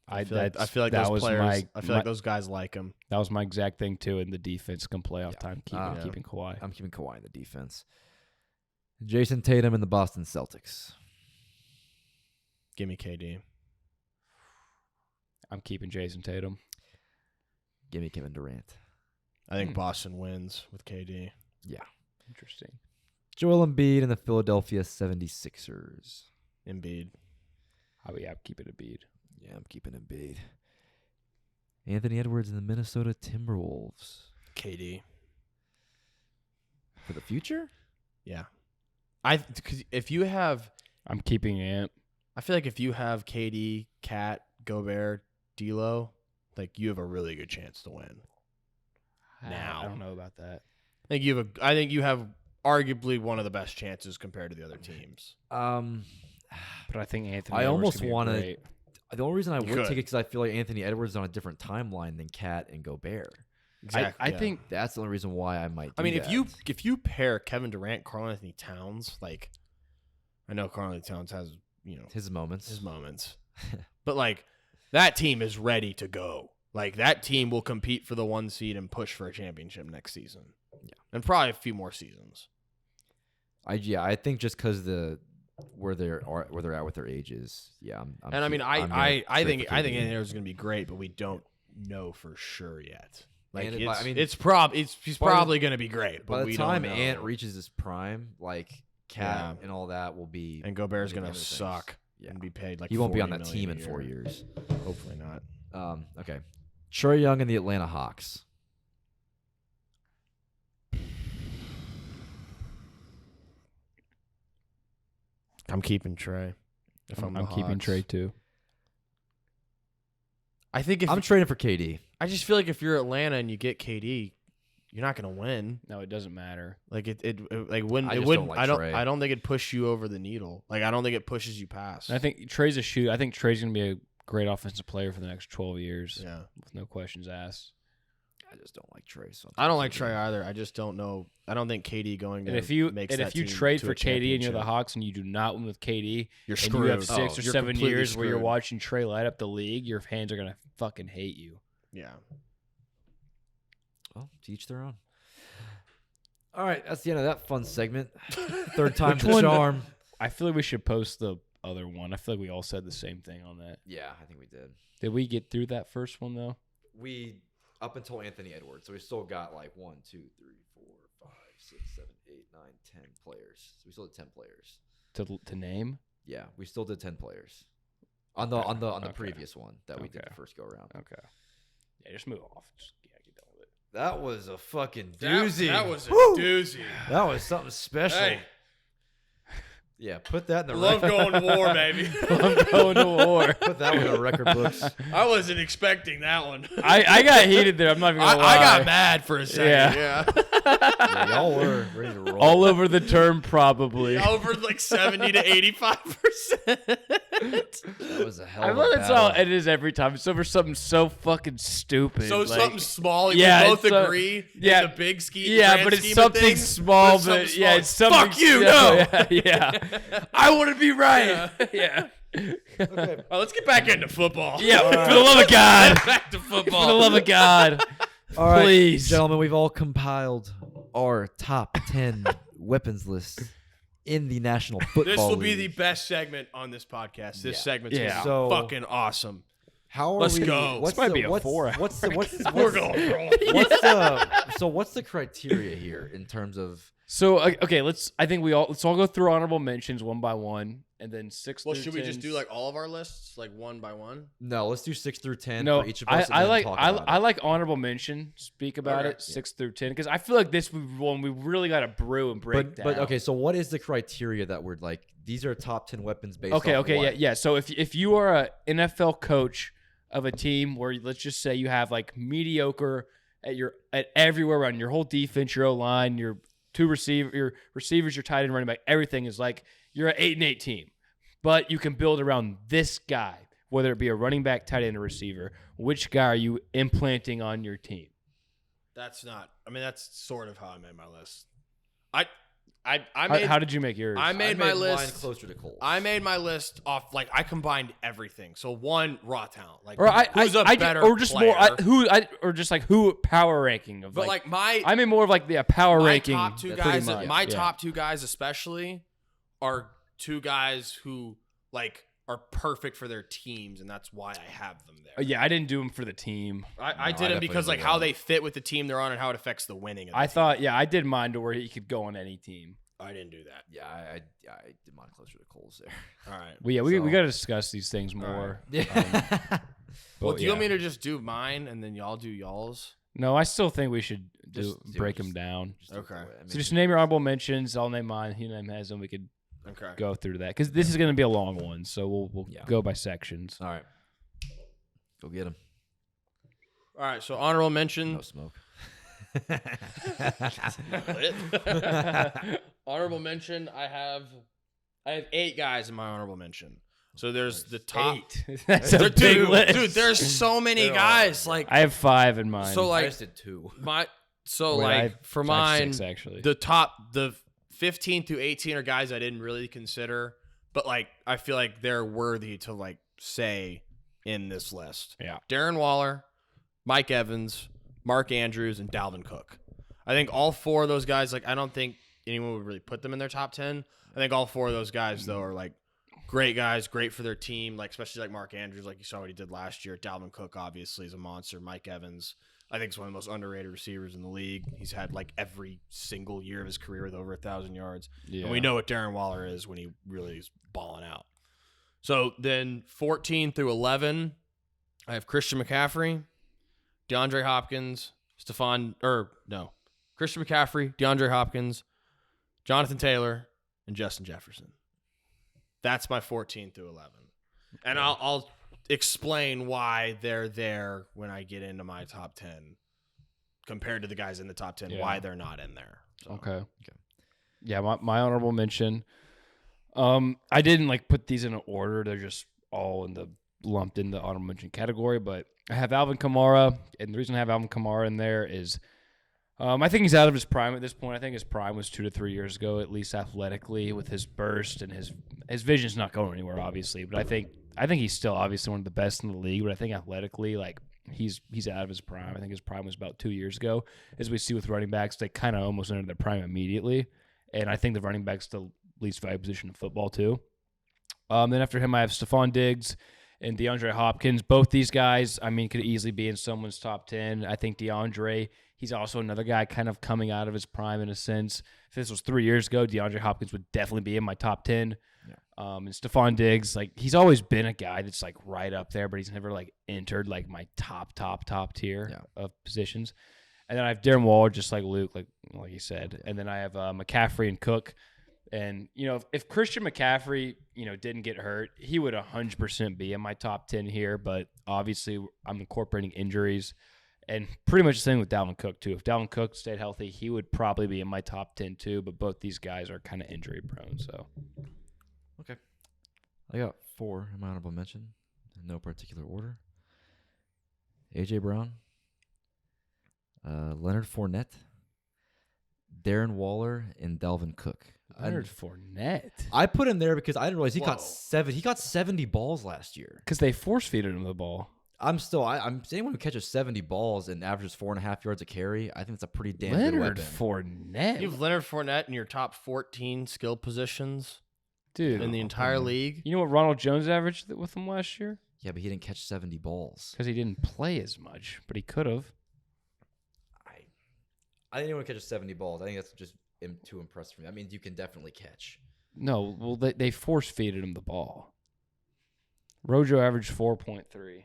Speaker 3: I feel like those players. I feel like those guys like him.
Speaker 2: That was my exact thing too. In the defense, come playoff time, keeping Kawhi.
Speaker 1: I'm keeping Kawhi in the defense. Jason Tatum and the Boston Celtics.
Speaker 3: Give me KD.
Speaker 2: I'm keeping Jason Tatum.
Speaker 1: Give me Kevin Durant.
Speaker 3: I think Boston wins with KD.
Speaker 1: Yeah.
Speaker 2: Interesting.
Speaker 1: Joel Embiid and the Philadelphia 76ers.
Speaker 3: Embiid.
Speaker 2: Oh yeah, I'm keeping Embiid.
Speaker 1: Yeah, I'm keeping Embiid. Anthony Edwards and the Minnesota Timberwolves.
Speaker 3: KD.
Speaker 1: For the future?
Speaker 3: Yeah. Because if you have,
Speaker 2: I'm keeping Ant.
Speaker 3: I feel like if you have KD, Cat, Gobert, D'Lo, like you have a really good chance to win. Now.
Speaker 2: I don't know about that.
Speaker 3: I think you have arguably one of the best chances compared to the other teams.
Speaker 2: But I think Anthony.
Speaker 1: I
Speaker 2: Edwards
Speaker 1: almost
Speaker 2: could be
Speaker 1: want to.
Speaker 2: great.
Speaker 1: The only reason I would
Speaker 3: could.
Speaker 1: take it because I feel like Anthony Edwards is on a different timeline than Cat and Gobert.
Speaker 3: Exactly.
Speaker 2: I think
Speaker 1: That's the only reason why I might.
Speaker 3: I mean,
Speaker 1: that.
Speaker 3: if you pair Kevin Durant, Karl Anthony Towns, like I know Karl Anthony Towns has
Speaker 1: his moments,
Speaker 3: but like that team is ready to go. Like that team will compete for the 1 seed and push for a championship next season.
Speaker 1: Yeah,
Speaker 3: and probably a few more seasons.
Speaker 1: I think just because where they're at with their ages. Yeah,
Speaker 3: I think Anthony Edwards is going to be great, but we don't know for sure yet. Like he's probably going to be great. But
Speaker 1: by the
Speaker 3: we
Speaker 1: time
Speaker 3: don't know.
Speaker 1: Ant reaches his prime, like Cat and all that will be,
Speaker 3: and Gobert's going to
Speaker 1: other things.
Speaker 3: suck
Speaker 1: Yeah.
Speaker 3: and be paid like
Speaker 1: he won't be on
Speaker 3: $40
Speaker 1: that team in
Speaker 3: million a
Speaker 1: 4
Speaker 3: year.
Speaker 1: years.
Speaker 3: Hopefully not.
Speaker 1: Okay, Trae Young and the Atlanta Hawks.
Speaker 3: I'm keeping Trae.
Speaker 2: I'm keeping Trae too.
Speaker 3: I think if
Speaker 1: I'm trading for KD.
Speaker 3: I just feel like if you're Atlanta and you get KD, you're not going to win.
Speaker 2: No, it doesn't matter.
Speaker 3: Like it like wouldn't
Speaker 1: I
Speaker 3: it
Speaker 1: just
Speaker 3: wouldn't
Speaker 1: don't like Trae.
Speaker 3: I don't think it'd push you over the needle. Like I don't think it pushes you past.
Speaker 2: And I think Trae's a shoot. I think Trae's going to be a great offensive player for the next 12 years.
Speaker 3: Yeah.
Speaker 2: With no questions asked.
Speaker 1: I just don't like Trae. So
Speaker 3: I don't like Trae either. I just don't know. I don't think KD going
Speaker 2: And
Speaker 3: to
Speaker 2: if you
Speaker 3: makes
Speaker 2: and
Speaker 3: that
Speaker 2: if you
Speaker 3: team
Speaker 2: trade
Speaker 3: to
Speaker 2: for
Speaker 3: a
Speaker 2: KD and you're the
Speaker 3: championship.
Speaker 2: Hawks and you do not win with KD,
Speaker 3: You're
Speaker 2: and
Speaker 3: screwed.
Speaker 2: you have 6 or
Speaker 3: You're
Speaker 2: 7
Speaker 3: completely
Speaker 2: years where you're
Speaker 3: screwed.
Speaker 2: watching Trae light up the league, your fans are going to fucking hate you.
Speaker 3: Yeah.
Speaker 1: Well, to each their own. All right, that's the end of that fun segment. Third time's
Speaker 2: Which
Speaker 1: the
Speaker 2: one?
Speaker 1: charm.
Speaker 2: I feel like we should post the other one. I feel like we all said the same thing on that.
Speaker 1: Yeah, I think we did.
Speaker 2: Did we get through that first one though?
Speaker 1: We up until Anthony Edwards, so we still got like 1, 2, 3, 4, 5, 6, 7, 8, 9, 10 players. So we still had 10 players
Speaker 2: To name?
Speaker 1: Yeah, we still did 10 players on the
Speaker 2: Okay.
Speaker 1: previous one that we did
Speaker 2: Okay.
Speaker 1: the first go around.
Speaker 2: Okay. Yeah, just move off. Just get done with it.
Speaker 1: That was a fucking doozy.
Speaker 3: That was a
Speaker 1: Woo!
Speaker 3: doozy.
Speaker 1: That was something special.
Speaker 3: Hey,
Speaker 1: Yeah, put that in the
Speaker 3: love
Speaker 1: record.
Speaker 3: going to war, baby.
Speaker 2: I'm going to war.
Speaker 1: Put that one in the record books.
Speaker 3: I wasn't expecting that one.
Speaker 2: I got heated there. I'm not even gonna lie.
Speaker 3: I got mad for a second. Yeah.
Speaker 1: Yeah, y'all were ready to roll.
Speaker 2: All over the term, probably.
Speaker 3: Over like 70 to 85%.
Speaker 1: That was a hell
Speaker 2: I
Speaker 1: of a
Speaker 2: love that's how
Speaker 1: battle.
Speaker 2: it is every time. It's over something so fucking stupid.
Speaker 3: So
Speaker 2: like-
Speaker 3: something small.
Speaker 2: Yeah,
Speaker 3: We both
Speaker 2: it's a-
Speaker 3: agree.
Speaker 2: yeah.
Speaker 3: In the big
Speaker 2: Yeah,
Speaker 3: grand
Speaker 2: but it's
Speaker 3: scheme of
Speaker 2: something
Speaker 3: things,
Speaker 2: small.
Speaker 3: but
Speaker 2: But
Speaker 3: it's
Speaker 2: yeah,
Speaker 3: something
Speaker 2: it's
Speaker 3: small.
Speaker 2: something.
Speaker 3: Fuck you,
Speaker 2: yeah,
Speaker 3: no.
Speaker 2: Yeah. I want to be right. Yeah.
Speaker 1: Okay.
Speaker 3: Oh, let's get back into football.
Speaker 2: Yeah. For the love of God.
Speaker 3: Back to
Speaker 2: For the
Speaker 3: football.
Speaker 2: love of God.
Speaker 1: All right,
Speaker 2: Please.
Speaker 1: gentlemen, we've all compiled our top 10 weapons list in the National Football
Speaker 3: This will be the
Speaker 1: League.
Speaker 3: best segment on this podcast. This
Speaker 1: Yeah.
Speaker 3: segment's
Speaker 2: Yeah.
Speaker 3: gonna be
Speaker 1: So-
Speaker 3: fucking awesome.
Speaker 1: How are
Speaker 3: Let's
Speaker 1: we?
Speaker 3: go.
Speaker 1: What's
Speaker 2: This might
Speaker 1: the,
Speaker 2: be a
Speaker 1: what's,
Speaker 2: 4
Speaker 1: what's the what's the
Speaker 3: We're
Speaker 1: what's,
Speaker 3: going wrong.
Speaker 1: what's the criteria here in terms of?
Speaker 2: So okay, let's all go through honorable mentions one by one, and then 6.
Speaker 3: Well,
Speaker 2: through
Speaker 3: should we just
Speaker 2: 10s.
Speaker 3: do like all of our lists, like one by one?
Speaker 1: No, let's do 6 through 10
Speaker 2: No,
Speaker 1: for each of us. and
Speaker 2: I
Speaker 1: then
Speaker 2: like
Speaker 1: talk
Speaker 2: I
Speaker 1: about it.
Speaker 2: like honorable mention. Speak about
Speaker 3: Okay.
Speaker 2: it 6 through 10 because I feel like this one we really got to brew and break down.
Speaker 1: But okay, so what is the criteria that we're like? These are top 10 weapons based.
Speaker 2: Okay,
Speaker 1: off what?
Speaker 2: yeah. So if you are a NFL coach of a team where let's just say you have like mediocre at everywhere around your whole defense, your O line, your receivers, your tight end, running back, everything is like you're an 8-8 team, but you can build around this guy, whether it be a running back, tight end, or receiver. Which guy are you implanting on your team?
Speaker 3: That's not. I mean, that's sort of how I made my list. I made.
Speaker 2: How did you make yours?
Speaker 3: I made my
Speaker 1: mine
Speaker 3: list.
Speaker 1: closer to Cole's.
Speaker 3: I made my list off like I combined everything. So one, raw talent. Like
Speaker 2: or
Speaker 3: who's a better
Speaker 2: or just
Speaker 3: player.
Speaker 2: more or just like who power ranking of
Speaker 3: But like my
Speaker 2: I mean more of like the power
Speaker 3: my
Speaker 2: ranking.
Speaker 3: top two
Speaker 1: That's
Speaker 3: guys.
Speaker 1: pretty much,
Speaker 3: My
Speaker 2: yeah.
Speaker 3: top two guys especially are two guys who like are perfect for their teams, and that's why I have them there.
Speaker 2: Yeah, I didn't do them for the team.
Speaker 3: I
Speaker 1: No, I
Speaker 3: did them
Speaker 1: definitely
Speaker 3: because like
Speaker 1: did
Speaker 3: how
Speaker 1: that.
Speaker 3: they fit with the team they're on and how it affects the winning. Of the
Speaker 2: I
Speaker 3: team.
Speaker 2: thought, yeah, I did mine to where he could go on any team.
Speaker 3: I didn't do that.
Speaker 1: Yeah, I did mine closer to Cole's there.
Speaker 3: All right.
Speaker 2: We
Speaker 1: So-
Speaker 2: got to discuss these things more.
Speaker 1: Yeah.
Speaker 3: Well,
Speaker 2: But
Speaker 3: do you want
Speaker 2: yeah.
Speaker 3: me to just do mine and then y'all do y'all's?
Speaker 2: No, I still think we should
Speaker 1: Just do-
Speaker 2: break
Speaker 1: just-
Speaker 2: them down.
Speaker 1: Just do it
Speaker 3: Okay.
Speaker 1: that way. I mean,
Speaker 2: So just name your honorable mentions. I'll name mine. He name his, and we could
Speaker 3: Okay.
Speaker 2: go through that because this is going to be a long one. So we'll
Speaker 1: Yeah.
Speaker 2: go by sections.
Speaker 1: all right. Go get him.
Speaker 3: All right. So honorable mention.
Speaker 1: No smoke.
Speaker 3: Honorable mention. I have 8 guys in my honorable mention. So there's the top.
Speaker 2: 8. That's a big
Speaker 3: Dude,
Speaker 2: list.
Speaker 3: dude, there's so many
Speaker 1: There are,
Speaker 3: guys.
Speaker 1: yeah.
Speaker 3: Like
Speaker 2: I have 5 in mine.
Speaker 3: so,
Speaker 1: I
Speaker 3: like
Speaker 1: just did 2.
Speaker 3: my. So
Speaker 2: Wait, I
Speaker 3: like
Speaker 2: have-
Speaker 3: for
Speaker 2: I have
Speaker 3: mine,
Speaker 2: 6 actually.
Speaker 3: the 15 through 18 are guys I didn't really consider, but like I feel like they're worthy to like say in this list.
Speaker 2: Yeah.
Speaker 3: Darren Waller, Mike Evans, Mark Andrews, and Dalvin Cook. I think all 4 of those guys, like I don't think anyone would really put them in their top 10. I think all 4 of those guys though are like great guys, great for their team, like especially like Mark Andrews, like you saw what he did last year. Dalvin Cook obviously is a monster. Mike Evans, I think, is one of the most underrated receivers in the league. He's had like every single year of his career with over 1,000 yards.
Speaker 2: Yeah.
Speaker 3: And we know what Darren Waller is when he really is balling out. So then 14 through 11, I have Christian McCaffrey, DeAndre Hopkins, Christian McCaffrey, DeAndre Hopkins, Jonathan Taylor, and Justin Jefferson. That's my 14 through 11. And I'll explain why they're there when I get into my top 10 compared to the guys in the top 10,
Speaker 2: Yeah.
Speaker 3: why they're not in there. So.
Speaker 2: Okay. Yeah, my honorable mention. I didn't like put these in an order. They're just all lumped in the honorable mention category. But I have Alvin Kamara, and the reason I have Alvin Kamara in there is, I think he's out of his prime at this point. I think his prime was 2 to 3 years ago, at least athletically, with his burst and his vision's not going anywhere, obviously. But I think he's still obviously one of the best in the league. But I think athletically, like he's out of his prime. I think his prime was about 2 years ago. As we see with running backs, they kind of almost enter their prime immediately. And I think the running back's the least valuable position in football too. Then after him, I have Stephon Diggs and DeAndre Hopkins. Both these guys, I mean, could easily be in someone's top 10. I think DeAndre, he's also another guy kind of coming out of his prime in a sense. If this was 3 years ago, DeAndre Hopkins would definitely be in my top 10. Yeah. And Stephon Diggs, like, he's always been a guy that's like right up there, but he's never like entered like my top tier of positions. And then I have Darren Waller, just like Luke, like you said. And then I have McCaffrey and Cook. And, you know, if Christian McCaffrey, you know, didn't get hurt, he would 100% be in my top 10 here. But obviously, I'm incorporating injuries. And pretty much the same with Dalvin Cook, too. If Dalvin Cook stayed healthy, he would probably be in my top 10, too. But both these guys are kind of injury prone, so.
Speaker 1: Okay. I got 4 in my honorable mention, in no particular order. A.J. Brown, Leonard Fournette, Darren Waller, and Dalvin Cook.
Speaker 2: Leonard Fournette.
Speaker 1: I put him there because I didn't realize he got 70 balls last year.
Speaker 2: Because they force-feeded him the ball.
Speaker 1: I'm anyone who catches 70 balls and averages 4.5 yards a carry, I think it's a pretty damn good weapon.
Speaker 2: Leonard Fournette.
Speaker 3: You have Leonard Fournette in your top 14 skill positions,
Speaker 2: dude,
Speaker 3: in the entire league.
Speaker 2: You know what Ronald Jones averaged with him last year?
Speaker 1: Yeah, but he didn't catch 70 balls
Speaker 2: because he didn't play as much, but he could have.
Speaker 1: I didn't want to catch 70 balls. I think that's just too impressive for me. I mean, you can definitely catch.
Speaker 2: No, well, they force-feeded him the ball. Rojo averaged 4.3.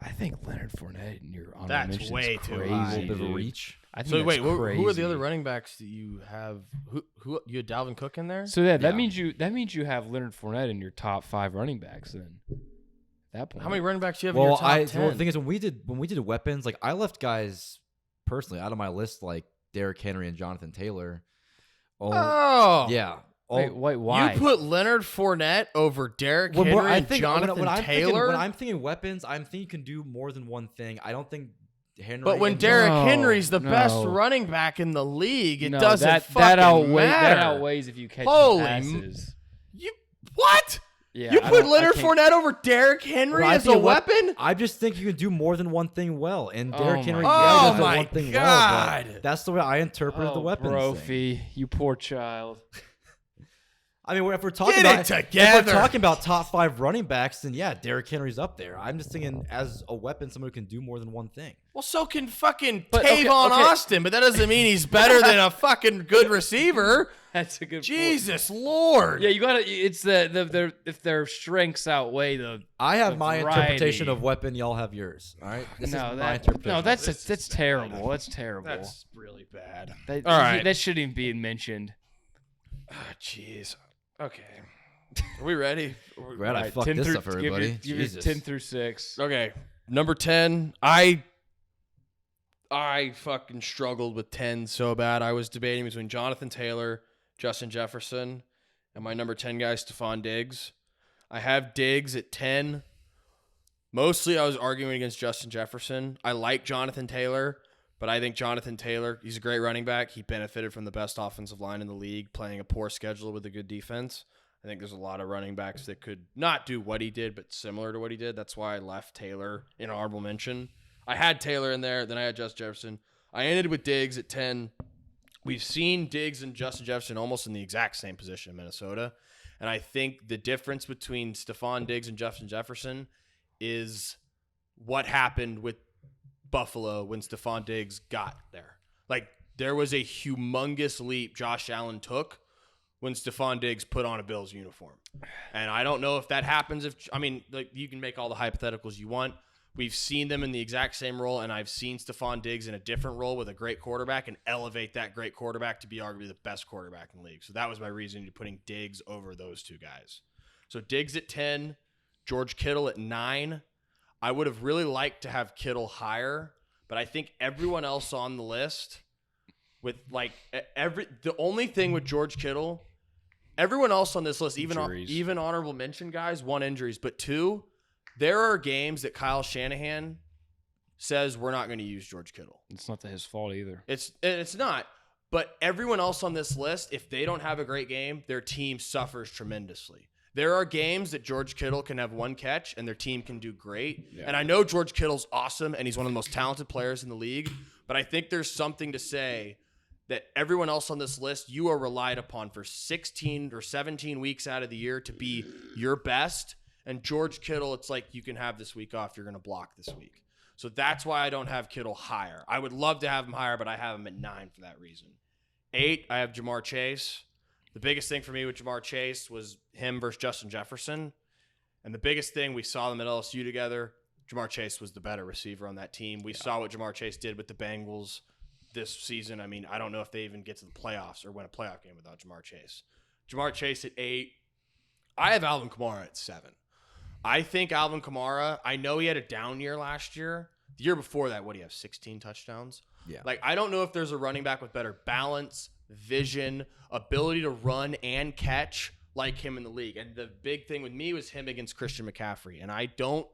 Speaker 2: I think Leonard Fournette in your honorable mention is
Speaker 3: way
Speaker 2: crazy,
Speaker 3: too high.
Speaker 1: A little bit of a reach.
Speaker 2: I think
Speaker 3: So wait,
Speaker 2: crazy.
Speaker 3: who are the other running backs that you have? Who you had Dalvin Cook in there?
Speaker 2: So that means you have Leonard Fournette in your top 5 running backs then. At that point.
Speaker 3: How many running backs do you have in your top 10?
Speaker 1: Well, the thing is, when we did weapons, like I left guys personally out of my list, like Derrick Henry and Jonathan Taylor. Yeah.
Speaker 2: Wait, why?
Speaker 3: You put Leonard Fournette over Derrick Henry and Jonathan Taylor?
Speaker 1: When I'm thinking weapons, I'm thinking you can do more than one thing. I don't think Henry.
Speaker 3: But when Derrick Henry's the best running back in the league, it doesn't
Speaker 2: that
Speaker 3: fucking matter.
Speaker 2: That outweighs if you catch passes.
Speaker 3: What?
Speaker 2: Yeah,
Speaker 3: you put Leonard Fournette over Derrick Henry as a weapon?
Speaker 1: I just think you can do more than one thing well, and Derrick Henry
Speaker 3: does
Speaker 1: the one thing well. But that's the way I interpreted the weapons.
Speaker 2: Brophy, you poor child.
Speaker 1: I mean, if we're talking about top 5 running backs, then yeah, Derrick Henry's up there. I'm just thinking as a weapon, someone who can do more than one thing.
Speaker 3: Well, so can fucking Kevon Austin, but that doesn't mean he's better than a fucking good receiver.
Speaker 2: That's a good
Speaker 3: Jesus Lord.
Speaker 2: Yeah, you gotta. It's if their strengths outweigh the.
Speaker 1: I have
Speaker 2: the
Speaker 1: my
Speaker 2: variety.
Speaker 1: interpretation of weapon. Y'all have yours. All right. This is my interpretation.
Speaker 2: No, that's terrible. That's terrible.
Speaker 3: That's really bad.
Speaker 2: All right, that shouldn't even be mentioned.
Speaker 3: Oh, jeez. Okay. Are we ready?
Speaker 1: We're ready. Fuck this up, everybody.
Speaker 2: Give it 10 through 6.
Speaker 3: Okay. Number 10. I fucking struggled with 10 so bad. I was debating between Jonathan Taylor, Justin Jefferson, and my number 10 guy, Stephon Diggs. I have Diggs at 10. Mostly I was arguing against Justin Jefferson. I like Jonathan Taylor, but I think Jonathan Taylor, he's a great running back. He benefited from the best offensive line in the league, playing a poor schedule with a good defense. I think there's a lot of running backs that could not do what he did, but similar to what he did. That's why I left Taylor in honorable mention. I had Taylor in there, then I had Justin Jefferson. I ended with Diggs at 10. We've seen Diggs and Justin Jefferson almost in the exact same position in Minnesota. And I think the difference between Stephon Diggs and Justin Jefferson is what happened with Buffalo when Stephon Diggs got there. Like, there was a humongous leap Josh Allen took when Stephon Diggs put on a Bills uniform. And I don't know if that happens. Like, you can make all the hypotheticals you want. We've seen them in the exact same role, and I've seen Stephon Diggs in a different role with a great quarterback and elevate that great quarterback to be arguably the best quarterback in the league. So that was my reason to putting Diggs over those two guys. So Diggs at 10, George Kittle at 9. I would have really liked to have Kittle higher, but I think everyone else on the list with like the only thing with George Kittle, everyone else on this list, even honorable mention guys, 1 injuries, but 2, there are games that Kyle Shanahan says we're not going to use George Kittle.
Speaker 2: It's not his fault either.
Speaker 3: It's not. But everyone else on this list, if they don't have a great game, their team suffers tremendously. There are games that George Kittle can have one catch and their team can do great.
Speaker 2: Yeah.
Speaker 3: And I know George Kittle's awesome and he's one of the most talented players in the league, but I think there's something to say that everyone else on this list, you are relied upon for 16 or 17 weeks out of the year to be your best. And George Kittle, it's like you can have this week off. You're going to block this week. So that's why I don't have Kittle higher. I would love to have him higher, but I have him at 9 for that reason. 8, I have Jamar Chase. The biggest thing for me with Jamar Chase was him versus Justin Jefferson. And the biggest thing, we saw them at LSU together. Jamar Chase was the better receiver on that team. We saw what Jamar Chase did with the Bengals this season. I mean, I don't know if they even get to the playoffs or win a playoff game without Jamar Chase. Jamar Chase at 8. I have Alvin Kamara at 7. I think Alvin Kamara, I know he had a down year last year. The year before that, what do you have, 16 touchdowns?
Speaker 1: Yeah.
Speaker 3: Like, I don't know if there's a running back with better balance, vision, ability to run and catch like him in the league. And the big thing with me was him against Christian McCaffrey. And I don't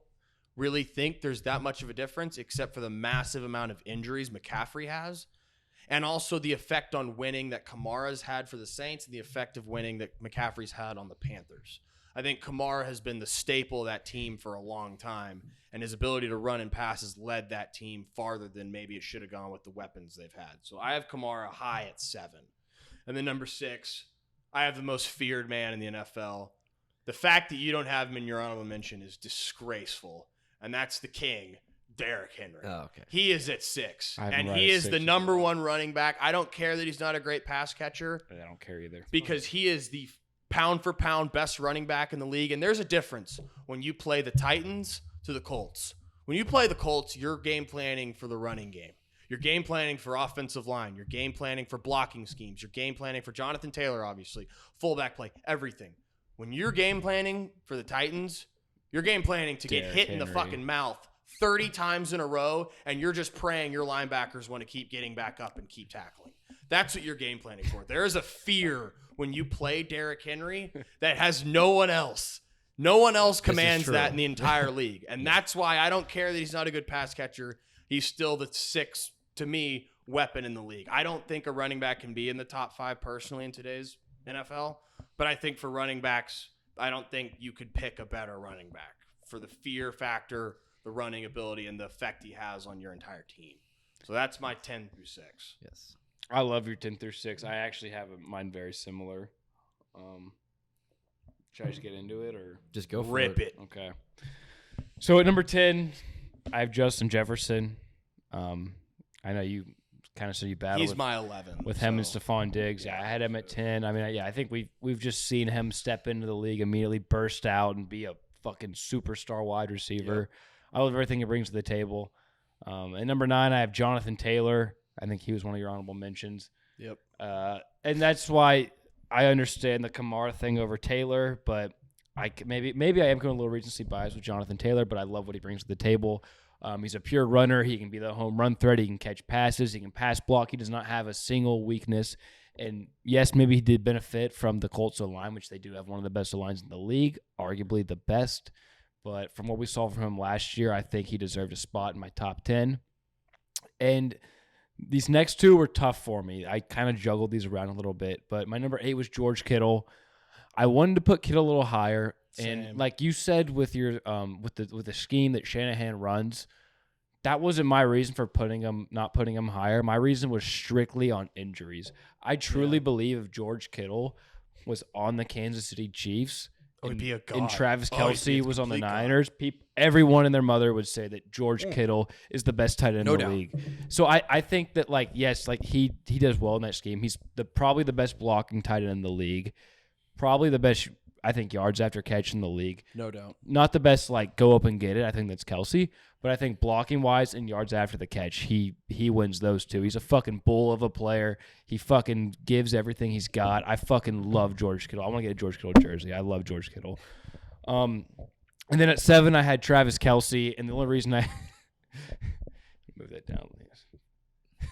Speaker 3: really think there's that much of a difference except for the massive amount of injuries McCaffrey has. And also the effect on winning that Kamara's had for the Saints and the effect of winning that McCaffrey's had on the Panthers. I think Kamara has been the staple of that team for a long time, and his ability to run and pass has led that team farther than maybe it should have gone with the weapons they've had. So I have Kamara high at 7. And then number 6, I have the most feared man in the NFL. The fact that you don't have him in your honorable mention is disgraceful, and that's the king, Derrick Henry.
Speaker 1: Oh, okay.
Speaker 3: He is at 6, and
Speaker 2: right
Speaker 3: he
Speaker 2: at
Speaker 3: is
Speaker 2: 6
Speaker 3: the
Speaker 2: as
Speaker 3: number
Speaker 2: well.
Speaker 3: 1 running back. I don't care that he's not a great pass catcher
Speaker 2: I don't care either.
Speaker 3: because he is the pound for pound best running back in the league. And there's a difference when you play the Titans to the Colts. When you play the Colts, you're game planning for the running game. You're game planning for offensive line. You're game planning for blocking schemes. You're game planning for Jonathan Taylor, obviously, fullback play, everything. When you're game planning for the Titans, you're game planning to get
Speaker 2: Derrick
Speaker 3: hit in the
Speaker 2: Henry.
Speaker 3: fucking mouth 30 times in a row, and you're just praying your linebackers want to keep getting back up and keep tackling. That's what you're game planning for. There is a fear when you play Derrick Henry that has no one else. No one else commands
Speaker 1: true.
Speaker 3: that in the entire league. And that's why I don't care that he's not a good pass catcher. He's still the 6th, to me, weapon in the league. I don't think a running back can be in the top 5 personally in today's NFL. But I think for running backs, I don't think you could pick a better running back for the fear factor, the running ability, and the effect he has on your entire team. So that's my 10 through 6.
Speaker 1: Yes.
Speaker 2: I love your 10 through 6. I actually have mine very similar. Should I just get into it or
Speaker 1: Just go for
Speaker 3: Rip it.
Speaker 2: okay? So at number 10, I have Justin Jefferson. I know you kind of said you battled
Speaker 3: He's my 11.
Speaker 2: with him and
Speaker 3: so-
Speaker 2: Stephon Diggs. Yeah, I had him at 10. I mean, I think we've just seen him step into the league, immediately burst out and be a fucking superstar wide receiver. I love everything he brings to the table. At number 9, I have Jonathan Taylor. I think he was one of your honorable mentions.
Speaker 3: Yep.
Speaker 2: And that's why I understand the Kamara thing over Taylor, but maybe I am going a little recency bias with Jonathan Taylor, but I love what he brings to the table. He's a pure runner. He can be the home run threat. He can catch passes. He can pass block. He does not have a single weakness. And yes, maybe he did benefit from the Colts O-line, which they do have one of the best O-lines in the league, arguably the best. But from what we saw from him last year, I think he deserved a spot in my top 10. And these next 2 were tough for me. I kind of juggled these around a little bit. But my number 8 was George Kittle. I wanted to put Kittle a little higher.
Speaker 3: Same.
Speaker 2: And like you said with your with the scheme that Shanahan runs, that wasn't my reason for not putting him higher. My reason was strictly on injuries. I truly believe if George Kittle was on the Kansas City Chiefs
Speaker 3: Would be a god.
Speaker 2: and Travis
Speaker 3: Oh, he'd be
Speaker 2: Kelce
Speaker 3: a
Speaker 2: was on the
Speaker 3: complete god.
Speaker 2: Niners, everyone and their mother would say that George Kittle is the best tight end
Speaker 1: No
Speaker 2: in the
Speaker 1: doubt.
Speaker 2: league. So I think that yes, he does well in that scheme. He's probably the best blocking tight end in the league. Probably the best, I think, yards after catch in the league.
Speaker 3: No doubt.
Speaker 2: Not the best, go up and get it. I think that's Kelce. But I think blocking-wise and yards after the catch, he wins those 2. He's a fucking bull of a player. He fucking gives everything he's got. I fucking love George Kittle. I want to get a George Kittle jersey. I love George Kittle. And then at 7, I had Travis Kelce. And the only reason I – move that down, please.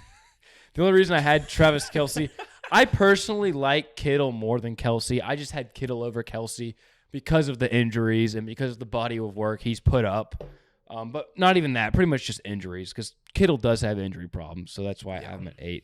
Speaker 2: The only reason I had Travis Kelce – I personally like Kittle more than Kelce. I just had Kittle over Kelce because of the injuries and because of the body of work he's put up. But not even that, pretty much just injuries because Kittle does have injury problems. So that's why I have him at 8.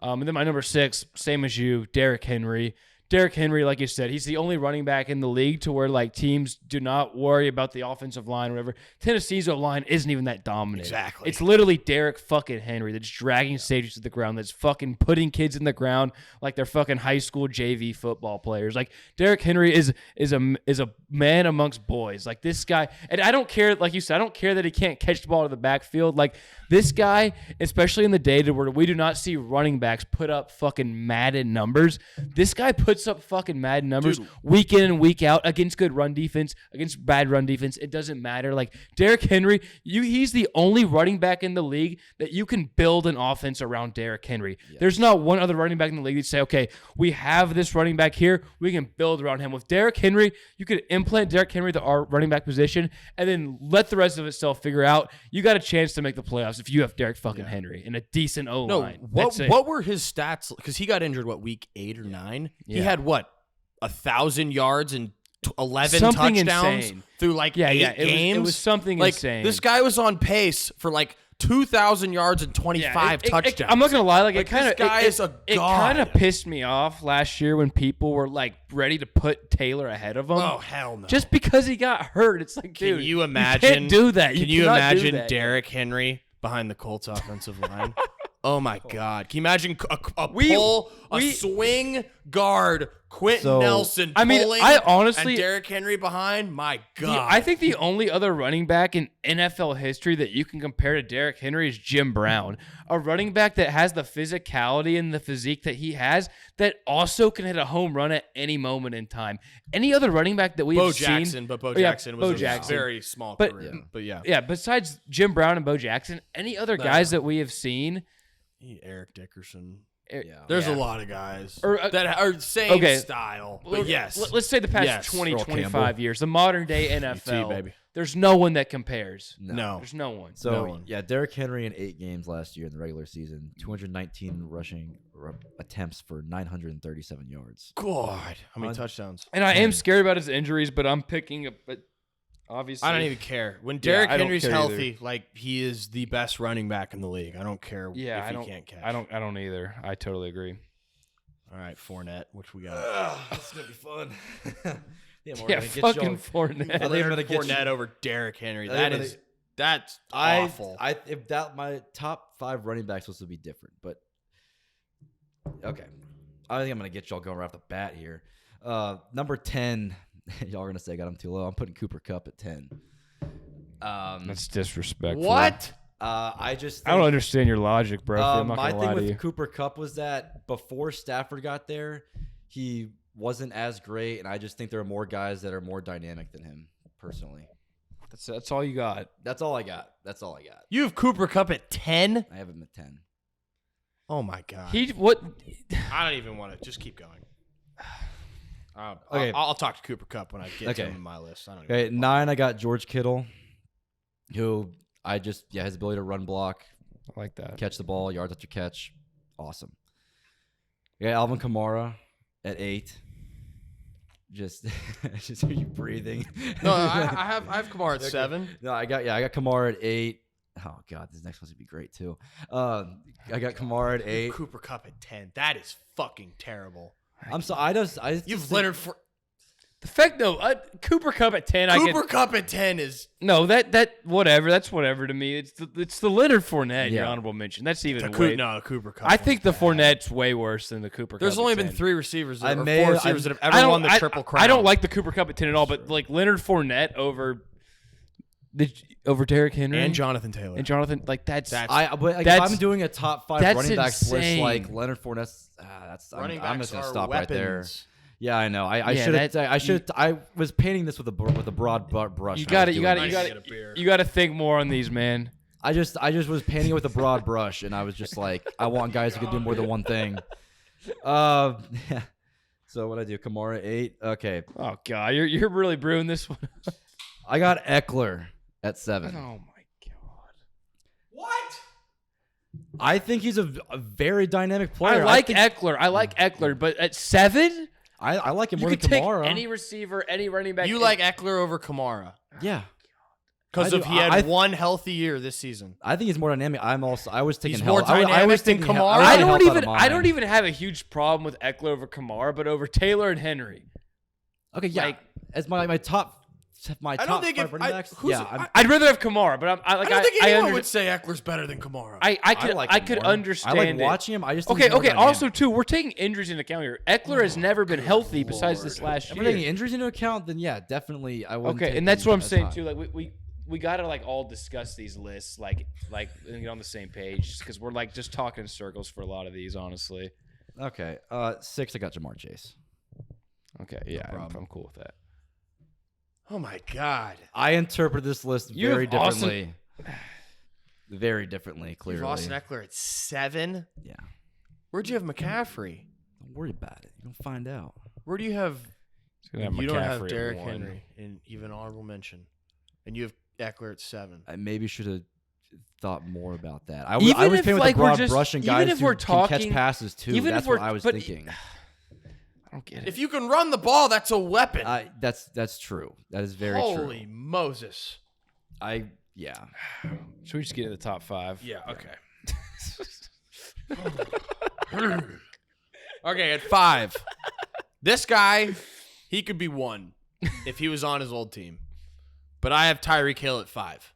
Speaker 2: And then my number 6, same as you, Derrick Henry. Derrick Henry, like you said, he's the only running back in the league to where like teams do not worry about the offensive line or whatever. Tennessee's O-line isn't even that dominant.
Speaker 3: Exactly.
Speaker 2: It's literally Derrick fucking Henry that's dragging safeties to the ground, that's fucking putting kids in the ground like they're fucking high school JV football players. Like Derrick Henry is a man amongst boys. Like this guy, and I don't care, like you said, I don't care that he can't catch the ball to the backfield. Like this guy, especially in the data where we do not see running backs put up fucking Madden numbers, this guy puts up fucking Madden numbers week in and week out against good run defense, against bad run defense. It doesn't matter. Like Derrick Henry, he's the only running back in the league that you can build an offense around Derrick Henry. Yes. There's not one other running back in the league that say, okay, we have this running back here, we can build around him. With Derrick Henry, you could implant Derrick Henry to our running back position and then let the rest of itself figure out. You got a chance to make the playoffs if you have Derrick fucking Henry and a decent O-line.
Speaker 3: No, what were his stats? Because he got injured, week 8 or 9? Yeah. He had, 1,000 yards and 11
Speaker 2: something
Speaker 3: touchdowns
Speaker 2: insane.
Speaker 3: Through, 8 games?
Speaker 2: It was something insane.
Speaker 3: This guy was on pace for, 2,000 yards and 25 touchdowns.
Speaker 2: I'm not going to lie. It kind
Speaker 3: of
Speaker 2: pissed me off last year when people were, ready to put Taylor ahead of him.
Speaker 3: Oh, hell no.
Speaker 2: Just because he got hurt. It's like, dude,
Speaker 3: can you imagine?
Speaker 2: You can't do that.
Speaker 3: Can you imagine Derrick Henry behind the Colts offensive line? Oh, my God. Can you imagine a swing guard, Quentin Nelson pulling and Derrick Henry behind? My God.
Speaker 2: I think the only other running back in NFL history that you can compare to Derrick Henry is Jim Brown, a running back that has the physicality and the physique that he has that also can hit a home run at any moment in time. Any other running back that we've seen?
Speaker 3: Bo Jackson was a very small career. But yeah.
Speaker 2: Yeah, besides Jim Brown and Bo Jackson, any other guys that we have seen?
Speaker 3: Eric Dickerson. There's a lot of guys that are same style. But yes.
Speaker 2: Let's say the past 20, 25 years, the modern day NFL. Baby. There's no one that compares.
Speaker 3: No.
Speaker 2: There's no one.
Speaker 1: So,
Speaker 3: no one.
Speaker 1: Derrick Henry in 8 games last year in the regular season, 219 rushing attempts for 937 yards.
Speaker 3: God. How many touchdowns?
Speaker 2: And I am scared about his injuries, but I'm picking up. Obviously,
Speaker 3: I don't even care. When Derrick Henry's healthy, he is the best running back in the league. I don't care if he can't catch.
Speaker 2: I don't either. I totally agree.
Speaker 3: All right, Fournette, which we got.
Speaker 1: This is gonna be fun.
Speaker 2: Fucking Fournette.
Speaker 3: Fournette over Derrick Henry. That's awful.
Speaker 1: If my top 5 running backs was to be different, but okay, I think I'm gonna get y'all going right off the bat here. Number 10. Y'all are going to say I got him too low. I'm putting Cooper Kupp at 10.
Speaker 2: That's disrespectful.
Speaker 3: What?
Speaker 1: I
Speaker 2: don't understand your logic, bro. I'm not
Speaker 1: my
Speaker 2: gonna
Speaker 1: thing
Speaker 2: lie to
Speaker 1: with
Speaker 2: you.
Speaker 1: Cooper Kupp was that before Stafford got there, he wasn't as great, and I just think there are more guys that are more dynamic than him, personally.
Speaker 2: That's all you got.
Speaker 1: That's all I got.
Speaker 3: You have Cooper Kupp at 10?
Speaker 1: I have him at 10.
Speaker 3: Oh, my God. I don't even want to. Just keep going. Okay. I'll talk to Cooper Kupp when I get to him on my list.
Speaker 1: Okay, 9, I got George Kittle, who his ability to run block.
Speaker 2: I like that.
Speaker 1: Catch the ball, yards after catch. Awesome. Yeah, Alvin Kamara at 8. Just are you breathing?
Speaker 3: No, I have Kamara at 7.
Speaker 1: No, I got Kamara at 8. Oh God, this next one's gonna be great too. I got Kamara at 8.
Speaker 3: Cooper Kupp at 10. That is fucking terrible.
Speaker 1: I'm sorry.
Speaker 3: You've Leonard for
Speaker 2: the fact though. Cooper Kupp at 10.
Speaker 3: Cooper Kupp at 10 is
Speaker 2: that whatever. That's whatever to me. It's the Leonard Fournette. Your honorable mention. That's even
Speaker 3: Cooper Kupp.
Speaker 2: I think the Fournette's way worse than the Cooper Kupp.
Speaker 3: There's only been 3 receivers or 4 receivers that have ever won the Triple Crown.
Speaker 2: I don't like the Cooper Kupp at 10 at all. But Leonard Fournette over Derrick Henry
Speaker 3: and Jonathan Taylor
Speaker 2: if
Speaker 1: I'm doing a top 5 running backs list, like Leonard Fournette's. I'm just gonna stop right there. Yeah, I know. I was painting this with a broad brush.
Speaker 2: You got to think more on these, man.
Speaker 1: I just was painting it with a broad brush, and I was just like, I want guys who can do more than one thing. Yeah. So what I do? Kamara 8. Okay.
Speaker 2: Oh God, you're really brewing this one.
Speaker 1: I got Eckler at 7.
Speaker 2: Oh my God.
Speaker 3: What?
Speaker 1: I think he's a very dynamic player.
Speaker 2: I like Eckler, but at 7,
Speaker 1: I like him more
Speaker 2: than
Speaker 1: than Kamara.
Speaker 2: Take any receiver, any running back.
Speaker 3: You like Eckler over Kamara?
Speaker 1: Yeah.
Speaker 3: Because he had one healthy year this season.
Speaker 1: I think he's more dynamic. I was thinking
Speaker 3: he's more dynamic than Kamara.
Speaker 2: I don't even have a huge problem with Eckler over Kamara, but over Taylor and Henry.
Speaker 1: Okay, yeah. As my top
Speaker 3: I don't think
Speaker 1: five running backs.
Speaker 2: I'd rather have Kamara, but
Speaker 3: I don't think anyone would say Eckler's better than Kamara.
Speaker 2: I could understand.
Speaker 1: I like watching him. I just think
Speaker 2: okay. Also, too, we're taking injuries into account here. Eckler has never been healthy besides this last year.
Speaker 1: If we're taking injuries into account, then yeah, definitely I would.
Speaker 2: Okay, and that's what I'm saying too. Like we gotta like all discuss these lists, like and get on the same page, because we're like just talking in circles for a lot of these, honestly.
Speaker 1: Okay, 6. I got Jamar Chase.
Speaker 2: Okay, yeah, I'm cool with that.
Speaker 3: Oh my God!
Speaker 1: I interpret this list very differently. Very differently, clearly.
Speaker 3: You've Austin Eckler at 7.
Speaker 1: Yeah.
Speaker 3: Where'd you have McCaffrey?
Speaker 1: Don't worry about it. You'll find out.
Speaker 3: Where do you have? You don't have Derrick
Speaker 2: at 1.
Speaker 3: Henry in even honorable mention, and you have Eckler at 7.
Speaker 1: I maybe should have thought more about that. I was paying with the broad brush and guys who can catch passes too. That's what I was thinking.
Speaker 2: I don't get it.
Speaker 3: If you can run the ball, that's a weapon.
Speaker 1: That's true. That is very true.
Speaker 3: Holy Moses!
Speaker 1: Yeah.
Speaker 2: Should we just get to the top 5?
Speaker 3: Yeah. Okay. Okay, at 5, this guy, he could be 1 if he was on his old team, but I have Tyreek Hill at 5,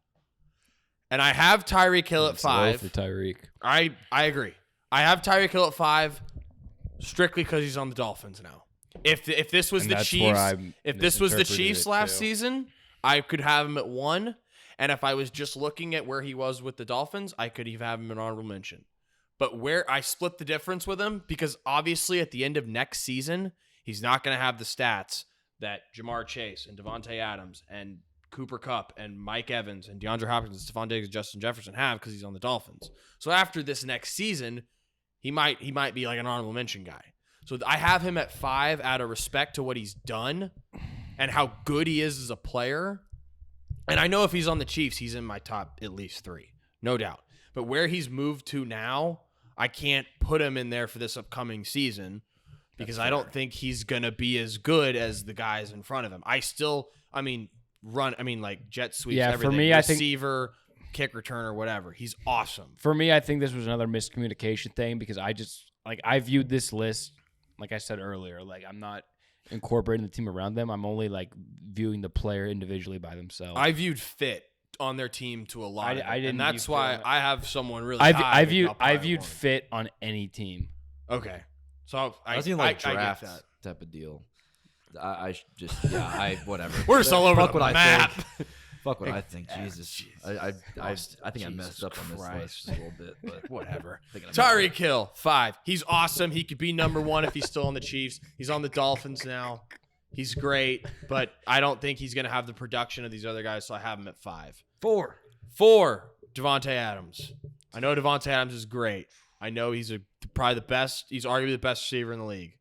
Speaker 3: and I have Tyreek Hill at 5.
Speaker 2: For Tyreek,
Speaker 3: I agree. I have Tyreek Hill at 5. Strictly because he's on the Dolphins now. If this was the Chiefs, last season, I could have him at 1. And if I was just looking at where he was with the Dolphins, I could have him in honorable mention. But where I split the difference with him, because obviously at the end of next season, he's not going to have the stats that Jamar Chase and Devontae Adams and Cooper Kupp and Mike Evans and DeAndre Hopkins and Stephon Diggs and Justin Jefferson have, because he's on the Dolphins. So after this next season, he might be like an honorable mention guy. So I have him at 5 out of respect to what he's done and how good he is as a player. And I know if he's on the Chiefs, he's in my top at least 3, no doubt. But where he's moved to now, I can't put him in there for this upcoming season because I don't think he's going to be as good as the guys in front of him. Like jet sweeps, everything.
Speaker 2: For me,
Speaker 3: receiver, kick returner, whatever. He's awesome.
Speaker 2: For me, I think this was another miscommunication thing because I viewed this list, like I said earlier, like I'm not incorporating the team around them. I'm only like viewing the player individually by themselves.
Speaker 3: I viewed fit on their team to a lot, and that's why I have someone really
Speaker 2: high. I viewed fit on any team.
Speaker 3: Okay, so
Speaker 1: I was like draft type of deal. Whatever.
Speaker 3: We're just all over the map.
Speaker 1: Fuck what I think. Jesus. I think I messed up on this list a little bit, but
Speaker 3: whatever. Tyreek Hill, 5. He's awesome. He could be number 1 if he's still on the Chiefs. He's on the Dolphins now. He's great, but I don't think he's going to have the production of these other guys, so I have him at 5. 4, Devontae Adams. I know Devontae Adams is great. I know he's probably the best. He's arguably the best receiver in the league.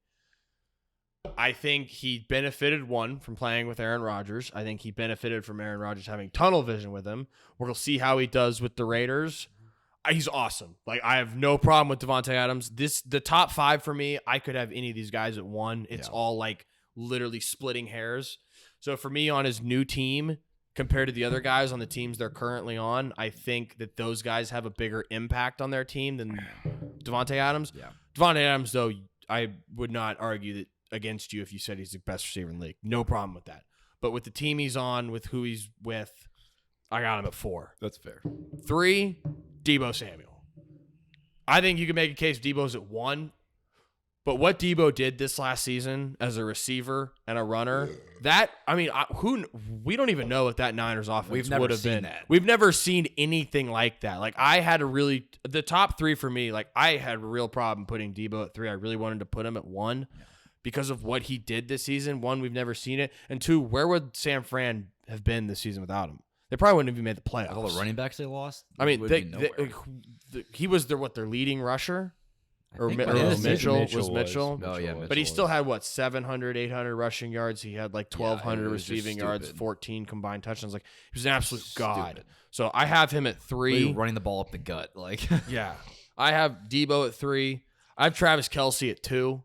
Speaker 3: I think he benefited, from playing with Aaron Rodgers. I think he benefited from Aaron Rodgers having tunnel vision with him. We'll see how he does with the Raiders. He's awesome. Like, I have no problem with Devontae Adams. The top 5 for me, I could have any of these guys at 1. It's all like literally splitting hairs. So for me on his new team, compared to the other guys on the teams they're currently on, I think that those guys have a bigger impact on their team than Devontae Adams. Yeah. Devontae Adams, though, I would not argue that against you if you said he's the best receiver in the league. No problem with that. But with the team he's on, with who he's with, I got him at 4.
Speaker 1: That's fair.
Speaker 3: 3, Deebo Samuel. I think you can make a case Deebo's at 1. But what Deebo did this last season as a receiver and a runner, we don't even know what that Niners offense would have been. We've never seen anything like that. Like, the top 3 for me, like, I had a real problem putting Deebo at 3. I really wanted to put him at 1. Because of what he did this season. 1, we've never seen it. And 2, where would San Fran have been this season without him? They probably wouldn't have even made the playoffs.
Speaker 1: All the running backs they lost?
Speaker 3: He was their leading rusher? Or Mitchell?
Speaker 1: Oh, yeah, Mitchell
Speaker 3: but he still had, 700, 800 rushing yards. He had, 1,200 receiving yards, 14 combined touchdowns. Like, he was an absolute god. So I have him at 3.
Speaker 1: Running the ball up the gut.
Speaker 3: Yeah. I have Deebo at 3. I have Travis Kelce at 2.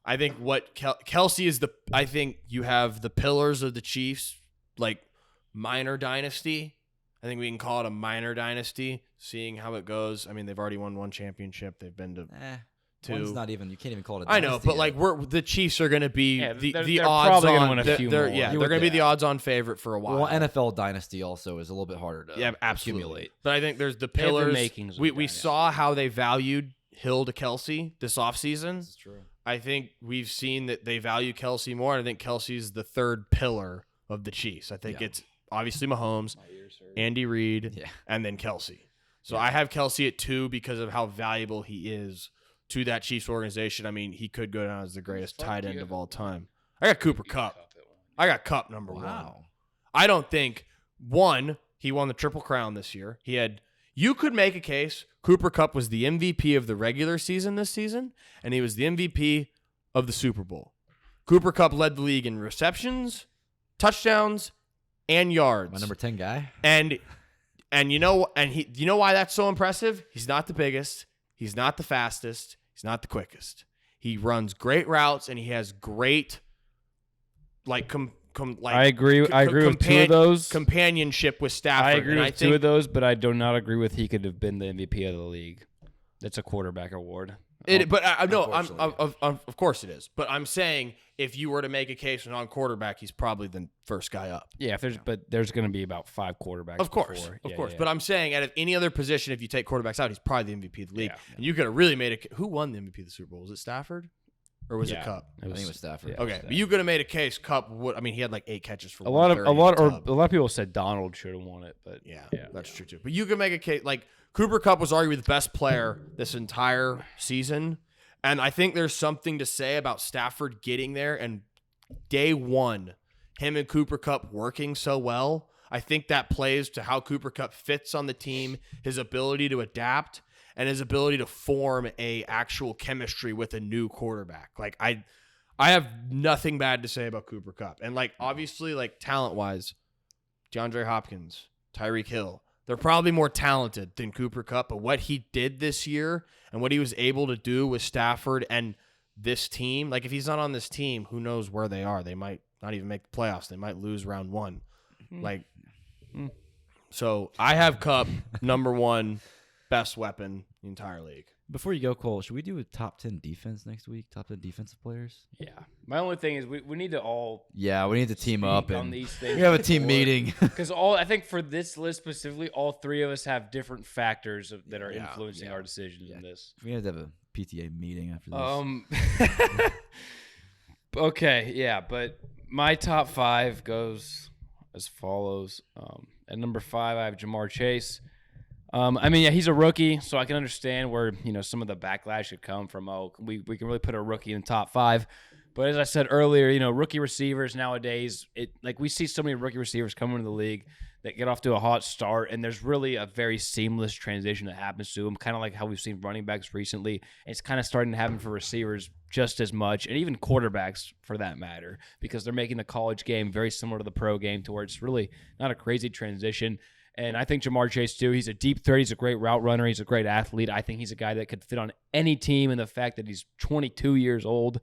Speaker 3: I think what Kelce is I think you have the pillars of the Chiefs, like minor dynasty, I think we can call it a minor dynasty, seeing how it goes. I mean, they've already won 1 championship. They've been to 2.
Speaker 1: One's not even. You can't even call it a
Speaker 3: I
Speaker 1: dynasty
Speaker 3: know, but
Speaker 1: yet.
Speaker 3: the Chiefs are going to be the
Speaker 2: they're
Speaker 3: odds
Speaker 2: probably
Speaker 3: on.
Speaker 2: gonna win a few more.
Speaker 3: Yeah,
Speaker 1: You
Speaker 3: they're
Speaker 1: would
Speaker 3: going to be
Speaker 1: think.
Speaker 3: the odds on favorite for a while.
Speaker 1: Well, NFL dynasty also is a little bit harder to accumulate.
Speaker 3: But I think there's the
Speaker 2: They have the
Speaker 3: pillars.
Speaker 2: makings of
Speaker 3: We
Speaker 2: dynasty.
Speaker 3: saw how they valued Hill to Kelsey this offseason.
Speaker 1: That's true.
Speaker 3: I think we've seen that they value Kelsey more, and I think Kelsey's the third pillar of the Chiefs. I think it's obviously Mahomes, Andy Reid, and then Kelsey. So I have Kelsey at 2 because of how valuable he is to that Chiefs organization. I mean, he could go down as the greatest tight end of all time. I got Cooper Kupp. I got Kupp number 1. I don't think, 1, he won the Triple Crown this year. You could make a case Cooper Kupp was the MVP of the regular season this season, and he was the MVP of the Super Bowl. Cooper Kupp led the league in receptions, touchdowns, and yards.
Speaker 1: My number 10 guy.
Speaker 3: And you know why that's so impressive? He's not the biggest, he's not the fastest, he's not the quickest. He runs great routes, and he has great
Speaker 2: I agree with 2 of those.
Speaker 3: Companionship with Stafford.
Speaker 2: I agree with 2 of those, but I do not agree with he could have been the MVP of the league. That's a quarterback award.
Speaker 3: Of course it is. But I'm saying if you were to make a case for non-quarterback, he's probably the first guy up.
Speaker 2: Yeah, but there's going to be about 5 quarterbacks.
Speaker 3: Of course.
Speaker 2: Yeah.
Speaker 3: But I'm saying out of any other position, if you take quarterbacks out, he's probably the MVP of the league.
Speaker 2: Yeah.
Speaker 3: And you could have really made it. Who won the MVP of the Super Bowl? Was it Stafford? Or was it Kupp?
Speaker 1: I think it was Stafford.
Speaker 2: Yeah,
Speaker 3: Okay, but you could have made a case. Kupp would. I mean, he had like 8 catches for
Speaker 2: a lot
Speaker 3: Tub.
Speaker 2: of people said Donald should have won it, but
Speaker 3: Yeah, that's true too. But you could make a case like Cooper Kupp was arguably the best player this entire season, and I think there's something to say about Stafford getting there and day 1, him and Cooper Kupp working so well. I think that plays to how Cooper Kupp fits on the team, his ability to adapt, and his ability to form a actual chemistry with a new quarterback. Like I have nothing bad to say about Cooper Kupp. And like obviously like talent-wise, DeAndre Hopkins, Tyreek Hill, they're probably more talented than Cooper Kupp, but what he did this year and what he was able to do with Stafford and this team, like if he's not on this team, who knows where they are? They might not even make the playoffs. They might lose round 1. So I have Kupp number 1 best weapon in the entire league.
Speaker 1: Before you go, Cole, should we do a top 10 defense next week? Top 10 defensive players?
Speaker 2: Yeah. My only thing is we need to all
Speaker 1: Yeah, we need to team up
Speaker 2: on
Speaker 1: and
Speaker 2: these things.
Speaker 1: we have a team meeting.
Speaker 2: Because I think for this list specifically, all 3 of us have different factors that are influencing our decisions in this.
Speaker 1: We have to have a PTA meeting after this.
Speaker 2: Okay, yeah, but my top 5 goes as follows. At number 5, I have Jamar Chase. He's a rookie, so I can understand where some of the backlash could come from. We can really put a rookie in the top 5. But as I said earlier, rookie receivers nowadays, we see so many rookie receivers coming into the league that get off to a hot start, and there's really a very seamless transition that happens to them, kind of like how we've seen running backs recently. It's kind of starting to happen for receivers just as much, and even quarterbacks for that matter, because they're making the college game very similar to the pro game to where it's really not a crazy transition. And I think Jamar Chase, too, he's a deep threat. He's a great route runner. He's a great athlete. I think he's a guy that could fit on any team, and the fact that he's 22 years old,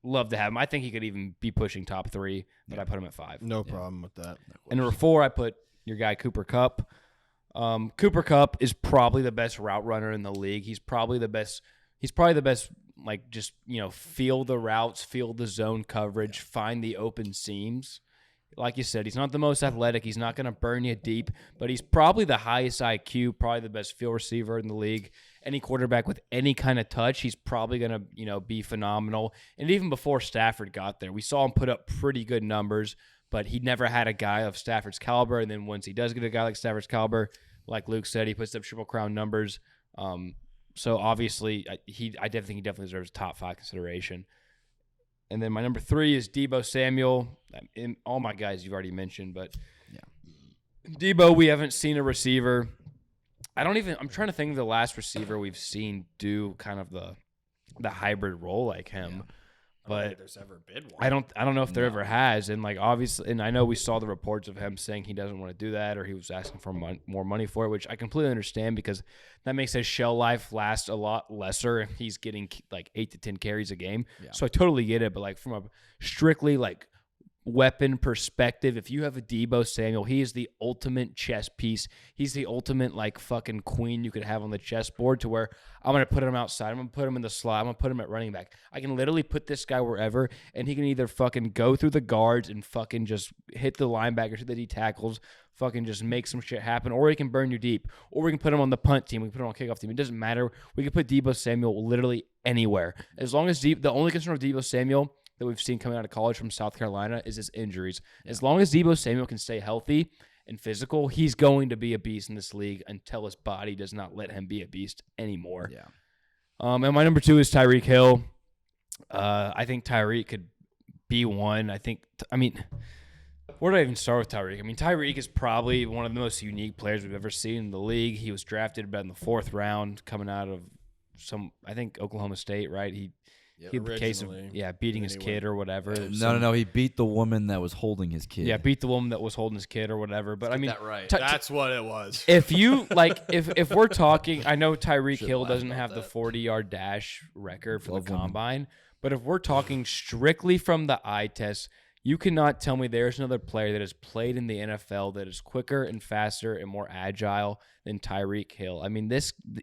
Speaker 2: love to have him. I think he could even be pushing top 3, but I put him at 5.
Speaker 3: No problem with that.
Speaker 2: And number 4, I put your guy Cooper Kupp. Cooper Kupp is probably the best route runner in the league. He's probably the best, feel the routes, feel the zone coverage, find the open seams. Like you said, he's not the most athletic. He's not going to burn you deep, but he's probably the highest IQ, probably the best field receiver in the league. Any quarterback with any kind of touch, he's probably going to, be phenomenal. And even before Stafford got there, we saw him put up pretty good numbers, but he never had a guy of Stafford's caliber. And then once he does get a guy like Stafford's caliber, like Luke said, he puts up Triple Crown numbers. So obviously, I think he definitely deserves top 5 consideration. And then my number 3 is Deebo Samuel. And all my guys you've already mentioned, but Deebo, we haven't seen a receiver. I'm trying to think of the last receiver we've seen do kind of the hybrid role like him.
Speaker 3: I don't
Speaker 2: But
Speaker 3: think there's ever been one.
Speaker 2: I don't know if there ever has. And obviously, and I know we saw the reports of him saying he doesn't want to do that, or he was asking for more money for it, which I completely understand because that makes his shell life last a lot lesser if he's getting 8 to 10 carries a game. Yeah. So I totally get it. But from a strictly weapon perspective, if you have a Deebo Samuel, he is the ultimate chess piece. He's the ultimate like fucking queen you could have on the chessboard, to where I'm going to put him outside. I'm going to put him in the slot. I'm going to put him at running back. I can literally put this guy wherever, and he can either fucking go through the guards and fucking just hit the linebackers, hit the D tackles, fucking just make some shit happen, or he can burn you deep, or we can put him on the punt team. We can put him on kickoff team. It doesn't matter. We can put Deebo Samuel literally anywhere. As long as the only concern of Deebo Samuel that we've seen coming out of college from South Carolina is his injuries. As long as Deebo Samuel can stay healthy and physical, he's going to be a beast in this league until his body does not let him be a beast anymore.
Speaker 1: Yeah.
Speaker 2: And my number 2 is Tyreek Hill. I think Tyreek could be one. Where do I even start with Tyreek? I mean, Tyreek is probably one of the most unique players we've ever seen in the league. He was drafted about in the 4th round, coming out of Oklahoma State, right? He had the case of beating his kid or whatever.
Speaker 1: No. He beat the woman that was holding his kid.
Speaker 2: Yeah, beat the woman that was holding his kid or whatever. But I mean,
Speaker 1: that right.
Speaker 3: That's what it was.
Speaker 2: If you like, if we're talking, I know Tyreek Hill doesn't have the 40-yard dash record for the combine, but if we're talking strictly from the eye test, you cannot tell me there's another player that has played in the NFL that is quicker and faster and more agile than Tyreek Hill. I mean,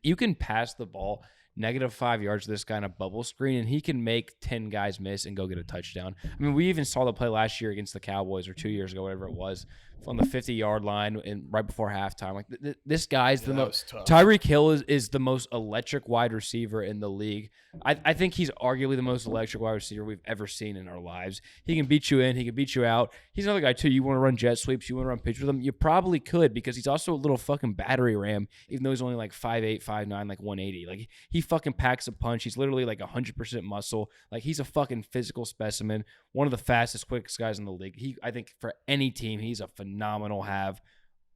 Speaker 2: you can pass the ball -5 yards to this guy in a bubble screen, and he can make 10 guys miss and go get a touchdown. I mean, we even saw the play last year against the Cowboys, or 2 years ago, whatever it was, on the 50-yard line and right before halftime. Like this guy's the most. Tyreek Hill is the most electric wide receiver in the league. I think he's arguably the most electric wide receiver we've ever seen in our lives. He can beat you in. He can beat you out. He's another guy, too. You want to run jet sweeps? You want to run pitch with him? You probably could, because he's also a little fucking battery ram, even though he's only like 5'8", 5'9", like 180. Like, he fucking packs a punch. He's literally like 100% muscle. Like, he's a fucking physical specimen. One of the fastest, quickest guys in the league. I think for any team, he's a phenomenal have.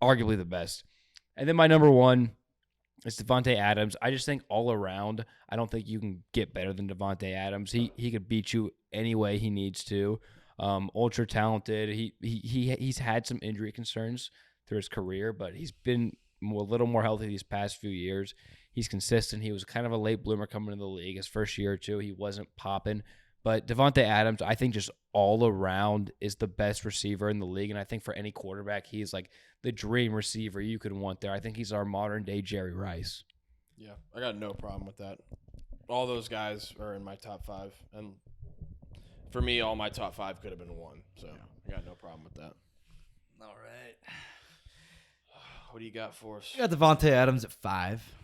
Speaker 2: Arguably the best. And then my number 1 is Davante Adams. I just think all around, I don't think you can get better than Davante Adams. He could beat you any way he needs to. Ultra talented. He's had some injury concerns through his career, but he's been a little more healthy these past few years. He's consistent. He was kind of a late bloomer coming into the league. His first year or two, he wasn't popping. But Davante Adams, I think just all around is the best receiver in the league. And I think for any quarterback, he's like the dream receiver you could want there. I think he's our modern-day Jerry Rice.
Speaker 3: Yeah, I got no problem with that. All those guys are in my top 5. And for me, all my top 5 could have been 1. So I got no problem with that.
Speaker 1: All right.
Speaker 3: What do you got for us?
Speaker 1: You got Davante Adams at 5.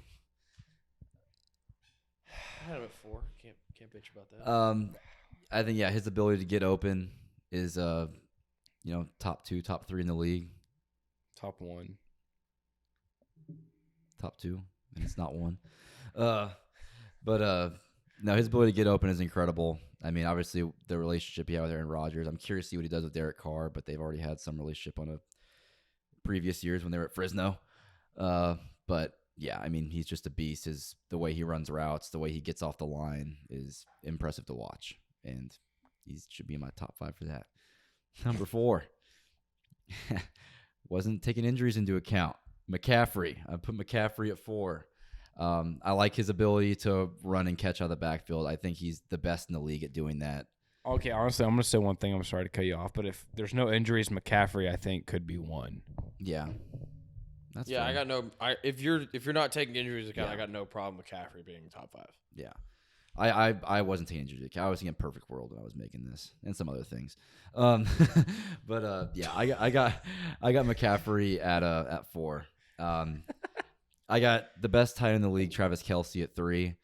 Speaker 3: I had him at 4. Can't bitch about that.
Speaker 1: I think his ability to get open is top 2, top 3 in the league.
Speaker 2: Top 1.
Speaker 1: Top 2. And it's not 1. But no, his ability to get open is incredible. I mean, obviously the relationship he had with Aaron Rodgers. I'm curious to see what he does with Derek Carr, but they've already had some relationship on a previous years when they were at Fresno. But yeah, I mean, he's just a beast. The way he runs routes, the way he gets off the line is impressive to watch. And he should be in my top 5 for that. Number 4. Wasn't taking injuries into account. McCaffrey. I put McCaffrey at 4. I like his ability to run and catch out of the backfield. I think he's the best in the league at doing that.
Speaker 2: Okay, honestly, I'm going to say one thing. I'm sorry to cut you off, but if there's no injuries, McCaffrey, I think, could be 1.
Speaker 1: Yeah. That's
Speaker 3: yeah,
Speaker 1: fine.
Speaker 3: I got no. If you're not taking injuries into account, I got no problem with McCaffrey being top 5.
Speaker 1: Yeah. I wasn't taking injuries into account. I was thinking perfect world when I was making this and some other things. But yeah, I got McCaffrey at 4. I got the best tight end in the league, Travis Kelce, at 3.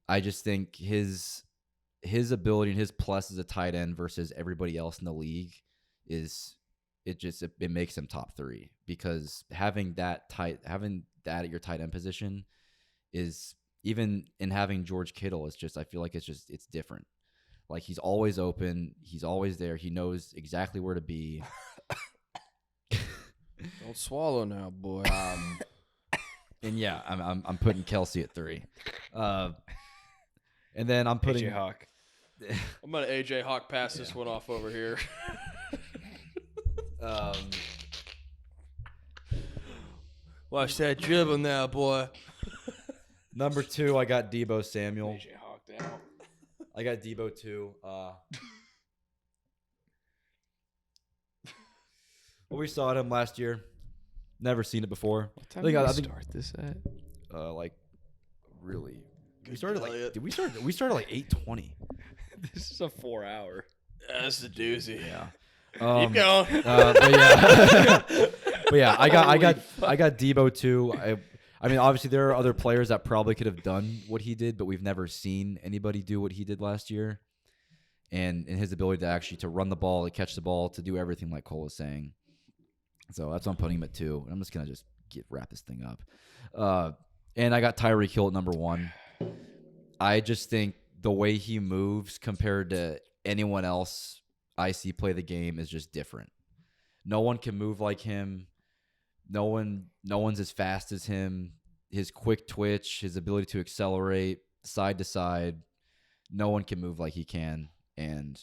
Speaker 1: I just think his ability and his plus as a tight end versus everybody else in the league it makes him top 3, because having that at your tight end position is, even in having George Kittle, I feel like it's different. Like, he's always open, he's always there, he knows exactly where to be.
Speaker 3: Don't swallow now, boy.
Speaker 1: And yeah, I'm putting Kelce at 3. And then I'm putting
Speaker 2: AJ Hawk.
Speaker 3: I'm gonna AJ Hawk pass this one off over here. Watch that dribble now, boy.
Speaker 1: Number 2, I got Deebo Samuel.
Speaker 2: AJ Hawk down.
Speaker 1: I got Deebo too. we saw him last year. Never seen it before.
Speaker 2: What time did we start this at?
Speaker 1: Like really.
Speaker 3: Good
Speaker 1: We started
Speaker 3: call,
Speaker 1: like
Speaker 3: yeah.
Speaker 1: did we start? We started like 8:20.
Speaker 2: This is a 4-hour.
Speaker 3: That's the doozy.
Speaker 1: Yeah.
Speaker 3: Keep going.
Speaker 1: But yeah, but yeah, I got Debo too. I mean, obviously there are other players that probably could have done what he did, but we've never seen anybody do what he did last year. And his ability to actually to run the ball, to catch the ball, to do everything like Cole was saying. So that's why I'm putting him at 2. I'm just gonna wrap this thing up. And I got Tyreek Hill at number 1. I just think the way he moves compared to anyone else I see play the game is just different. No one can move like him. No one's as fast as him. His quick twitch, his ability to accelerate side to side, no one can move like he can. And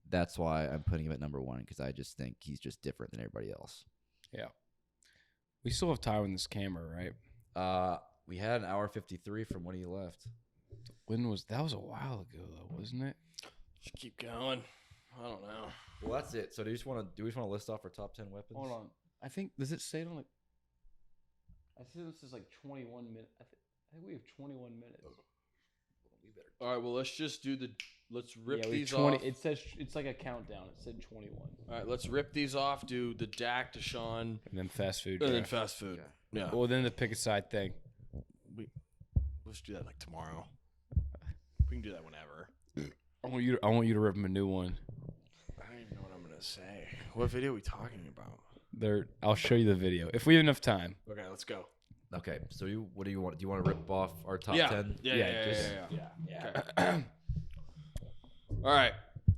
Speaker 1: that's why I'm putting him at number 1, because I just think he's just different than everybody else.
Speaker 2: Yeah. We still have time on this camera, right?
Speaker 1: We had an hour 53 from when he left.
Speaker 2: That was a while ago though, wasn't it?
Speaker 3: Just keep going. I don't know.
Speaker 1: Well, that's it. So do we just want to list off our top 10 weapons?
Speaker 2: Hold on. I think does it say it on like? I see this is like 21 minutes. I think we have 21 minutes.
Speaker 3: All right. Well, let's rip
Speaker 2: we have
Speaker 3: these
Speaker 2: 20.
Speaker 3: off.
Speaker 2: It says it's like a countdown. It said 21.
Speaker 3: All right. Let's rip these off. Do the Dak, Deshaun,
Speaker 2: And then fast food.
Speaker 3: and then
Speaker 2: draft.
Speaker 3: fast food.
Speaker 1: Okay.
Speaker 3: Yeah.
Speaker 2: Well, then the pick a side thing.
Speaker 3: Let's do that like tomorrow. We can do that whenever.
Speaker 2: I want you to rip him a new one.
Speaker 3: I don't even know what I'm gonna say. What video are we talking about?
Speaker 2: I'll show you the video if we have enough time.
Speaker 3: Okay, let's go.
Speaker 1: Okay. So what do you want? Do you want to rip off our top
Speaker 3: Yeah.
Speaker 1: 10?
Speaker 3: Yeah. Okay. All right.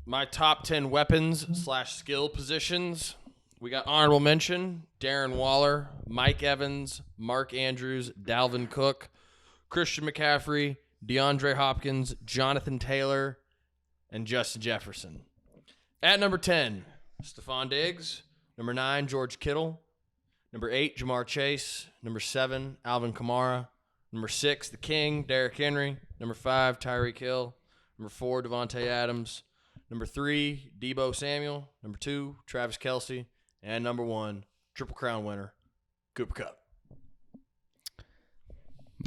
Speaker 3: My top 10 weapons / skill positions. We got honorable mention: Darren Waller, Mike Evans, Mark Andrews, Dalvin Cook, Christian McCaffrey, DeAndre Hopkins, Jonathan Taylor, and Justin Jefferson. At number 10, Stephon Diggs. Number 9, George Kittle. Number 8, Jamar Chase. Number 7, Alvin Kamara. Number 6, the King, Derrick Henry. Number 5, Tyreek Hill. Number 4, Devontae Adams. Number 3, Deebo Samuel. Number 2, Travis Kelce. And number 1, Triple Crown winner, Cooper Kupp.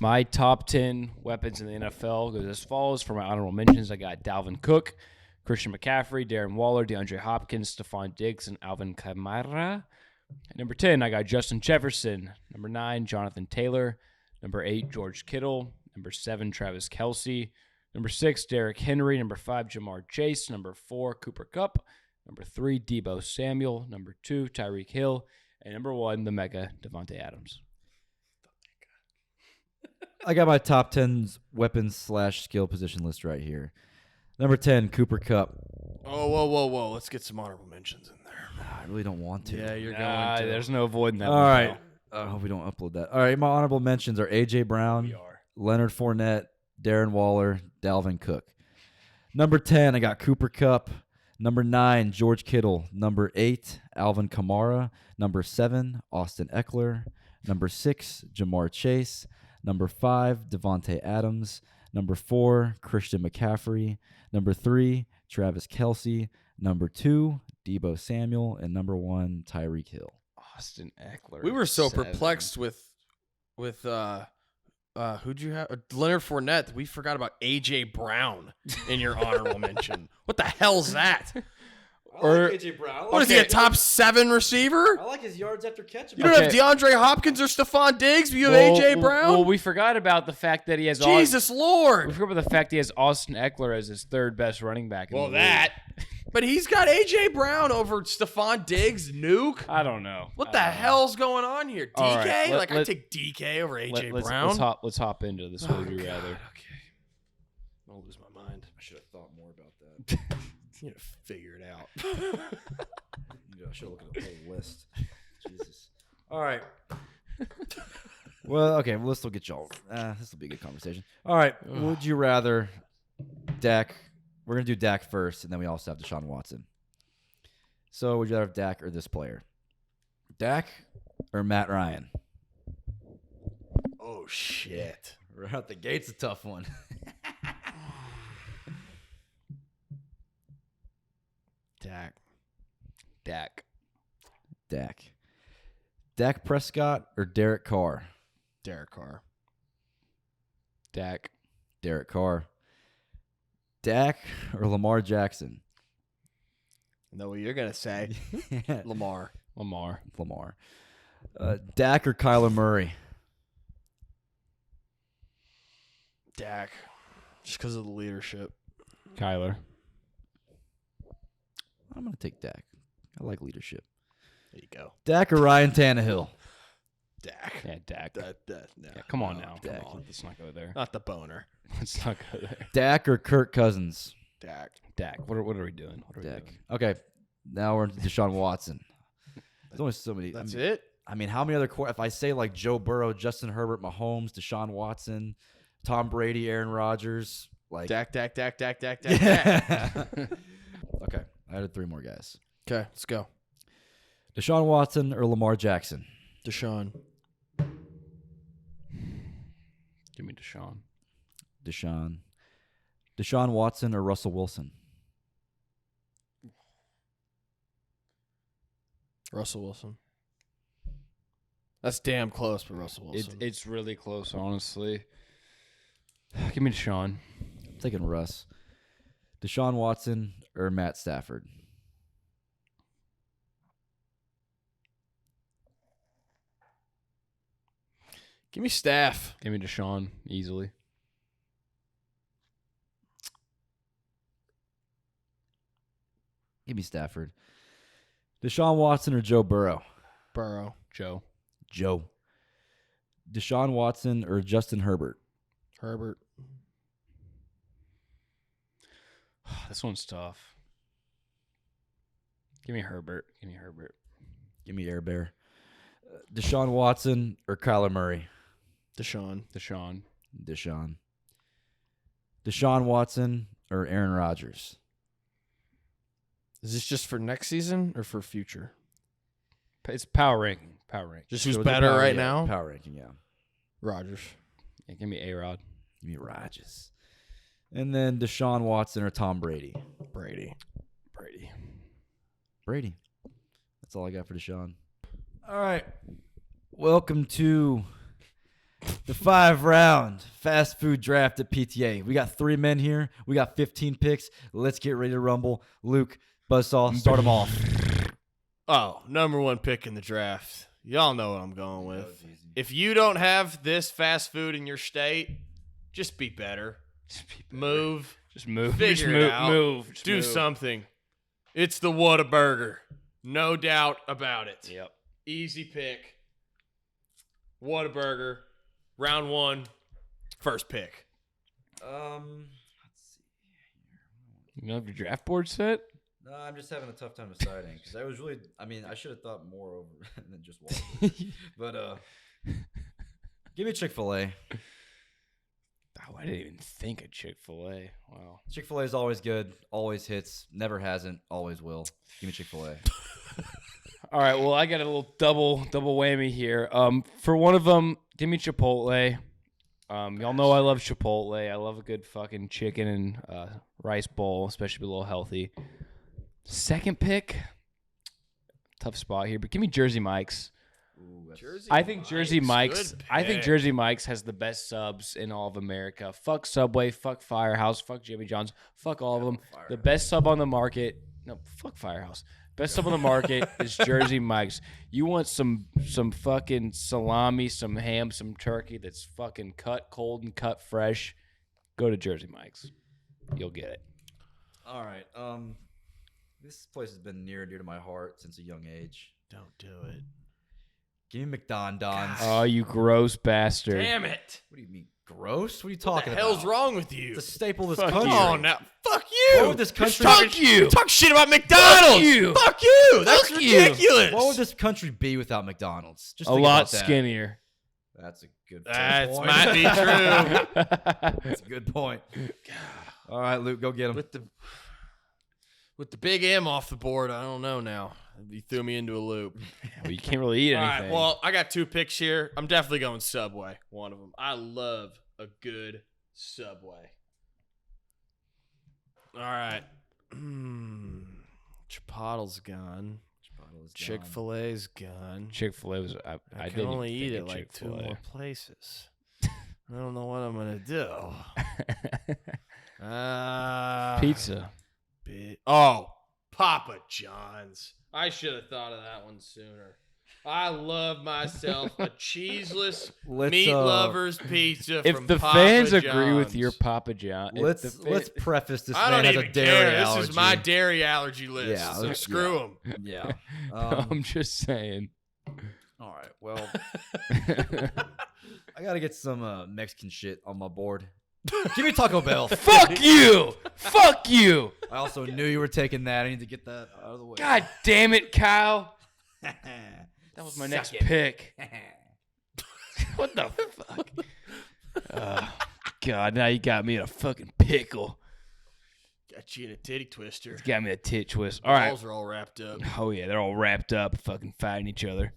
Speaker 2: My top 10 weapons in the NFL goes as follows. For my honorable mentions, I got Dalvin Cook, Christian McCaffrey, Darren Waller, DeAndre Hopkins, Stephon Diggs, and Alvin Kamara. At number 10, I got Justin Jefferson. Number 9, Jonathan Taylor. Number 8, George Kittle. Number 7, Travis Kelce. Number 6, Derrick Henry. Number 5, Jamar Chase. Number 4, Cooper Kupp. Number 3, Deebo Samuel. Number 2, Tyreek Hill. And number 1, the mega Devontae Adams.
Speaker 1: I got my top 10 weapons / skill position list right here. Number 10, Cooper Kupp.
Speaker 3: Oh, whoa. Let's get some honorable mentions in there.
Speaker 1: I really don't want to.
Speaker 3: Yeah, you're
Speaker 2: Nah,
Speaker 3: going to.
Speaker 2: there's no avoiding that.
Speaker 1: All right. I hope we don't upload that. All right, my honorable mentions are A.J. Brown,
Speaker 2: We are.
Speaker 1: Leonard Fournette, Darren Waller, Dalvin Cook. Number 10, I got Cooper Kupp. Number 9, George Kittle. Number 8, Alvin Kamara. Number 7, Austin Eckler. Number 6, Jamar Chase. Number 5, Devontae Adams. Number 4, Christian McCaffrey. Number 3, Travis Kelce. Number 2, Deebo Samuel. And number 1, Tyreek Hill.
Speaker 2: Austin Eckler.
Speaker 3: We were so
Speaker 2: 7.
Speaker 3: perplexed with who'd you have? Leonard Fournette. We forgot about A.J. Brown in your honorable mention. What the hell's that?
Speaker 2: Or-
Speaker 1: A.J. Brown.
Speaker 3: What is he, a top 7 receiver?
Speaker 1: I like his yards after catch.
Speaker 3: You don't have DeAndre Hopkins or Stephon Diggs, but you have A.J. Brown?
Speaker 2: Well, we forgot about the fact that he has
Speaker 3: Jesus
Speaker 2: we
Speaker 3: Lord.
Speaker 2: forgot about the fact he has Austin Eckler as his third best running back. In the league.
Speaker 3: But he's got A.J. Brown over Stephon Diggs, nuke.
Speaker 2: I don't know.
Speaker 3: What the hell's going on here? DK?
Speaker 2: All right,
Speaker 3: I take DK over A.J.
Speaker 2: Let's
Speaker 3: Brown?
Speaker 2: let's hop into this. Would you rather?
Speaker 3: Okay. I'll lose my mind.
Speaker 1: I should have thought more about that.
Speaker 3: You need to figure it out.
Speaker 1: I should look at the whole list. Jesus. All right. Well, okay. Well, this will get y'all. This will be a good conversation. All right. Would you rather Dak? We're gonna do Dak first, and then we also have Deshaun Watson. So, would you rather have Dak or this player? Dak or Matt Ryan?
Speaker 3: Oh, shit.
Speaker 1: Right out the gate's a tough one.
Speaker 3: Dak.
Speaker 1: Dak. Dak Prescott or Derek Carr?
Speaker 3: Derek Carr.
Speaker 2: Dak.
Speaker 1: Derek Carr. Dak or Lamar Jackson?
Speaker 3: I know what you're going to say. Lamar.
Speaker 2: Lamar.
Speaker 1: Dak or Kyler Murray?
Speaker 3: Dak. Just because of the leadership.
Speaker 2: Kyler.
Speaker 1: I'm going to take Dak. I like leadership.
Speaker 3: There you go.
Speaker 1: Dak or Ryan Tannehill?
Speaker 3: Dak.
Speaker 2: Yeah, Dak.
Speaker 3: No,
Speaker 2: Yeah, come on now.
Speaker 3: Dak.
Speaker 2: Come on. Let's not go there.
Speaker 3: Not the boner.
Speaker 2: Let's not go there.
Speaker 1: Dak or Kirk Cousins?
Speaker 3: Dak.
Speaker 2: Dak. What are we doing?
Speaker 1: Dak. Okay, now we're into Deshaun Watson. There's only so many.
Speaker 3: That's it?
Speaker 1: I mean, how many other if I say like Joe Burrow, Justin Herbert, Mahomes, Deshaun Watson, Tom Brady, Aaron Rodgers, like
Speaker 3: Dak.
Speaker 1: Okay, I added 3 more guys.
Speaker 3: Okay, let's go.
Speaker 1: Deshaun Watson or Lamar Jackson?
Speaker 3: Deshaun.
Speaker 2: Give me Deshaun.
Speaker 1: Deshaun Watson or Russell Wilson?
Speaker 3: Russell Wilson. That's damn close, but Russell Wilson.
Speaker 2: It's really close, honestly. Give me Deshaun.
Speaker 1: I'm taking Russ. Deshaun Watson or Matt Stafford?
Speaker 3: Give me Staff.
Speaker 2: Give me Deshaun easily.
Speaker 1: Give me Stafford. Deshaun Watson or Joe Burrow?
Speaker 3: Burrow.
Speaker 2: Joe.
Speaker 1: Deshaun Watson or Justin Herbert?
Speaker 3: Herbert.
Speaker 2: This one's tough. Give me Herbert.
Speaker 1: Give me Air Bear. Deshaun Watson or Kyler Murray?
Speaker 3: Deshaun.
Speaker 1: Deshaun Watson or Aaron Rodgers?
Speaker 3: Is this just for next season or for future?
Speaker 2: It's power ranking.
Speaker 3: Just who's better right now?
Speaker 1: Power ranking, yeah.
Speaker 3: Rodgers.
Speaker 2: Yeah, give me A-Rod.
Speaker 1: Give me Rodgers. And then Deshaun Watson or Tom Brady?
Speaker 3: Brady.
Speaker 1: That's all I got for Deshaun. All right. Welcome to the 5-round fast food draft at PTA. We got 3 men here. We got 15 picks. Let's get ready to rumble. Luke, Buzzsaw, start them off.
Speaker 3: Oh, number 1 pick in the draft. Y'all know what I'm going with. If you don't have this fast food in your state, just be better. Move.
Speaker 2: Just move.
Speaker 3: Figure it out.
Speaker 2: Move. Just
Speaker 3: Do
Speaker 2: move.
Speaker 3: something. It's the Whataburger. No doubt about it.
Speaker 2: Yep.
Speaker 3: Easy pick. Whataburger. Round 1. First pick.
Speaker 1: Let's see here.
Speaker 2: You have your draft board set?
Speaker 1: No, I'm just having a tough time deciding because I should have thought more over than just one. But give me Chick-fil-A.
Speaker 2: Oh, I didn't even think of Chick-fil-A. Wow.
Speaker 1: Chick-fil-A is always good, always hits, never hasn't, always will. Give me Chick-fil-A.
Speaker 2: All right, well, I got a little double whammy here. For one of them, give me Chipotle. Y'all know I love Chipotle. I love a good fucking chicken and rice bowl, especially a little healthy. Second pick, tough spot here, but give me Jersey Mike's.
Speaker 1: Ooh,
Speaker 2: I think Jersey Mike's.
Speaker 3: Good
Speaker 2: I think
Speaker 3: pick.
Speaker 2: Jersey Mike's has the best subs in all of America. Fuck Subway, fuck Firehouse, fuck Jimmy John's, fuck all of them. The best sub on the market. No, fuck Firehouse. Best sub on the market is Jersey Mike's. You want some fucking salami, some ham, some turkey that's fucking cut cold and cut fresh. Go to Jersey Mike's. You'll get it.
Speaker 1: All right. This place has been near and dear to my heart since a young age.
Speaker 3: Don't do it.
Speaker 1: Give me McDonald's.
Speaker 2: Oh, you gross bastard.
Speaker 3: Damn it.
Speaker 1: What do you mean, gross? What are you
Speaker 3: What
Speaker 1: talking
Speaker 3: the
Speaker 1: about?
Speaker 3: hell's wrong with you?
Speaker 1: It's a staple of this
Speaker 2: Fuck
Speaker 1: country.
Speaker 2: you.
Speaker 3: Come on now. Fuck you.
Speaker 1: What would this country?
Speaker 3: Fuck you. Talk shit about McDonald's.
Speaker 2: you.
Speaker 3: Fuck you. That's
Speaker 2: Fuck you.
Speaker 3: ridiculous.
Speaker 1: What would this country be without McDonald's? Just
Speaker 2: A
Speaker 1: think
Speaker 2: lot
Speaker 1: about that.
Speaker 2: skinnier.
Speaker 1: That's a good
Speaker 3: That
Speaker 1: point.
Speaker 3: might be true.
Speaker 1: That's a good point. All right, Luke, go get him.
Speaker 3: With the big M off the board, I don't know now. You threw me into a loop.
Speaker 2: Well, you can't really eat
Speaker 3: All
Speaker 2: anything.
Speaker 3: right, well, I got 2 picks here. I'm definitely going Subway, one of them. I love a good Subway. All right. Chipotle's gone.
Speaker 1: Chick-fil-A's gone.
Speaker 3: Chick-fil-A's gone.
Speaker 2: Chick-fil-A was. I
Speaker 3: can
Speaker 2: didn't
Speaker 3: only
Speaker 2: even
Speaker 3: eat
Speaker 2: think
Speaker 3: it
Speaker 2: of
Speaker 3: like 2
Speaker 2: Chick-fil-A.
Speaker 3: more places. I don't know what I'm gonna do.
Speaker 2: Pizza.
Speaker 3: Papa John's. I should have thought of that one sooner. I love myself a cheeseless meat lovers pizza
Speaker 2: If
Speaker 3: from
Speaker 2: the
Speaker 3: Papa
Speaker 2: fans
Speaker 3: John's.
Speaker 2: agree with your Papa John,
Speaker 1: Let's preface this.
Speaker 3: I
Speaker 1: man
Speaker 3: don't
Speaker 1: has
Speaker 3: even
Speaker 1: a dairy
Speaker 3: care.
Speaker 1: allergy.
Speaker 3: This is my dairy allergy list.
Speaker 1: Yeah,
Speaker 3: So screw them.
Speaker 1: Yeah.
Speaker 2: I'm just saying.
Speaker 1: All right. Well, I gotta get some Mexican shit on my board. Give me Taco Bell.
Speaker 2: Fuck you! Fuck you!
Speaker 1: I also knew you were taking that. I need to get that out of the way.
Speaker 2: God damn it, Kyle! That was my next pick. What the fuck? God, now you got me in a fucking pickle.
Speaker 3: Got you in a titty twister.
Speaker 2: You got me a tit twist. All right.
Speaker 3: Balls are all wrapped up.
Speaker 2: Oh yeah, they're all wrapped up, fucking fighting each other.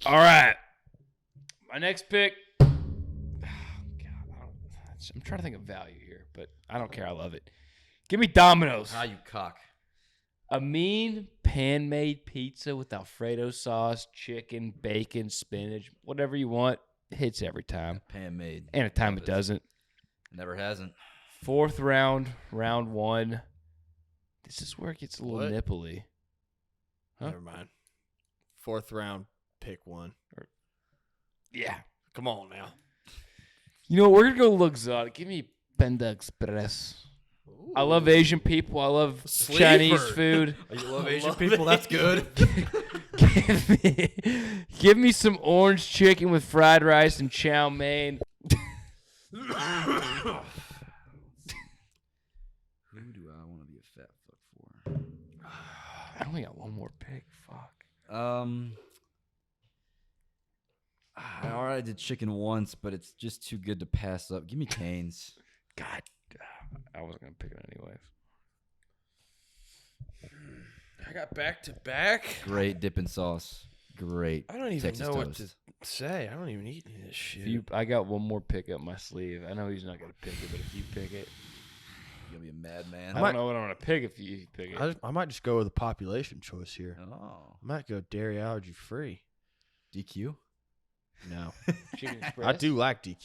Speaker 2: All right. My next pick. Oh, God, I'm trying to think of value here, but I don't care. I love it. Give me Domino's.
Speaker 1: Ah, you cock.
Speaker 2: A mean pan-made pizza with Alfredo sauce, chicken, bacon, spinach, whatever you want. Hits every time.
Speaker 1: Pan made.
Speaker 2: And at time it doesn't.
Speaker 1: Never hasn't.
Speaker 2: 4th round, round 1. This is where it gets a little
Speaker 3: What?
Speaker 2: nipply. Huh?
Speaker 3: Never mind. 4th round, pick one.
Speaker 2: Yeah.
Speaker 3: Come on now.
Speaker 2: You know what? We're going to go look exotic. Give me Panda Express.
Speaker 3: Ooh.
Speaker 2: I love Asian people. I love
Speaker 3: Sleeper.
Speaker 2: Chinese food.
Speaker 1: Oh, you love Asian people? That's good.
Speaker 2: give me some orange chicken with fried rice and chow mein.
Speaker 1: Who do I want to be a fat fuck for?
Speaker 2: I only got one more pick. Fuck.
Speaker 1: I already did chicken once, but it's just too good to pass up. Give me Cane's.
Speaker 2: God, I wasn't going to pick it anyways.
Speaker 3: I got back to back.
Speaker 1: Great dipping sauce. Great.
Speaker 3: I don't even
Speaker 1: Texas
Speaker 3: know what
Speaker 1: toast.
Speaker 3: to say. I don't even eat any of this shit.
Speaker 2: I got one more pick up my sleeve. I know he's not going to pick it, but if you pick it,
Speaker 1: You're going to be a madman.
Speaker 2: I don't know what I'm going to pick if you pick it.
Speaker 3: I might just go with a population choice here.
Speaker 1: Oh.
Speaker 3: I might go dairy allergy free.
Speaker 1: DQ?
Speaker 3: No.
Speaker 2: Chicken Express.
Speaker 3: I do like DQ.